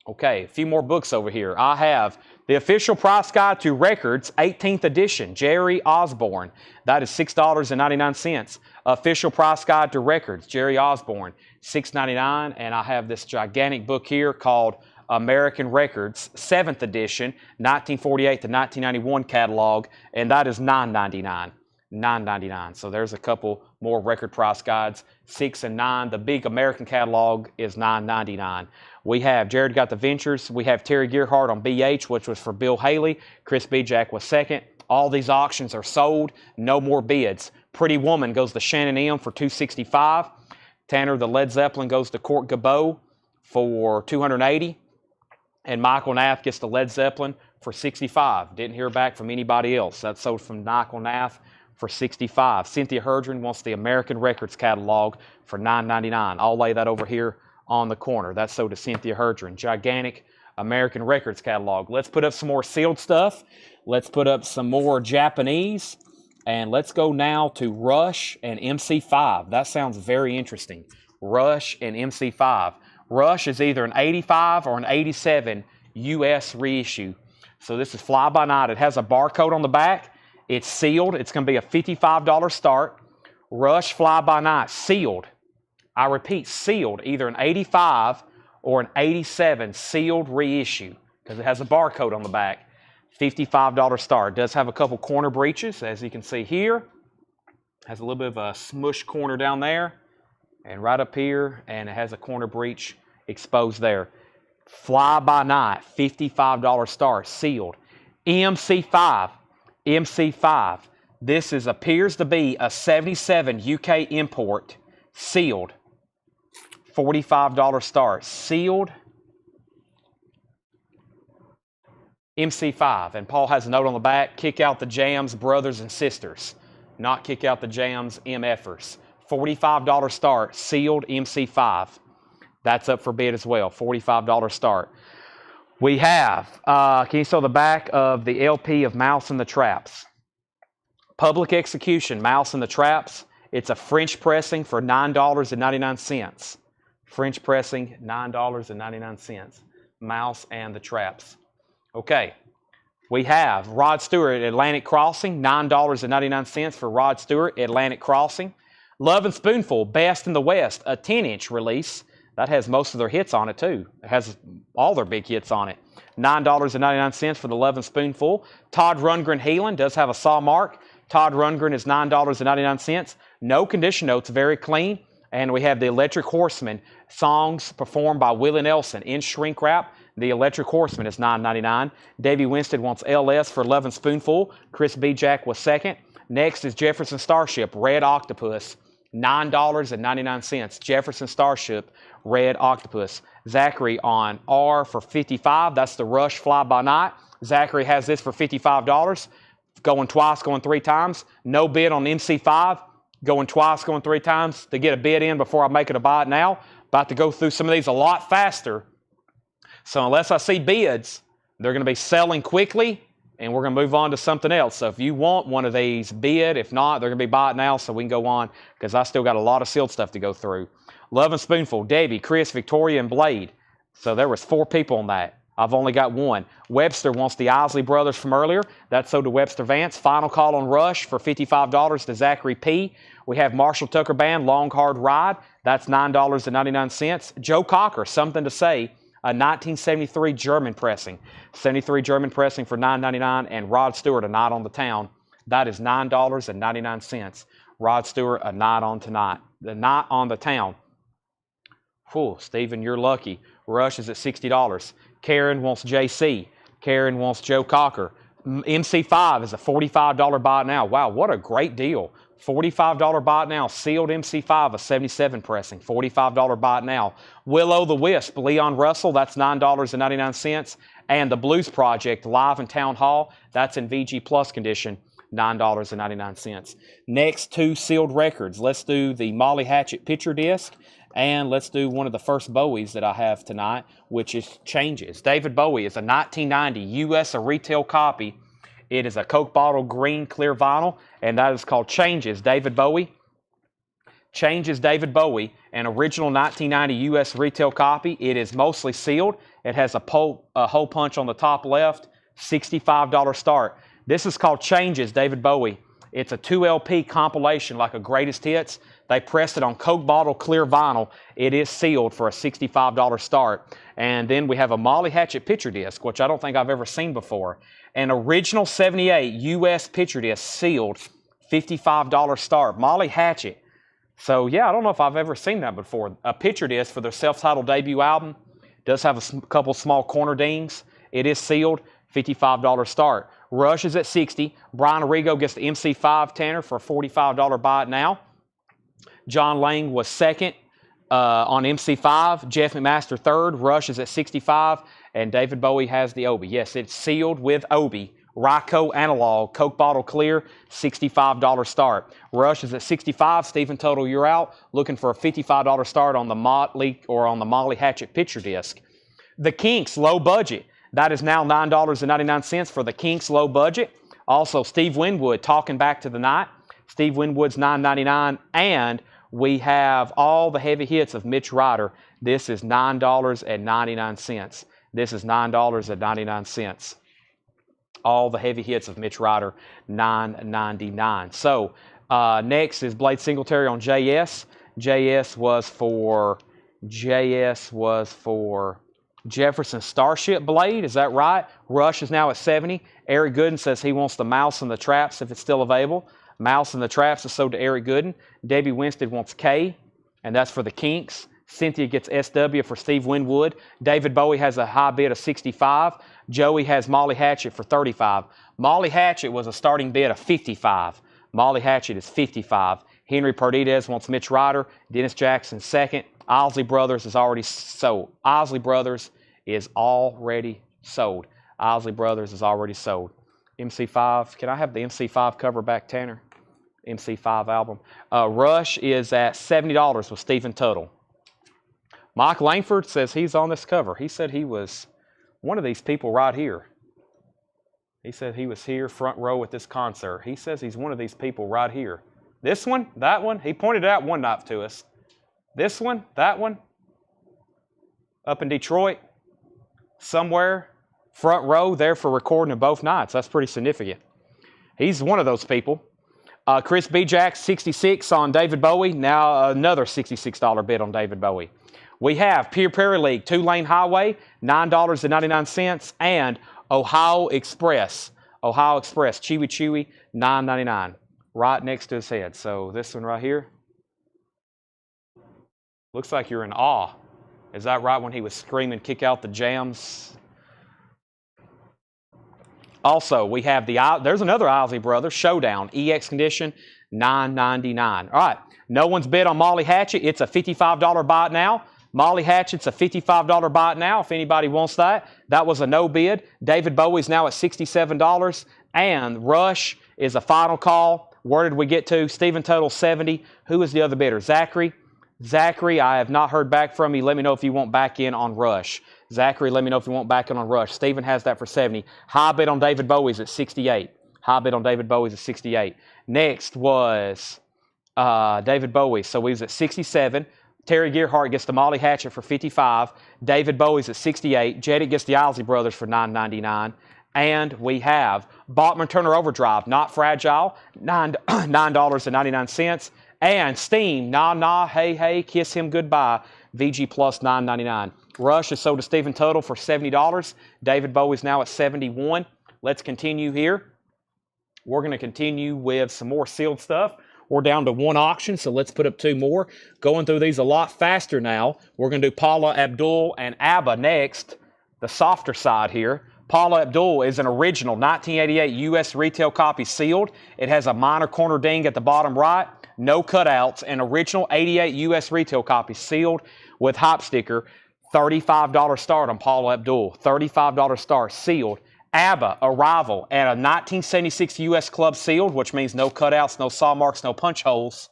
Okay, a few more books over here. I have The Official Price Guide to Records, 18th edition, Jerry Osborne. That is $6.99. Official Price Guide to Records, Jerry Osborne, $6.99. And I have this gigantic book here called American Records, 7th edition, 1948 to 1991 catalog, and that is $9.99. $9.99. So there's a couple more record price guides, 6 and 9. The big American catalog is $9.99. We have Jared got The Ventures. We have Terry Gearhart on BH, which was for Bill Haley. Chris Bijak was second. All these auctions are sold. No more bids. Pretty Woman goes to Shannon M for $265. Tanner the Led Zeppelin goes to Court Gabot for $280. And Michael Nath gets the Led Zeppelin for $65. Didn't hear back from anybody else. That's sold from Michael Nath for $65. Cynthia Herdren wants the American Records catalog for $9.99. I'll lay that over here on the corner. That's sold to Cynthia Herdren. Gigantic American Records catalog. Let's put up some more sealed stuff. Let's put up some more Japanese. And let's go now to Rush and MC5. That sounds very interesting. Rush and MC5. Rush is either an 85 or an 87 U.S. reissue. So this is Fly By Night. It has a barcode on the back. It's sealed. It's going to be a $55 start. Rush Fly By Night, sealed. I repeat, sealed. Either an 85 or an 87 sealed reissue because it has a barcode on the back. $55 start. It does have a couple corner breaches, as you can see here. Has a little bit of a smush corner down there and right up here, and it has a corner breach exposed there. Fly By Night, $55 start, sealed. MC5, MC5. This appears to be a 77 UK import, sealed. $45 start, sealed. MC5, and Paul has a note on the back, kick out the jams, brothers and sisters. Not kick out the jams, MFers. $45 start, sealed MC5. That's up for bid as well, $45 start. We have, can you show the back of the LP of Mouse and the Traps? Public Execution, Mouse and the Traps. It's a French pressing for $9.99. French pressing, $9.99. Mouse and the Traps. Okay, we have Rod Stewart, Atlantic Crossing, $9.99 for Rod Stewart, Atlantic Crossing. Love and Spoonful, Best in the West, a 10-inch release. That has most of their hits on it, too. It has all their big hits on it. $9.99 for the Love and Spoonful. Todd Rundgren Healing does have a saw mark. Todd Rundgren is $9.99. No condition notes, very clean. And we have the Electric Horseman, songs performed by Willie Nelson in shrink wrap. The Electric Horseman is $9.99. Davey Winstead wants LS for Love and Spoonful. Chris Bijak was second. Next is Jefferson Starship, Red Octopus, $9.99. Jefferson Starship, Red Octopus. Zachary on R for $55. That's the Rush Fly By Night. Zachary has this for $55. Going twice, going three times. No bid on MC5. Going twice, going three times to get a bid in before I make it a buy it now. About to go through some of these a lot faster. So unless I see bids, they're going to be selling quickly and we're going to move on to something else. So if you want one of these, bid. If not, they're going to be bought now, so we can go on because I still got a lot of sealed stuff to go through. Love and Spoonful, Debbie, Chris, Victoria, and Blade. So there was 4 people on that. I've only got 1. Webster wants the Isley Brothers from earlier. That's sold to Webster Vance. Final call on Rush for $55 to Zachary P. We have Marshall Tucker Band, Long Hard Ride. That's $9.99. Joe Cocker, Something to Say, a 1973 German pressing. 73 German pressing for $9.99. And Rod Stewart, A Night on the Town. That is $9.99. Rod Stewart, A Night on Tonight. The Night on the Town. Whew, Stephen, you're lucky. Rush is at $60. Karen wants JC. Karen wants Joe Cocker. MC5 is a $45 buy now. Wow, what a great deal. $45 buy now. Sealed MC5, a 77 pressing. $45 buy now. Willow the Wisp, Leon Russell, that's $9.99. And the Blues Project, live in Town Hall, that's in VG Plus condition, $9.99. Next 2 sealed records. Let's do the Molly Hatchet picture disc. And let's do one of the first Bowies that I have tonight, which is Changes. David Bowie is a 1990 U.S. a retail copy. It is a Coke bottle green clear vinyl, and that is called Changes, David Bowie. Changes, David Bowie, an original 1990 U.S. retail copy. It is mostly sealed. It has a hole punch on the top left, $65 start. This is called Changes, David Bowie. It's a 2 LP compilation like a greatest hits. They pressed it on Coke bottle clear vinyl. It is sealed for a $65 start. And then we have a Molly Hatchet picture disc, which I don't think I've ever seen before. An original 78 U.S. picture disc sealed, $55 start. Molly Hatchet. So yeah, I don't know if I've ever seen that before. A picture disc for their self-titled debut album. Does have a couple small corner dings. It is sealed, $55 start. Rush is at $60. Brian Arrigo gets the MC5 Tanner for a $45 buy it now. John Lang was second on MC5. Jeff McMaster third. Rush is at $65. And David Bowie has the Obi. Yes, it's sealed with Obi. Ryco Analog, Coke bottle clear, $65 start. Rush is at $65. Stephen Total, you're out. Looking for a $55 start on the Motley or on the Molly Hatchet picture disc. The Kinks, low budget. That is now $9.99 for the Kinks, low budget. Also, Steve Winwood, Talking Back to the Night. Steve Winwood's $9.99. And we have all the heavy hits of Mitch Ryder. This is $9.99. This is $9.99. All the heavy hits of Mitch Ryder, $9.99. So next is Blade Singletary on JS. JS was for Jefferson Starship Blade. Is that right? Rush is now at $70. Eric Gooden says he wants the Mouse and the Traps if it's still available. Mouse and the Traps is sold to Eric Gooden. Debbie Winstead wants K, and that's for the Kinks. Cynthia gets SW for Steve Winwood. David Bowie has a high bid of $65. Joey has Molly Hatchet for $35. Molly Hatchet was a starting bid of $55. Molly Hatchet is $55. Henry Pardidez wants Mitch Ryder. Dennis Jackson second. Isley Brothers is already sold. Isley Brothers is already sold. Isley Brothers is already sold. MC5. Can I have the MC5 cover back, Tanner? MC5 album. Rush is at $70 with Stephen Tuttle. Mike Langford says he's on this cover. He said he was one of these people right here. He said he was here front row at this concert. He says he's one of these people right here. This one, that one. He pointed out one night to us. This one, that one. Up in Detroit, somewhere, front row there for recording of both nights. That's pretty significant. He's one of those people. Chris B. Jack, 66 on David Bowie. Now another $66 bid on David Bowie. We have Pure Prairie League, 2-lane highway, $9.99, and Ohio Express, Chewy Chewy, $9.99, right next to his head. So this one right here, looks like you're in awe. Is that right when he was screaming, kick out the jams? Also, we have there's another Isley Brothers, Showdown, EX condition, $9.99. All right, no one's bid on Molly Hatchet. It's a $55 buy it now. Molly Hatchet's a $55 buy it now if anybody wants that. That was a no bid. David Bowie's now at $67. And Rush is a final call. Where did we get to? Stephen Total, $70. Who is the other bidder? Zachary. Zachary, I have not heard back from you. Let me know if you want back in on Rush. Zachary, let me know if you want back in on Rush. Steven has that for 70. High bid on David Bowie's at 68. High bid on David Bowie's at 68. Next was David Bowie. So we was at 67. Terry Gearhart gets the Molly Hatchet for 55. David Bowie's at 68. Jetty gets the Isley Brothers for $9.99. And we have Bachman Turner Overdrive, Not Fragile, $9.99. And Steam, Nah Nah, Hey Hey, Kiss Him Goodbye, VG Plus $9.99. Rush is sold to Stephen Tuttle for $70. David Bowie's now at 71. Let's continue here. We're going to continue with some more sealed stuff. We're down to one auction, so let's put up two more. Going through these a lot faster now. We're going to do Paula Abdul and ABBA next, the softer side here. Paula Abdul is an original 1988 U.S. retail copy sealed. It has a minor corner ding at the bottom right, no cutouts, an original 88 U.S. retail copy sealed with hop sticker. $35 start on Paula Abdul. $35 start sealed. ABBA, Arrival, and a 1976 U.S. Club sealed, which means no cutouts, no saw marks, no punch holes.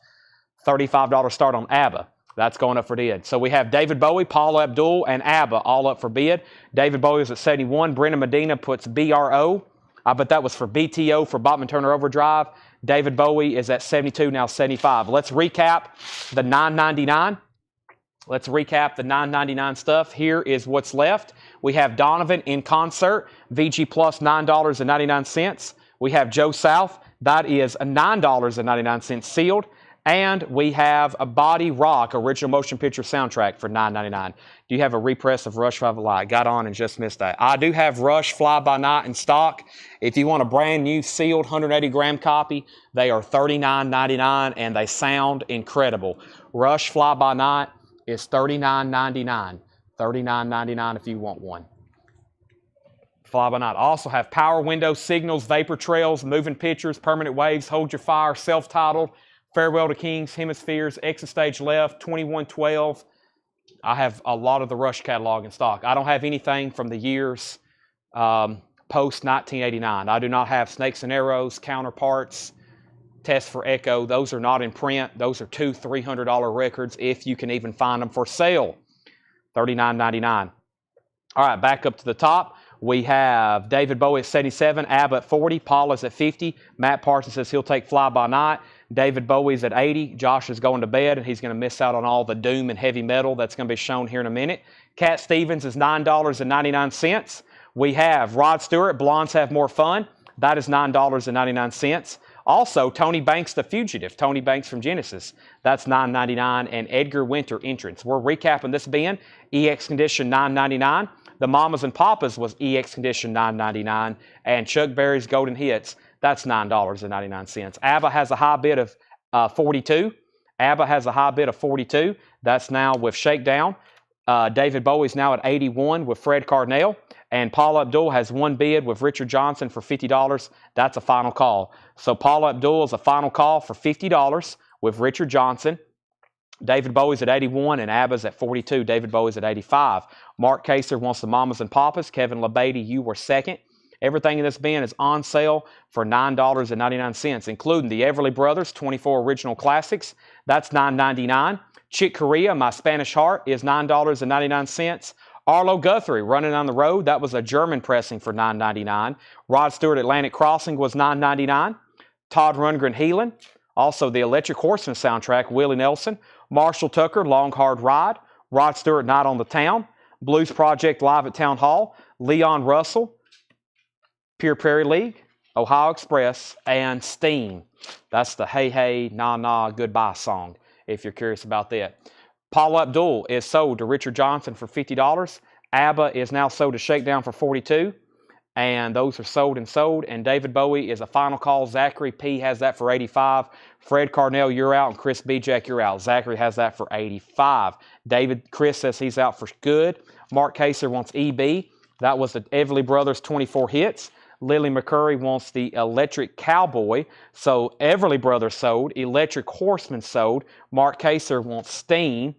$35 start on ABBA. That's going up for bid. So we have David Bowie, Paula Abdul, and ABBA all up for bid. David Bowie is at 71. Brendan Medina puts BRO. I bet that was for BTO for Bachman Turner Overdrive. David Bowie is at 72, now 75. Let's recap the $9.99. Let's recap the $9.99 stuff. Here is what's left. We have Donovan in concert, VG Plus $9.99. We have Joe South, that is $9.99 sealed. And we have a Body Rock original motion picture soundtrack for $9.99. Do you have a repress of Rush 5 Alive? Got on and just missed that. I do have Rush Fly By Night in stock. If you want a brand new sealed 180-gram copy, they are $39.99 and they sound incredible. Rush Fly By Night is $39.99. $39.99 if you want one. Fly By Night. Also have Power Window, Signals, Vapor Trails, Moving Pictures, Permanent Waves, Hold Your Fire, Self-Titled, Farewell to Kings, Hemispheres, Exit Stage Left, 2112. I have a lot of the Rush catalog in stock. I don't have anything from the years post-1989. I do not have Snakes and Arrows, Counterparts, Test for Echo. Those are not in print. Those are $200, $300 records if you can even find them for sale. $39.99. All right, back up to the top. We have David Bowie at 77, ABBA at 40, Paula's at 50. Matt Parsons says he'll take Fly By Night. David Bowie's at 80. Josh is going to bed, and he's going to miss out on all the doom and heavy metal that's going to be shown here in a minute. Cat Stevens is $9.99. We have Rod Stewart, Blondes Have More Fun. That is $9.99. Also, Tony Banks, The Fugitive. Tony Banks from Genesis. That's $9.99. And Edgar Winter, Entrance. We're recapping this bin. EX Condition, $9.99. The Mamas and Papas was EX Condition, $9.99. And Chuck Berry's Golden Hits, that's $9.99. ABBA has a high bid of 42. ABBA has a high bid of 42. That's now with Shakedown. David Bowie's now at 81 with Fred Carnell. And Paula Abdul has one bid with Richard Johnson for $50. That's a final call. So Paula Abdul is a final call for $50 with Richard Johnson. David Bowie's at 81 and ABBA's at 42. David Bowie's at 85. Mark Kaser wants the Mamas and Papas. Kevin LeBeatty, you were second. Everything in this bin is on sale for $9.99, including the Everly Brothers 24 Original Classics. That's $9.99. Chick Corea, My Spanish Heart, is $9.99. Arlo Guthrie, Running on the Road, that was a German pressing for $9.99. Rod Stewart, Atlantic Crossing, was $9.99. Todd Rundgren, Healin'. Also, the Electric Horseman soundtrack, Willie Nelson. Marshall Tucker, Long Hard Ride. Rod Stewart, Night on the Town. Blues Project, Live at Town Hall. Leon Russell, Pure Prairie League. Ohio Express, and Steam. That's the Hey Hey, Nah Nah, Goodbye song, if you're curious about that. Paula Abdul is sold to Richard Johnson for $50. ABBA is now sold to Shakedown for $42. And those are sold and sold. And David Bowie is a final call. Zachary P has that for $85. Fred Carnell, you're out. And Chris B. Jack, you're out. Zachary has that for $85. Chris says he's out for good. Mark Kaser wants EB. That was the Everly Brothers 24 hits. Lily McCurry wants the Electric Cowboy. So Everly Brothers sold. Electric Horseman sold. Mark Kaser wants Steam.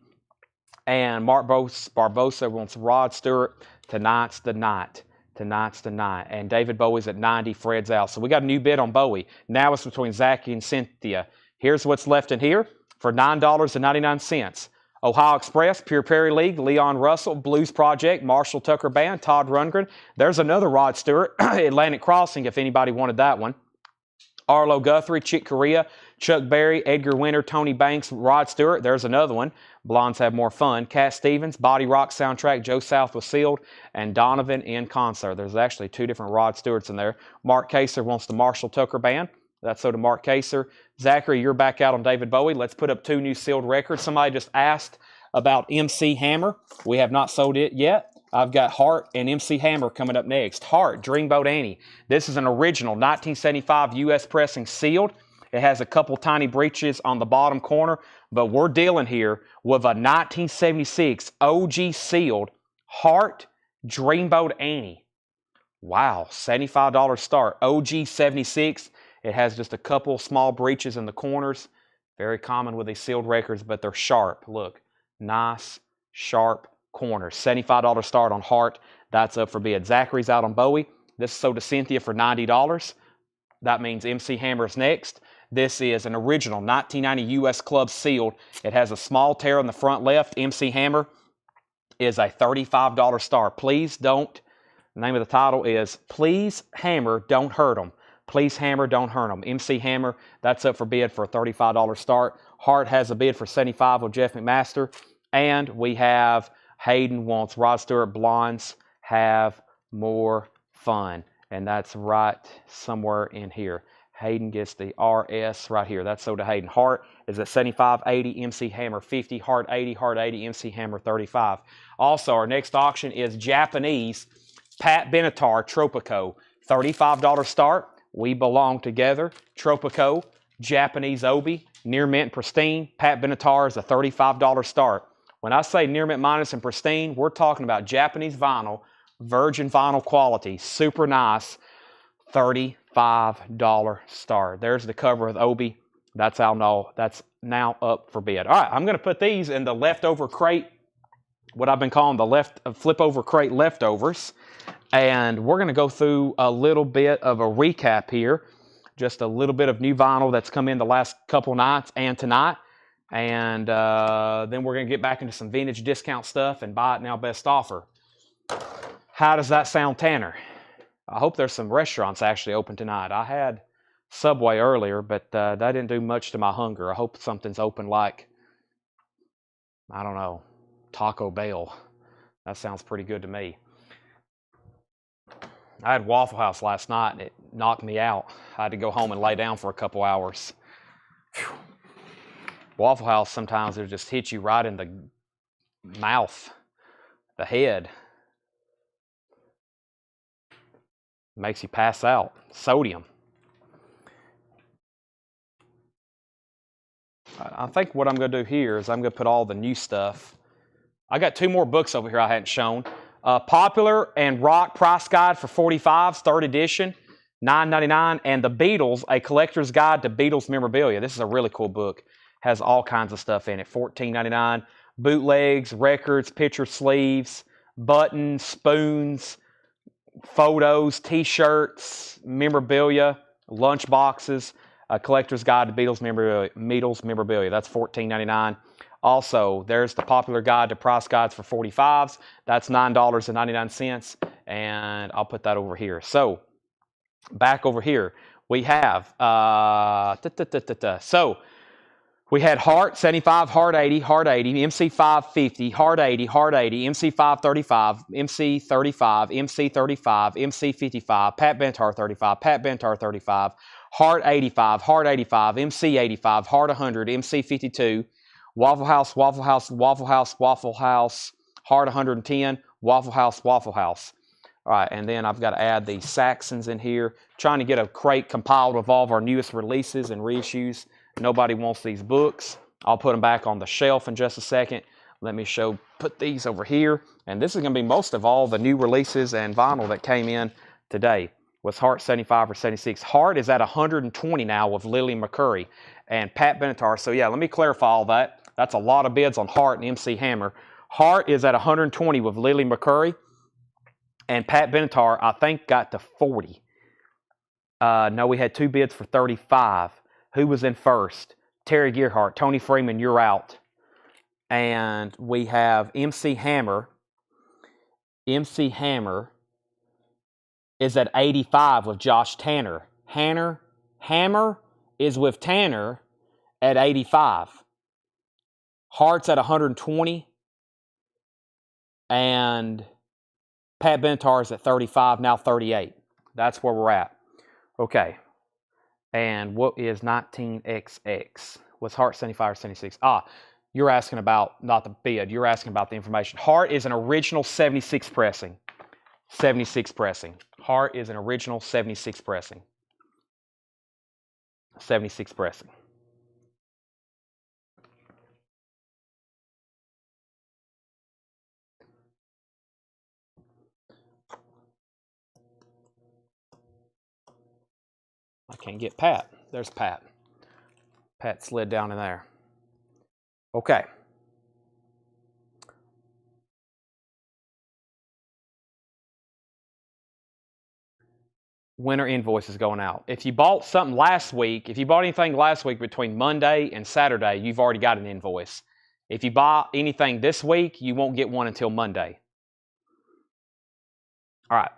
And Mark Barbosa wants Rod Stewart. Tonight's the Night. Tonight's the Night. And David Bowie's at 90. Fred's out. So we got a new bid on Bowie. Now it's between Zachy and Cynthia. Here's what's left in here for $9.99. Ohio Express, Pure Prairie League, Leon Russell, Blues Project, Marshall Tucker Band, Todd Rundgren. There's another Rod Stewart, Atlantic Crossing, if anybody wanted that one. Arlo Guthrie, Chick Corea, Chuck Berry, Edgar Winter, Tony Banks, Rod Stewart. There's another one. Blondes Have More Fun. Cat Stevens, Body Rock soundtrack, Joe South was sealed, and Donovan in concert. There's actually 2 different Rod Stewarts in there. Mark Kaser wants the Marshall Tucker Band. That's so to Mark Kaser. Zachary, you're back out on David Bowie. Let's put up 2 new sealed records. Somebody just asked about MC Hammer. We have not sold it yet. I've got Heart and MC Hammer coming up next. Heart, Dreamboat Annie. This is an original 1975 U.S. pressing sealed. It has a couple tiny breeches on the bottom corner, but we're dealing here with a 1976 OG sealed Heart, Dreamboat Annie. Wow, $75 start. OG 76. It has just a couple small breeches in the corners. Very common with these sealed records, but they're sharp. Look, nice, sharp corners. $75 start on Heart. That's up for bid. Zachary's out on Bowie. This is sold to Cynthia for $90. That means MC Hammer's next. This is an original 1990 U.S. Club sealed. It has a small tear on the front left. MC Hammer is a $35 star. Please don't. The name of the title is Please Hammer, Don't Hurt 'Em. Please Hammer, Don't Hurt 'Em. MC Hammer, that's up for bid for a $35 start. Heart has a bid for $75 with Jeff McMaster. And we have Hayden wants Rod Stewart, Blondes Have More Fun. And that's right somewhere in here. Hayden gets the RS right here. That's sold to Hayden. Heart is at $75, $80, MC Hammer $50, Heart $80, MC Hammer $35. Also, our next auction is Japanese Pat Benatar Tropico. $35 start. We Belong Together. Tropico, Japanese Obi, near mint and pristine. Pat Benatar is a $35 start. When I say near mint minus and pristine, we're talking about Japanese vinyl, virgin vinyl quality, super nice, $35 start. There's the cover of Obi. That's now up for bid. All right, I'm going to put these in the leftover crate, what I've been calling the flip over crate leftovers. And we're going to go through a little bit of a recap here. Just a little bit of new vinyl that's come in the last couple nights and tonight. And then we're going to get back into some vintage discount stuff and buy it now best offer. How does that sound, Tanner? I hope there's some restaurants actually open tonight. I had Subway earlier, but that didn't do much to my hunger. I hope something's open like, I don't know, Taco Bell. That sounds pretty good to me. I had Waffle House last night and it knocked me out. I had to go home and lay down for a couple hours. Whew. Waffle House, sometimes it'll just hit you right in the mouth, the head. Makes you pass out. Sodium. I think what I'm going to do here is I'm going to put all the new stuff. I got 2 more books over here I hadn't shown. Popular and Rock Price Guide for 45s, 3rd edition, $9.99. And The Beatles, A Collector's Guide to Beatles Memorabilia. This is a really cool book. Has all kinds of stuff in it. $14.99. Bootlegs, records, picture sleeves, buttons, spoons, photos, T-shirts, memorabilia, lunch boxes. A Collector's Guide to Beatles Memorabilia. That's $14.99. Also, there's the Popular Guide to Price Guides for 45s. That's $9.99. And I'll put that over here. So, back over here, we have, so, we had Heart 75, Heart 80, Heart 80, MC 550, Heart 80, Heart 80, MC 535, MC 35, MC 35, MC 55, Pat Bentar 35, Pat Bentar 35, Heart 85, Heart 85, MC 85, Heart 100, MC 52, Waffle House, Waffle House, Waffle House, Waffle House, Heart 110, Waffle House, Waffle House. All right, and then I've got to add the Saxons in here. Trying to get a crate compiled of all of our newest releases and reissues. Nobody wants these books. I'll put them back on the shelf in just a second. Let me put these over here. And this is going to be most of all the new releases and vinyl that came in today. Was Heart 75 or 76? Heart is at 120 now with Lily McCurry and Pat Benatar. So yeah, let me clarify all that. That's a lot of bids on Heart and MC Hammer. Heart is at 120 with Lily McCurry. And Pat Benatar, I think, got to 40. No, we had 2 bids for 35. Who was in first? Terry Gearhart. Tony Freeman, you're out. And we have MC Hammer. MC Hammer is at 85 with Josh Tanner. Hammer is with Tanner at 85. Hart's at 120. And Pat Benatar is at 35, now 38. That's where we're at. Okay. And what is 19XX? Was Hart 75 or 76? You're asking about, not the bid, you're asking about the information. Hart is an original 76 pressing. 76 pressing. Hart is an original 76 pressing. 76 pressing. I can't get Pat. There's Pat. Pat slid down in there. Okay. Winter invoices going out. If you bought something last week, if you bought anything last week between Monday and Saturday, you've already got an invoice. If you buy anything this week, you won't get one until Monday. All right.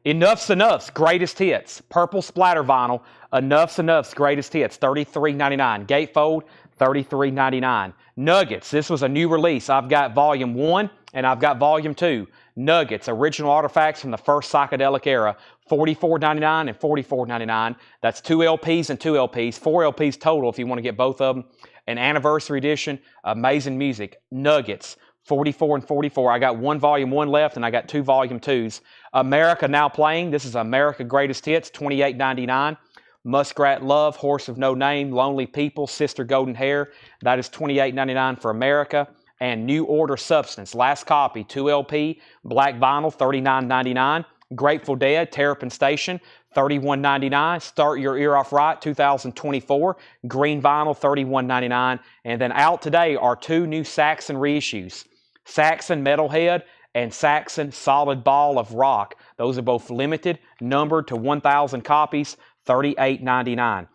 Enough's Enough's Greatest Hits. Purple splatter vinyl. Enough's Enough's Greatest Hits. $33.99. Gatefold, $33.99. Nuggets. This was a new release. I've got Volume 1 and I've got Volume 2. Nuggets. Original artifacts from the first psychedelic era. $44.99 and $44.99. That's 2 LPs and 2 LPs. 4 LPs total if you want to get both of them. An anniversary edition. Amazing music. Nuggets. 44 and 44. I got 1 Volume 1 left and I got 2 Volume 2s. America Now Playing. This is America Greatest Hits. $28.99. Muskrat Love, Horse of No Name, Lonely People, Sister Golden Hair. That is $28.99 for America. And New Order Substance. Last copy. 2 LP. Black Vinyl. $39.99. Grateful Dead, Terrapin Station, $31.99. Start Your Ear Off Right, 2024. Green Vinyl, $31.99. And then out today are 2 new Saxon reissues. Saxon Metalhead and Saxon Solid Ball of Rock. Those are both limited, numbered to 1,000 copies, $38.99.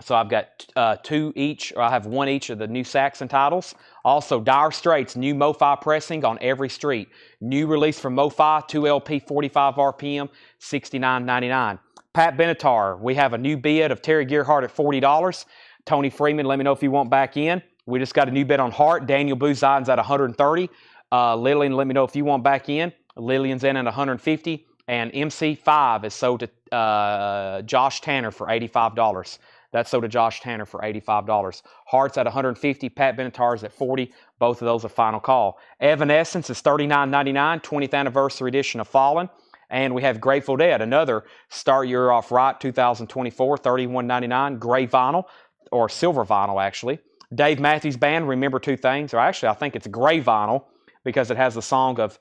So I've got 2 each, or I have 1 each of the new Saxon titles. Also, Dire Straits, new MoFi pressing on every street. New release from MoFi, 2 LP, 45 RPM, $69.99. Pat Benatar, we have a new bid of Terry Gearhart at $40. Tony Freeman, let me know if you want back in. We just got a new bid on Hart. Daniel Boozine's at $130. Lillian, let me know if you want back in. Lillian's in at $150. And MC5 is sold to Josh Tanner for $85. That's sold to Josh Tanner for $85. Hart's at $150. Pat Benatar's at $40. Both of those are final call. Evanescence is $39.99. 20th anniversary edition of Fallen. And we have Grateful Dead, another Start Your Ear Off Right 2024, $31.99. Gray vinyl, or silver vinyl actually. Dave Matthews Band, Remember Two Things. Or actually, I think it's gray vinyl because it has the song of,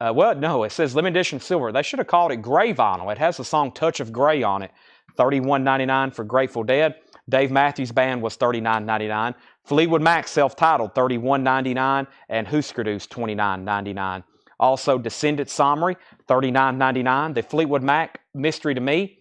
well, no, it says limited edition silver. They should have called it gray vinyl. It has the song Touch of Gray on it. $31.99 for Grateful Dead. Dave Matthews Band was $39.99. Fleetwood Mac self-titled $31.99 and Husker Du's $29.99. Also Descendant Summary $39.99. The Fleetwood Mac Mystery to Me,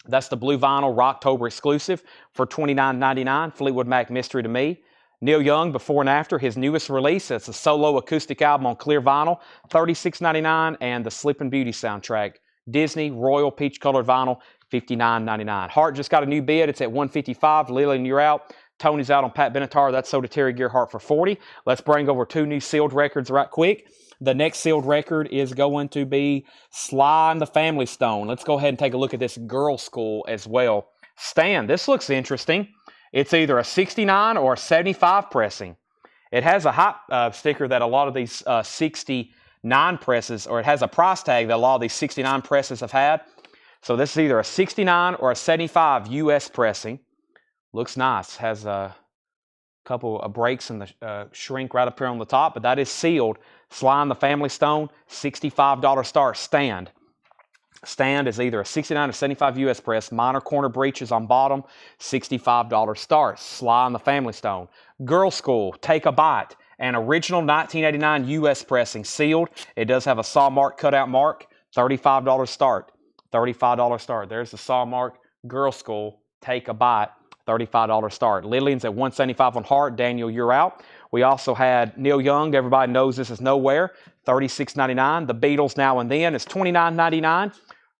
that's the blue vinyl Rocktober exclusive for $29.99. Fleetwood Mac Mystery to Me. Neil Young Before and After, his newest release. It's a solo acoustic album on clear vinyl, $36.99. And the Sleeping Beauty soundtrack, Disney Royal Peach Colored Vinyl, $59.99. Hart just got a new bid. It's at $155. Lillian, you're out. Tony's out on Pat Benatar. That's sold to Terry Gearhart for $40. Let's bring over 2 new sealed records right quick. The next sealed record is going to be Sly and the Family Stone. Let's go ahead and take a look at this Girl School as well. Stan, this looks interesting. It's either a 69 or a 75 pressing. It has a hot sticker that a lot of these 69 presses, or it has a price tag that a lot of these 69 presses have had. So this is either a 69 or a 75 US pressing. Looks nice. Has a couple of breaks in the shrink right up here on the top, but that is sealed. Sly and the Family Stone, $65 start. Stand is either a 69 or 75 US press. Minor corner breeches on bottom, $65 start. Sly and the Family Stone. Girl School, Take a Bite. An original 1989 US pressing, sealed. It does have a saw mark cutout mark, $35 start. $35 start. There's the saw mark. Girl School, Take a Bite, $35 start. Lillian's at $175 on Hart. Daniel, you're out. We also had Neil Young. Everybody knows this is Nowhere, $36.99. The Beatles, Now and Then, is $29.99.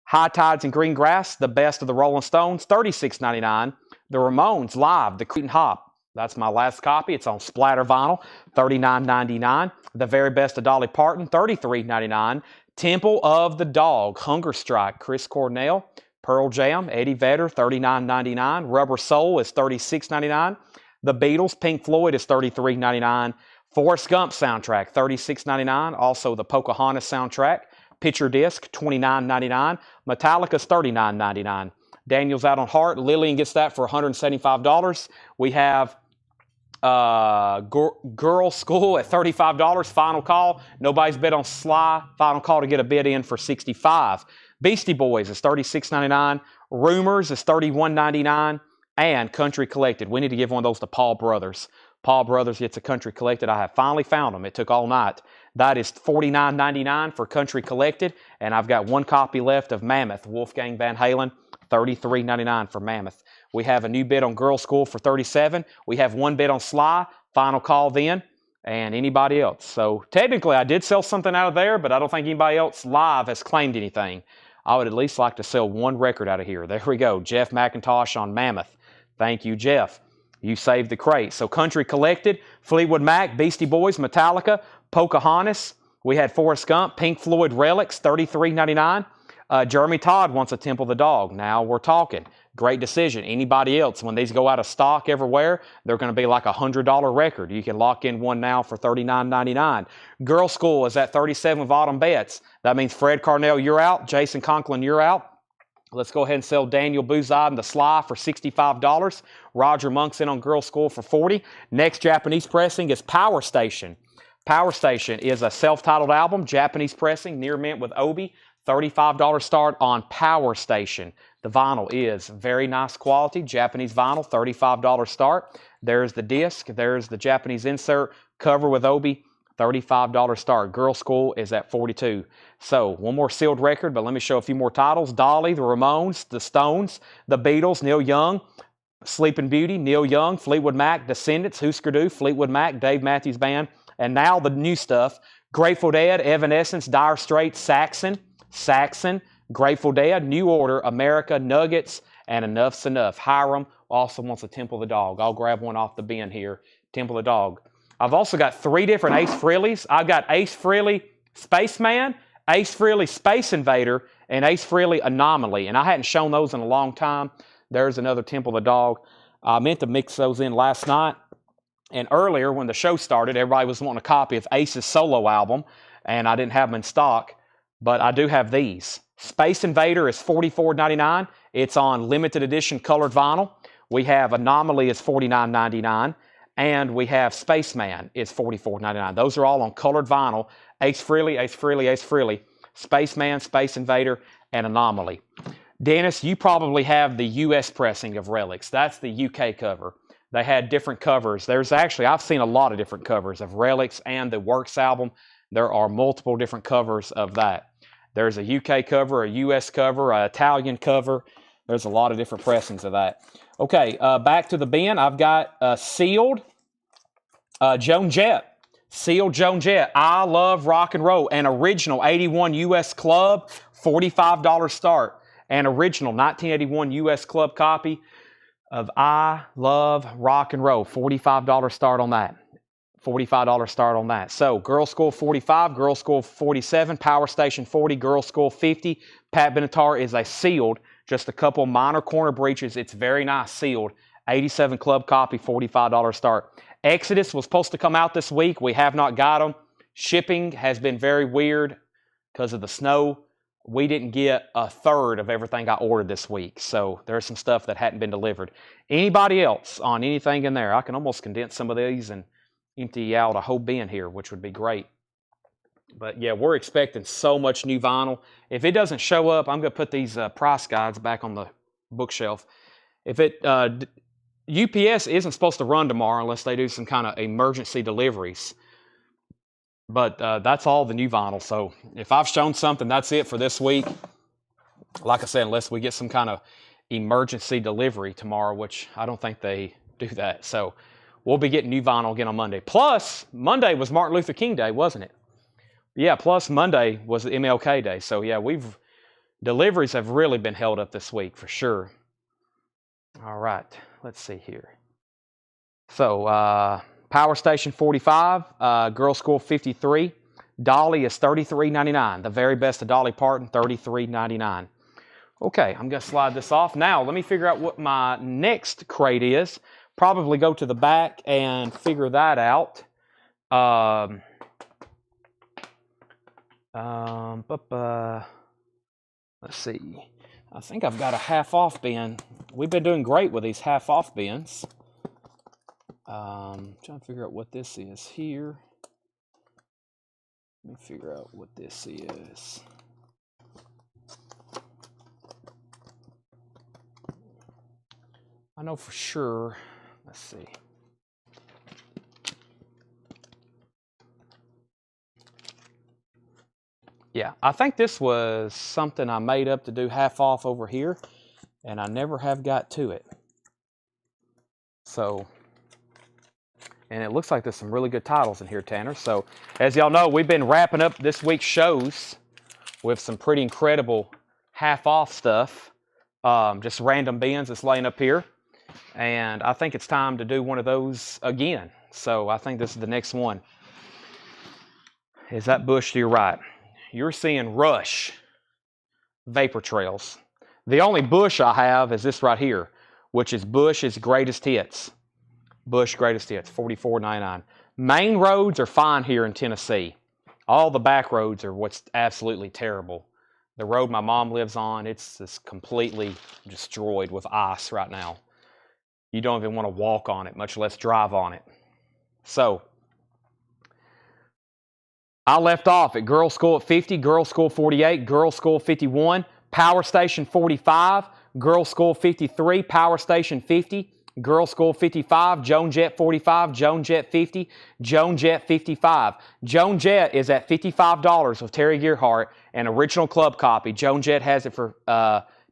High Tides and Green Grass, The Best of the Rolling Stones, $36.99. The Ramones, Live, The Cretin Hop. That's my last copy. It's on splatter vinyl, $39.99. The Very Best of Dolly Parton, $33.99. Temple of the Dog, Hunger Strike, Chris Cornell. Pearl Jam, Eddie Vedder, $39.99. Rubber Soul is $36.99. The Beatles, Pink Floyd is $33.99. Forrest Gump soundtrack, $36.99. Also the Pocahontas soundtrack. Picture disc, $29.99. Metallica's $39.99. Daniel's Out on Heart. Lillian gets that for $175. We have Girl School at $35. Final Call. Nobody's bid on Sly. Final Call to get a bid in for $65. Beastie Boys is $36.99. Rumors is $31.99. And Country Collected. We need to give one of those to Paul Brothers. Paul Brothers gets a Country Collected. I have finally found them. It took all night. That is $49.99 for Country Collected. And I've got one copy left of Mammoth, Wolfgang Van Halen, $33.99 for Mammoth. We have a new bid on Girl School for $37. We have one bid on Sly. Final Call then. And anybody else. So technically I did sell something out of there, but I don't think anybody else live has claimed anything. I would at least like to sell one record out of here. There we go. Jeff McIntosh on Mammoth. Thank you, Jeff. You saved the crate. So Country Collected, Fleetwood Mac, Beastie Boys, Metallica, Pocahontas. We had Forrest Gump, Pink Floyd Relics, $33.99. Jeremy Todd wants a Temple of the Dog. Now we're talking. Great decision. Anybody else, when these go out of stock everywhere, they're going to be like a $100 record. You can lock in one now for $39.99. Girl School is at $37 with Autumn Betts. That means Fred Carnell, you're out. Jason Conklin, you're out. Let's go ahead and sell Daniel Buzard and the Sly for $65. Roger Monk's in on Girl School for $40. Next Japanese pressing is Power Station. Power Station is a self-titled album, Japanese pressing, near mint with Obi. $35 start on Power Station. The vinyl is very nice quality, Japanese vinyl, $35 start. There's the disc, there's the Japanese insert, cover with Obi, $35 start. Girl School is at $42. So, one more sealed record, but let me show a few more titles. Dolly, the Ramones, the Stones, the Beatles, Neil Young, Sleeping Beauty, Neil Young, Fleetwood Mac, Descendants, Husker Du, Fleetwood Mac, Dave Matthews Band, and now the new stuff, Grateful Dead, Evanescence, Dire Straits, Saxon, Grateful Dead, New Order, America, Nuggets, and Enough's Enough. Hiram also wants a Temple of the Dog. I'll grab one off the bin here, Temple of the Dog. I've also got 3 different Ace Frehleys. I've got Ace Frehley Spaceman, Ace Frehley Space Invader, and Ace Frehley Anomaly. And I hadn't shown those in a long time. There's another Temple of the Dog. I meant to mix those in last night. And earlier, when the show started, everybody was wanting a copy of Ace's solo album, and I didn't have them in stock. But I do have these. Space Invader is $44.99. It's on limited edition colored vinyl. We have Anomaly is $49.99. And we have Spaceman is $44.99. Those are all on colored vinyl. Ace Frehley, Ace Frehley, Ace Frehley. Spaceman, Space Invader, and Anomaly. Dennis, you probably have the U.S. pressing of Relics. That's the U.K. cover. They had different covers. There's actually, I've seen a lot of different covers of Relics and the Works album. There are multiple different covers of that. There's a UK cover, a US cover, an Italian cover. There's a lot of different pressings of that. Okay, back to the bin. I've got sealed Joan Jett. Sealed Joan Jett. I Love Rock and Roll. An original 81 US Club, $45 start. An original 1981 US Club copy of I Love Rock and Roll. $45 start on that. $45 start on that. So, Girl School 45, Girl School 47, Power Station 40, Girl School 50. Pat Benatar is a sealed, just a couple minor corner breaches. It's very nice sealed. 87 club copy, $45 start. Exodus was supposed to come out this week. We have not got them. Shipping has been very weird because of the snow. We didn't get a third of everything I ordered this week. So, there's some stuff that hadn't been delivered. Anybody else on anything in there? I can almost condense some of these and empty out a whole bin here, which would be great. But yeah, we're expecting so much new vinyl. If it doesn't show up, I'm going to put these price guides back on the bookshelf. If it UPS isn't supposed to run tomorrow unless they do some kind of emergency deliveries. But that's all the new vinyl. So if I've shown something, that's it for this week. Like I said, unless we get some kind of emergency delivery tomorrow, which I don't think they do that. So we'll be getting new vinyl again on Monday. Plus, Monday was Martin Luther King Day, wasn't it? Yeah, plus Monday was MLK Day. So yeah, deliveries have really been held up this week for sure. All right, let's see here. So Power Station 45, Girl School 53. Dolly is $33.99. The very best of Dolly Parton, $33.99. Okay, I'm going to slide this off. Now, let me figure out what my next crate is. Probably go to the back and figure that out. Let's see. I think I've got a half-off bin. We've been doing great with these half-off bins. Trying to figure out what this is here. Let me figure out what this is. I know for sure. Let's see. Yeah, I think this was something I made up to do half off over here, and I never have got to it. So, and it looks like there's some really good titles in here, Tanner. So, as y'all know, we've been wrapping up this week's shows with some pretty incredible half off stuff. Just random bins that's laying up here. And I think it's time to do one of those again. So I think this is the next one. Is that bush to your right? You're seeing Rush Vapor Trails. The only Bush I have is this right here, which is Bush's Greatest Hits. Bush Greatest Hits, $44.99. Main roads are fine here in Tennessee. All the back roads are what's absolutely terrible. The road my mom lives on, it's just completely destroyed with ice right now. You don't even want to walk on it, much less drive on it. So, I left off at Girls School at 50, Girls School 48, Girls School 51, Power Station 45, Girls School 53, Power Station 50, Girls School 55, Joan Jett 45, Joan Jett 50, Joan Jett 55. Joan Jett is at $55 with Terry Gearhart, an original club copy. Joan Jett has it for,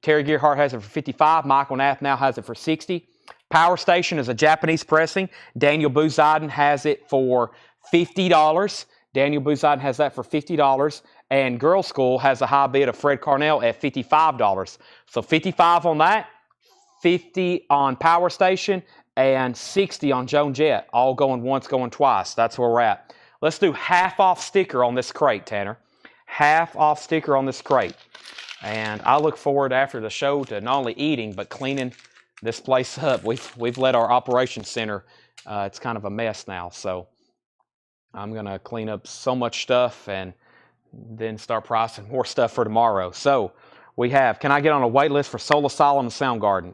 Terry Gearhart has it for $55, Michael Nath now has it for $60. Power Station is a Japanese pressing. Daniel Bouzadin has it for $50. Daniel Bouzadin has that for $50. And Girls School has a high bid of Fred Carnell at $55. So $55 on that, $50 on Power Station, and $60 on Joan Jett. All going once, going twice. That's where we're at. Let's do half off sticker on this crate, Tanner. Half off sticker on this crate. And I look forward after the show to not only eating, but cleaning this place up. We've let our operations center, it's kind of a mess now. So I'm going to clean up so much stuff and then start pricing more stuff for tomorrow. So we have, can I get on a wait list for Soul Asylum and Soundgarden?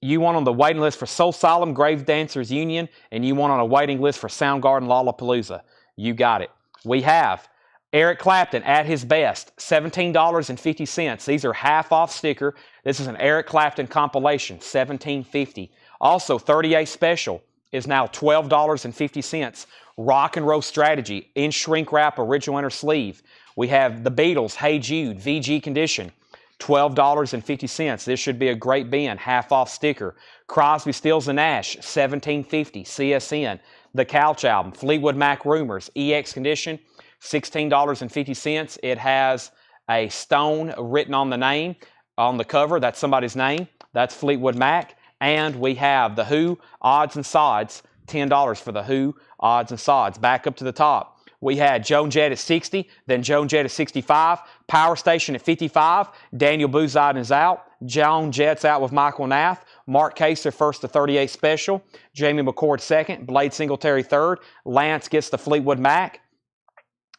You want on the waiting list for Soul Asylum, Grave Dancers Union, and you want on a waiting list for Soundgarden, Lollapalooza. You got it. We have Eric Clapton at his best, $17.50. These are half off sticker. This is an Eric Clapton compilation, $17.50. Also, 38 Special is now $12.50. Rock and Roll Strategy in shrink wrap, original inner sleeve. We have the Beatles, Hey Jude, VG Condition, $12.50. This should be a great bin, half off sticker. Crosby, Stills and Nash, $17.50. CSN, the Couch Album, Fleetwood Mac Rumors, EX Condition, $16.50. It has a stone written on the name, on the cover. That's somebody's name. That's Fleetwood Mac. And we have The Who, Odds and Sods, $10 for The Who, Odds and Sods. Back up to the top. We had Joan Jett at 60, then Joan Jett at 65, Power Station at 55, Daniel Bouzadin is out, Joan Jett's out with Michael Nath, Mark Kaser first to 38 Special, Jamie McCord second, Blade Singletary third, Lance gets the Fleetwood Mac,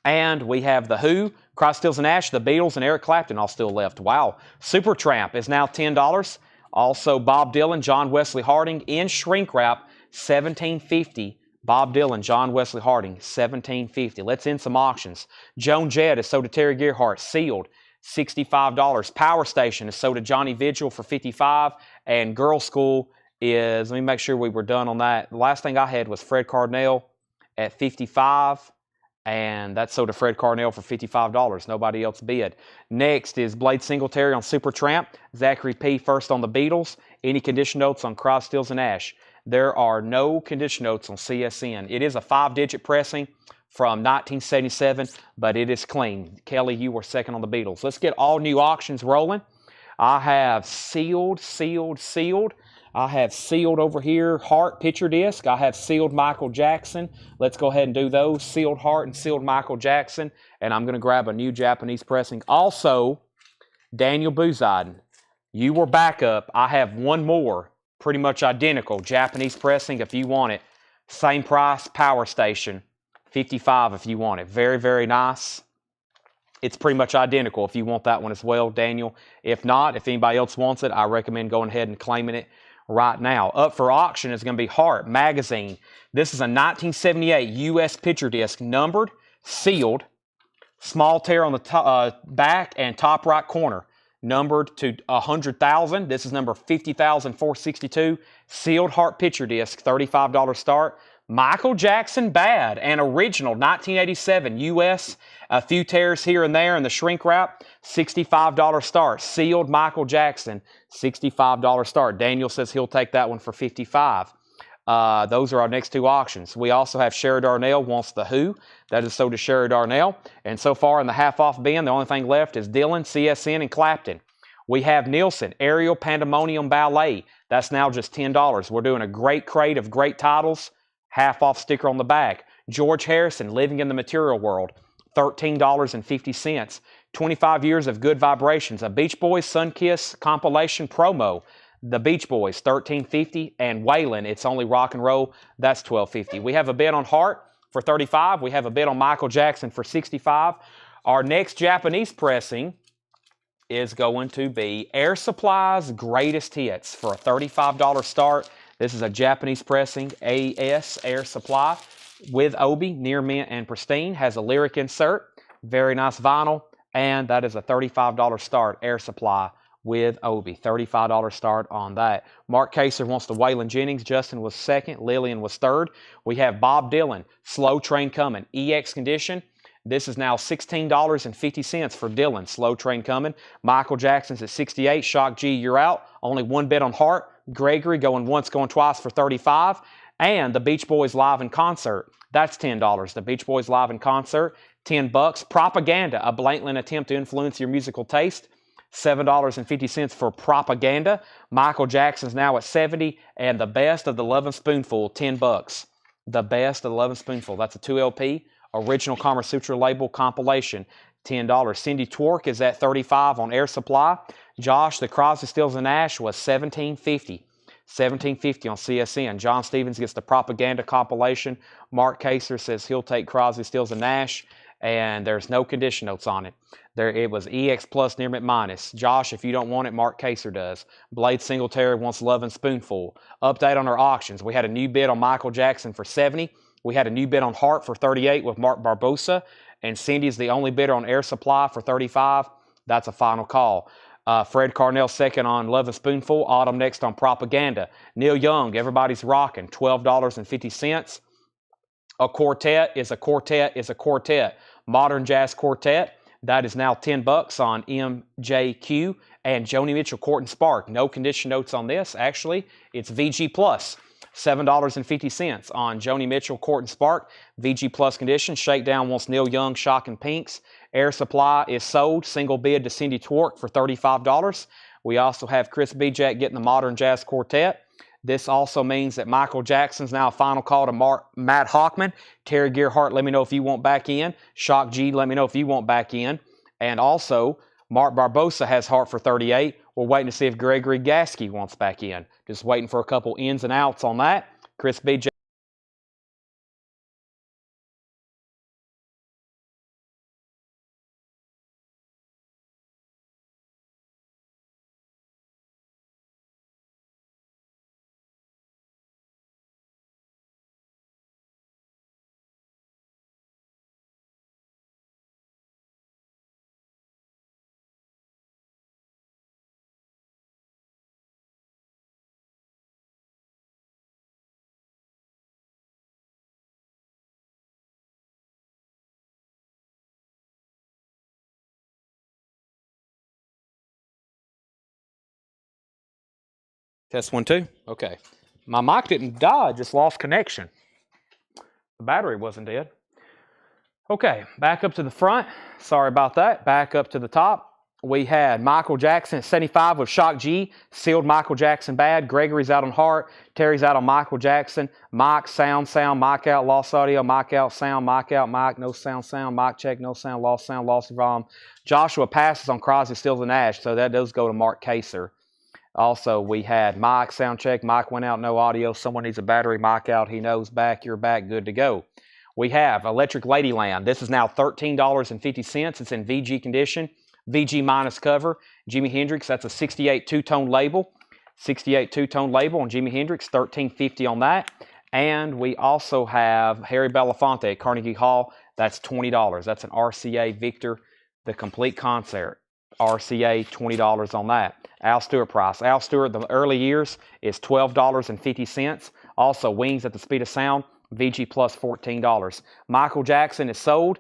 and we have The Who, Crosby, Stills and Nash, The Beatles, and Eric Clapton all still left. Wow. Supertramp is now $10. Also Bob Dylan, John Wesley Harding in shrink wrap, $17.50. Bob Dylan, John Wesley Harding, $17.50. Let's end some auctions. Joan Jett is sold to Terry Gearhart, sealed, $65. Power Station is sold to Johnny Vigil for $55. And Girl School is, let me make sure we were done on that. The last thing I had was Fred Carnell at $55. And that's sold to Fred Carnell for $55. Nobody else bid. Next is Blade Singletary on Supertramp. Zachary P. first on the Beatles. Any condition notes on Crosby, Stills and Nash. There are no condition notes on CSN. It is a 5-digit pressing from 1977, but it is clean. Kelly, you were second on the Beatles. Let's get all new auctions rolling. I have sealed. I have sealed over here Heart picture disc. I have sealed Michael Jackson. Let's go ahead and do those. Sealed Heart and sealed Michael Jackson. And I'm going to grab a new Japanese pressing. Also, Daniel Buziden, you were backup. I have one more, pretty much identical, Japanese pressing if you want it. Same price, Power Station, $55 if you want it. Very, very nice. It's pretty much identical if you want that one as well, Daniel. If not, if anybody else wants it, I recommend going ahead and claiming it right now. Up for auction is going to be Heart Magazine. This is a 1978 U.S. picture disc, numbered, sealed, small tear on the back and top right corner, numbered to 100,000. This is number 50,462. Sealed Heart picture disc, $35 start. Michael Jackson Bad, an original 1987 U.S. A few tears here and there in the shrink wrap, $65 start. Sealed Michael Jackson, $65 start. Daniel says he'll take that one for $55. Those are our next two auctions. We also have Sherry Darnell wants the Who. That is so to Sherry Darnell. And so far in the half-off bin, the only thing left is Dylan, CSN, and Clapton. We have Nielsen, Ariel Pandemonium Ballet. That's now just $10. We're doing a great crate of great titles. Half-off sticker on the back. George Harrison, Living in the Material World, $13.50. 25 years of good vibrations. A Beach Boys Sunkiss compilation promo. The Beach Boys, $13.50. And Waylon, It's Only Rock and Roll, that's $12.50. We have a bid on Heart for $35. We have a bid on Michael Jackson for $65. Our next Japanese pressing is going to be Air Supply's Greatest Hits for a $35 start. This is a Japanese pressing, AS, Air Supply, with Obi, near mint and pristine. Has a lyric insert, very nice vinyl, and that is a $35 start, Air Supply with Obi. $35 start on that. Mark Kaser wants the Waylon Jennings. Justin was second. Lillian was third. We have Bob Dylan, Slow Train Coming, EX condition. This is now $16.50 for Dylan, Slow Train Coming. Michael Jackson's at $68. Shock G, you're out. Only one bid on Heart. Gregory going once, going twice for $35. And the Beach Boys live in concert. That's $10. The Beach Boys live in concert, $10. Propaganda, a blatant attempt to influence your musical taste. $7.50 for Propaganda. Michael Jackson's now at $70. And the Best of the Lovin' Spoonful, $10. The Best of the Lovin' Spoonful. That's a 2LP. Original Kama Sutra label compilation, $10. Cindy Twerk is at $35 on Air Supply. Josh, the Crosby, Stills, and Nash was $17.50. $17.50 on CSN. John Stevens gets the Propaganda compilation. Mark Kaser says he'll take Crosby, Stills, and Nash, and there's no condition notes on it. It was EX plus near mint minus. Josh, if you don't want it, Mark Kaser does. Blade Singletary wants Lovin' Spoonful. Update on our auctions. We had a new bid on Michael Jackson for $70. We had a new bid on Heart for $38 with Mark Barbosa. And Cindy's the only bidder on Air Supply for $35. That's a final call. Fred Carnell second on Lovin' Spoonful. Autumn next on Propaganda. Neil Young, Everybody's Rockin', $12.50. A quartet is a quartet is a quartet. Modern Jazz Quartet, that is now $10 on MJQ. And Joni Mitchell, Court and Spark. No condition notes on this. Actually, it's VG Plus. $7.50 on Joni Mitchell, Court and Spark. VG Plus condition. Shakedown wants Neil Young, Shocking Pinks. Air Supply is sold. Single bid to Cindy Twerk for $35. We also have Chris Bijak getting the Modern Jazz Quartet. This also means that Michael Jackson's now a final call to Matt Hockman. Terry Gearhart, let me know if you want back in. Shock G, let me know if you want back in. And also, Mark Barbosa has Heart for $38. We're waiting to see if Gregory Gasky wants back in. Just waiting for a couple ins and outs on that. Chris B. Test 1, 2. Okay. My mic didn't die, just lost connection. The battery wasn't dead. Okay, back up to the front. Sorry about that. Back up to the top. We had Michael Jackson at 75 with Shock G. Sealed Michael Jackson bad. Gregory's out on Heart. Terry's out on Michael Jackson. Mic, sound, mic out, lost audio, mic out, sound, mic out, mic, no sound, mic check, no sound, lost volume. Joshua passes on Crosby, Stills, and Nash, so that does go to Mark Kaser. Also, we had mic, sound check, mic went out, no audio. Someone needs a battery, mic out, he knows, back, you're back, good to go. We have Electric Ladyland. This is now $13.50. It's in VG condition. VG minus cover. Jimi Hendrix, that's a 68 two-tone label. 68 two-tone label on Jimi Hendrix, $13.50 on that. And we also have Harry Belafonte at Carnegie Hall. That's $20. That's an RCA Victor, the complete concert. RCA, $20 on that. Al Stewart price. Al Stewart, the early years, is $12.50. Also, Wings at the Speed of Sound, VG plus $14. Michael Jackson is sold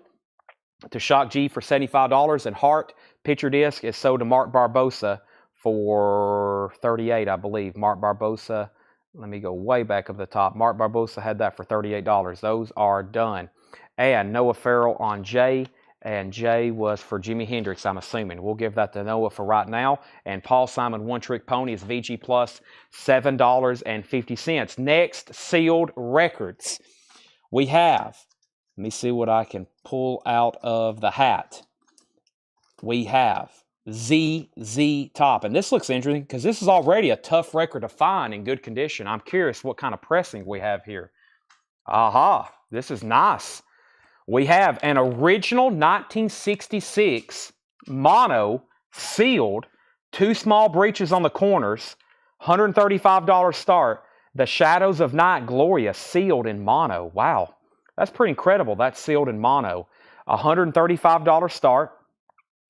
to Shock G for $75, and Heart picture disc is sold to Mark Barbosa for $38, I believe. Mark Barbosa, let me go way back up the top. Mark Barbosa had that for $38. Those are done. And Noah Farrell on J, and J was for Jimi Hendrix, I'm assuming. We'll give that to Noah for right now. And Paul Simon One Trick Pony is VG plus $7.50. Next, sealed records. We have, let me see what I can pull out of the hat. We have ZZ Top. And this looks interesting because this is already a tough record to find in good condition. I'm curious what kind of pressing we have here. Aha, this is nice. We have an original 1966 mono sealed, 2 small breeches on the corners, $135 start. The Shadows of Night Gloria sealed in mono. Wow, that's pretty incredible. That's sealed in mono. $135 start.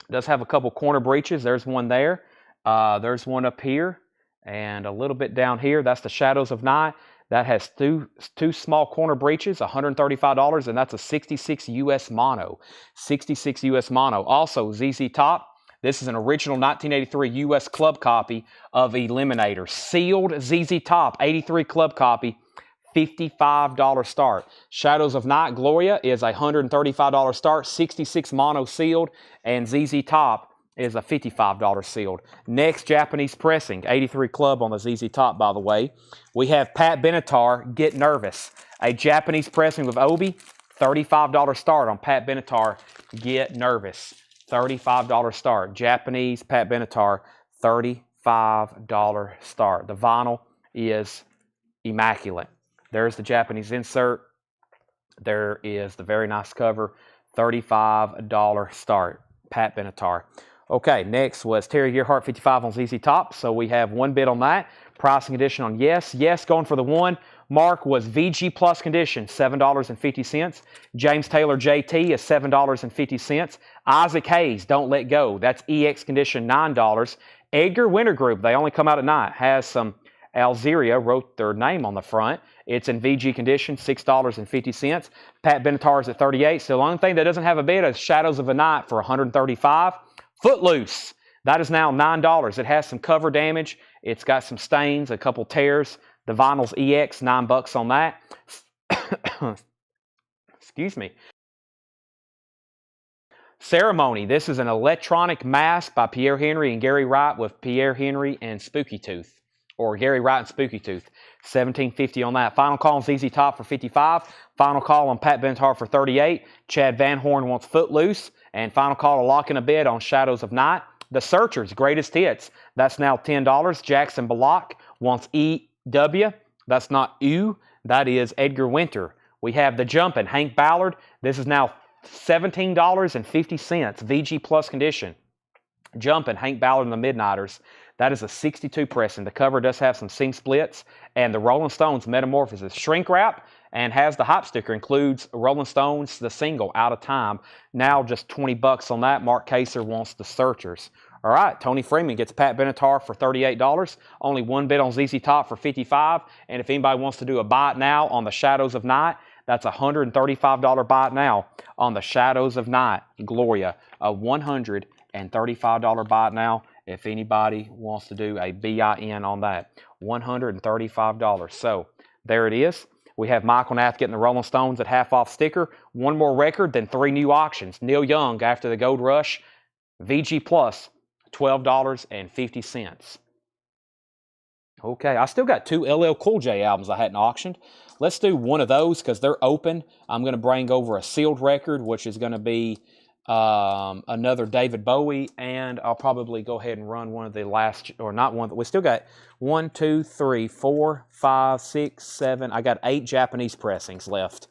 Does have a couple corner breeches. There's one there. There's one up here and a little bit down here. That's the Shadows of Night. That has two small corner breeches, $135, and that's a 66 US mono. 66 US mono. Also, ZZ Top. This is an original 1983 US club copy of Eliminator. Sealed ZZ Top, 83 club copy, $55 start. Shadows of Night Gloria is a $135 start, 66 mono sealed, and ZZ Top is a $55 sealed. Next, Japanese pressing, 83 club on the ZZ Top, by the way. We have Pat Benatar, Get Nervous. A Japanese pressing with Obi, $35 start on Pat Benatar, Get Nervous. $35 start. Japanese Pat Benatar, $35 start. The vinyl is immaculate. There's the Japanese insert. There is the very nice cover, $35 start. Pat Benatar. Okay, next was Terry Gearhart 55 on ZZ Top. So we have one bid on that. Pricing condition on Yes. Yes going for the one. Mark was VG plus condition, $7.50. James Taylor JT is $7.50. Isaac Hayes, Don't Let Go. That's EX condition, $9. Edgar Winter Group, they only come out at night, has some Alzeria, wrote their name on the front. It's in VG condition, $6.50. Pat Benatar's at $38. So the only thing that doesn't have a bid is Shadows of the Night for $135. Footloose, that is now $9. It has some cover damage. It's got some stains, a couple tears. The vinyl's EX, $9 on that. Excuse me. Ceremony, this is an electronic mask by Pierre Henry and Gary Wright with Pierre Henry and Spooky Tooth. Or Gary Wright and Spooky Tooth. $17.50 on that. Final call on ZZ Top for $55. Final call on Pat Benatar for $38. Chad Van Horn wants Footloose. And final call to lock in a bid on Shadows of Night. The Searchers, Greatest Hits. That's now $10. Jackson Bullock wants EW. That's not U. That is Edgar Winter. We have The Jumpin', Hank Ballard. This is now $17.50. VG plus condition. Jumpin', Hank Ballard and the Midnighters. That is a 62 pressing. The cover does have some seam splits. And the Rolling Stones Metamorphosis shrink wrap and has the hype sticker. Includes Rolling Stones, the single, Out of Time. Now just $20 on that. Mark Kaser wants The Searchers. All right, Tony Freeman gets Pat Benatar for $38. Only one bid on ZZ Top for $55. And if anybody wants to do a buy it now on the Shadows of Night, that's a $135 buy it now on the Shadows of Night Gloria. A $135 buy it now. if anybody wants to do a BIN on that. $135. So there it is. We have Michael Nath getting the Rolling Stones at half off sticker. One more record, then 3 new auctions. Neil Young after the Gold Rush. VG Plus, $12.50. Okay, I still got 2 LL Cool J albums I hadn't auctioned. Let's do one of those because they're open. I'm going to bring over a sealed record, which is going to be another David Bowie, and I'll probably go ahead and run one of the last, or not one, we still got 1, 2, 3, 4, 5, 6, 7. I got 8 Japanese pressings left.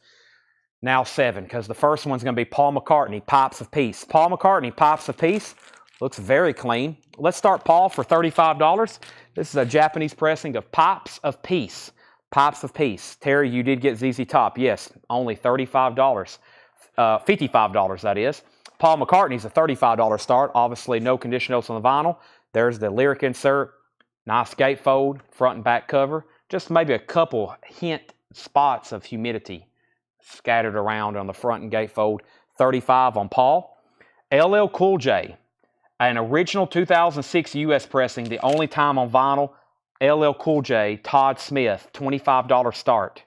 Now 7, because the first one's going to be Paul McCartney, Pipes of Peace. Paul McCartney, Pipes of Peace. Looks very clean. Let's start Paul for $35. This is a Japanese pressing of Pipes of Peace. Pipes of Peace. Terry, you did get ZZ Top. Yes, only $35. $55, that is. Paul McCartney's a $35 start. Obviously, no condition notes on the vinyl. There's the lyric insert. Nice gatefold, front and back cover. Just maybe a couple hint spots of humidity scattered around on the front and gatefold. $35 on Paul. LL Cool J, an original 2006 US pressing, the only time on vinyl. LL Cool J, Todd Smith, $25 start.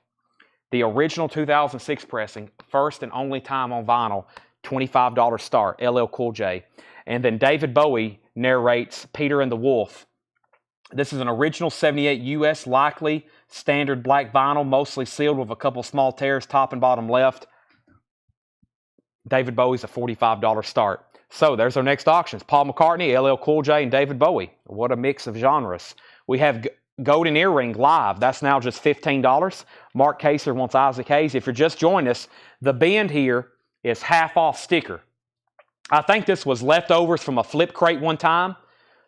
The original 2006 pressing, first and only time on vinyl, $25 start, LL Cool J. And then David Bowie narrates Peter and the Wolf. This is an original 78 US, likely standard black vinyl, mostly sealed with a couple small tears, top and bottom left. David Bowie's a $45 start. So there's our next auctions. Paul McCartney, LL Cool J, and David Bowie. What a mix of genres. We have Golden Earring live. That's now just $15. Mark Kaser wants Isaac Hayes. If you're just joining us, the bend here is half off sticker. I think this was leftovers from a flip crate one time.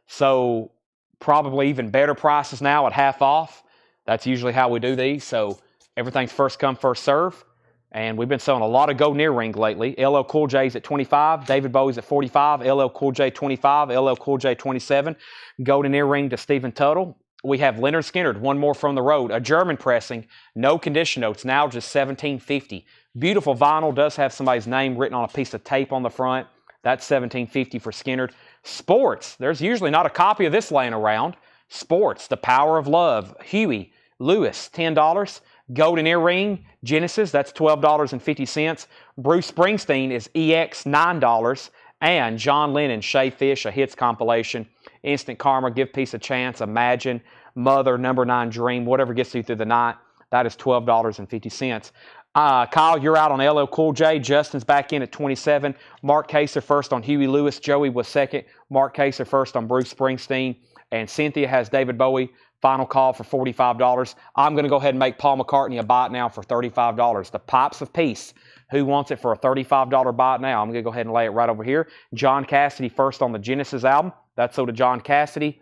So probably even better prices now at half off. That's usually how we do these. So everything's first come, first serve. And we've been selling a lot of golden earring lately. LL Cool J's at $25, David Bowie's at $45, LL Cool J $25, LL Cool J $27. Golden earring to Stephen Tuttle. We have Leonard Skinner, one more from the road, a German pressing, no condition notes, now just $17.50. Beautiful vinyl, does have somebody's name written on a piece of tape on the front. That's $17.50 for Skinner. Sports, there's usually not a copy of this laying around. Sports, The Power of Love, Huey Lewis, $10. Golden Earring, Genesis, that's $12.50. Bruce Springsteen is EX, $9. And John Lennon, Shay Fish, a hits compilation. Instant Karma, Give Peace a Chance, Imagine, Mother, Number 9 Dream, whatever gets you through the night. That is $12.50. Kyle, you're out on LL Cool J. Justin's back in at $27. Mark Kaser first on Huey Lewis. Joey was second. Mark Kaser first on Bruce Springsteen. And Cynthia has David Bowie. Final call for $45. I'm going to go ahead and make Paul McCartney a buy it now for $35. The Pipes of Peace. Who wants it for a $35 buy it now? I'm going to go ahead and lay it right over here. John Cassidy first on the Genesis album. That's sold to John Cassidy.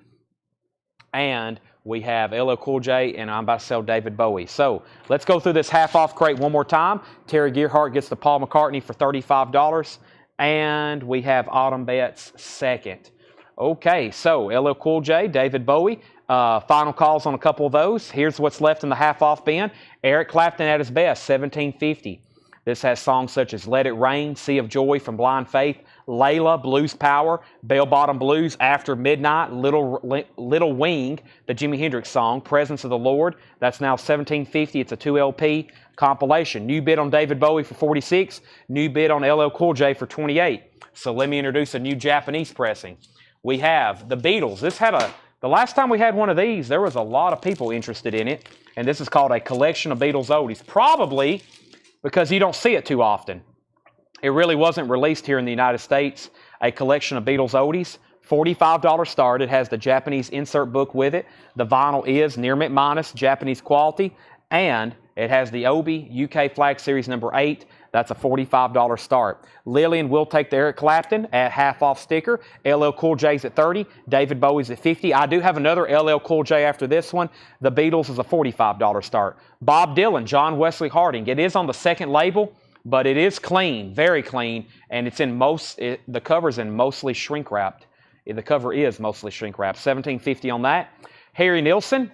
And we have LL Cool J, and I'm about to sell David Bowie. So let's go through this half-off crate one more time. Terry Gearhart gets the Paul McCartney for $35. And we have Autumn Betts second. Okay, so LL Cool J, David Bowie. Final calls on a couple of those. Here's what's left in the half-off bin. Eric Clapton at his best, $17.50. This has songs such as Let It Rain, Sea of Joy from Blind Faith, Layla, Blues Power, Bell Bottom Blues, After Midnight, Little Wing, the Jimi Hendrix song, Presence of the Lord. That's now $17.50. It's a 2LP compilation. New bid on David Bowie for $46. New bid on LL Cool J for $28. So let me introduce a new Japanese pressing. We have the Beatles. The last time we had one of these, there was a lot of people interested in it. And this is called a collection of Beatles oldies. Probably because you don't see it too often. It really wasn't released here in the United States. A collection of Beatles oldies, $45 start. It has the Japanese insert book with it. The vinyl is near mint minus, Japanese quality. And it has the Obi UK Flag Series number 8. That's a $45 start. Lillian will take the Eric Clapton at half off sticker. LL Cool J's at $30. David Bowie's at $50. I do have another LL Cool J after this one. The Beatles is a $45 start. Bob Dylan, John Wesley Harding. It is on the second label, but it is clean, very clean, and it's in the cover's in mostly shrink wrapped. The cover is mostly shrink wrapped. $17.50 on that. Harry Nilsson,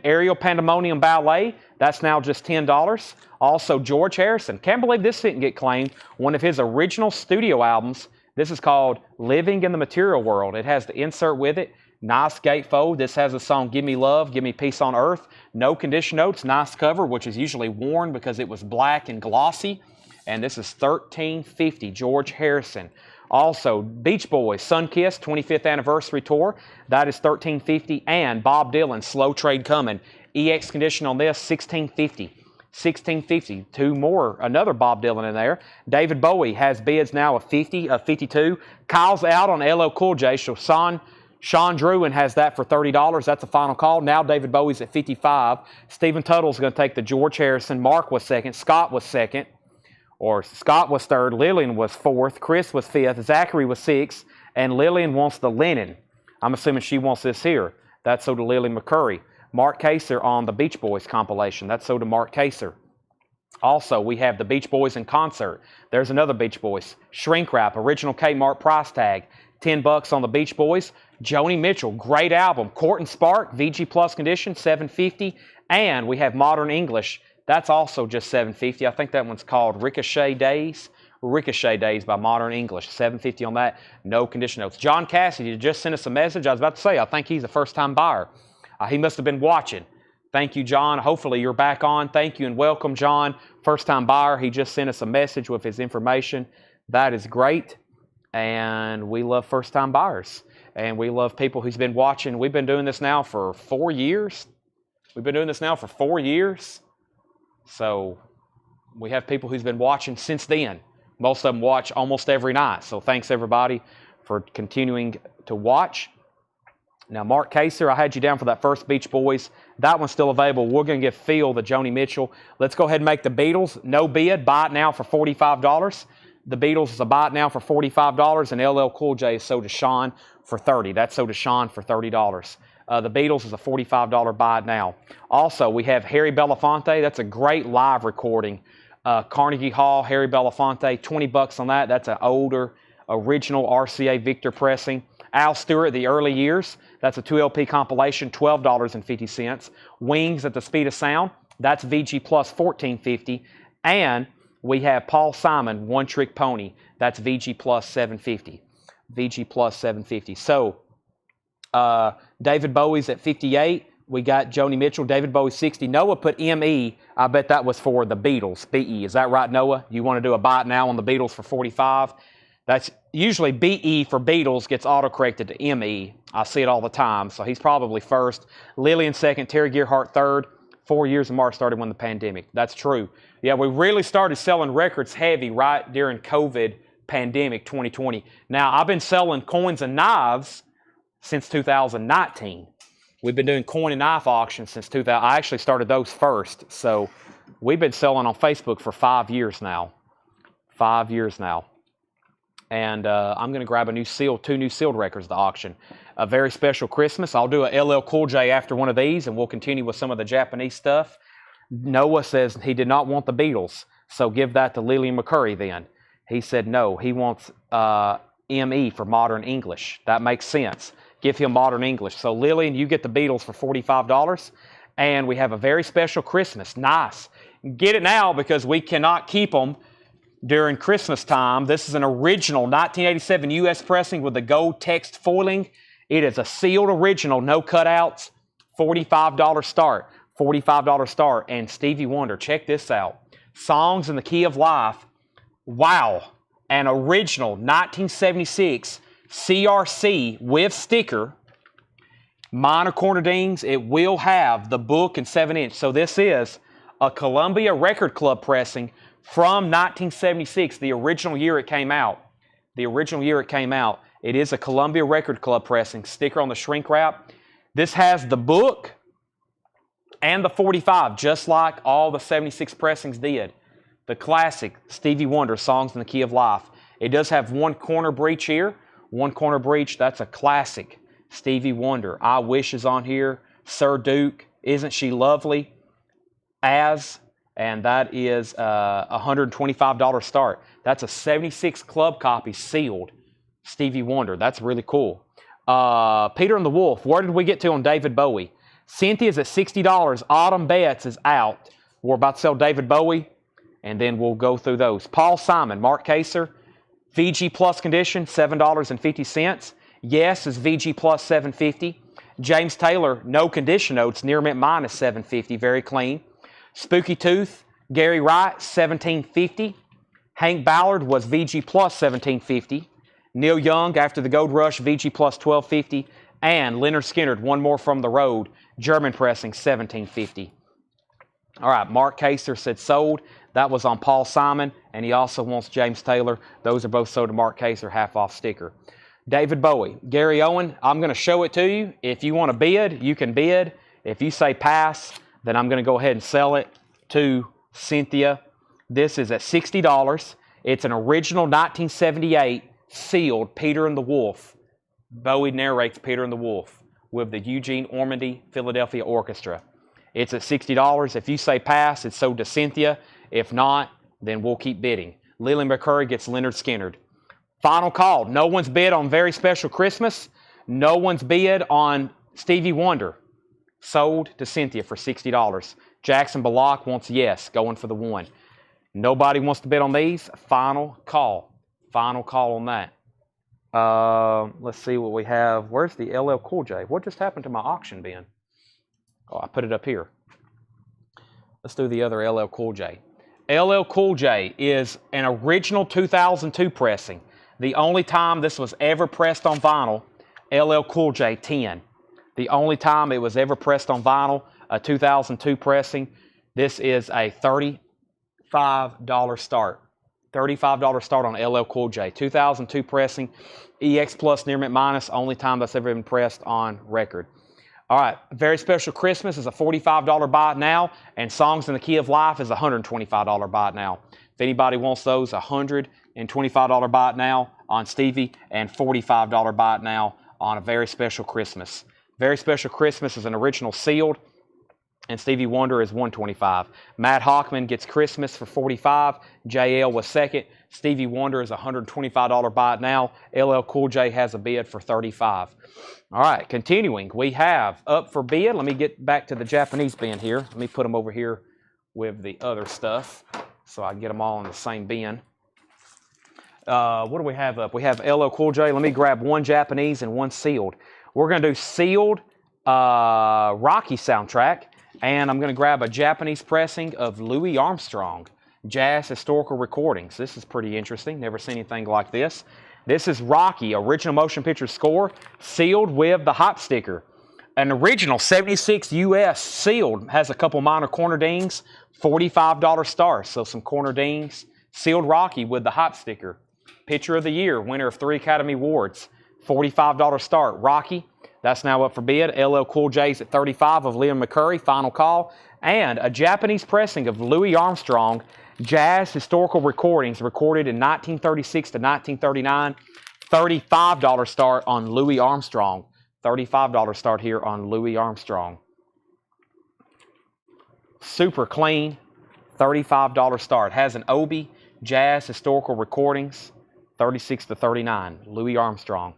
Aerial Pandemonium Ballet. That's now just $10. Also, George Harrison. Can't believe this didn't get claimed. One of his original studio albums, This is called Living in the Material World. It has the insert with it. Nice gatefold. This has the song Give Me Love, Give Me Peace on Earth. No condition notes. Nice cover, which is usually worn because it was black and glossy. And this is $13.50, George Harrison. Also, Beach Boys, Sunkissed, 25th Anniversary Tour. That is $13.50. And Bob Dylan, Slow Trade Coming. EX condition on this, $16.50. $16.50. Two more, another Bob Dylan in there. David Bowie has bids now of 50, of 52. Kyle's out on LL Cool J, so Sean Druin has that for $30. That's a final call. Now David Bowie's at 55. Stephen Tuttle's going to take the George Harrison. Mark was second. Scott was second. Or Scott was third. Lillian was fourth. Chris was fifth. Zachary was sixth. And Lillian wants the linen. I'm assuming she wants this here. That's so to Lillian McCurry. Mark Kaser on the Beach Boys compilation. That's so to Mark Kaser. Also, we have the Beach Boys in concert. There's another Beach Boys. Shrink Wrap, original Kmart price tag. $10 on the Beach Boys. Joni Mitchell, great album. Court and Spark, VG Plus condition, $7.50. And we have Modern English. That's also just $7.50. I think that one's called Ricochet Days. Ricochet Days by Modern English. $7.50 on that. No condition notes. John Cassidy just sent us a message. I was about to say, I think he's a first-time buyer. He must have been watching. Thank you, John. Hopefully you're back on. Thank you and welcome, John. First-time buyer. He just sent us a message with his information. That is great. And we love first-time buyers. And we love people who's been watching. We've been doing this now for 4 years. We've been doing this now for 4 years. So we have people who's been watching since then. Most of them watch almost every night. So thanks, everybody, for continuing to watch. Now, Mark Kaser, I had you down for that first Beach Boys. That one's still available. We're going to give Phil the Joni Mitchell. Let's go ahead and make the Beatles. No bid. Buy it now for $45. The Beatles is a buy it now for $45. And LL Cool J is so to Sean for $30. That's so to Sean for $30. The Beatles is a $45 buy it now. Also, we have Harry Belafonte. That's a great live recording. Carnegie Hall, Harry Belafonte, $20 on that. That's an older, original RCA Victor pressing. Al Stewart, The Early Years. That's a 2LP compilation, $12.50. Wings at the Speed of Sound. That's VG Plus, $14.50. And we have Paul Simon, One Trick Pony. That's VG Plus, $7.50. VG Plus, $7.50. So, David Bowie's at 58. We got Joni Mitchell. David Bowie, 60. Noah put ME. I bet that was for the Beatles. BE. Is that right, Noah? You want to do a buy it now on the Beatles for 45? That's usually BE for Beatles gets autocorrected to ME. I see it all the time. So he's probably first. Lillian second. Terry Gearhart third. 4 years in March started when the pandemic. That's true. Yeah, we really started selling records heavy right during COVID pandemic 2020. Now, I've been selling coins and knives since 2019. We've been doing coin and knife auctions since 2000. I actually started those first. So we've been selling on Facebook for 5 years now. 5 years now. And I'm going to grab two new sealed records at the auction. A very special Christmas. I'll do a LL Cool J after one of these, and we'll continue with some of the Japanese stuff. Noah says he did not want the Beatles, so give that to Lillian McCurry then. He said no, he wants ME for Modern English. That makes sense. Give him Modern English. So Lillian, you get the Beatles for $45, and we have a very special Christmas. Nice. Get it now because we cannot keep them during Christmas time. This is an original 1987 U.S. pressing with the gold text foiling. It is a sealed original, no cutouts, $45 start, $45 start. And Stevie Wonder, check this out. Songs in the Key of Life. Wow. An original 1976 CRC with sticker. Minor Cornerdines. It will have the book and 7-inch. So this is a Columbia Record Club pressing from 1976, the original year it came out. The original year it came out. It is a Columbia Record Club pressing. Sticker on the shrink wrap. This has the book and the 45, just like all the 76 pressings did. The classic Stevie Wonder, Songs in the Key of Life. It does have one corner breach here. One corner breach, that's a classic Stevie Wonder. I Wish is on here. Sir Duke, Isn't She Lovely? And that is a $125 start. That's a 76 club copy sealed Stevie Wonder. That's really cool. Peter and the Wolf, where did we get to on David Bowie? Cynthia's at $60. Autumn Bets is out. We're about to sell David Bowie, and then we'll go through those. Paul Simon, Mark Kaser, VG Plus condition, $7.50. Yes is VG Plus, $7.50. James Taylor, no condition notes, near mint minus $7.50, very clean. Spooky Tooth, Gary Wright, $17.50. Hank Ballard was VG Plus, $17.50. Neil Young, after the Gold Rush, VG Plus, $12.50. And Leonard Skinner, one more from the road, German pressing, $17.50. All right, Mark Kaser said sold. That was on Paul Simon, and he also wants James Taylor. Those are both sold to Mark Kaser, half-off sticker. David Bowie. Gary Owen, I'm going to show it to you. If you want to bid, you can bid. If you say pass, then I'm going to go ahead and sell it to Cynthia. This is at $60. It's an original 1978 sealed Peter and the Wolf. Bowie narrates Peter and the Wolf with the Eugene Ormandy Philadelphia Orchestra. It's at $60. If you say pass, it's sold to Cynthia. If not, then we'll keep bidding. Lily McCurry gets Leonard Skinner. Final call. No one's bid on Very Special Christmas. No one's bid on Stevie Wonder. Sold to Cynthia for $60. Jackson Bullock wants yes, going for the one. Nobody wants to bid on these. Final call. Final call on that. Let's see what we have. Where's the LL Cool J? What just happened to my auction bin? Oh, I put it up here. Let's do the other LL Cool J. LL Cool J is an original 2002 pressing. The only time this was ever pressed on vinyl, LL Cool J 10. The only time it was ever pressed on vinyl, a 2002 pressing. This is a $35 start. $35 start on LL Cool J. 2002 pressing. EX Plus near mint minus, only time that's ever been pressed on record. All right, Very Special Christmas is a $45 buy it now, and Songs in the Key of Life is a $125 buy it now. If anybody wants those, $125 buy it now on Stevie, and $45 buy it now on A Very Special Christmas. Very Special Christmas is an original sealed, and Stevie Wonder is $125. Matt Hockman gets Christmas for $45. JL was second. Stevie Wonder is a $125 buy it now. LL Cool J has a bid for $35. All right, continuing, we have up for bid. Let me get back to the Japanese bin here. Let me put them over here with the other stuff so I can get them all in the same bin. What do we have up? We have LL Cool J. Let me grab one Japanese and one sealed. We're going to do sealed Rocky soundtrack, and I'm going to grab a Japanese pressing of Louis Armstrong, Jazz Historical Recordings. This is pretty interesting. Never seen anything like this. This is Rocky, original motion picture score, sealed with the hop sticker. An original 76 US sealed, has a couple minor corner dings, $45 stars, so some corner dings. Sealed Rocky with the hop sticker. Picture of the Year, winner of 3 Academy Awards, $45 start. Rocky, that's now up for bid. LL Cool J's at $35 of Liam McCurry, final call. And a Japanese pressing of Louis Armstrong, Jazz Historical Recordings, recorded in 1936 to 1939. $35 start on Louis Armstrong. $35 start here on Louis Armstrong. Super clean. $35 start. Has an Obi, Jazz Historical Recordings, 36 to 39. Louis Armstrong.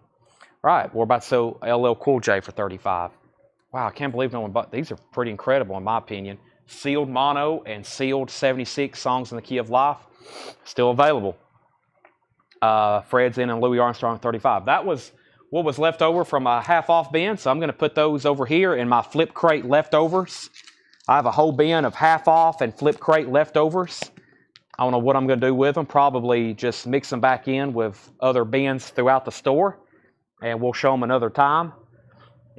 All right, we're about to sell LL Cool J for $35. Wow, I can't believe no one bought these. Are pretty incredible in my opinion. Sealed mono and sealed 76 Songs in the Key of Life, still available. Fred's in and Louis Armstrong 35. That was what was left over from a half-off bin, so I'm going to put those over here in my flip crate leftovers. I have a whole bin of half-off and flip crate leftovers. I don't know what I'm going to do with them. Probably just mix them back in with other bins throughout the store, and we'll show them another time.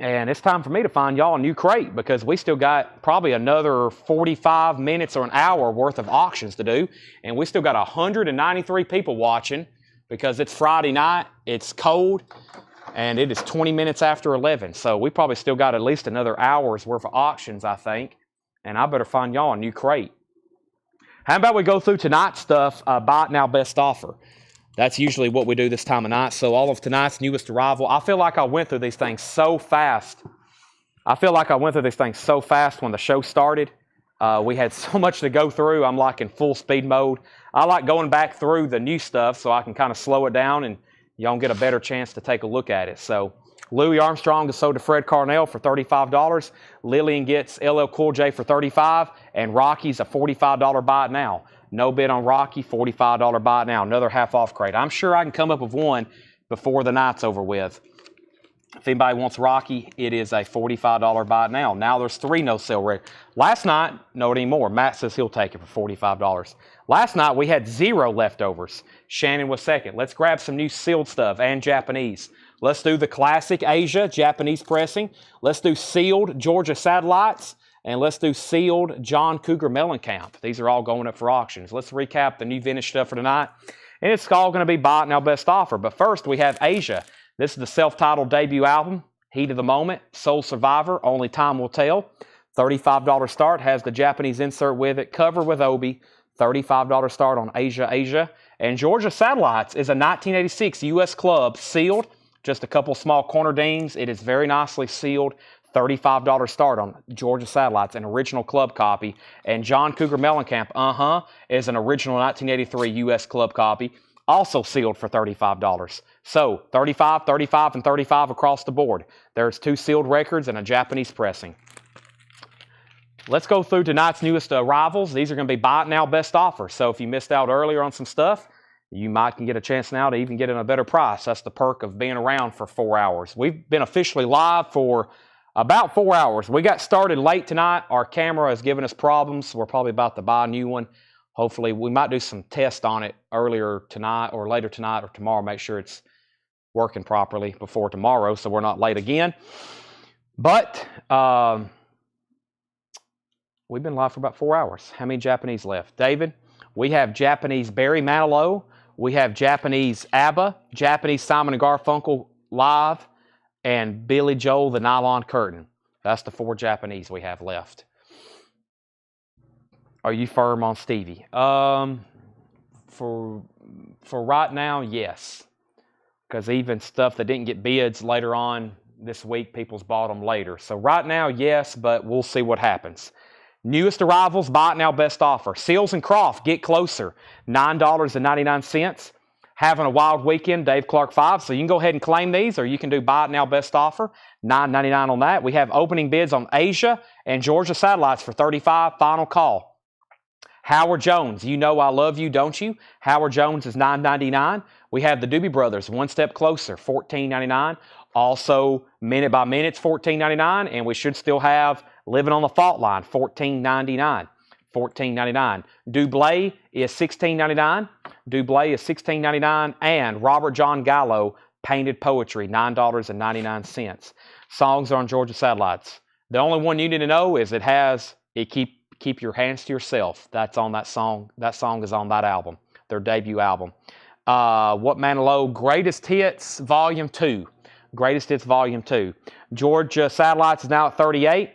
And it's time for me to find y'all a new crate because we still got probably another 45 minutes or an hour worth of auctions to do. And we still got 193 people watching because it's Friday night, it's cold, and it is 20 minutes after 11. So we probably still got at least another hour's worth of auctions, I think. And I better find y'all a new crate. How about we go through tonight's stuff, buy it now, best offer. That's usually what we do this time of night. So all of tonight's newest arrival. I feel like I went through these things so fast. when the show started. We had so much to go through. I'm like in full speed mode. I like going back through the new stuff so I can kind of slow it down and y'all get a better chance to take a look at it. So Louis Armstrong is sold to Fred Carnell for $35. Lillian gets LL Cool J for $35. And Rocky's a $45 buy it now. No bid on Rocky, $45 buy it now. Another half off crate. I'm sure I can come up with one before the night's over with. If anybody wants Rocky, it is a $45 buy it now. Now there's 3 no sale ready. Last night, no anymore. Matt says he'll take it for $45. Last night we had 0 leftovers. Shannon was second. Let's grab some new sealed stuff and Japanese. Let's do the classic Asia Japanese pressing. Let's do sealed Georgia satellites. And let's do sealed John Cougar Mellencamp. These are all going up for auctions. Let's recap the new vintage stuff for tonight. And it's all going to be buy it now best offer. But first we have Asia. This is the self-titled debut album. Heat of the Moment. Soul Survivor. Only Time Will Tell. $35 start. Has the Japanese insert with it. Cover with Obi. $35 start on Asia. And Georgia Satellites is a 1986 U.S. Club sealed. Just a couple small corner dings. It is very nicely sealed. $35 start on Georgia Satellites, an original club copy. And John Cougar Mellencamp, is an original 1983 U.S. club copy, also sealed for $35. So 35, 35, and 35 across the board. There's 2 sealed records and a Japanese pressing. Let's go through tonight's newest arrivals. These are going to be buy it now best offer. So if you missed out earlier on some stuff, you might can get a chance now to even get in a better price. That's the perk of being around for 4 hours. We've been officially live for about 4 hours. We got started late tonight. Our camera has given us problems. We're probably about to buy a new one. Hopefully, we might do some tests on it earlier tonight or later tonight or tomorrow. Make sure it's working properly before tomorrow so we're not late again. But we've been live for about 4 hours. How many Japanese left? David, we have Japanese Barry Manilow. We have Japanese ABBA, Japanese Simon & Garfunkel live, and Billy Joel, the Nylon Curtain. That's the 4 Japanese we have left. Are you firm on Stevie? For right now, yes. Because even stuff that didn't get bids later on this week, people's bought them later. So right now, yes, but we'll see what happens. Newest arrivals, buy it now best offer. Seals and Croft, get closer. $9.99. Having a wild weekend, Dave Clark 5. So you can go ahead and claim these, or you can do buy it now best offer. $9.99 on that. We have opening bids on Asia and Georgia Satellites for $35. Final call. Howard Jones, you know I love you, don't you? Howard Jones is $9.99. We have the Doobie Brothers, One Step Closer, $14.99. Also, Minute by Minute's $14.99, and we should still have Living on the Fault Line, $14.99. $14.99. Dublé is $16.99. Dublé is $16.99. And Robert John Gallo, Painted Poetry, $9.99. Songs are on Georgia Satellites. The only one you need to know is Keep Your Hands to Yourself. That's on that song. That song is on that album, their debut album. What Manilow, Greatest Hits Volume 2. Greatest Hits Volume 2. Georgia Satellites is now at 38.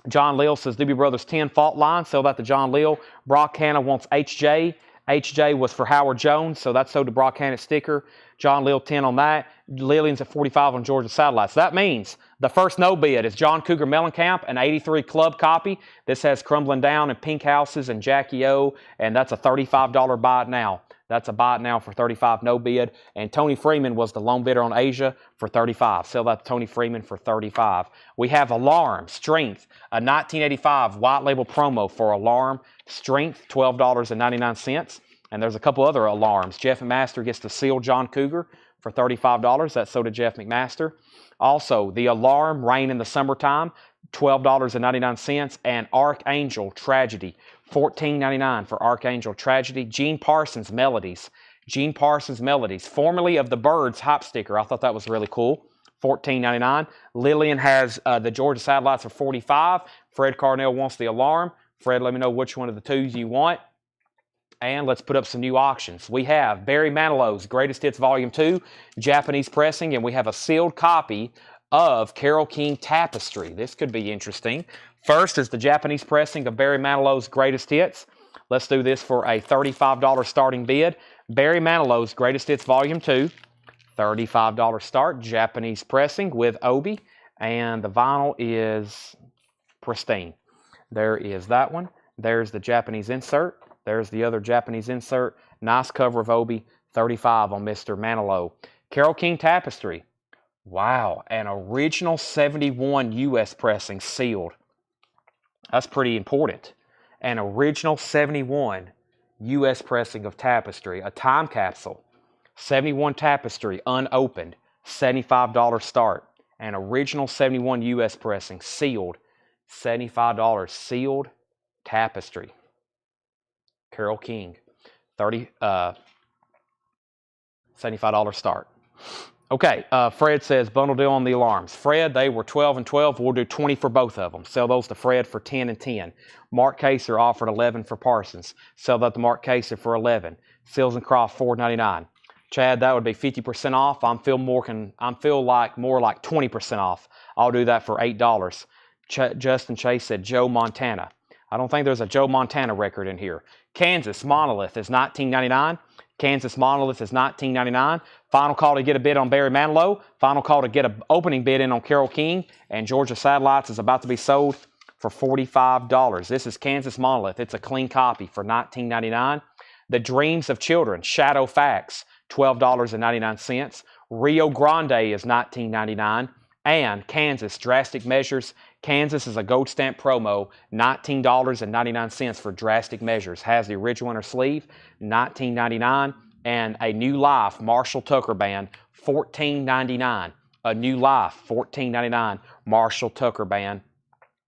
John Leal says Doobie Brothers 10 Fault Line. Sell that to John Leal. Brock Hanna wants HJ. HJ was for Howard Jones, so that's sold to Brock Hanna sticker. John Leal 10 on that. Lillian's at 45 on Georgia Satellites. That means the first no bid is John Cougar Mellencamp, an 83 club copy. This has Crumbling Down and Pink Houses and Jackie O, and that's a $35 buy it now. That's a buy it now for $35, no bid. And Tony Freeman was the lone bidder on Asia for $35. Sell that to Tony Freeman for $35. We have Alarm, Strength, a 1985 white label promo for Alarm, Strength, $12.99. And there's a couple other alarms. Jeff McMaster gets to seal John Cougar for $35. That's sold to Jeff McMaster. Also, the Alarm, Rain in the Summertime, $12.99. And Archangel, Tragedy, $14.99 for Archangel Tragedy. Gene Parsons Melodies. Gene Parsons Melodies, formerly of the Birds Hop Sticker. I thought that was really cool. $14.99. Lillian has the Georgia Satellites for $45. Fred Carnell wants the Alarm. Fred, let me know which one of the 2s you want. And let's put up some new auctions. We have Barry Manilow's Greatest Hits Volume 2, Japanese pressing, and we have a sealed copy of Carole King Tapestry. This could be interesting. First is the Japanese pressing of Barry Manilow's Greatest Hits. Let's do this for a $35 starting bid. Barry Manilow's Greatest Hits Volume 2, $35 start, Japanese pressing with Obi, and the vinyl is pristine. There is that one. There's the Japanese insert. There's the other Japanese insert. Nice cover of Obi, $35 on Mr. Manilow. Carole King Tapestry. Wow, an original 71 U.S. pressing sealed. That's pretty important. An original 71 U.S. pressing of Tapestry, a time capsule. 71 Tapestry, unopened, $75 start. An original 71 U.S. pressing, sealed, $75 sealed Tapestry. Carole King, $75 start. Okay, Fred says bundle deal on the alarms. Fred, they were 12 and 12. We'll do 20 for both of them. Sell those to Fred for 10 and 10. Mark Kaser offered 11 for Parsons. Sell that to Mark Kaser for 11. Seals and Croft $4.99. Chad, that would be 50% off. I'm feel like more like 20% off. I'll do that for $8. Justin Chase said Joe Montana. I don't think there's a Joe Montana record in here. Kansas Monolith is $19.99. Kansas Monolith is $19.99. Final call to get a bid on Barry Manilow. Final call to get an opening bid in on Carole King. And Georgia Satellites is about to be sold for $45. This is Kansas Monolith. It's a clean copy for $19.99. The Dreams of Children, Shadow Facts, $12.99. Rio Grande is $19.99. And Kansas Drastic Measures. Kansas is a gold stamp promo, $19.99 for Drastic Measures. Has the original inner sleeve, $19.99. And a New Life Marshall Tucker band, $14.99. A New Life, $14.99. Marshall Tucker band.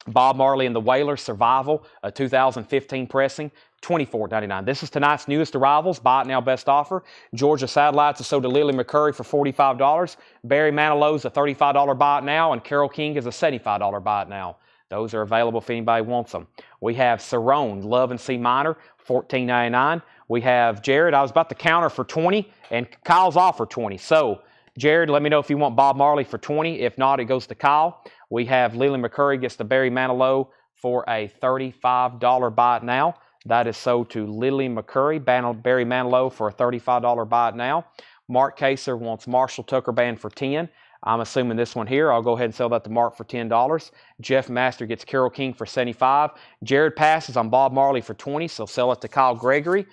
Bob Marley and the Wailers Survival, a 2015 pressing, $24.99. This is tonight's newest arrivals. Buy it now, best offer. Georgia Satellites is sold to Lily McCurry for $45. Barry Manilow's a $35 buy it now, and Carole King is a $75 buy it now. Those are available if anybody wants them. We have Cerrone, Love and C minor, $14.99. We have Jared. I was about to counter for 20, and Kyle's offered 20. So, Jared, let me know if you want Bob Marley for 20. If not, it goes to Kyle. We have Lily McCurry gets the Barry Manilow for a $35 buy it now. That is sold to Lily McCurry, Barry Manilow for a $35 buy it now. Mark Kaser wants Marshall Tucker band for $10. I'm assuming this one here. I'll go ahead and sell that to Mark for $10. Jeff Master gets Carole King for $75. Jared passes on Bob Marley for $20, so sell it to Kyle Gregory.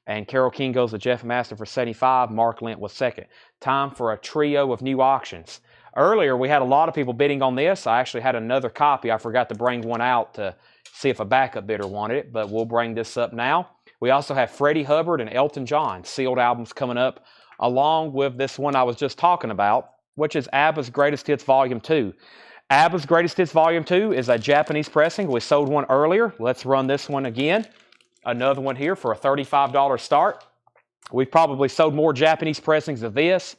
And Carole King goes to Jeff Master for $75. Mark Lent was second. Time for a trio of new auctions. Earlier, we had a lot of people bidding on this. I actually had another copy. I forgot to bring one out to see if a backup bidder wanted it, but we'll bring this up now. We also have Freddie Hubbard and Elton John sealed albums coming up, along with this one I was just talking about, which is ABBA's Greatest Hits Volume 2. ABBA's Greatest Hits Volume 2 is a Japanese pressing. We sold one earlier. Let's run this one again. Another one here for a $35 start. We've probably sold more Japanese pressings of this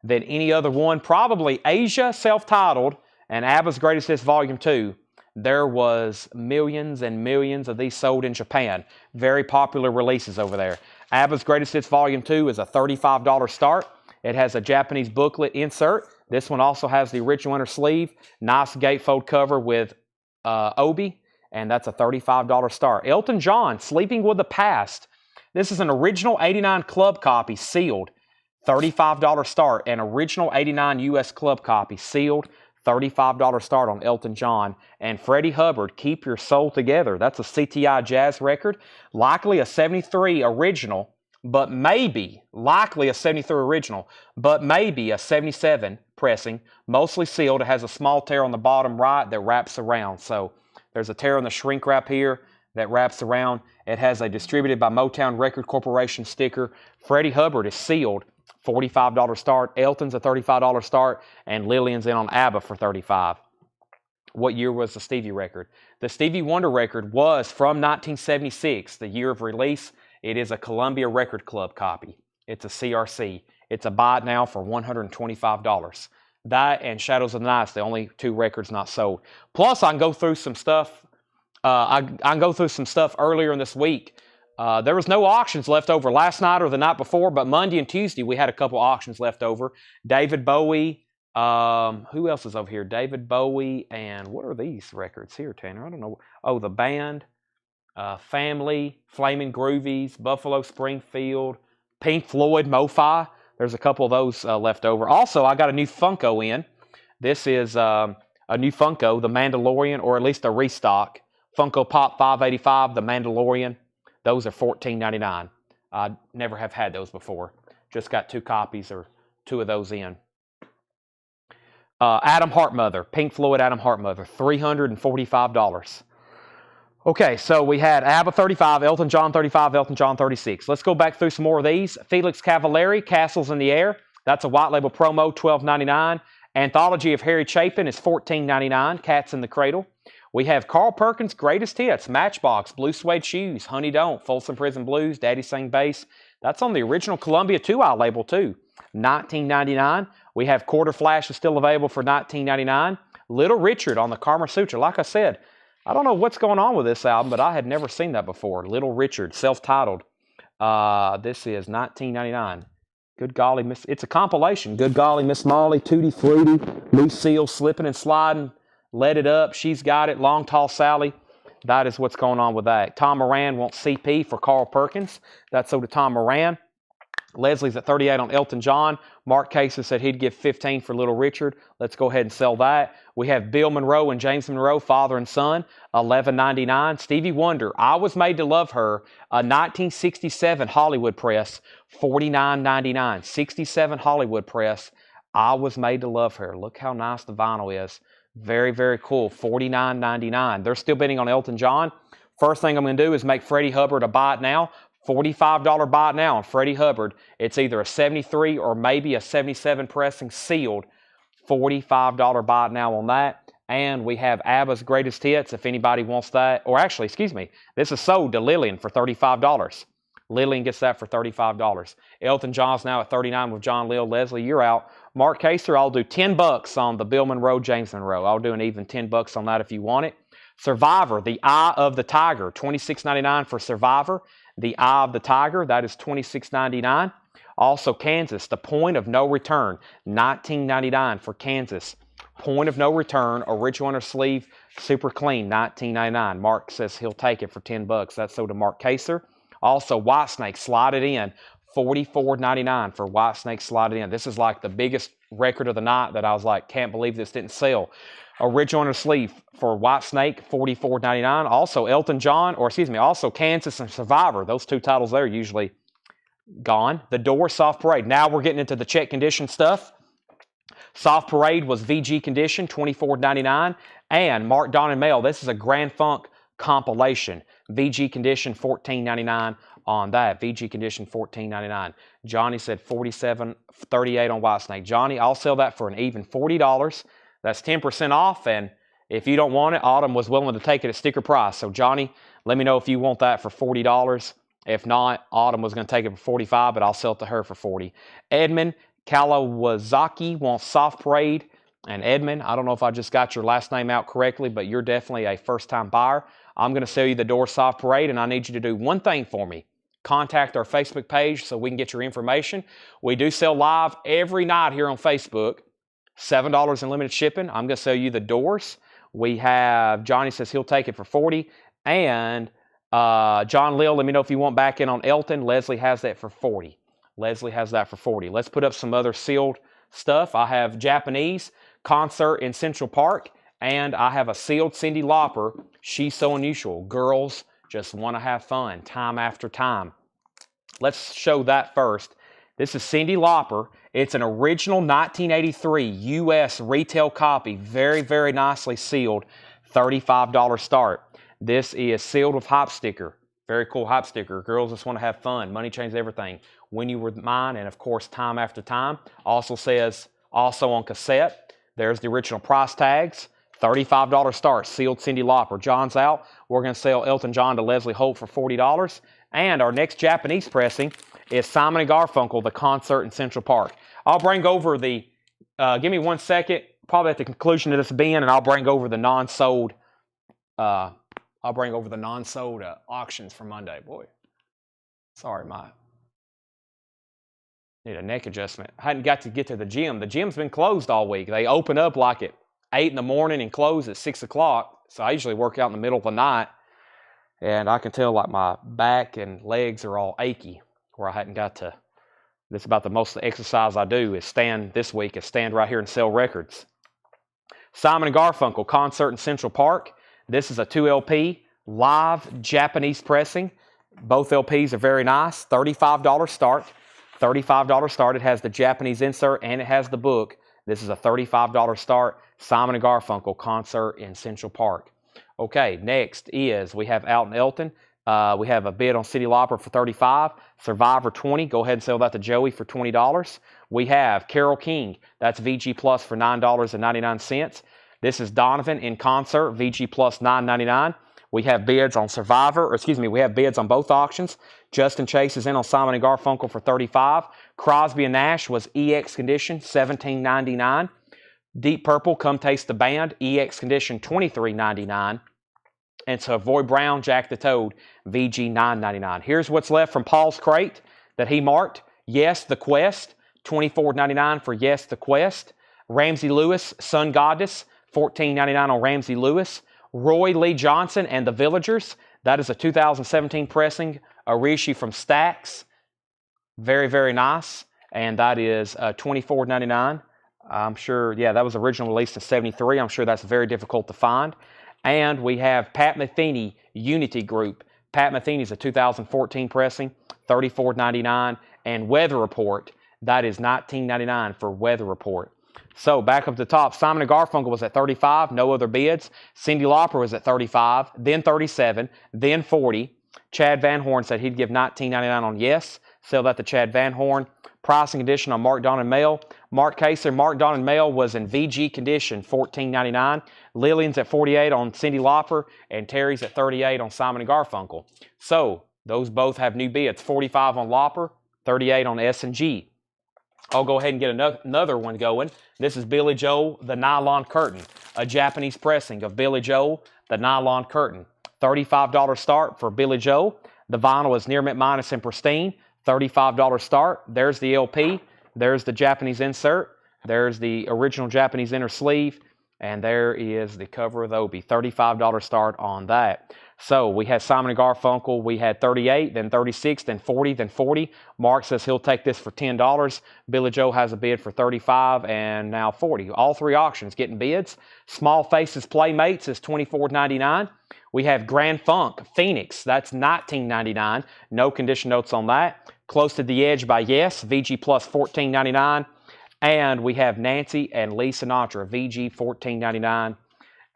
than any other one. Probably Asia, self-titled, and ABBA's Greatest Hits Volume 2. There was millions and millions of these sold in Japan. Very popular releases over there. ABBA's Greatest Hits Volume 2 is a $35 start. It has a Japanese booklet insert. This one also has the original inner sleeve. Nice gatefold cover with Obi, and that's a $35 start. Elton John, Sleeping with the Past. This is an original 89 club copy, sealed. $35 start. An original 89 U.S. club copy, sealed. $35 start on Elton John. And Freddie Hubbard, Keep Your Soul Together. That's a CTI jazz record. Likely a 73 original, but maybe, likely a 73 original, but maybe a 77 pressing. Mostly sealed. It has a small tear on the bottom right that wraps around. So there's a tear on the shrink wrap here that wraps around. It has a distributed by Motown Record Corporation sticker. Freddie Hubbard is sealed. $45 start. Elton's a $35 start, and Lillian's in on ABBA for $35. What year was the Stevie record? The Stevie Wonder record was from 1976, the year of release. It is a Columbia Record Club copy. It's a CRC. It's a buy it now for $125. That and Shadows of the Night, the only two records not sold. Plus, I can go through some stuff. I can go through some stuff earlier in this week. There was no auctions left over last night or the night before, but Monday and Tuesday we had a couple auctions left over. David Bowie, who else is over here? David Bowie, and what are these records here, Tanner? I don't know. Oh, The Band, Family, Flamin' Groovies, Buffalo Springfield, Pink Floyd, Mo-Fi. There's a couple of those left over. Also, I got a new Funko in. This is a new Funko, The Mandalorian, or at least a restock. Funko Pop 585, The Mandalorian. Those are $14.99. I never have had those before. Just got two copies or two of those in. Adam Hartmother, Pink Floyd Adam Hartmother, $345. Okay, so we had ABBA 35, Elton John 35, Elton John 36. Let's go back through some more of these. Felix Cavallari, Castles in the Air. That's a white label promo, $12.99. Anthology of Harry Chapin is $14.99. Cats in the Cradle. We have Carl Perkins' Greatest Hits, Matchbox, Blue Suede Shoes, Honey Don't, Folsom Prison Blues, Daddy Sang Bass. That's on the original Columbia 2-eye label too, $19.99. We have Quarter Flash is still available for $19.99. Little Richard on the Karma Sutra. Like I said, I don't know what's going on with this album, but I had never seen that before. Little Richard, self-titled. This is $19.99. Good golly, it's a compilation. Good golly, Miss Molly, Tutti Frutti, Lucille, Slipping and Sliding, Let It Up, She's Got It, Long Tall Sally. That is what's going on with that. Tom Moran wants CP for Carl Perkins. That's so to Tom Moran. Leslie's at 38 on Elton John. Mark Casey said he'd give 15 for Little Richard. Let's go ahead and sell that. We have Bill Monroe and James Monroe, Father and Son, $11.99. Stevie Wonder, I Was Made to Love Her, a 1967 Hollywood press, $49.99. 67 Hollywood press, I Was Made to Love Her. Look how nice the vinyl is. Very, very cool. $49.99. They're still bidding on Elton John. First thing I'm going to do is make Freddie Hubbard a buy it now. $45 buy it now on Freddie Hubbard. It's either a 73 or maybe a 77 pressing sealed. $45 buy it now on that. And we have ABBA's Greatest Hits if anybody wants that. Or actually, excuse me, this is sold to Lillian for $35. Lillian gets that for $35. Elton John's now at 39 with John Lill. Leslie, you're out. Mark Kaser, I'll do $10 on the Bill Monroe, James Monroe. I'll do an even $10 on that if you want it. Survivor, The Eye of the Tiger, $26.99 for Survivor. The Eye of the Tiger, that is $26.99. Also Kansas, The Point of No Return, $19.99 for Kansas. Point of No Return, original inner sleeve, super clean, $19.99. Mark says he'll take it for $10. That's so to Mark Kaser. Also Whitesnake, Slide It In, $44.99 for Whitesnake, Slide It In. This is like the biggest record of the night that I was like, can't believe this didn't sell. Original inner sleeve for Whitesnake, $44.99. Also Elton John, also Kansas and Survivor. Those two titles there are usually gone. The Doors, Soft Parade. Now we're getting into the check condition stuff. Soft Parade was VG condition, $24.99. And Mark Don and Mel, this is a Grand Funk compilation. VG condition, $14.99 on that. VG condition, $14.99. Johnny said $47.38 on Whitesnake. Johnny, I'll sell that for an even $40. That's 10% off, and if you don't want it, Autumn was willing to take it at sticker price. So, Johnny, let me know if you want that for $40. If not, Autumn was going to take it for $45, but I'll sell it to her for $40. Edmund Kalawazaki wants Soft Parade. And Edmund, I don't know if I just got your last name out correctly, but you're definitely a first-time buyer. I'm going to sell you the Doors Soft Parade, and I need you to do one thing for me. Contact our Facebook page so we can get your information. We do sell live every night here on Facebook. $7 in limited shipping. I'm going to sell you the Doors. We have, Johnny says he'll take it for $40. And John Lill, let me know if you want back in on Elton. Leslie has that for $40. Leslie has that for $40. Let's put up some other sealed stuff. I have Japanese Concert in Central Park. And I have a sealed Cyndi Lauper. She's So Unusual. Girls just want to have fun time after time. Let's show that first. This is Cyndi Lauper. It's an original 1983 U.S. retail copy. Very, very nicely sealed. $35 start. This is sealed with hype sticker. Very cool hype sticker. Girls just want to have fun. Money Changed Everything. When You Were Mine, and of course, Time After Time. Also says, also on cassette. There's the original price tags. $35 start. Sealed Cyndi Lauper. John's out. We're going to sell Elton John to Leslie Holt for $40. And our next Japanese pressing is Simon & Garfunkel, The Concert in Central Park. I'll bring over the, give me 1 second, probably at the conclusion of this bin, and I'll bring over the non-sold, auctions for Monday. Boy, sorry, need a neck adjustment. I hadn't got to get to the gym. The gym's been closed all week. They open up like at 8 in the morning and close at 6 o'clock. So I usually work out in the middle of the night, and I can tell like my back and legs are all achy where I hadn't got to. That's about the most of the exercise I do is stand right here and sell records. Simon & Garfunkel, Concert in Central Park. This is a 2LP live Japanese pressing. Both LPs are very nice. $35 start. $35 start. It has the Japanese insert and it has the book. This is a $35 start. Simon & Garfunkel concert in Central Park. Okay, next is we have Alton Elton. We have a bid on Cyndi Lauper for $35. Survivor 20. Go ahead and sell that to Joey for $20. We have Carole King. That's VG Plus for $9.99. This is Donovan in concert. VG Plus $9.99. We have bids on Survivor, or excuse me, we have bids on both auctions. Justin Chase is in on Simon & Garfunkel for $35. Crosby and Nash was EX condition, $17.99. Deep Purple, Come Taste the Band, EX condition, $23.99. And Savoy Brown, Jack the Toad, VG $9.99. Here's what's left from Paul's crate that he marked. Yes, The Quest, $24.99 for Yes, The Quest. Ramsey Lewis, Sun Goddess, $14.99 on Ramsey Lewis. Roy Lee Johnson and the Villagers. That is a 2017 pressing, a reissue from Stax. Very, very nice. And that is $24.99. I'm sure, yeah, that was originally released in '73. I'm sure that's very difficult to find. And we have Pat Metheny, Unity Group. Pat Metheny is a 2014 pressing, $34.99. And Weather Report, that is $19.99 for Weather Report. So back up to the top, Simon & Garfunkel was at $35, no other bids. Cyndi Lauper was at $35, then $37, then $40. Chad Van Horn said he'd give $19.99 on Yes. Sell that to Chad Van Horn. Pricing condition on Mark Don and Mel. Mark Kaser, Mark Don and Mel was in VG condition, $14.99. Lillian's at $48 on Cyndi Lauper, and Terry's at $38 on Simon & Garfunkel. So those both have new bids, $45 on Lauper, $38 on S&G. I'll go ahead and get another one going. This is Billy Joel, The Nylon Curtain, a Japanese pressing of Billy Joel, The Nylon Curtain. $35 start for Billy Joel. The vinyl is near mint minus and pristine. $35 start. There's the LP. There's the Japanese insert. There's the original Japanese inner sleeve. And there is the cover of the Obi. $35 start on that. So we had Simon & Garfunkel. We had 38, then 36, then 40, then 40. Mark says he'll take this for $10. Billy Joe has a bid for 35 and now 40. All three auctions getting bids. Small Faces Playmates is $24.99. We have Grand Funk Phoenix. That's $19.99. No condition notes on that. Close to the Edge by Yes. VG Plus $14.99. And we have Nancy and Lee Sinatra. VG $14.99.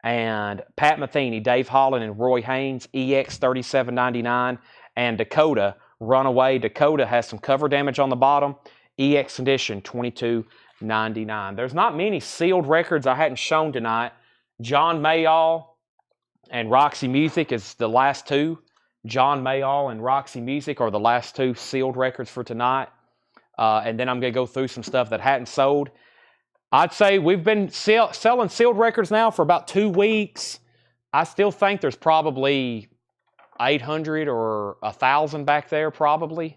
And Pat Metheny, Dave Holland, and Roy Haynes, EX $37.99. And Dakota, Runaway. Dakota has some cover damage on the bottom. EX condition, $22.99. There's not many sealed records I hadn't shown tonight. John Mayall and Roxy Music is the last two. John Mayall and Roxy Music are the last two sealed records for tonight. And then I'm going to go through some stuff that hadn't sold. I'd say we've been selling sealed records now for about 2 weeks. I still think there's probably 800 or 1,000 back there probably.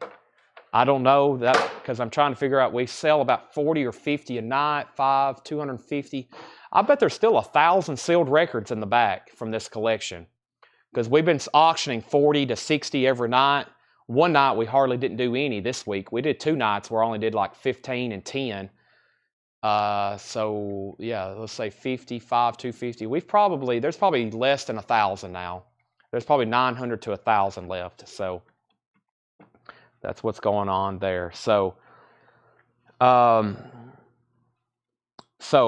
I don't know that because I'm trying to figure out, we sell about 40 or 50 a night, 250. I bet there's still 1,000 sealed records in the back from this collection because we've been auctioning 40 to 60 every night. One night we hardly didn't do any this week. We did 2 nights where I only did like 15 and 10. So yeah, let's say 55, 250. There's probably less than 1,000 now. There's probably 900 to 1,000 left. So that's what's going on there. So,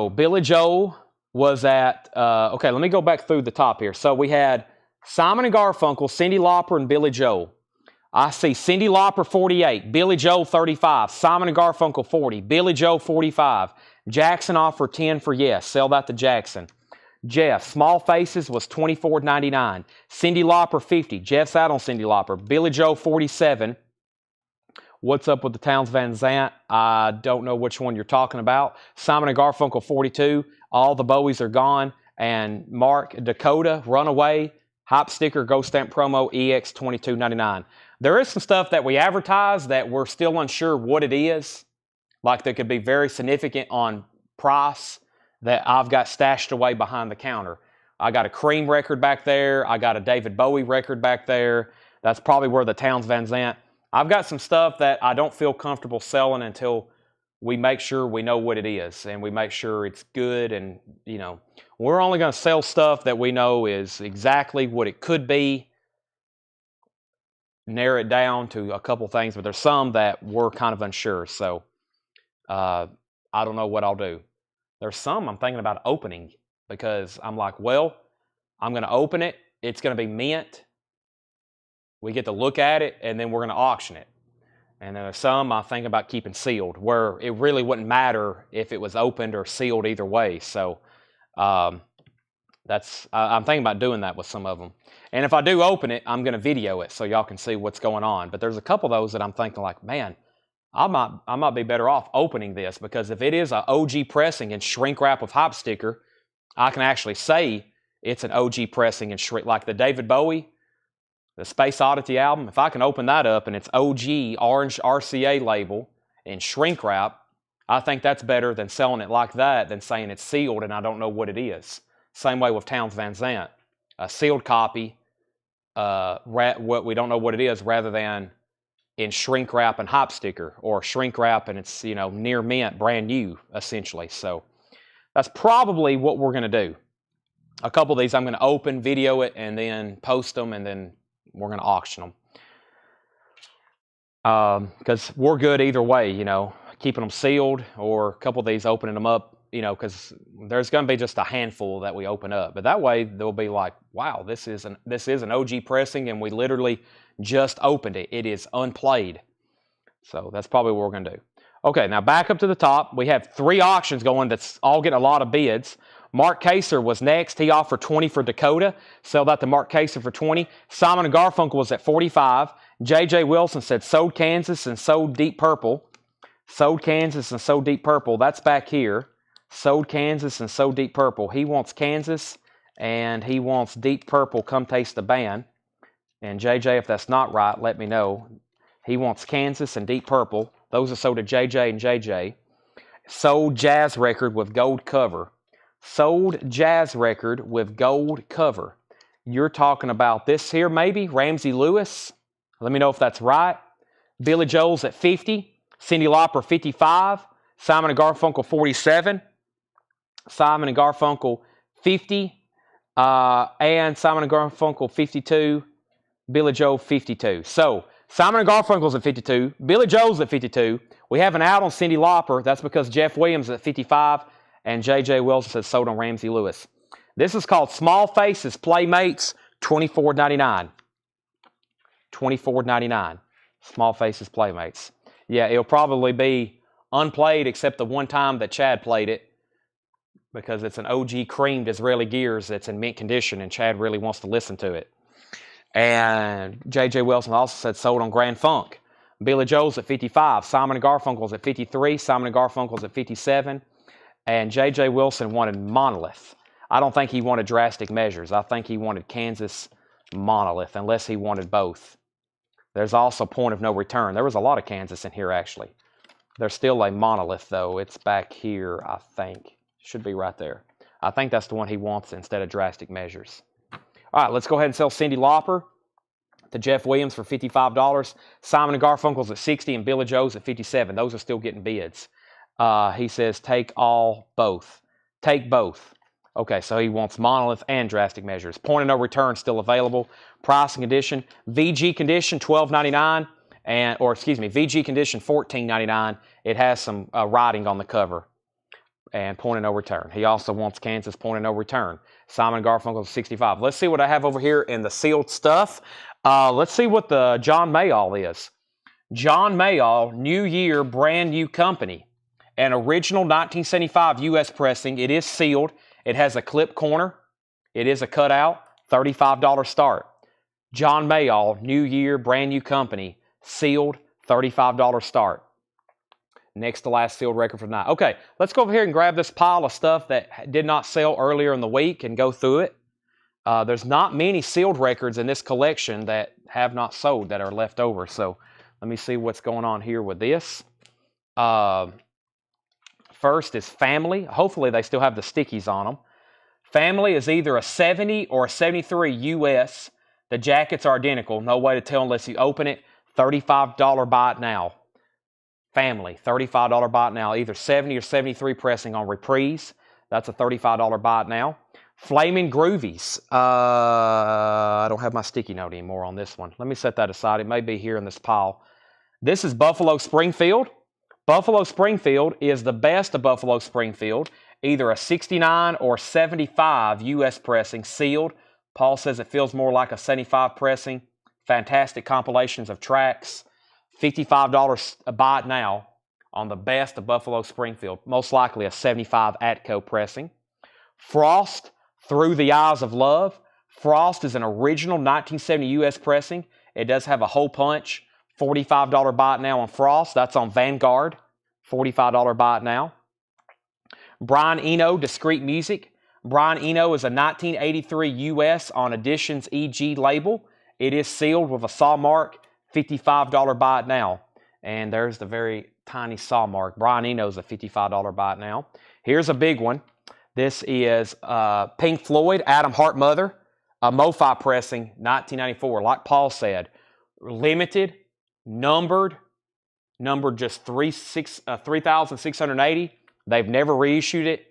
Billy Joel was at, okay, let me go back through the top here. So we had Simon & Garfunkel, Cyndi Lauper, and Billy Joel. I see Cyndi Lauper 48, Billy Joel 35, Simon & Garfunkel 40, Billy Joel 45. Jackson offered 10 for Yes. Sell that to Jackson. Jeff, Small Faces was $24.99. Cyndi Lauper 50. Jeff's out on Cyndi Lauper. Billy Joel 47. What's up with the Towns Van Zandt? I don't know which one you're talking about. Simon & Garfunkel 42. All the Bowies are gone. And Mark Dakota, Runaway, Hop Sticker, Ghost Stamp Promo, EX $22.99. There is some stuff that we advertise that we're still unsure what it is. Like that could be very significant on price that I've got stashed away behind the counter. I got a Cream record back there. I got a David Bowie record back there. That's probably where the Towns Van Zandt. I've got some stuff that I don't feel comfortable selling until we make sure we know what it is and we make sure it's good. And, you know, we're only going to sell stuff that we know is exactly what it could be. Narrow it down to a couple things, but there's some that we're kind of unsure. So I don't know what I'll do. There's some I'm thinking about opening because I'm like, well, I'm going to open it. It's going to be mint. We get to look at it, and then we're going to auction it. And then there's some I think about keeping sealed, where it really wouldn't matter if it was opened or sealed either way. So I'm thinking about doing that with some of them. And if I do open it, I'm going to video it so y'all can see what's going on. But there's a couple of those that I'm thinking like, man, I might be better off opening this, because if it is an OG pressing and shrink wrap with hop sticker, I can actually say it's an OG pressing and shrink, like the David Bowie, the Space Oddity album. If I can open that up and it's OG orange RCA label and shrink wrap, I think that's better than selling it like that than saying it's sealed and I don't know what it is. Same way with Townes Van Zandt, a sealed copy, what we don't know what it is, rather than in shrink wrap and hop sticker, or shrink wrap and it's, near mint, brand new, essentially. So that's probably what we're going to do. A couple of these I'm going to open, video it, and then post them, and then we're going to auction them. Because we're good either way, keeping them sealed, or a couple of these opening them up, because there's going to be just a handful that we open up. But that way they'll be like, wow, this is an OG pressing, and we literally just opened it. It is unplayed. So that's probably what we're going to do. Okay, now back up to the top. We have 3 auctions going that's all getting a lot of bids. Mark Kaser was next. He offered 20 for Dakota. Sell that to Mark Kaser for 20. Simon & Garfunkel was at 45. J.J. Wilson said sold Kansas and sold Deep Purple. Sold Kansas and sold Deep Purple. That's back here. Sold Kansas and sold Deep Purple. He wants Kansas and he wants Deep Purple. Come taste the band. And JJ, if that's not right, let me know. He wants Kansas and Deep Purple. Those are sold to JJ and JJ. Sold Jazz Record with gold cover. Sold Jazz Record with gold cover. You're talking about this here, maybe? Ramsey Lewis. Let me know if that's right. Billy Joel's at 50. Cyndi Lauper, 55. Simon & Garfunkel, 47. Simon & Garfunkel, 50. And Simon & Garfunkel, 52. Billy Joel, 52. So, Simon & Garfunkel's at 52. Billy Joel's at 52. We have an out on Cyndi Lauper. That's because Jeff Williams is at 55. And J.J. Wilson says sold on Ramsey Lewis. This is called Small Faces Playmates, $24.99. $24.99. Small Faces Playmates. Yeah, it'll probably be unplayed except the one time that Chad played it, because it's an OG creamed Israeli Gears that's in mint condition, and Chad really wants to listen to it. And J.J. Wilson also said sold on Grand Funk. Billy Joel's at 55. Simon & Garfunkel's at 53. Simon & Garfunkel's at 57. And J.J. Wilson wanted Monolith. I don't think he wanted Drastic Measures. I think he wanted Kansas Monolith, unless he wanted both. There's also Point of No Return. There was a lot of Kansas in here, actually. There's still a Monolith, though. It's back here, I think. Should be right there. I think that's the one he wants instead of Drastic Measures. All right, let's go ahead and sell Cyndi Lauper to Jeff Williams for $55. Simon & Garfunkel's at 60 and Billy Joel's at 57. Those are still getting bids. He says take both. Take both. Okay, so he wants Monolith and Drastic Measures. Point of No Return still available. Pricing condition, VG condition $12.99, VG condition $14.99. It has some writing on the cover. And Point of No Return. He also wants Kansas Point of No Return. Simon Garfunkel 65. Let's see what I have over here in the sealed stuff. Let's see what the John Mayall is. John Mayall, New Year, brand new company. An original 1975 U.S. pressing. It is sealed. It has a clip corner. It is a cutout. $35 start. John Mayall, New Year, brand new company. Sealed, $35 start. Next to last sealed record for the night. Okay, let's go over here and grab this pile of stuff that did not sell earlier in the week and go through it. There's not many sealed records in this collection that have not sold that are left over. So let me see what's going on here with this. First is Family. Hopefully they still have the stickies on them. Family is either a 70 or a 73 US. The jackets are identical. No way to tell unless you open it. $35 buy it now. Family, $35 buy it now. Either 70 or 73 pressing on Reprise. That's a $35 buy it now. Flaming Groovies. I don't have my sticky note anymore on this one. Let me set that aside. It may be here in this pile. This is Buffalo Springfield. Buffalo Springfield is the best of Buffalo Springfield. either a 69 or 75 US pressing, sealed. Paul says it feels more like a 75 pressing. Fantastic compilations of tracks. $55 a buy it now on the best of Buffalo Springfield. Most likely a 75 Atco pressing. Frost, Through the Eyes of Love. Frost is an original 1970 US pressing. It does have a hole punch. $45 buy it now on Frost. That's on Vanguard. $45 buy it now. Brian Eno, Discreet Music. Brian Eno is a 1983 US on Editions EG label. It is sealed with a saw mark. $55 buy it now. And there's the very tiny saw mark. Brian Eno is a $55 buy it now. Here's a big one. This is Pink Floyd, Adam Hart Mother, a MoFi pressing, 1994. Like Paul said, limited, numbered just 3,680. They've never reissued it.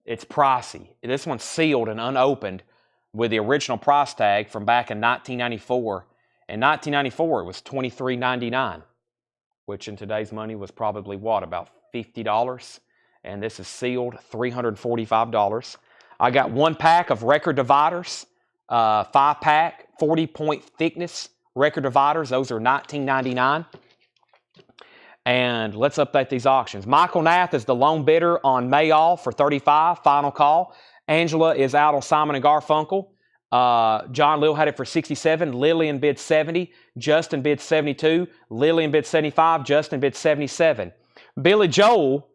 It's pricey. This one's sealed and unopened with the original price tag from back in 1994. In 1994, it was $23.99, which in today's money was probably what, about $50? And this is sealed, $345. I got one pack of record dividers, 5-pack, 40-point thickness record dividers. Those are $19.99. And let's update these auctions. Michael Nath is the lone bidder on Mayall for $35, final call. Angela is out on Simon & Garfunkel. John Lill had it for $67. Lillian bid $70. Justin bid $72. Lillian bid $75. Justin bid $77. Billy Joel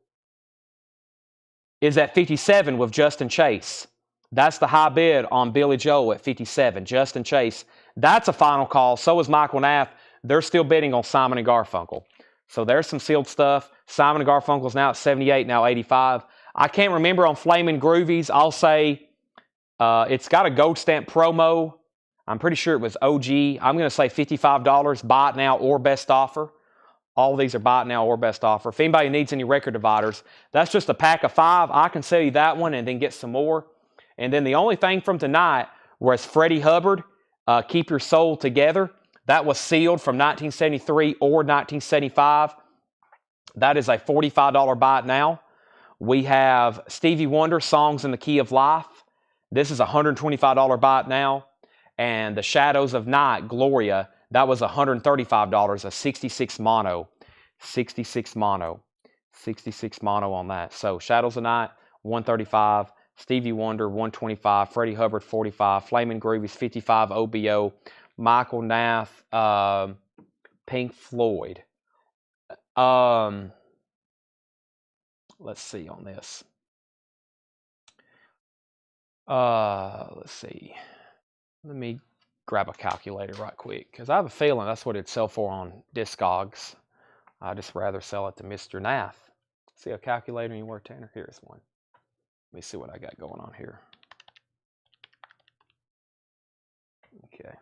is at $57 with Justin Chase. That's the high bid on Billy Joel at $57. Justin Chase. That's a final call. So is Michael Nath. They're still bidding on Simon & Garfunkel. So there's some sealed stuff. Simon & Garfunkel's now at $78, now $85. I can't remember on Flamin' Groovies. I'll say it's got a gold stamp promo. I'm pretty sure it was OG. I'm going to say $55. Buy it now or best offer. All of these are buy it now or best offer. If anybody needs any record dividers, that's just a pack of 5. I can sell you that one and then get some more. And then the only thing from tonight was Freddie Hubbard, Keep Your Soul Together. That was sealed from 1973 or 1975. That is a $45 buy it now. We have Stevie Wonder, Songs in the Key of Life. This is a $125 buy it now. And The Shadows of Night, Gloria, that was $135, a 66 mono. 66 mono. 66 mono on that. So Shadows of Night, $135. Stevie Wonder, $125. Freddie Hubbard, $45. Flamin' Groovies, $55. OBO. Michael Nath, Pink Floyd. Let's see on this. Let's see. Let me grab a calculator right quick because I have a feeling that's what it'd sell for on Discogs. I'd just rather sell it to Mr. Nath. See a calculator anywhere, Tanner? Here's one. Let me see what I got going on here. Okay.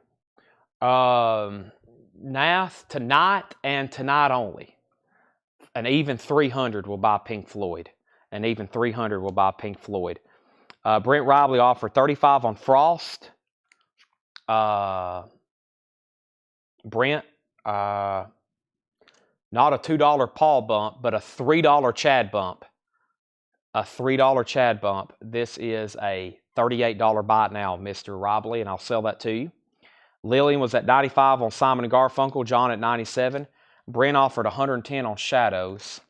Nath, tonight and tonight only. An even 300 will buy Pink Floyd. An even 300 will buy Pink Floyd. Brent Robley offered $35 on Frost. Brent, not a $2 Paul bump, but a $3 Chad bump. A $3 Chad bump. This is a $38 buy it now, Mr. Robley, and I'll sell that to you. Lillian was at $95 on Simon & Garfunkel. John at $97. Brent offered $110 on Shadows.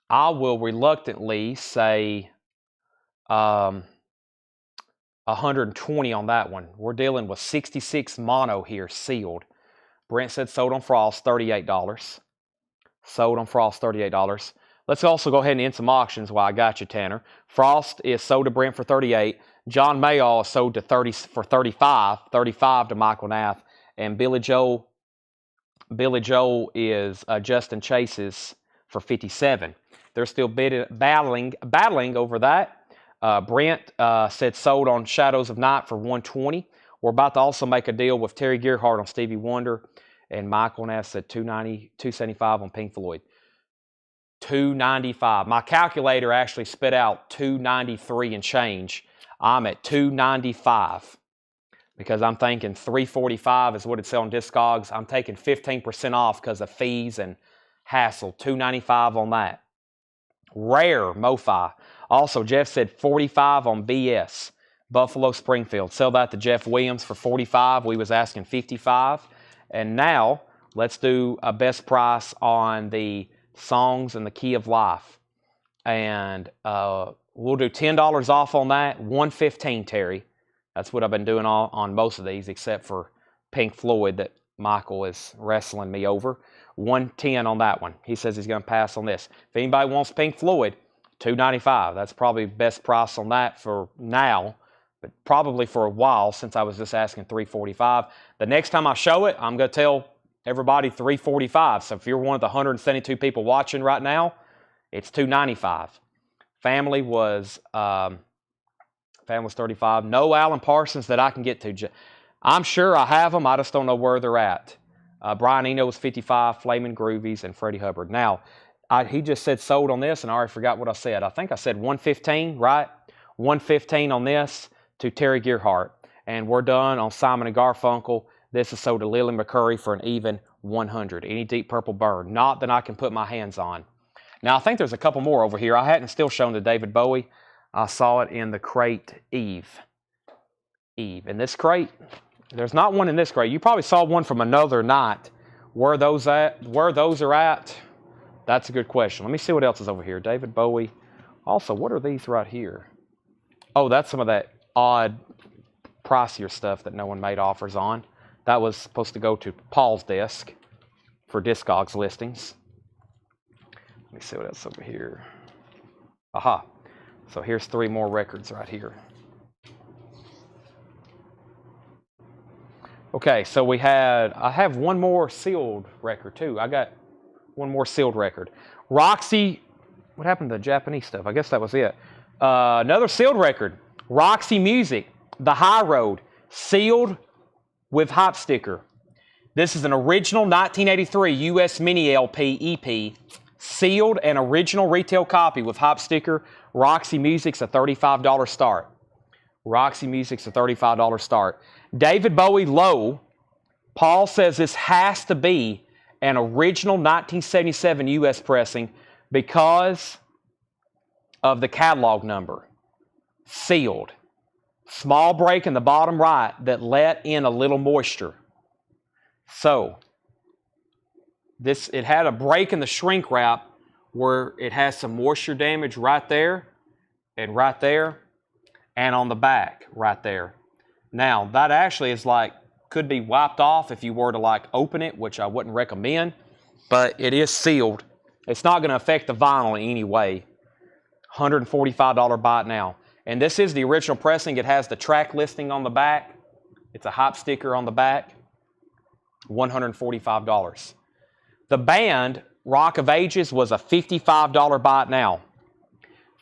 I will reluctantly say $120 on that one. We're dealing with 66 mono here, sealed. Brent said sold on Frost, $38. Sold on Frost, $38. Let's also go ahead and end some auctions while I got you, Tanner. Frost is sold to Brent for $38. John Mayall is sold to for $35. $35 to Michael Nath. And Billy Joel is Justin Chase's for $57. They're still battling over that. Brent said sold on Shadows of Night for $120. We're about to also make a deal with Terry Gerhardt on Stevie Wonder. And Michael Nath said $275 on Pink Floyd. $295. My calculator actually spit out $293 and change. I'm at $295 because I'm thinking $345 is what it's selling Discogs. I'm taking 15% off because of fees and hassle. $295 on that. Rare MoFi. Also, Jeff said 45 on BS. Buffalo Springfield. Sell that to Jeff Williams for 45. We was asking 55. And now, let's do a best price on the Songs and the Key of Life. And we'll do $10 off on that. 115, Terry. That's what I've been doing on most of these, except for Pink Floyd that Michael is wrestling me over. 110 on that one. He says he's going to pass on this. If anybody wants Pink Floyd, $295. That's probably best price on that for now, but probably for a while since I was just asking $345. The next time I show it, I'm going to tell everybody $345. So if you're one of the 172 people watching right now, it's $295. Family was 35. No Alan Parsons that I can get to. I'm sure I have them. I just don't know where they're at. Brian Eno was 55, Flamin' Groovies, and Freddie Hubbard. Now, he just said sold on this, and I already forgot what I said. I think I said 115, right? 115 on this to Terry Gearhart. And we're done on Simon & Garfunkel. This is sold to Lily McCurry for an even 100. Any Deep Purple burn. Not that I can put my hands on. Now, I think there's a couple more over here. I hadn't still shown to David Bowie. I saw it in the crate Eve. In this crate, there's not one in this crate. You probably saw one from another night. Where those are at, that's a good question. Let me see what else is over here. David Bowie. Also, what are these right here? Oh, that's some of that odd, pricier stuff that no one made offers on. That was supposed to go to Paul's desk for Discogs listings. Let me see what else over here. Aha. So here's 3 more records right here. Okay, so I have one more sealed record too. I got one more sealed record. Roxy, what happened to the Japanese stuff? I guess that was it. Another sealed record. Roxy Music, The High Road, sealed with hop sticker. This is an original 1983 US Mini LP EP, sealed and original retail copy with hop sticker. Roxy Music's a $35 start. Roxy Music's a $35 start. David Bowie Low. Paul says this has to be an original 1977 US pressing because of the catalog number. Sealed. Small break in the bottom right that let in a little moisture. So, it had a break in the shrink wrap where it has some moisture damage right there, and on the back right there. Now, that actually is could be wiped off if you were to open it, which I wouldn't recommend, but it is sealed. It's not going to affect the vinyl in any way. $145 buy it now. And this is the original pressing. It has the track listing on the back. It's a hop sticker on the back. $145. The band, Rock of Ages, was a $55 buy it now.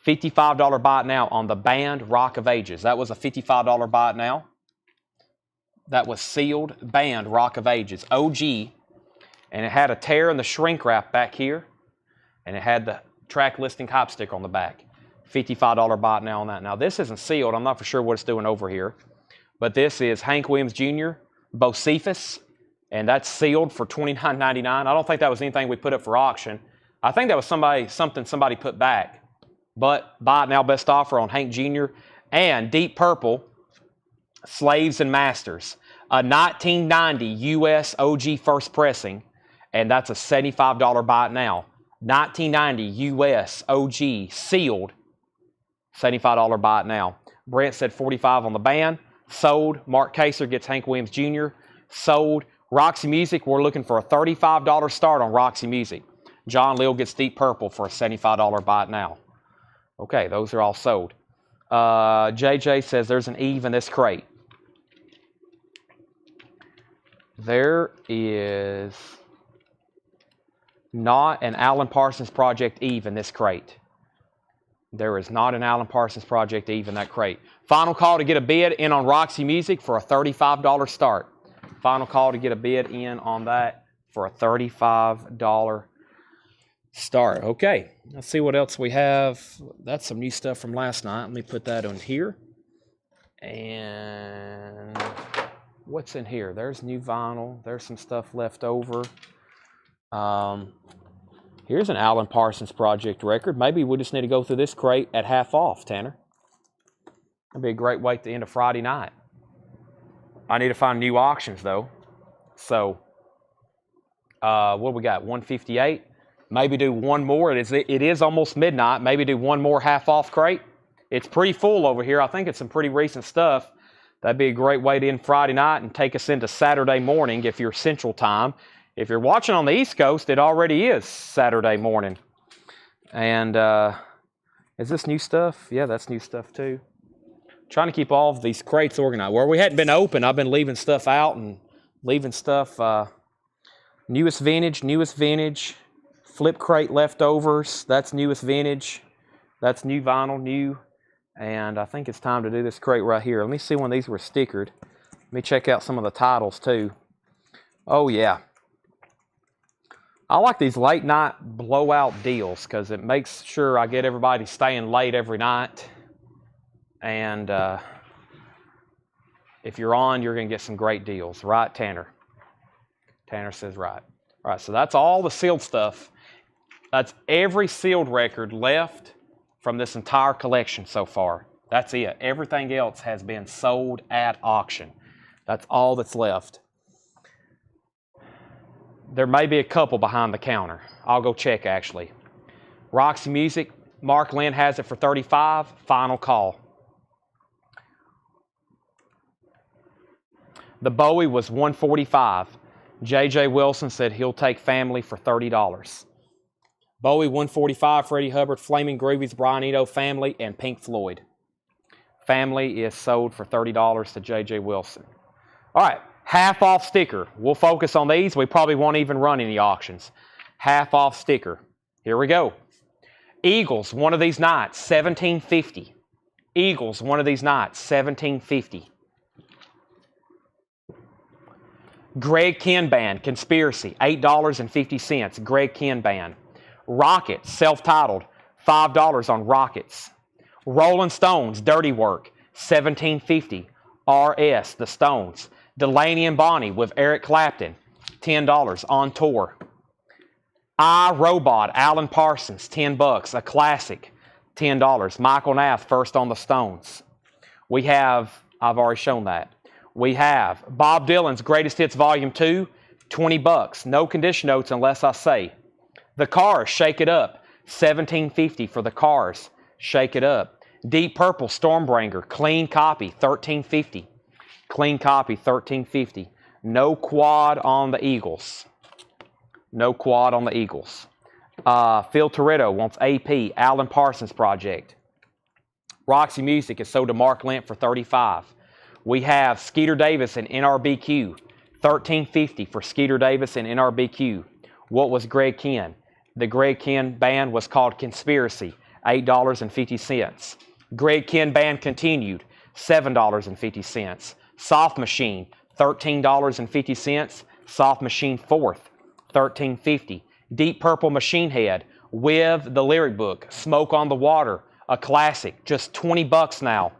$55 buy it now on the band Rock of Ages. That was a $55 buy it now. That was sealed band Rock of Ages, OG. And it had a tear in the shrink wrap back here. And it had the track listing hop sticker on the back. $55 buy it now on that. Now this isn't sealed. I'm not for sure what it's doing over here. But this is Hank Williams Jr., Bocephus. And that's sealed for $29.99. I don't think that was anything we put up for auction. I think that was something somebody put back. But buy it now, best offer on Hank Jr. And Deep Purple, Slaves and Masters. A 1990 US OG first pressing. And that's a $75 buy it now. 1990 US OG sealed. $75 buy it now. Brent said 45 on the band. Sold. Mark Kaser gets Hank Williams Jr. Sold. Roxy Music, we're looking for a $35 start on Roxy Music. John Lill gets Deep Purple for a $75 buy it now. Okay, those are all sold. JJ says there's an Eve in this crate. There is not an Alan Parsons Project Eve in this crate. There is not an Alan Parsons Project Eve in that crate. Final call to get a bid in on Roxy Music for a $35 start. Final call to get a bid in on that for a $35 start. Okay, let's see what else we have. That's some new stuff from last night. Let me put that on here. And what's in here? There's new vinyl. There's some stuff left over. Here's an Alan Parsons Project record. Maybe we just need to go through this crate at half off, Tanner. That'd be a great way to end a Friday night. I need to find new auctions, though. So, what do we got? 158. Maybe do one more. It is almost midnight. Maybe do one more half off crate. It's pretty full over here. I think it's some pretty recent stuff. That'd be a great way to end Friday night and take us into Saturday morning if you're Central Time. If you're watching on the East Coast, it already is Saturday morning. And is this new stuff? Yeah, that's new stuff too. Trying to keep all of these crates organized. Where we hadn't been open, I've been leaving stuff out and leaving stuff. Newest vintage, flip crate leftovers. That's newest vintage. That's new vinyl, new. And I think it's time to do this crate right here. Let me see when these were stickered. Let me check out some of the titles too. Oh yeah. I like these late night blowout deals because it makes sure I get everybody staying late every night. And if you're on, you're going to get some great deals. Right, Tanner? Tanner says right. All right, so that's all the sealed stuff. That's every sealed record left from this entire collection so far. That's it. Everything else has been sold at auction. That's all that's left. There may be a couple behind the counter. I'll go check, actually. Roxy Music, Mark Lynn has it for $35. Final call. The Bowie was $145. J.J. Wilson said he'll take Family for $30. Bowie, $145, Freddie Hubbard, Flaming Groovies, Brian Eno, Family, and Pink Floyd. Family is sold for $30 to J.J. Wilson. All right, half off sticker. We'll focus on these. We probably won't even run any auctions. Half off sticker. Here we go. Eagles, one of these nights, $17.50. Eagles, one of these nights, $17.50. Greg Kihn Band, Conspiracy, $8.50. Greg Kihn Band. Rockets, self-titled, $5 on Rockets. Rolling Stones, Dirty Work, $17.50. R.S., The Stones. Delaney and Bonnie with Eric Clapton, $10 on tour. I, Robot, Alan Parsons, $10, a classic, $10. Michael Nath, First on the Stones. We have, I've already shown that. We have Bob Dylan's Greatest Hits Volume 2, $20. No condition notes unless I say. The Cars, Shake It Up, $17.50 for The Cars, Shake It Up. Deep Purple, Stormbringer, clean copy, $13.50. Clean copy, $13.50. No quad on the Eagles. No quad on the Eagles. Phil Toretto wants AP, Alan Parsons Project. Roxy Music is sold to Mark Lent for $35. We have Skeeter Davis and NRBQ, $13.50 for Skeeter Davis and NRBQ. What was Greg Kihn? The Greg Kihn Band was called Conspiracy, $8.50. Greg Kihn Band continued, $7.50. Soft Machine, $13.50. Soft Machine Fourth, $13.50. Deep Purple Machine Head with the lyric book, Smoke on the Water, a classic, just $20 now.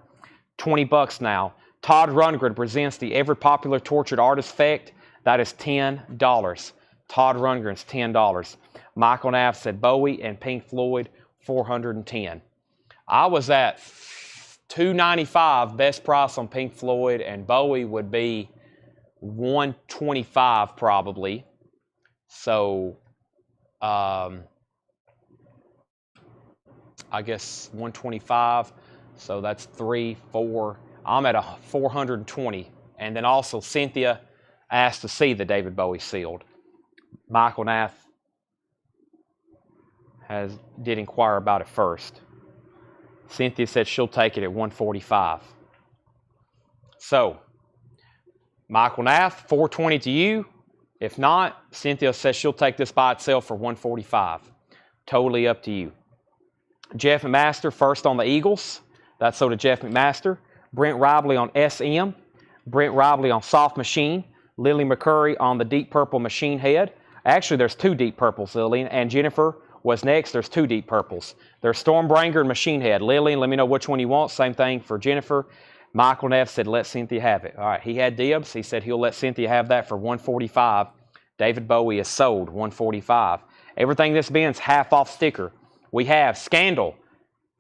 $20 now. Todd Rundgren presents the Ever Popular Tortured Artist Effect. That is $10. Todd Rundgren's $10. Michael Nath said Bowie and Pink Floyd, $410. I was at $295 best price on Pink Floyd, and Bowie would be $125 probably. So, I guess $125. So that's 3, 4. I'm at a $420. And then also Cynthia asked to see the David Bowie sealed. Michael Nath did inquire about it first. Cynthia said she'll take it at $145. So, Michael Nath, $420 to you. If not, Cynthia says she'll take this by itself for $145. Totally up to you. Jeff McMaster, First on the Eagles. That's sold to Jeff McMaster. Brent Ribley on SM. Brent Ribley on Soft Machine. Lily McCurry on the Deep Purple Machine Head. Actually, there's 2 Deep Purples, Lillian. And Jennifer was next. There's 2 Deep Purples. There's Stormbringer and Machine Head. Lillian, let me know which one you want. Same thing for Jennifer. Michael Neff said, let Cynthia have it. All right, he had dibs. He said he'll let Cynthia have that for $145. David Bowie is sold, $145. Everything in this bin's half off sticker. We have Scandal.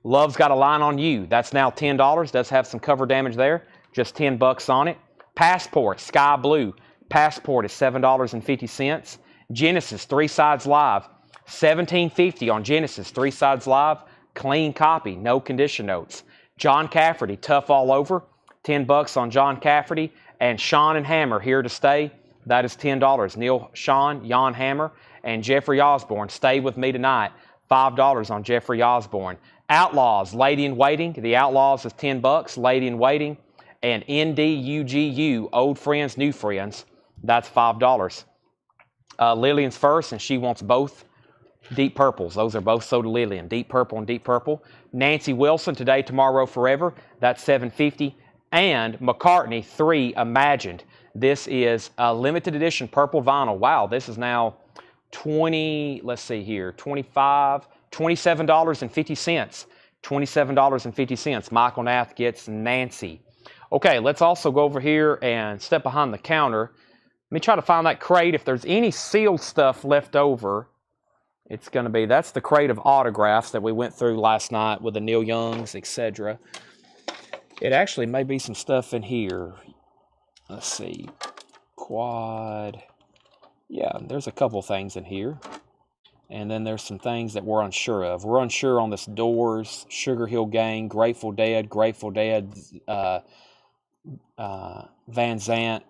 Love's Got a Line on You. That's now $10. Does have some cover damage there. Just $10 on it. Passport, Sky Blue. Passport is $7.50. Genesis, 3 Sides Live. $17.50 on Genesis, 3 Sides Live. Clean copy, no condition notes. John Cafferty, Tough All Over. $10 on John Cafferty. And Sean and Hammer, Here to Stay. That is $10. Neil Sean, Jan Hammer, and Jeffrey Osborne, Stay With Me Tonight. $5 on Jeffrey Osborne. Outlaws, Lady in Waiting. The Outlaws is $10. Lady in Waiting. And NDUGU, Old Friends, New Friends. That's $5. Lillian's First, and She Wants Both. Deep Purples. Those are both sold to Lillian. Deep Purple and Deep Purple. Nancy Wilson, Today, Tomorrow, Forever. That's $7.50. And McCartney 3 Imagined. This is a limited edition purple vinyl. Wow, this is now $27.50. $27.50. Michael Nath gets Nancy. Okay, let's also go over here and step behind the counter. Let me try to find that crate. If there's any sealed stuff left over, it's going to be, that's the crate of autographs that we went through last night with the Neil Youngs, etc. It actually may be some stuff in here. Let's see. Quad. Yeah, there's a couple things in here. And then there's some things that we're unsure of. We're unsure on this Doors, Sugar Hill Gang, Grateful Dead, Van Zant,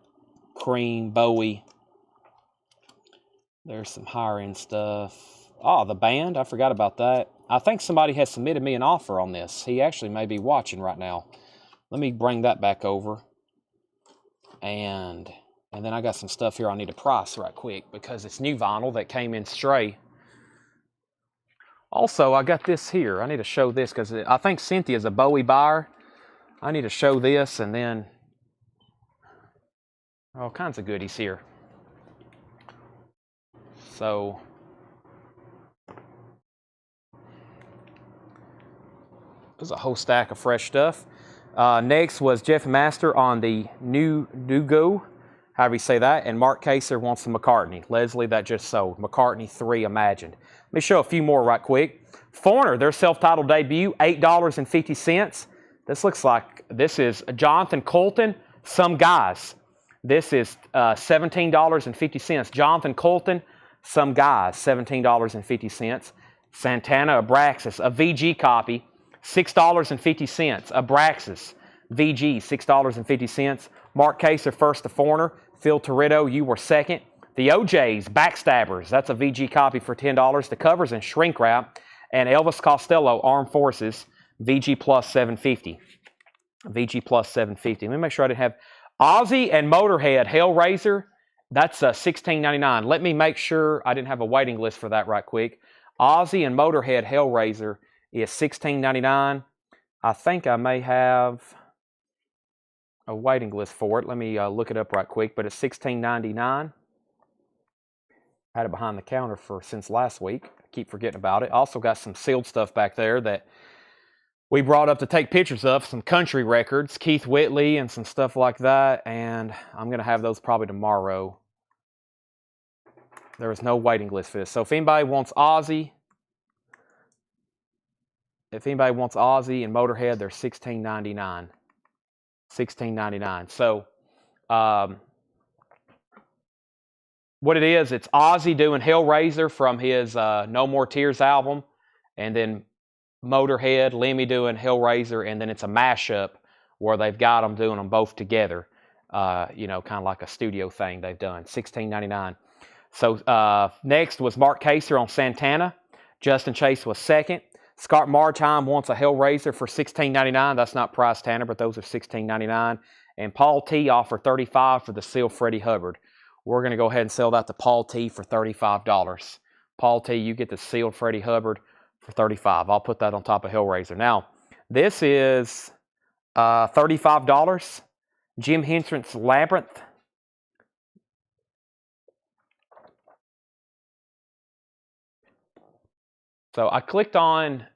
Cream, Bowie. There's some higher end stuff. Oh, the band, I forgot about that. I think somebody has submitted me an offer on this. He actually may be watching right now. Let me bring that back over. And then I got some stuff here I need to price right quick because it's new vinyl that came in stray. Also, I got this here. I need to show this because I think Cynthia's a Bowie buyer. I need to show this, and then all kinds of goodies here. So there's a whole stack of fresh stuff. Next was Jeff Master on the New Go, however you say that, and Mark Kaser wants some McCartney. Leslie, that just sold. McCartney 3 Imagined. Let me show a few more right quick. Foreigner, their self-titled debut, $8.50. This looks like, this is Jonathan Colton, Some Guys. This is $17.50. Jonathan Colton, Some Guys, $17.50. Santana Abraxas, a VG copy, $6.50. Abraxas, VG, $6.50. Mark Kaser, First to Foreigner. Phil Toretto, You Were Second. The OJs, Backstabbers, that's a VG copy for $10. The covers in shrink wrap. And Elvis Costello, Armed Forces, VG plus $7.50. VG plus $7.50. Let me make sure I didn't have Ozzy and Motorhead, Hellraiser. That's $16.99. Let me make sure I didn't have a waiting list for that right quick. Ozzy and Motorhead, Hellraiser is $16.99. I think I may have a waiting list for it. Let me look it up right quick, but it's $16.99. Had it behind the counter since last week. I keep forgetting about it. Also got some sealed stuff back there that we brought up to take pictures of, some country records, Keith Whitley and some stuff like that, and I'm going to have those probably tomorrow. There is no waiting list for this. So if anybody wants Ozzy and Motorhead, they're $16.99. $16.99. So what it is, it's Ozzy doing Hellraiser from his No More Tears album, and then Motorhead, Lemmy doing Hellraiser, and then it's a mashup where they've got them doing them both together. Kind of like a studio thing they've done. $16.99. So next was Mark Kaser on Santana. Justin Chase was second. Scott Martime wants a Hellraiser for $16.99. That's not price Tanner, but those are $16.99. And Paul T offered $35 for the Seal Freddie Hubbard. We're going to go ahead and sell that to Paul T for $35. Paul T, you get the sealed Freddie Hubbard for $35. I'll put that on top of Hellraiser. Now, this is $35. Jim Henson's Labyrinth. So I clicked on,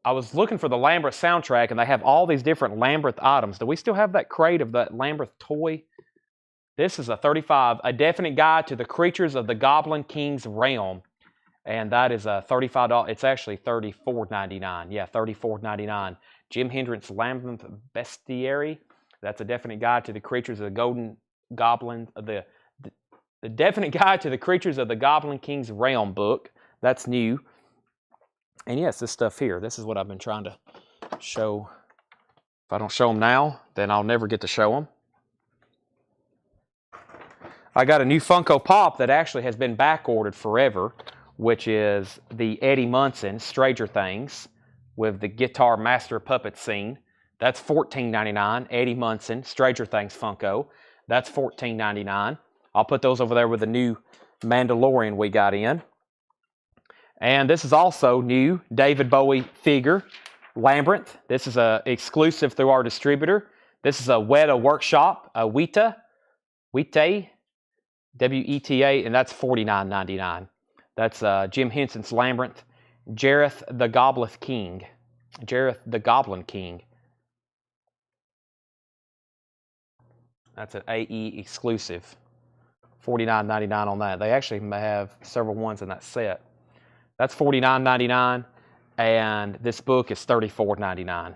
I was looking for the Labyrinth soundtrack, and they have all these different Labyrinth items. Do we still have that crate of that Labyrinth toy? This is a $35, A Definite Guide to the Creatures of the Goblin King's Realm. And that is a $35. It's actually $34.99. Yeah, $34.99. Jim Hendricks' Labyrinth Bestiary. That's a definite guide to the creatures of the Golden Goblin, the definite guide to the creatures of the Goblin King's Realm book. That's new. And yes, this stuff here. This is what I've been trying to show. If I don't show them now, then I'll never get to show them. I got a new Funko Pop that actually has been back ordered forever, which is the Eddie Munson Stranger Things with the Guitar Master Puppet scene. That's $14.99. Eddie Munson Stranger Things Funko. That's $14.99. I'll put those over there with the new Mandalorian we got in. And this is also new David Bowie figure, Labyrinth. This is a exclusive through our distributor. This is a Weta Workshop, a Weta, W-E-T-A, and that's $49.99. That's Jim Henson's Labyrinth, Jareth the Goblin King. Jareth the Goblin King. That's an AE exclusive. $49.99 on that. They actually have several ones in that set. That's $49.99, and this book is $34.99.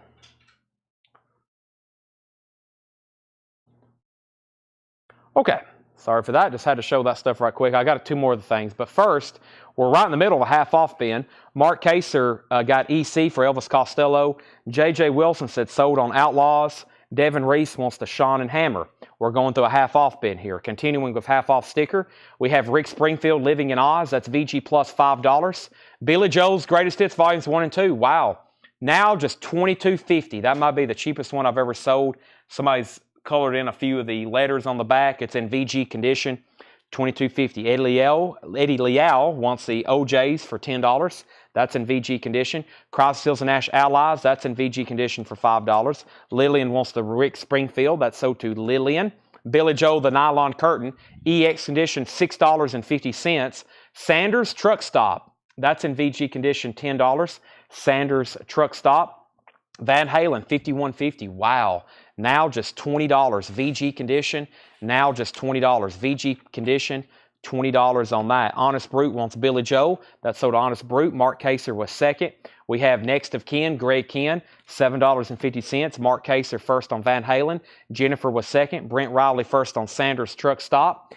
Okay, sorry for that. Just had to show that stuff right quick. I got two more of the things, but first, we're right in the middle of a half-off bin. Mark Kaser got EC for Elvis Costello. J.J. Wilson said sold on Outlaws. Devin Reese wants the Sean and Hammer. We're going through a half-off bin here. Continuing with half-off sticker, we have Rick Springfield, Living in Oz. That's VG plus $5. Billy Joel's Greatest Hits Volumes 1 and 2. Wow. Now just $22.50. That might be the cheapest one I've ever sold. Somebody's colored in a few of the letters on the back. It's in VG condition. $22.50. Eddie Leal wants the OJs for $10. That's in VG condition. Crosby, Stills and Nash Allies. That's in VG condition for $5. Lillian wants the Rick Springfield. That's sold to Lillian. Billy Joel, the Nylon Curtain. EX condition, $6.50. Sanders Truck Stop. That's in VG condition, $10. Sanders Truck Stop. Van Halen, $51.50. Wow. Now just $20. VG condition, now just $20. VG condition, $20 on that. Honest Brute wants Billy Joel. That's sold to Honest Brute. Mark Kaser was second. We have Next of Kin, Greg Ken, $7.50. Mark Kaser first on Van Halen. Jennifer was second. Brent Riley first on Sanders Truck Stop.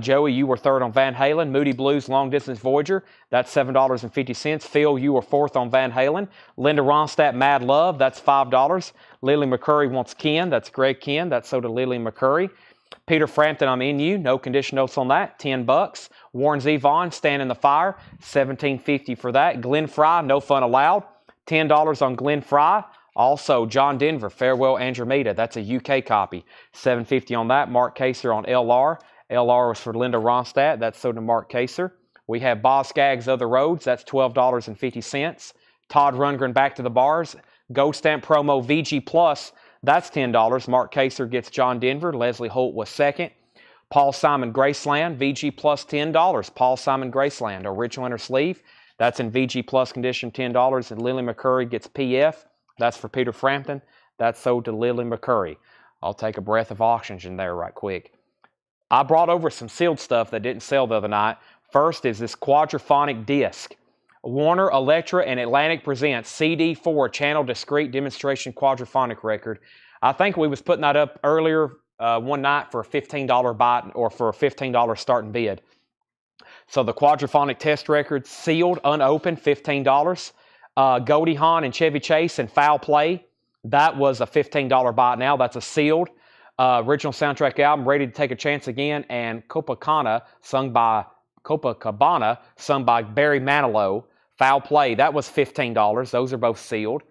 Joey, you were third on Van Halen. Moody Blues Long Distance Voyager, that's $7.50. Phil, you were fourth on Van Halen. Linda Ronstadt, Mad Love, that's $5. Lily McCurry wants Ken, that's Greg Ken, that's sold to Lily McCurry. Peter Frampton, I'm in you, no condition notes on that, $10. Warren Z. Vaughn, Stand in the Fire, $17.50 for that. Glenn Fry, No Fun Allowed, $10 on Glenn Fry. Also, John Denver, Farewell Andromeda, that's a UK copy, $7.50 on that. Mark Kaser on LR. LR was for Linda Ronstadt. That's sold to Mark Kaser. We have Boz Scaggs Other Roads. That's $12.50. Todd Rundgren Back to the Bars. Gold Stamp Promo VG Plus. That's $10. Mark Kaser gets John Denver. Leslie Holt was second. Paul Simon Graceland. VG Plus $10. Paul Simon Graceland. Original inner sleeve. That's in VG Plus condition, $10. And Lily McCurry gets PF. That's for Peter Frampton. That's sold to Lily McCurry. I'll take a breath of oxygen there right quick. I brought over some sealed stuff that didn't sell the other night. First is this quadraphonic disc. Warner, Elektra, and Atlantic presents CD4 Channel Discrete Demonstration Quadraphonic Record. I think we was putting that up earlier one night for a $15 buy or for a $15 starting bid. So the quadraphonic test record, sealed, unopened, $15. Goldie Hawn and Chevy Chase and Foul Play. That was a $15 buy now. That's a sealed. Original soundtrack album, Ready to Take a Chance Again, and Copacabana, sung by Barry Manilow. Foul Play, that was $15. Those are both sealed.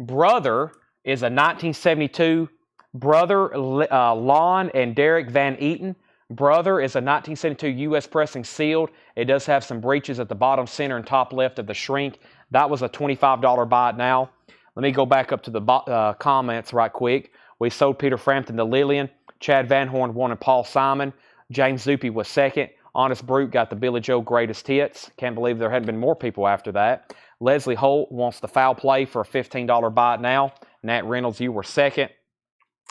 Brother is a 1972. Brother, Lon and Derek Van Eaton. Brother is a 1972 U.S. pressing sealed. It does have some breaches at the bottom center and top left of the shrink. That was a $25 buy now. Let me go back up to the comments right quick. We sold Peter Frampton to Lillian. Chad Van Horn wanted Paul Simon. James Zuppe was second. Honest Brute got the Billy Joel Greatest Hits. Can't believe there hadn't been more people after that. Leslie Holt wants the Foul Play for a $15 buy now. Nat Reynolds, you were second.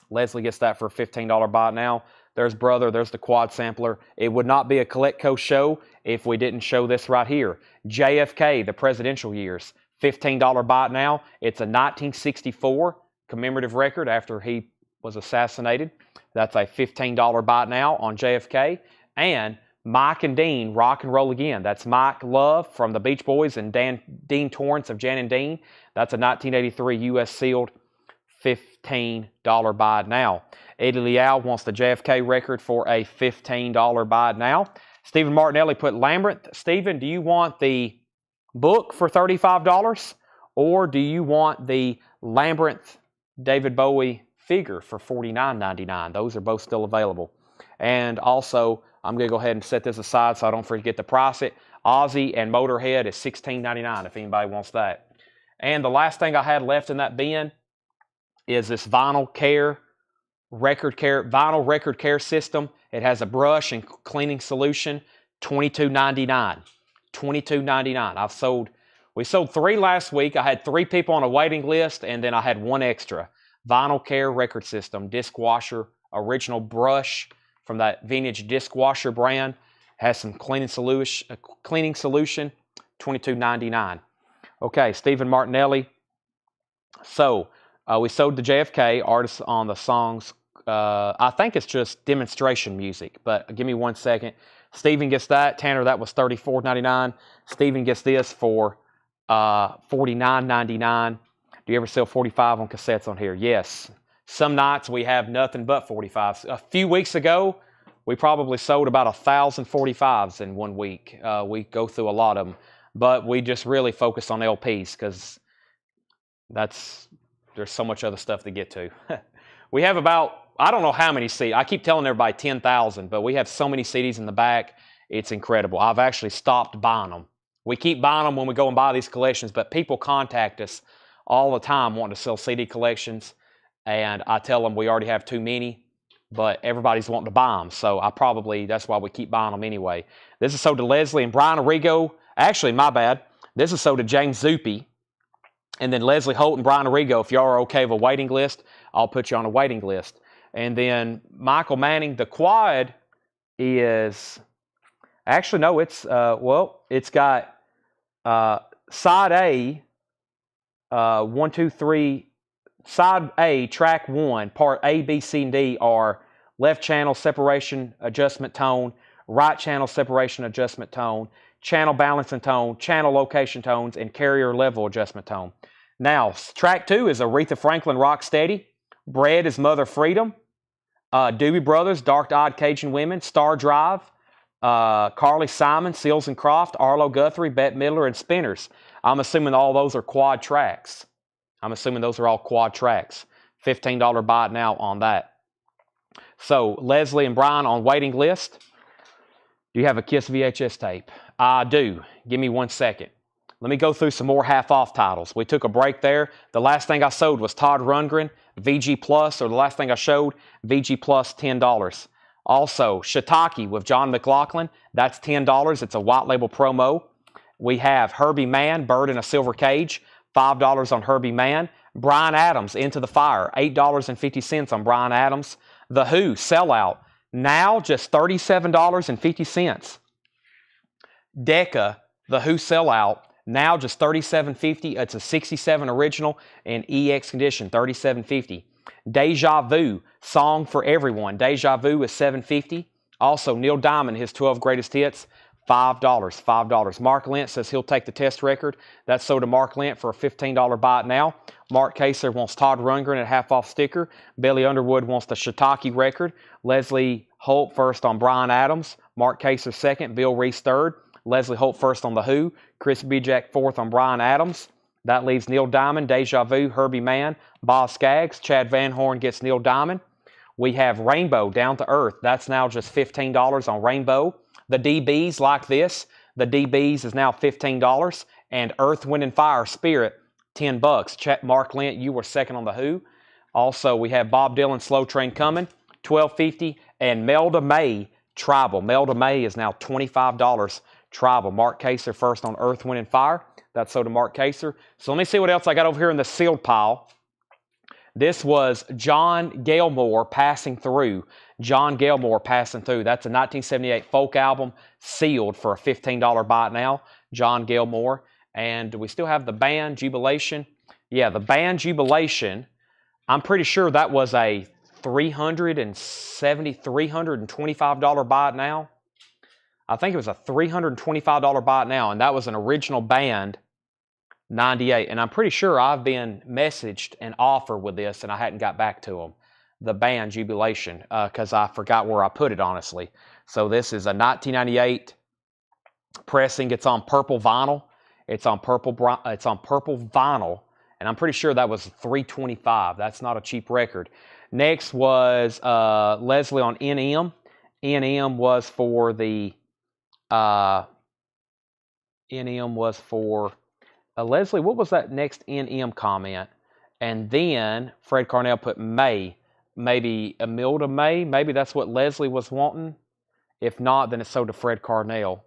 Leslie gets that for a $15 buy now. There's Brother. There's the quad sampler. It would not be a Coleco show if we didn't show this right here. JFK, the presidential years. $15 buy it now. It's a 1964 commemorative record after he was assassinated. That's a $15 buy it now on JFK. And Mike and Dean, Rock and Roll Again. That's Mike Love from the Beach Boys and Dean Torrance of Jan and Dean. That's a 1983 U.S. sealed $15 buy it now. Eddie Liao wants the JFK record for a $15 buy it now. Stephen Martinelli put Labyrinth. Stephen, do you want the book for $35 or do you want the Labyrinth David Bowie figure for $49.99? Those are both still available. And also, I'm going to go ahead and set this aside so I don't forget to price it. Ozzy and Motorhead is $16.99 if anybody wants that. And the last thing I had left in that bin is this vinyl record care system. It has a brush and cleaning solution, $22.99. $22.99. We sold 3 last week. I had 3 people on a waiting list, and then I had 1 extra. Vinyl Care record system, disc washer, original brush from that vintage disc washer brand. Has some cleaning solution, $22.99. Okay, Stephen Martinelli. So we sold the JFK artists on the songs. I think it's just demonstration music, but give me 1 second. Stephen gets that. Tanner, that was $34.99. Stephen gets this for $49.99. Do you ever sell 45 on cassettes on here? Yes. Some nights we have nothing but 45s. A few weeks ago, we probably sold about 1,000 45s in 1 week. We go through a lot of them, but we just really focus on LPs because there's so much other stuff to get to. We have about, I don't know how many CDs. I keep telling everybody 10,000, but we have so many CDs in the back. It's incredible. I've actually stopped buying them. We keep buying them when we go and buy these collections, but people contact us all the time wanting to sell CD collections, and I tell them we already have too many, but everybody's wanting to buy them, so that's why we keep buying them anyway. This is sold to Leslie and Brian Arrigo. Actually, my bad. This is sold to James Zuppy, and then Leslie Holt and Brian Arrigo. If y'all are okay with a waiting list, I'll put you on a waiting list. And then Michael Manning, the quad is, actually no, it's got side A, 1, 2, 3, side A, track 1, part A, B, C, and D are left channel separation adjustment tone, right channel separation adjustment tone, channel balance and tone, channel location tones, and carrier level adjustment tone. Now, track 2 is Aretha Franklin Rock Steady. Bread is Mother Freedom. Doobie Brothers, Dark Eyed Cajun Women, Star Drive, Carly Simon, Seals and Croft, Arlo Guthrie, Bette Midler, and Spinners. I'm assuming all those are quad tracks. $15 buy it now on that. So, Leslie and Brian on waiting list. Do you have a Kiss VHS tape? I do. Give me 1 second. Let me go through some more half-off titles. We took a break there. The last thing I sold was Todd Rundgren, VG Plus, or the last thing I showed, VG Plus, $10. Also, Shiitake with John McLaughlin, that's $10. It's a white label promo. We have Herbie Mann, Bird in a Silver Cage, $5 on Herbie Mann. Bryan Adams, Into the Fire, $8.50 on Bryan Adams. The Who, Sellout, now just $37.50. Decca, The Who Sellout, now just $37.50. It's a 67 original in EX condition, $37.50. Deja Vu, Song for Everyone. Deja Vu is $7.50. Also, Neil Diamond, his 12 greatest hits, $5. Mark Lent says he'll take the test record. That's sold to Mark Lent for a $15 buy it now. Mark Kaser wants Todd Rundgren at half-off sticker. Billy Underwood wants the Shiitake record. Leslie Holt first on Bryan Adams. Mark Kaser second. Bill Reese third. Leslie Holt first on The Who. Chris Bijak fourth on Bryan Adams. That leaves Neil Diamond, Deja Vu, Herbie Mann, Boz Scaggs. Chad Van Horn gets Neil Diamond. We have Rainbow, Down to Earth. That's now just $15 on Rainbow. The DBs like this. The DBs is now $15. And Earth, Wind, and Fire, Spirit, $10. Mark Lent, you were second on The Who. Also, we have Bob Dylan, Slow Train Coming, $12.50. And Melda May, Tribal. Melda May is now $25. Tribal. Mark Kaser first on Earth, Wind, and Fire. That's so to Mark Kaser. So let me see what else I got over here in the sealed pile. This was John Gilmore passing through. John Gilmore passing through. That's a 1978 folk album, sealed for a $15 buy it now. John Gilmore. And we still have the band Jubilation. Yeah, the band Jubilation. I'm pretty sure that was a $325 buy it now. I think it was a $325 buy it now, and that was an original band 98. And I'm pretty sure I've been messaged an offer with this, and I hadn't got back to them. The band Jubilation, because I forgot where I put it, honestly. So this is a 1998 pressing. It's on purple vinyl. It's on purple vinyl, and I'm pretty sure that was $325. That's not a cheap record. Next was Leslie on NM. NM was for the Leslie, what was that next NM comment? And then Fred Carnell put May. Maybe Imelda May. Maybe that's what Leslie was wanting. If not, then it's sold to Fred Carnell.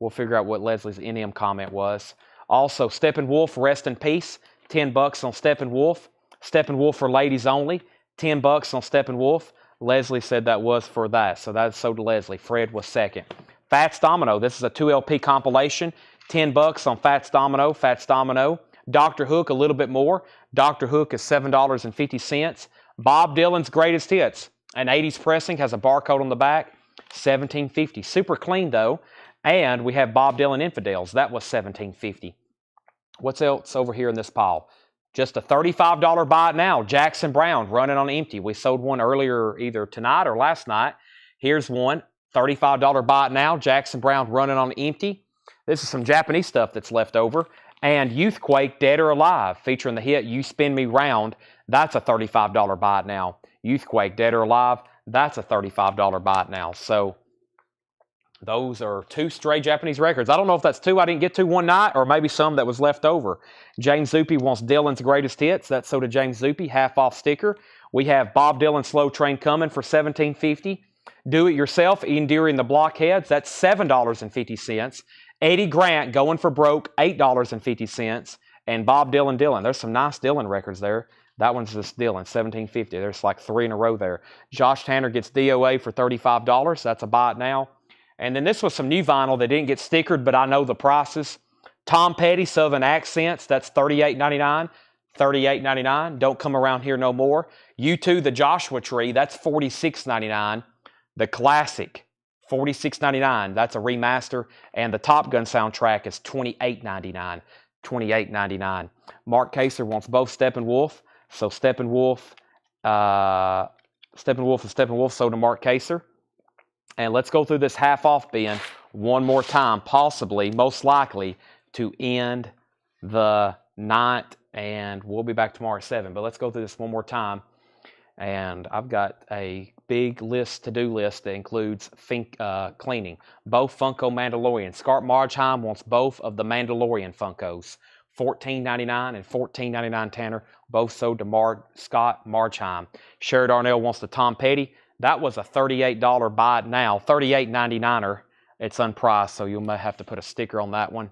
We'll figure out what Leslie's NM comment was. Also, Steppenwolf, rest in peace. $10 on Steppenwolf. Steppenwolf for ladies only. $10 on Steppenwolf. Leslie said that was for that. So that's sold to Leslie. Fred was second. Fats Domino. This is a 2LP compilation. $10 on Fats Domino. Fats Domino. Dr. Hook, a little bit more. Dr. Hook is $7.50. Bob Dylan's Greatest Hits. An 80s pressing, has a barcode on the back. $17.50. Super clean, though. And we have Bob Dylan Infidels. That was $17.50. What's else over here in this pile? Just a $35 buy it now. Jackson Browne, running on empty. We sold one earlier either tonight or last night. Here's one. $35 buy it now. Jackson Browne, running on empty. This is some Japanese stuff that's left over. And Youthquake, Dead or Alive, featuring the hit You Spin Me Round. That's a $35 buy it now. Youthquake, Dead or Alive, that's a $35 buy it now. So those are two straight Japanese records. I don't know if that's two I didn't get to one night or maybe some that was left over. James Zuppe wants Dylan's Greatest Hits. That's so to James Zuppe, half-off sticker. We have Bob Dylan Slow Train Coming for $17.50. Do It Yourself, Enduring the Blockheads. That's $7.50. Eddie Grant, Going for Broke, $8.50. And Bob Dylan. There's some nice Dylan records there. That one's just Dylan, $17.50. There's like three in a row there. Josh Tanner gets DOA for $35. That's a buy it now. And then this was some new vinyl that didn't get stickered, but I know the prices. Tom Petty, Southern Accents, that's $38.99. $38.99. Don't Come Around Here No More. U2, The Joshua Tree, that's $46.99. The Classic, $46.99. That's a remaster. And the Top Gun soundtrack is $28.99. $28.99. Mark Kaser wants both Steppenwolf. So Steppenwolf and Steppenwolf sold to Mark Kaser. And let's go through this half-off bin one more time, possibly, most likely, to end the night. And we'll be back tomorrow at 7. But let's go through this one more time. And I've got a big to-do list that includes cleaning. Both Funko Mandalorian. Scott Margheim wants both of the Mandalorian Funkos. $14.99 and $14.99 Tanner. Both sold to Scott Margheim. Sherry Darnell wants the Tom Petty. That was a $38 buy it now. $38.99er. It's unpriced, so you may have to put a sticker on that one.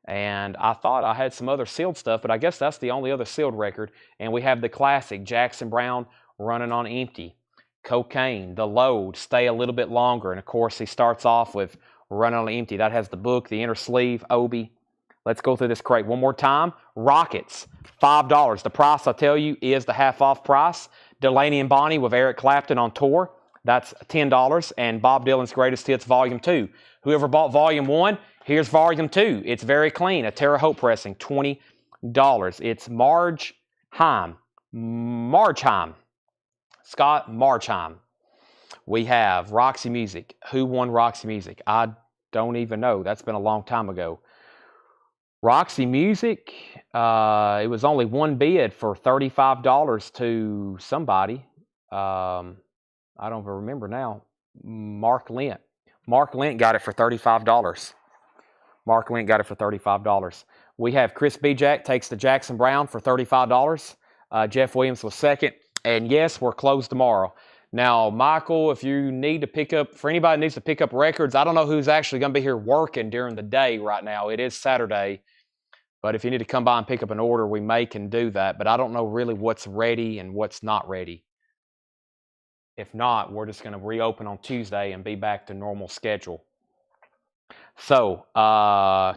And I thought I had some other sealed stuff, but I guess that's the only other sealed record. And we have the classic, Jackson Browne, Running on Empty. Cocaine, The Load, Stay a Little Bit Longer. And, of course, he starts off with Running on Empty. That has the book, the inner sleeve, Obi. Let's go through this crate one more time. Rockets, $5. The price, I tell you, is the half-off price. Delaney and Bonnie with Eric Clapton on tour. That's $10. And Bob Dylan's Greatest Hits Volume 2. Whoever bought Volume 1, here's Volume 2. It's very clean. A Terre Haute pressing, $20. It's Margheim. Scott Margheim. We have Roxy Music. Who won Roxy Music? I don't even know. That's been a long time ago. Roxy Music, it was only one bid for $35 to somebody. I don't even remember now. Mark Lent. Mark Lent got it for $35. Mark Lent got it for $35. We have Chris B. Jack takes the Jackson Browne for $35. Jeff Williams was second. And yes, we're closed tomorrow. Now, Michael, if you need to pick up, for anybody who needs to pick up records, I don't know who's actually going to be here working during the day right now. It is Saturday. But if you need to come by and pick up an order, we may can do that. But I don't know really what's ready and what's not ready. If not, we're just going to reopen on Tuesday and be back to normal schedule. So,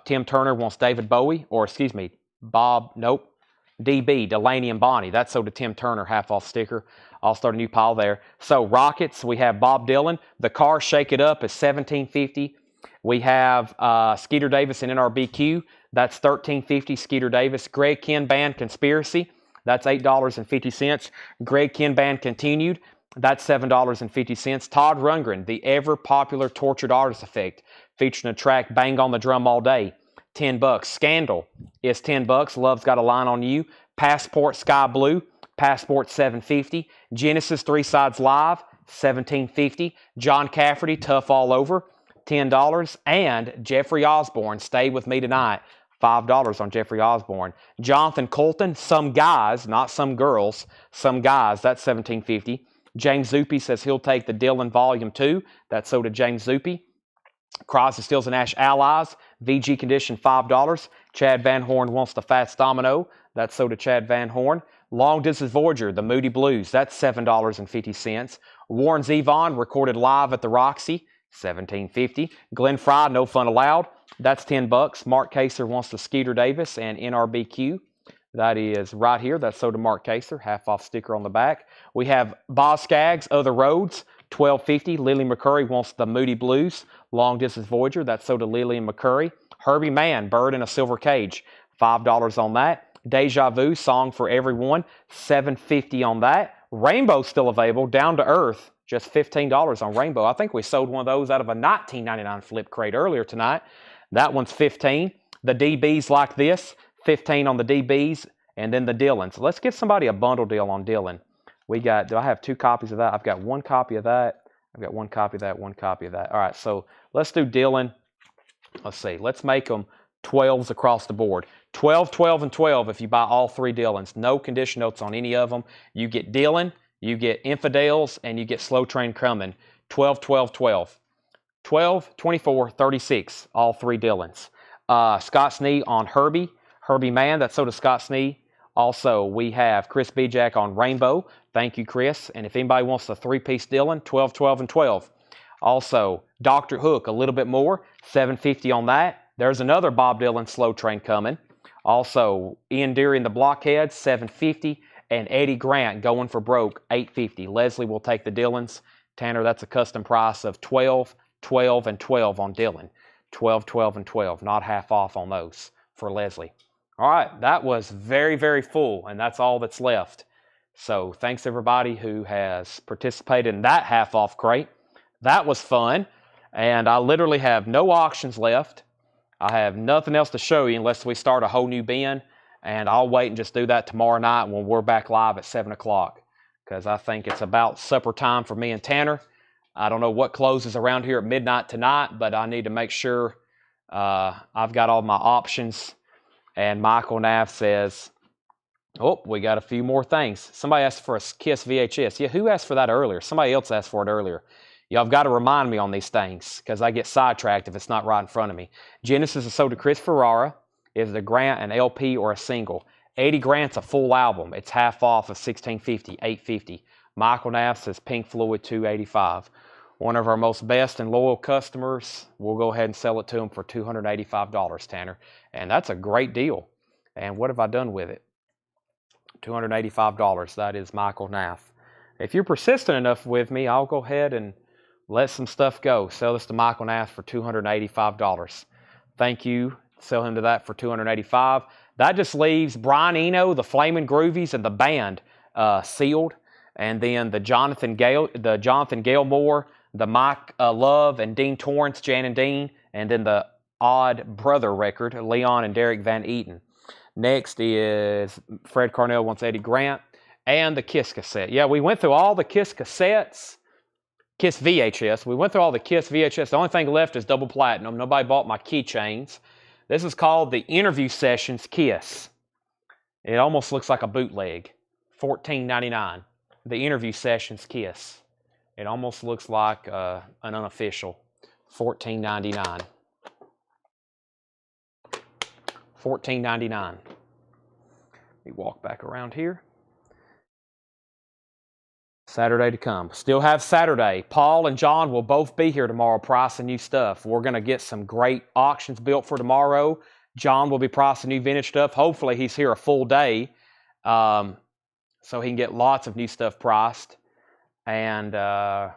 Tim Turner wants David Bowie, or excuse me, DB, Delaney and Bonnie. That's sold to Tim Turner, half-off sticker. I'll start a new pile there. So, Rockets, we have Bob Dylan. The Car Shake It Up is $17.50. We have Skeeter Davis and NRBQ. That's $13.50, Skeeter Davis. Greg Kihn Band Conspiracy. That's $8.50. Greg Kihn Band Continued. That's $7.50. Todd Rundgren, the ever-popular Tortured Artist Effect, featuring a track Bang on the Drum All Day, $10. Scandal is $10. Love's Got a Line on You. Passport Sky Blue, Passport $7.50. Genesis 3 Sides Live, $17.50. John Cafferty, Tough All Over, $10. And Jeffrey Osborne, Stay With Me Tonight, $5 on Jeffrey Osborne. Jonathan Colton, Some Guys, not Some Girls, Some Guys, that's $17.50. James Zuppe says he'll take the Dylan Volume 2. That's sold to James Zuppe. Crosby, Stills, and Nash Allies. VG Condition, $5. Chad Van Horn wants the Fats Domino. That's sold to Chad Van Horn. Long Distance Voyager, the Moody Blues. That's $7.50. Warren Zevon, recorded live at the Roxy. $17.50. Glenn Fry, No Fun Allowed. That's $10. Mark Kaser wants the Skeeter Davis and NRBQ. That is right here. That's sold to Mark Kaser. Half-off sticker on the back. We have Boz Scaggs, Other Roads, $12.50. Lily McCurry wants the Moody Blues. Long Distance Voyager. That's sold to Lily and McCurry. Herbie Mann, Bird in a Silver Cage. $5 on that. Deja Vu, Song for Everyone. $7.50 on that. Rainbow's still available. Down to Earth. Just $15 on Rainbow. I think we sold one of those out of a $19.99 flip crate earlier tonight. That one's $15. The DBs Like This. $15 on the DBs, and then the Dylan. So let's get somebody a bundle deal on Dylan. We got, do I have 2 copies of that? I've got 1 copy of that. I've got 1 copy of that, 1 copy of that. All right, so let's do Dylan. Let's see. Let's make them 12s across the board. 12, 12, and 12 if you buy all 3 Dylans. No condition notes on any of them. You get Dylan, you get Infidels, and you get Slow Train Coming. 12, 12, 12. 12, 24, 36, all 3 Dylans. Scott Snee on Herbie Mann, that's sold to Scott Snee. Also, we have Chris Bijak on Rainbow. Thank you, Chris. And if anybody wants the 3-piece Dylan, 12, 12, and 12. Also, Dr. Hook, a little bit more, $7.50 on that. There's another Bob Dylan Slow Train coming. Also, Ian Deary and the Blockheads, $7.50. And Eddie Grant going for broke, $8.50. Leslie will take the Dylans. Tanner, that's a custom price of 12, 12, and 12 on Dylan. 12, 12, and 12. Not half off on those for Leslie. All right, that was very, very full, and that's all that's left. So thanks everybody who has participated in that half-off crate. That was fun, and I literally have no auctions left. I have nothing else to show you unless we start a whole new bin, and I'll wait and just do that tomorrow night when we're back live at 7 o'clock, because I think it's about supper time for me and Tanner. I don't know what closes around here at midnight tonight, but I need to make sure I've got all my options. And Michael Naff says, oh, we got a few more things. Somebody asked for a KISS VHS. Yeah, who asked for that earlier? Somebody else asked for it earlier. Y'all have got to remind me on these things because I get sidetracked if it's not right in front of me. Genesis is sold to Chris Ferrara. Is the Grant an LP or a single? 80 Grant's a full album. It's half off of $16.50, $8.50. Michael Naff says Pink Floyd $285. One of our most best and loyal customers, we'll go ahead and sell it to them for $285, Tanner. And that's a great deal. And what have I done with it? $285. That is Michael Naff. If you're persistent enough with me, I'll go ahead and let some stuff go. Sell this to Michael Naff for $285. Thank you. Sell him to that for $285. That just leaves Brian Eno, the Flamin' Groovies, and the band sealed. And then the Jonathan Gilmore, the Mike Love and Dean Torrance, Jan and Dean, and then the Odd Brother record, Leon and Derek Van Eaton. Next is Fred Carnell wants Eddie Grant, and the KISS cassette. Yeah, we went through all the KISS cassettes, KISS VHS. We went through all the KISS VHS. The only thing left is double platinum. Nobody bought my keychains. This is called the Interview Sessions KISS. It almost looks like a bootleg. $14.99. The Interview Sessions KISS. It almost looks like an unofficial. $14.99. $14.99. Let me walk back around here. Saturday to come. Still have Saturday. Paul and John will both be here tomorrow pricing new stuff. We're going to get some great auctions built for tomorrow. John will be pricing new vintage stuff. Hopefully he's here a full day so he can get lots of new stuff priced. And I'm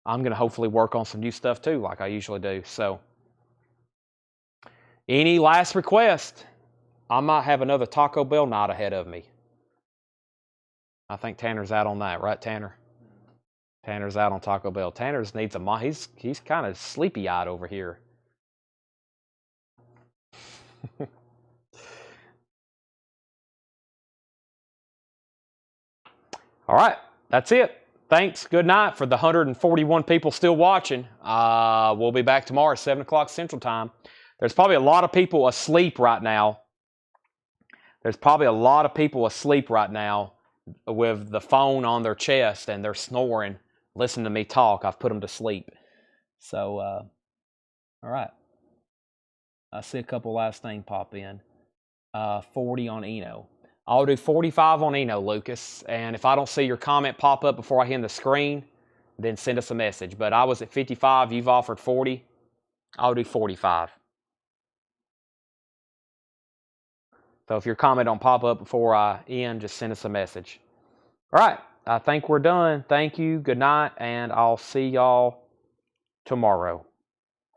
going to hopefully work on some new stuff too, like I usually do. So any last request? I might have another Taco Bell night ahead of me. I think Tanner's out on that, right, Tanner? Tanner's out on Taco Bell. Tanner's needs a he's kind of sleepy-eyed over here. All right, that's it. Thanks. Good night for the 141 people still watching. We'll be back tomorrow at 7 o'clock Central Time. There's probably a lot of people asleep right now. With the phone on their chest and they're snoring, listening to me talk. I've put them to sleep. So, all right. I see a couple last things pop in. 40 on Eno. I'll do 45 on Eno, Lucas. And if I don't see your comment pop up before I hit the screen, then send us a message. But I was at 55. You've offered 40. I'll do 45. So if your comment don't pop up before I end, just send us a message. All right. I think we're done. Thank you. Good night. And I'll see y'all tomorrow.